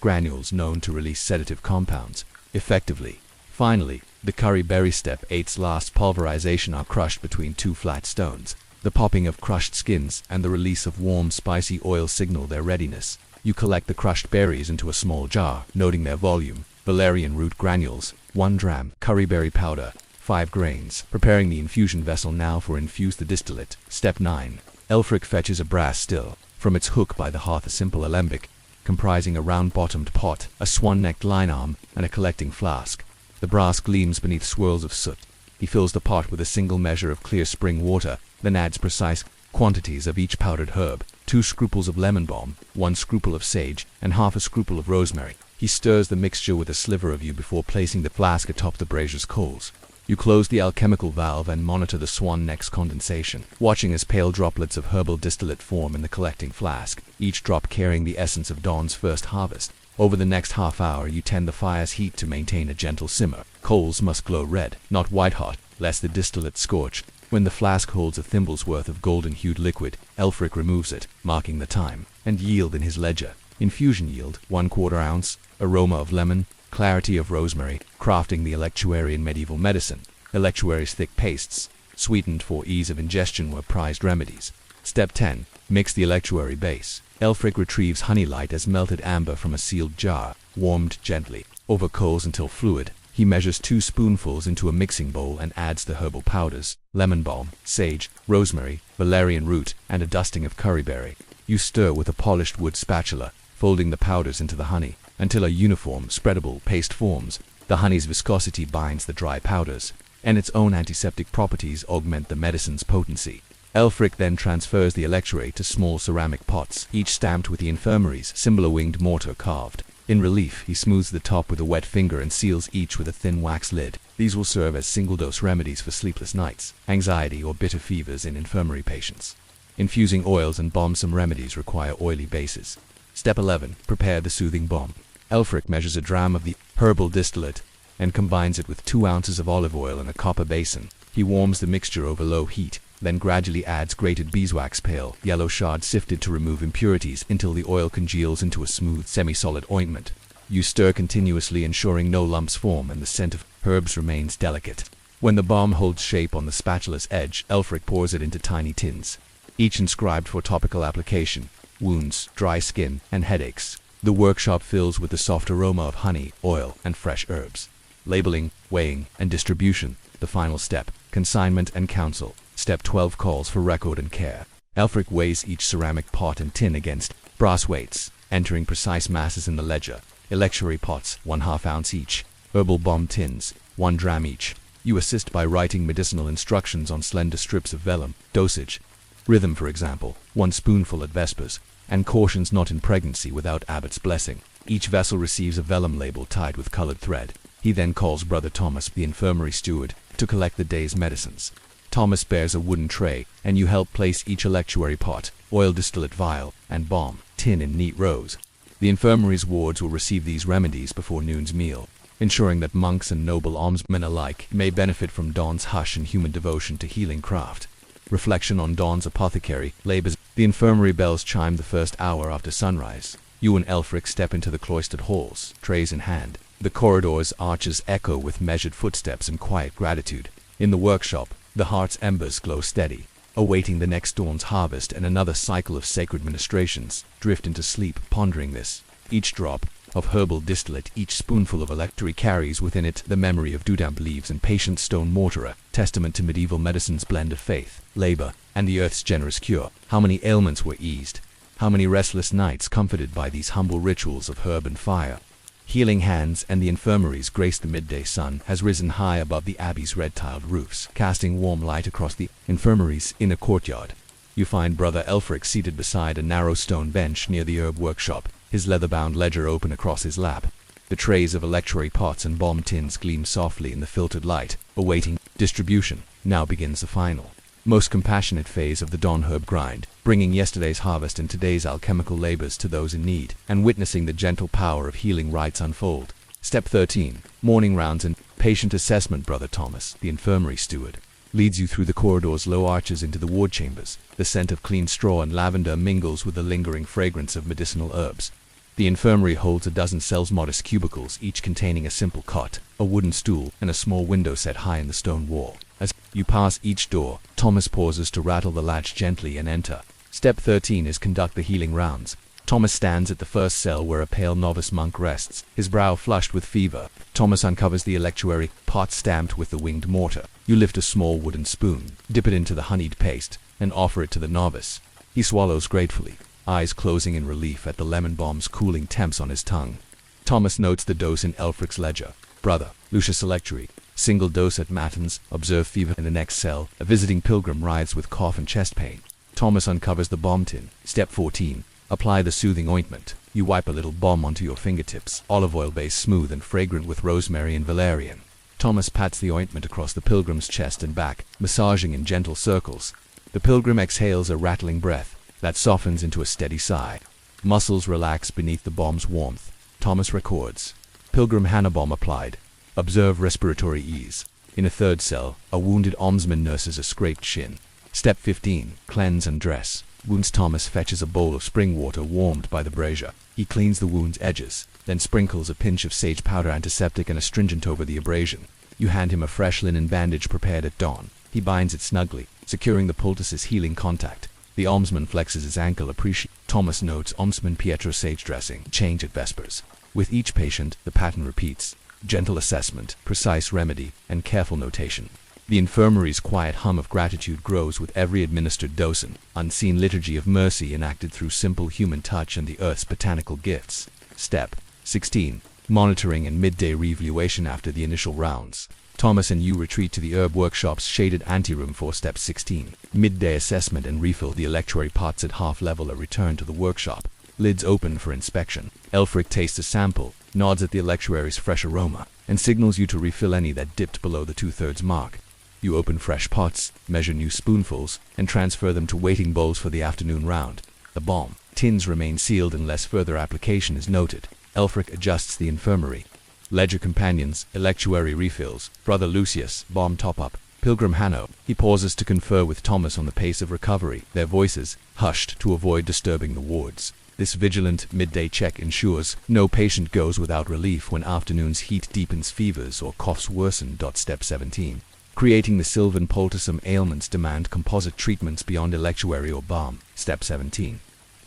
B: granules known to release sedative compounds effectively. Finally, the curry berry. Step 8's last pulverization are crushed between 2 flat stones. The popping of crushed skins and the release of warm, spicy oil signal their readiness. You collect the crushed berries into a small jar, noting their volume. Valerian root granules, 1 dram. Curry berry powder, 5 grains. Preparing the infusion vessel now for infuse the distillate. Step 9. Elfric fetches a brass still from its hook by the hearth, a simple alembic, comprising a round-bottomed pot, a swan-necked line-arm, and a collecting flask. The brass gleams beneath swirls of soot. He fills the pot with a single measure of clear spring water, then adds precise quantities of each powdered herb, 2 scruples of lemon balm, 1 scruple of sage, and half a scruple of rosemary. He stirs the mixture with a sliver of yew before placing the flask atop the brazier's coals. You close the alchemical valve and monitor the swan neck's condensation, watching as pale droplets of herbal distillate form in the collecting flask, each drop carrying the essence of dawn's first harvest. Over the next half hour, you tend the fire's heat to maintain a gentle simmer. Coals must glow red, not white-hot, lest the distillate scorch. When the flask holds a thimble's worth of golden-hued liquid, Elfric removes it, marking the time and yield in his ledger. Infusion yield, 1/4 ounce, aroma of lemon, clarity of rosemary, crafting the electuarian medieval medicine. Electuary's thick pastes, sweetened for ease of ingestion, were prized remedies. Step 10. Mix the electuary base. Elfric retrieves honey light as melted amber from a sealed jar, warmed gently over coals until fluid. He measures 2 spoonfuls into a mixing bowl and adds the herbal powders, lemon balm, sage, rosemary, valerian root, and a dusting of curryberry. You stir with a polished wood spatula, folding the powders into the honey, until a uniform, spreadable paste forms. The honey's viscosity binds the dry powders, and its own antiseptic properties augment the medicine's potency. Elfric then transfers the electuary to small ceramic pots, each stamped with the infirmary's symbol-winged mortar carved. In relief, he smooths the top with a wet finger and seals each with a thin wax lid. These will serve as single-dose remedies for sleepless nights, anxiety, or bitter fevers in infirmary patients. Infusing oils and balsam remedies require oily bases. Step 11. Prepare the soothing balm. Elfric measures a dram of the herbal distillate, and combines it with 2 ounces of olive oil in a copper basin. He warms the mixture over low heat, then gradually adds grated beeswax, pale yellow shard sifted to remove impurities until the oil congeals into a smooth, semi-solid ointment. You stir continuously, ensuring no lumps form and the scent of herbs remains delicate. When the balm holds shape on the spatula's edge, Elfric pours it into tiny tins, each inscribed for topical application: wounds, dry skin, and headaches. The workshop fills with the soft aroma of honey, oil, and fresh herbs. Labeling, weighing, and distribution. The final step: consignment and counsel. Step 12 calls for record and care. Elfric weighs each ceramic pot and tin against brass weights, entering precise masses in the ledger. Electuary pots, 1/2 ounce each. Herbal balm tins, 1 dram each. You assist by writing medicinal instructions on slender strips of vellum. Dosage: rhythm, for example, 1 spoonful at vespers, and cautions not in pregnancy without abbot's blessing. Each vessel receives a vellum label tied with colored thread. He then calls Brother Thomas, the infirmary steward, to collect the day's medicines. Thomas bears a wooden tray, and you help place each electuary pot, oil distillate vial, and balm tin in neat rows. The infirmary's wards will receive these remedies before noon's meal, ensuring that monks and noble almsmen alike may benefit from Dawn's hush and human devotion to healing craft. Reflection on Dawn's apothecary labors. The infirmary bells chime the first hour after sunrise. You and Elfric step into the cloistered halls, trays in hand. The corridor's arches echo with measured footsteps and quiet gratitude. In the workshop, the heart's embers glow steady, awaiting the next dawn's harvest and another cycle of sacred ministrations. Drift into sleep, pondering this. Each drop of herbal distillate, each spoonful of electuary carries within it the memory of dewdamp leaves and patient stone mortar, a testament to medieval medicine's blend of faith, labor, and the earth's generous cure. How many ailments were eased? How many restless nights comforted by these humble rituals of herb and fire? Healing hands and the infirmaries grace. The midday sun has risen high above the abbey's red-tiled roofs, casting warm light across the infirmary's inner courtyard. You find Brother Elfric seated beside a narrow stone bench near the herb workshop, his leather-bound ledger open across his lap. The trays of electuary pots and balm tins gleam softly in the filtered light, awaiting distribution. Now begins the final, most compassionate phase of the dawn herb grind, bringing yesterday's harvest and today's alchemical labors to those in need, and witnessing the gentle power of healing rites unfold. Step 13. Morning rounds and patient assessment. Brother Thomas, the infirmary steward, leads you through the corridor's low arches into the ward chambers. The scent of clean straw and lavender mingles with the lingering fragrance of medicinal herbs. The infirmary holds a dozen cells, modest cubicles, each containing a simple cot, a wooden stool, and a small window set high in the stone wall. As you pass each door, Thomas pauses to rattle the latch gently and enter. Step 13 is conduct the healing rounds. Thomas stands at the first cell where a pale novice monk rests, his brow flushed with fever. Thomas uncovers the electuary pot stamped with the winged mortar. You lift a small wooden spoon, dip it into the honeyed paste, and offer it to the novice. He swallows gratefully, eyes closing in relief at the lemon bomb's cooling temps on his tongue. Thomas notes the dose in Elfric's ledger. Brother, Lucius Electuary, single dose at matins, observe fever. In the next cell, a visiting pilgrim writhes with cough and chest pain. Thomas uncovers the balm tin. Step 14. Apply the soothing ointment. You wipe a little balm onto your fingertips, olive oil base smooth and fragrant with rosemary and valerian. Thomas pats the ointment across the pilgrim's chest and back, massaging in gentle circles. The pilgrim exhales a rattling breath that softens into a steady sigh. Muscles relax beneath the balm's warmth. Thomas records. Pilgrim Hannah balm applied. Observe respiratory ease. In a third cell, a wounded almsman nurses a scraped shin. Step 15. Cleanse and dress. Wounds. Thomas fetches a bowl of spring water warmed by the brazier. He cleans the wound's edges, then sprinkles a pinch of sage powder, antiseptic and astringent over the abrasion. You hand him a fresh linen bandage prepared at dawn. He binds it snugly, securing the poultice's healing contact. The almsman flexes his ankle appreciatively. Thomas notes almsman Pietro sage dressing, change at vespers. With each patient, the pattern repeats. Gentle assessment, precise remedy, and careful notation. The infirmary's quiet hum of gratitude grows with every administered dose, an unseen liturgy of mercy enacted through simple human touch and the earth's botanical gifts. Step 16. Monitoring and midday reevaluation. After the initial rounds, Thomas and you retreat to the herb workshop's shaded anteroom for Step 16. Midday assessment and refill. The electuary pots at half level are returned to the workshop, lids open for inspection. Elfric tastes a sample, nods at the electuary's fresh aroma, and signals you to refill any that dipped below the 2/3 mark. You open fresh pots, measure new spoonfuls, and transfer them to waiting bowls for the afternoon round. The balm tins remain sealed unless further application is noted. Elfric adjusts the infirmary. Ledger companions, electuary refills, Brother Lucius, bomb top-up, Pilgrim Hanno. He pauses to confer with Thomas on the pace of recovery, their voices hushed to avoid disturbing the wards. This vigilant midday check ensures no patient goes without relief when afternoon's heat deepens fevers or coughs worsen. Step 17. Creating the sylvan poultice ailments demand composite treatments beyond electuary or balm. Step 17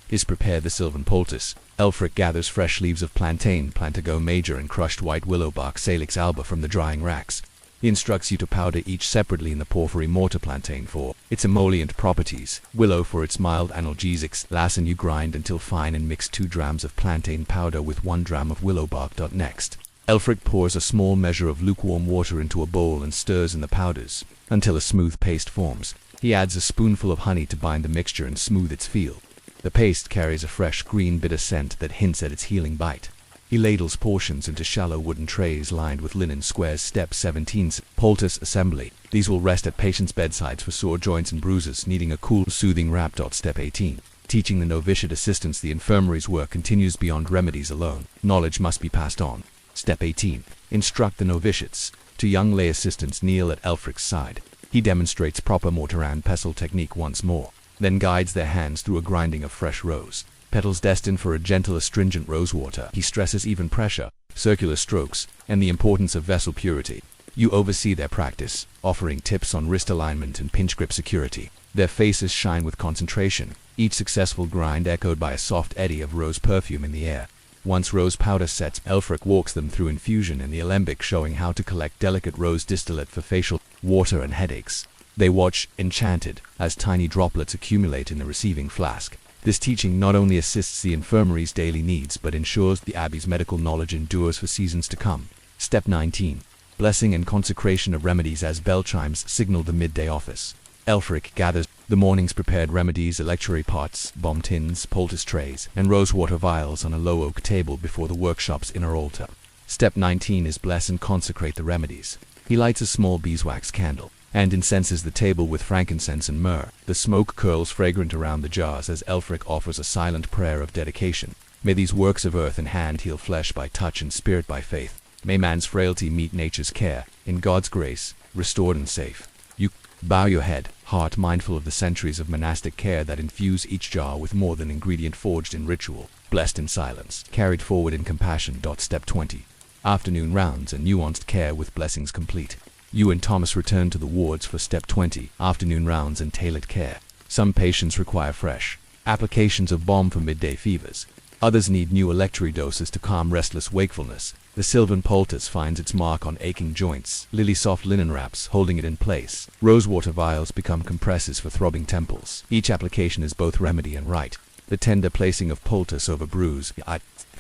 B: is prepare the sylvan poultice. Elfric gathers fresh leaves of plantain, plantago major, and crushed white willow bark salix alba from the drying racks. He instructs you to powder each separately in the porphyry mortar. Plantain for its emollient properties, willow for its mild analgesics. Last, you grind until fine and mix 2 drams of plantain powder with 1 dram of willow bark. Next, Elfric pours a small measure of lukewarm water into a bowl and stirs in the powders until a smooth paste forms. He adds a spoonful of honey to bind the mixture and smooth its feel. The paste carries a fresh green bitter scent that hints at its healing bite. He ladles portions into shallow wooden trays lined with linen squares. Step 17. Poultice assembly. These will rest at patients' bedsides for sore joints and bruises needing a cool, soothing wrap. Step 18. Teaching the novitiate assistants. The infirmary's work continues beyond remedies alone. Knowledge must be passed on. Step 18. Instruct the novitiates. 2 young lay assistants kneel at Elfric's side. He demonstrates proper mortar and pestle technique once more, then guides their hands through a grinding of fresh rose petals destined for a gentle astringent rosewater. He stresses even pressure, circular strokes, and the importance of vessel purity. You oversee their practice, offering tips on wrist alignment and pinch grip security. Their faces shine with concentration, each successful grind echoed by a soft eddy of rose perfume in the air. Once rose powder sets, Elfric walks them through infusion and the alembic, showing how to collect delicate rose distillate for facial water and headaches. They watch, enchanted, as tiny droplets accumulate in the receiving flask. This teaching not only assists the infirmary's daily needs but ensures the abbey's medical knowledge endures for seasons to come. Step 19. Blessing and consecration of remedies as bell chimes signal the midday office. Elfric gathers the morning's prepared remedies, electuary pots, bomb tins, poultice trays, and rosewater vials on a low oak table before the workshop's inner altar. Step 19 is bless and consecrate the remedies. He lights a small beeswax candle and incenses the table with frankincense and myrrh. The smoke curls fragrant around the jars as Elfric offers a silent prayer of dedication. May these works of earth and hand heal flesh by touch and spirit by faith. May man's frailty meet nature's care, in God's grace, restored and safe. You bow your head, heart mindful of the centuries of monastic care that infuse each jar with more than ingredient forged in ritual, blessed in silence, carried forward in compassion. Step 20. Afternoon rounds and nuanced care with blessings complete. You and Thomas return to the wards for Step 20, afternoon rounds and tailored care. Some patients require fresh applications of balm for midday fevers. Others need new electuary doses to calm restless wakefulness. The sylvan poultice finds its mark on aching joints, lily-soft linen wraps holding it in place. Rosewater vials become compresses for throbbing temples. Each application is both remedy and rite. The tender placing of poultice over bruise,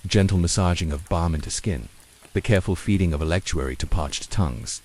B: gentle massaging of balm into skin. The careful feeding of electuary to parched tongues.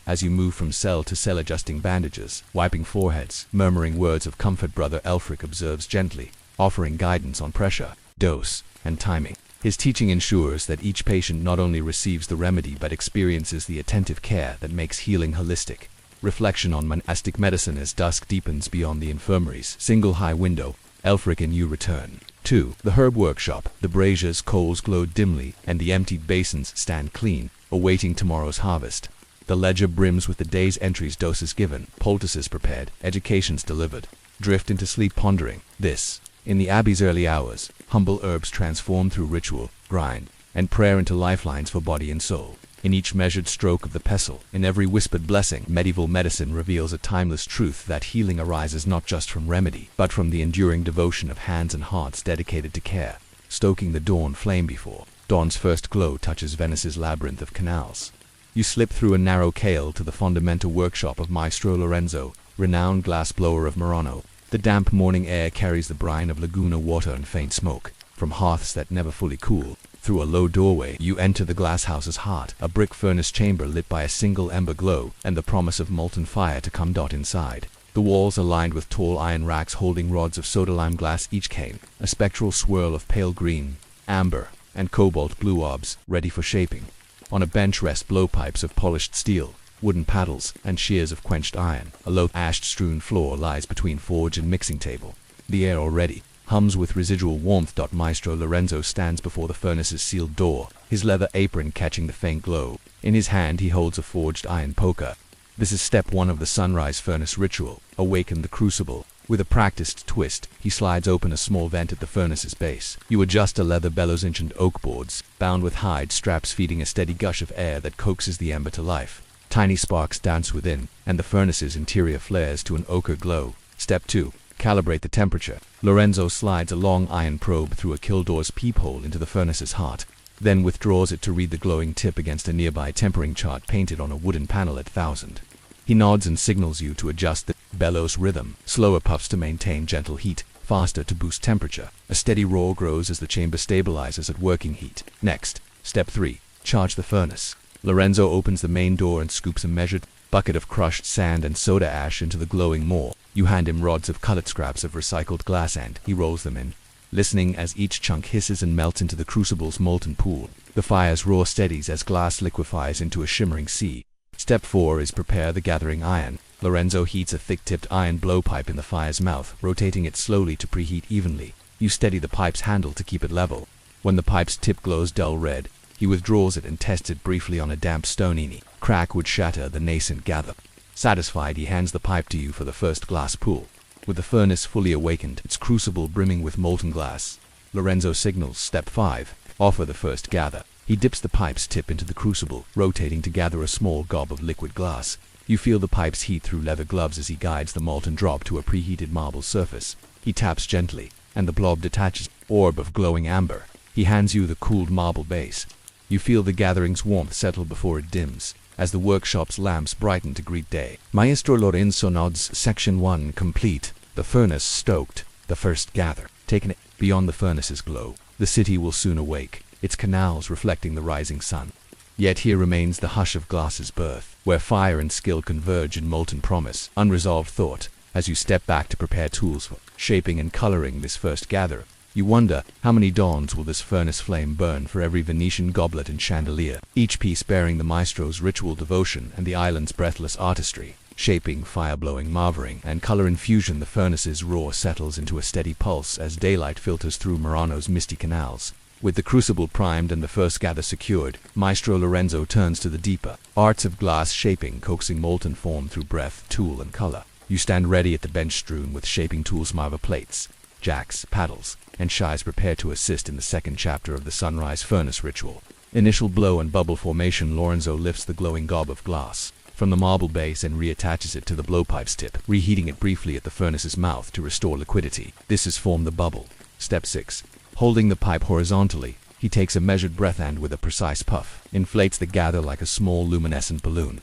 B: As you move from cell to cell, adjusting bandages, wiping foreheads, murmuring words of comfort, Brother Elfric observes gently, offering guidance on pressure, dose, and timing. His teaching ensures that each patient not only receives the remedy but experiences the attentive care that makes healing holistic. Reflection on monastic medicine as dusk deepens beyond the infirmary's single high window. Elfric and you return to the herb workshop. The braziers' coals glow dimly, and the emptied basins stand clean, awaiting tomorrow's harvest. The ledger brims with the day's entries, doses given, poultices prepared, educations delivered. Drift into sleep pondering this. In the abbey's early hours, humble herbs transform through ritual, grind, and prayer into lifelines for body and soul. In each measured stroke of the pestle, in every whispered blessing, medieval medicine reveals a timeless truth that healing arises not just from remedy, but from the enduring devotion of hands and hearts dedicated to care. Stoking the dawn flame before dawn's first glow touches Venice's labyrinth of canals. You slip through a narrow cale to the fundamental workshop of Maestro Lorenzo, renowned glassblower of Murano. The damp morning air carries the brine of laguna water and faint smoke from hearths that never fully cool. Through a low doorway, you enter the glasshouse's heart, a brick furnace chamber lit by a single ember glow, and the promise of molten fire to come. Inside, the walls are lined with tall iron racks holding rods of soda-lime glass, each cane a spectral swirl of pale green, amber, and cobalt blue orbs, ready for shaping. On a bench rest blowpipes of polished steel, wooden paddles, and shears of quenched iron. A low ash-strewn floor lies between forge and mixing table. The air already hums with residual warmth. Maestro Lorenzo stands before the furnace's sealed door, his leather apron catching the faint glow. In his hand he holds a forged iron poker. This is step 1 of the sunrise furnace ritual, awaken the crucible. With a practiced twist, he slides open a small vent at the furnace's base. You adjust a leather bellows ancient oak boards, bound with hide straps feeding a steady gush of air that coaxes the ember to life. Tiny sparks dance within, and the furnace's interior flares to an ochre glow. Step 2. Calibrate the temperature. Lorenzo slides a long iron probe through a killdoor's peephole into the furnace's heart, then withdraws it to read the glowing tip against a nearby tempering chart painted on a wooden panel at 1000. He nods and signals you to adjust the bellows rhythm, slower puffs to maintain gentle heat, faster to boost temperature. A steady roar grows as the chamber stabilizes at working heat. Next, step 3. Charge the furnace. Lorenzo opens the main door and scoops a measured bucket of crushed sand and soda ash into the glowing maw. You hand him rods of colored scraps of recycled glass and he rolls them in, listening as each chunk hisses and melts into the crucible's molten pool. The fire's roar steadies as glass liquefies into a shimmering sea. Step 4 is prepare the gathering iron. Lorenzo heats a thick-tipped iron blowpipe in the fire's mouth, rotating it slowly to preheat evenly. You steady the pipe's handle to keep it level. When the pipe's tip glows dull red, he withdraws it and tests it briefly on a damp stone. Any crack would shatter the nascent gather. Satisfied, he hands the pipe to you for the first glass pool. With the furnace fully awakened, its crucible brimming with molten glass, Lorenzo signals step 5, offer the first gather. He dips the pipe's tip into the crucible, rotating to gather a small gob of liquid glass. You feel the pipe's heat through leather gloves as he guides the molten drop to a preheated marble surface. He taps gently, and the blob detaches, orb of glowing amber. He hands you the cooled marble base. You feel the gathering's warmth settle before it dims, as the workshop's lamps brighten to greet day. Maestro Lorenzo nods. Section 1 complete. The furnace stoked. The first gather. Taken beyond the furnace's glow. The city will soon awake, its canals reflecting the rising sun. Yet here remains the hush of glass's birth, where fire and skill converge in molten promise, unresolved thought. As you step back to prepare tools for shaping and coloring this first gather, you wonder, how many dawns will this furnace flame burn for every Venetian goblet and chandelier, each piece bearing the maestro's ritual devotion and the island's breathless artistry. Shaping, fire-blowing, marvering, and color infusion, the furnace's roar settles into a steady pulse as daylight filters through Murano's misty canals. With the crucible primed and the first gather secured, Maestro Lorenzo turns to the deeper arts of glass shaping, coaxing molten form through breath, tool, and color. You stand ready at the bench strewn with shaping tools, marva plates, jacks, paddles, and shies prepare to assist in the second chapter of the sunrise furnace ritual. Initial blow and bubble formation. Lorenzo lifts the glowing gob of glass from the marble base and reattaches it to the blowpipe's tip, reheating it briefly at the furnace's mouth to restore liquidity. This is form the bubble. Step 6. Holding the pipe horizontally, he takes a measured breath and with a precise puff, inflates the gather like a small luminescent balloon.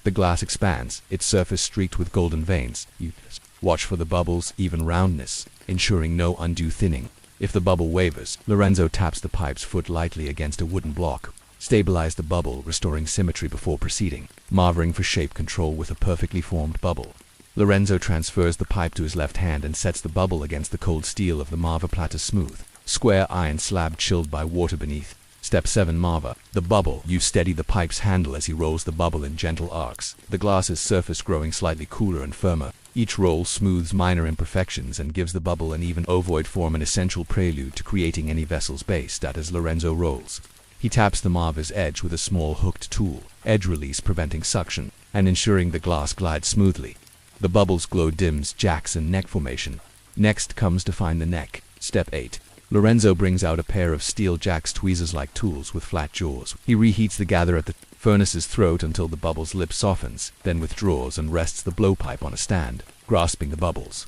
B: The glass expands, its surface streaked with golden veins. You watch for the bubble's even roundness, ensuring no undue thinning. If the bubble wavers, Lorenzo taps the pipe's foot lightly against a wooden block. Stabilize the bubble, restoring symmetry before proceeding. Marvering for shape control with a perfectly formed bubble. Lorenzo transfers the pipe to his left hand and sets the bubble against the cold steel of the marva platter smooth. Square iron slab chilled by water beneath. Step 7 marva. The bubble. You steady the pipe's handle as he rolls the bubble in gentle arcs, the glass's surface growing slightly cooler and firmer. Each roll smooths minor imperfections and gives the bubble an even ovoid form, an essential prelude to creating any vessel's base. That as Lorenzo rolls, he taps the marva's edge with a small hooked tool, edge release preventing suction, and ensuring the glass glides smoothly. The bubble's glow dims, jacks and neck formation. Next comes to find the neck. Step 8. Lorenzo brings out a pair of steel jacks, tweezers-like tools with flat jaws. He reheats the gather at the furnace's throat until the bubble's lip softens, then withdraws and rests the blowpipe on a stand, grasping the bubbles.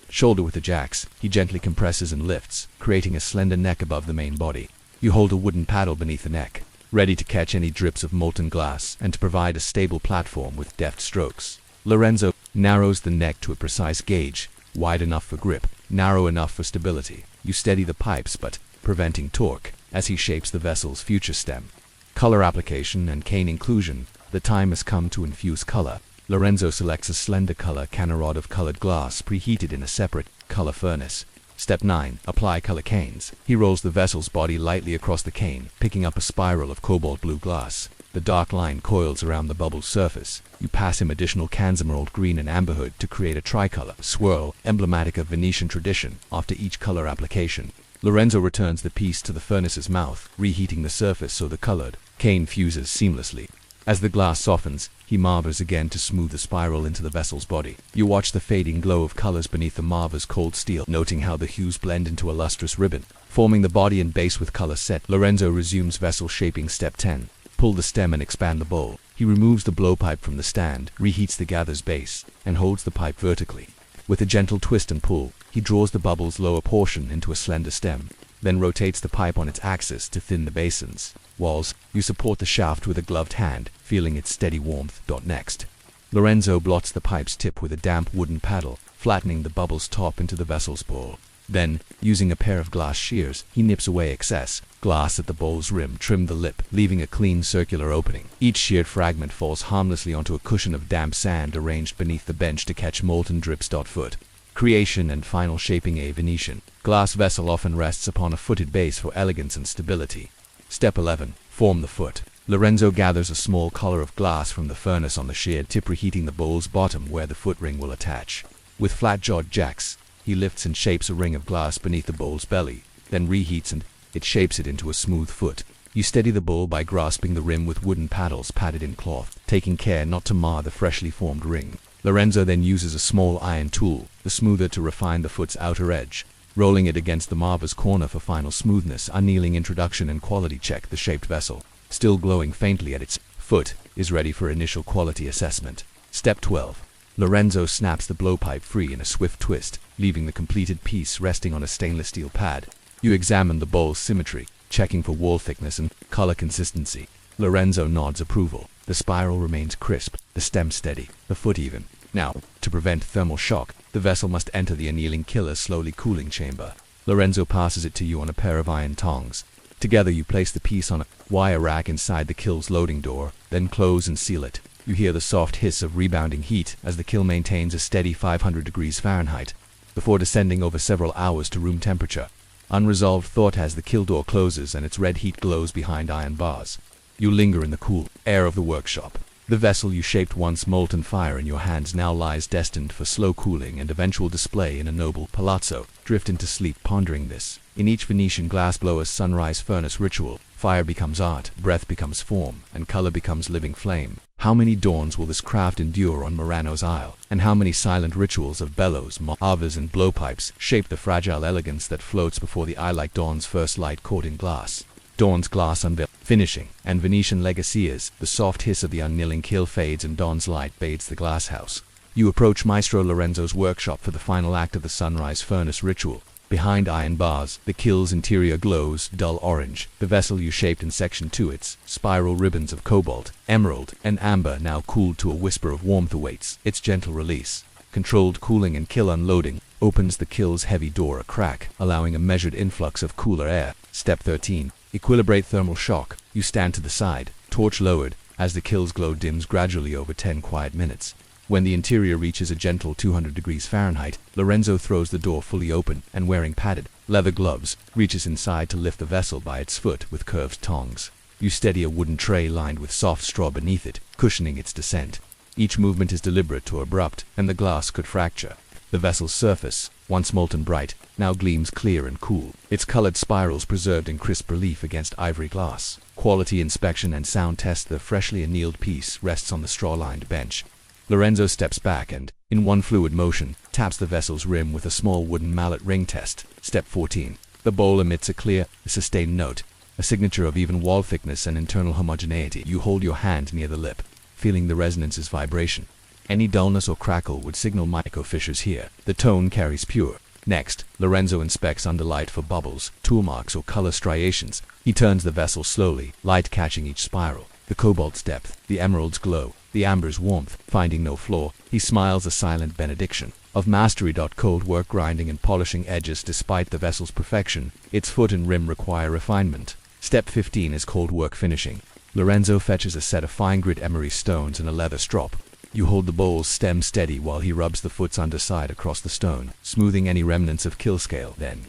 B: Shoulder with the jacks, he gently compresses and lifts, creating a slender neck above the main body. You hold a wooden paddle beneath the neck, ready to catch any drips of molten glass and to provide a stable platform with deft strokes. Lorenzo narrows the neck to a precise gauge, wide enough for grip, narrow enough for stability. You steady the pipes but preventing torque as he shapes the vessel's future stem. Color application and cane inclusion. The time has come to infuse color. Lorenzo selects a slender color canna rod of colored glass preheated in a separate color furnace. Step 9. Apply color canes. He rolls the vessel's body lightly across the cane, picking up a spiral of cobalt blue glass. The dark line coils around the bubble's surface. You pass him additional cans emerald green and amberhood to create a tricolor swirl, emblematic of Venetian tradition. After each color application, Lorenzo returns the piece to the furnace's mouth, reheating the surface so the colored cane fuses seamlessly. As the glass softens, he marvels again to smooth the spiral into the vessel's body. You watch the fading glow of colors beneath the marva's cold steel, noting how the hues blend into a lustrous ribbon, forming the body and base with color set. Lorenzo resumes vessel shaping. Step 10. Pull the stem and expand the bowl. He removes the blowpipe from the stand, reheats the gather's base, and holds the pipe vertically. With a gentle twist and pull, he draws the bubble's lower portion into a slender stem, then rotates the pipe on its axis to thin the basin's walls. You support the shaft with a gloved hand, feeling its steady warmth. Next, Lorenzo blots the pipe's tip with a damp wooden paddle, flattening the bubble's top into the vessel's bowl. Then, using a pair of glass shears, he nips away excess glass at the bowl's rim, trimmed the lip, leaving a clean circular opening. Each sheared fragment falls harmlessly onto a cushion of damp sand arranged beneath the bench to catch molten drips. Foot. Creation and final shaping. A Venetian glass vessel often rests upon a footed base for elegance and stability. Step 11. Form the foot. Lorenzo gathers a small collar of glass from the furnace on the sheared tip, reheating the bowl's bottom where the foot ring will attach. With flat-jawed jacks, he lifts and shapes a ring of glass beneath the bowl's belly, then reheats and it shapes it into a smooth foot. You steady the bowl by grasping the rim with wooden paddles padded in cloth, taking care not to mar the freshly formed ring. Lorenzo then uses a small iron tool, the smoother, to refine the foot's outer edge, rolling it against the marva's corner for final smoothness. Annealing introduction and quality check. The shaped vessel, still glowing faintly at its foot, is ready for initial quality assessment. Step 12. Lorenzo snaps the blowpipe free in a swift twist, leaving the completed piece resting on a stainless steel pad. You examine the bowl's symmetry, checking for wall thickness and color consistency. Lorenzo nods approval. The spiral remains crisp, the stem steady, the foot even. Now, to prevent thermal shock, the vessel must enter the annealing killer's slowly cooling chamber. Lorenzo passes it to you on a pair of iron tongs. Together you place the piece on a wire rack inside the kill's loading door, then close and seal it. You hear the soft hiss of rebounding heat as the kill maintains a steady 500 degrees Fahrenheit, before descending over several hours to room temperature. Unresolved thought as the kill door closes and its red heat glows behind iron bars. You linger in the cool air of the workshop. The vessel you shaped once molten fire in your hands now lies destined for slow cooling and eventual display in a noble palazzo. Drift into sleep pondering this. In each Venetian glassblower's sunrise furnace ritual, fire becomes art, breath becomes form, and color becomes living flame. How many dawns will this craft endure on Murano's Isle? And how many silent rituals of bellows, avas, and blowpipes shape the fragile elegance that floats before the eye like dawn's first light caught in glass? Dawn's glass unveil, finishing, and Venetian legacy is, the soft hiss of the unknilling kill fades and dawn's light bathes the glasshouse. You approach Maestro Lorenzo's workshop for the final act of the sunrise furnace ritual. Behind iron bars, the kill's interior glows dull orange. The vessel you shaped in Section 2, its spiral ribbons of cobalt, emerald, and amber now cooled to a whisper of warmth awaits its gentle release. Controlled cooling and kill unloading opens the kill's heavy door a crack, allowing a measured influx of cooler air. Step 13. Equilibrate thermal shock. You stand to the side, torch lowered, as the kill's glow dims gradually over 10 quiet minutes. When the interior reaches a gentle 200 degrees Fahrenheit, Lorenzo throws the door fully open and, wearing padded leather gloves, reaches inside to lift the vessel by its foot with curved tongs. You steady a wooden tray lined with soft straw beneath it, cushioning its descent. Each movement is deliberate or abrupt, and the glass could fracture. The vessel's surface, once molten bright, now gleams clear and cool, its colored spirals preserved in crisp relief against ivory glass. Quality inspection and sound test. The freshly annealed piece rests on the straw-lined bench. Lorenzo steps back and, in one fluid motion, taps the vessel's rim with a small wooden mallet. Ring test. Step 14. The bowl emits a clear, sustained note, a signature of even wall thickness and internal homogeneity. You hold your hand near the lip, feeling the resonance's vibration. Any dullness or crackle would signal micro fissures here. The tone carries pure. Next, Lorenzo inspects underlight for bubbles, tool marks, or color striations. He turns the vessel slowly, light catching each spiral. The cobalt's depth, the emerald's glow, the amber's warmth. Finding no flaw, he smiles a silent benediction of mastery. Cold work grinding and polishing edges. Despite the vessel's perfection, its foot and rim require refinement. Step 15 is cold work finishing. Lorenzo fetches a set of fine grit emery stones and a leather strop. You hold the bowl's stem steady while he rubs the foot's underside across the stone, smoothing any remnants of kill scale. Then,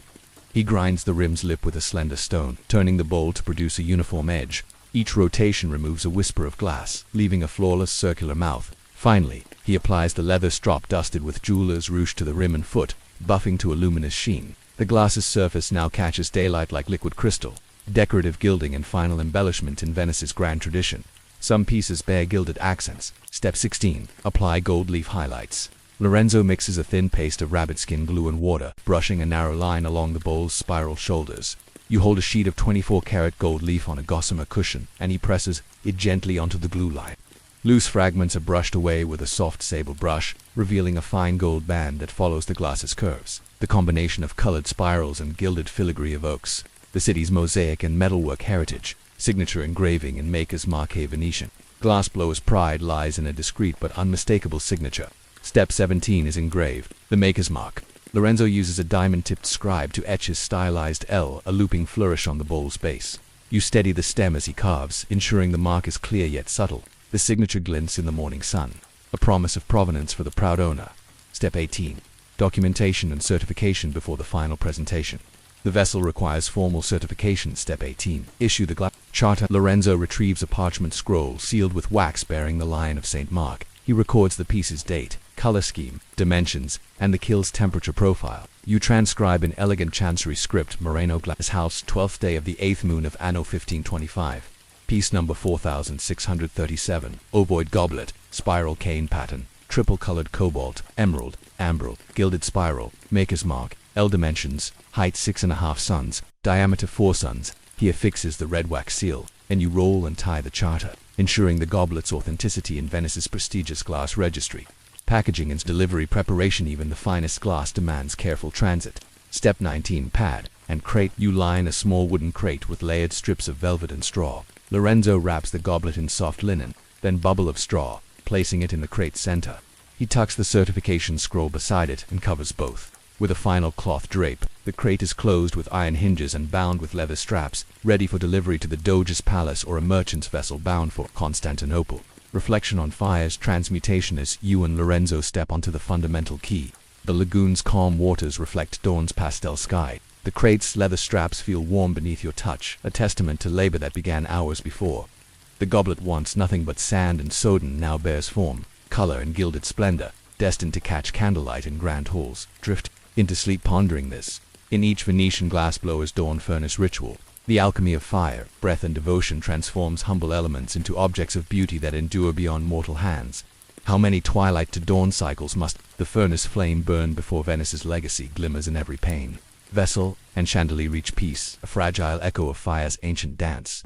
B: he grinds the rim's lip with a slender stone, turning the bowl to produce a uniform edge. Each rotation removes a whisper of glass, leaving a flawless circular mouth. Finally, he applies the leather strop dusted with jeweler's rouge to the rim and foot, buffing to a luminous sheen. The glass's surface now catches daylight like liquid crystal. Decorative gilding and final embellishment in Venice's grand tradition. Some pieces bear gilded accents. Step 16. Apply gold leaf highlights. Lorenzo mixes a thin paste of rabbit skin glue and water, brushing a narrow line along the bowl's spiral shoulders. You hold a sheet of 24-karat gold leaf on a gossamer cushion, and he presses it gently onto the glue line. Loose fragments are brushed away with a soft sable brush, revealing a fine gold band that follows the glass's curves. The combination of colored spirals and gilded filigree evokes the city's mosaic and metalwork heritage, signature engraving in maker's marque Venetian. Glassblower's pride lies in a discreet but unmistakable signature. Step 17 is engraved, the maker's mark. Lorenzo uses a diamond-tipped scribe to etch his stylized L, a looping flourish on the bowl's base. You steady the stem as he carves, ensuring the mark is clear yet subtle. The signature glints in the morning sun, a promise of provenance for the proud owner. Step 18. Documentation and certification before the final presentation. The vessel requires formal certification. Step 18. Issue the glass charter. Lorenzo retrieves a parchment scroll sealed with wax bearing the Lion of St. Mark. He records the piece's date, color scheme, dimensions, and the kill's temperature profile. You transcribe in elegant chancery script Moreno Glass House, 12th day of the 8th moon of Anno 1525. Piece number 4637. Ovoid goblet, spiral cane pattern, triple-colored cobalt, emerald, amber, gilded spiral, maker's mark, L dimensions, height 6.5 suns, diameter 4 suns. He affixes the red wax seal, and you roll and tie the charter, ensuring the goblet's authenticity in Venice's prestigious glass registry. Packaging and delivery preparation. Even the finest glass demands careful transit. Step 19. Pad and crate. You line a small wooden crate with layered strips of velvet and straw. Lorenzo wraps the goblet in soft linen, then bubble of straw, placing it in the crate's center. He tucks the certification scroll beside it and covers both. With a final cloth drape, the crate is closed with iron hinges and bound with leather straps, ready for delivery to the Doge's palace or a merchant's vessel bound for Constantinople. Reflection on fire's transmutation. As you and Lorenzo step onto the fundamental key, the lagoon's calm waters reflect dawn's pastel sky. The crate's leather straps feel warm beneath your touch, a testament to labor that began hours before. The goblet, once nothing but sand and soden, now bears form, color, and gilded splendor, destined to catch candlelight in grand halls. Drift into sleep pondering this. In each Venetian glassblower's dawn furnace ritual, the alchemy of fire, breath, and devotion transforms humble elements into objects of beauty that endure beyond mortal hands. How many twilight to dawn cycles must the furnace flame burn before Venice's legacy glimmers in every pane? Vessel and chandelier reach peace, a fragile echo of fire's ancient dance.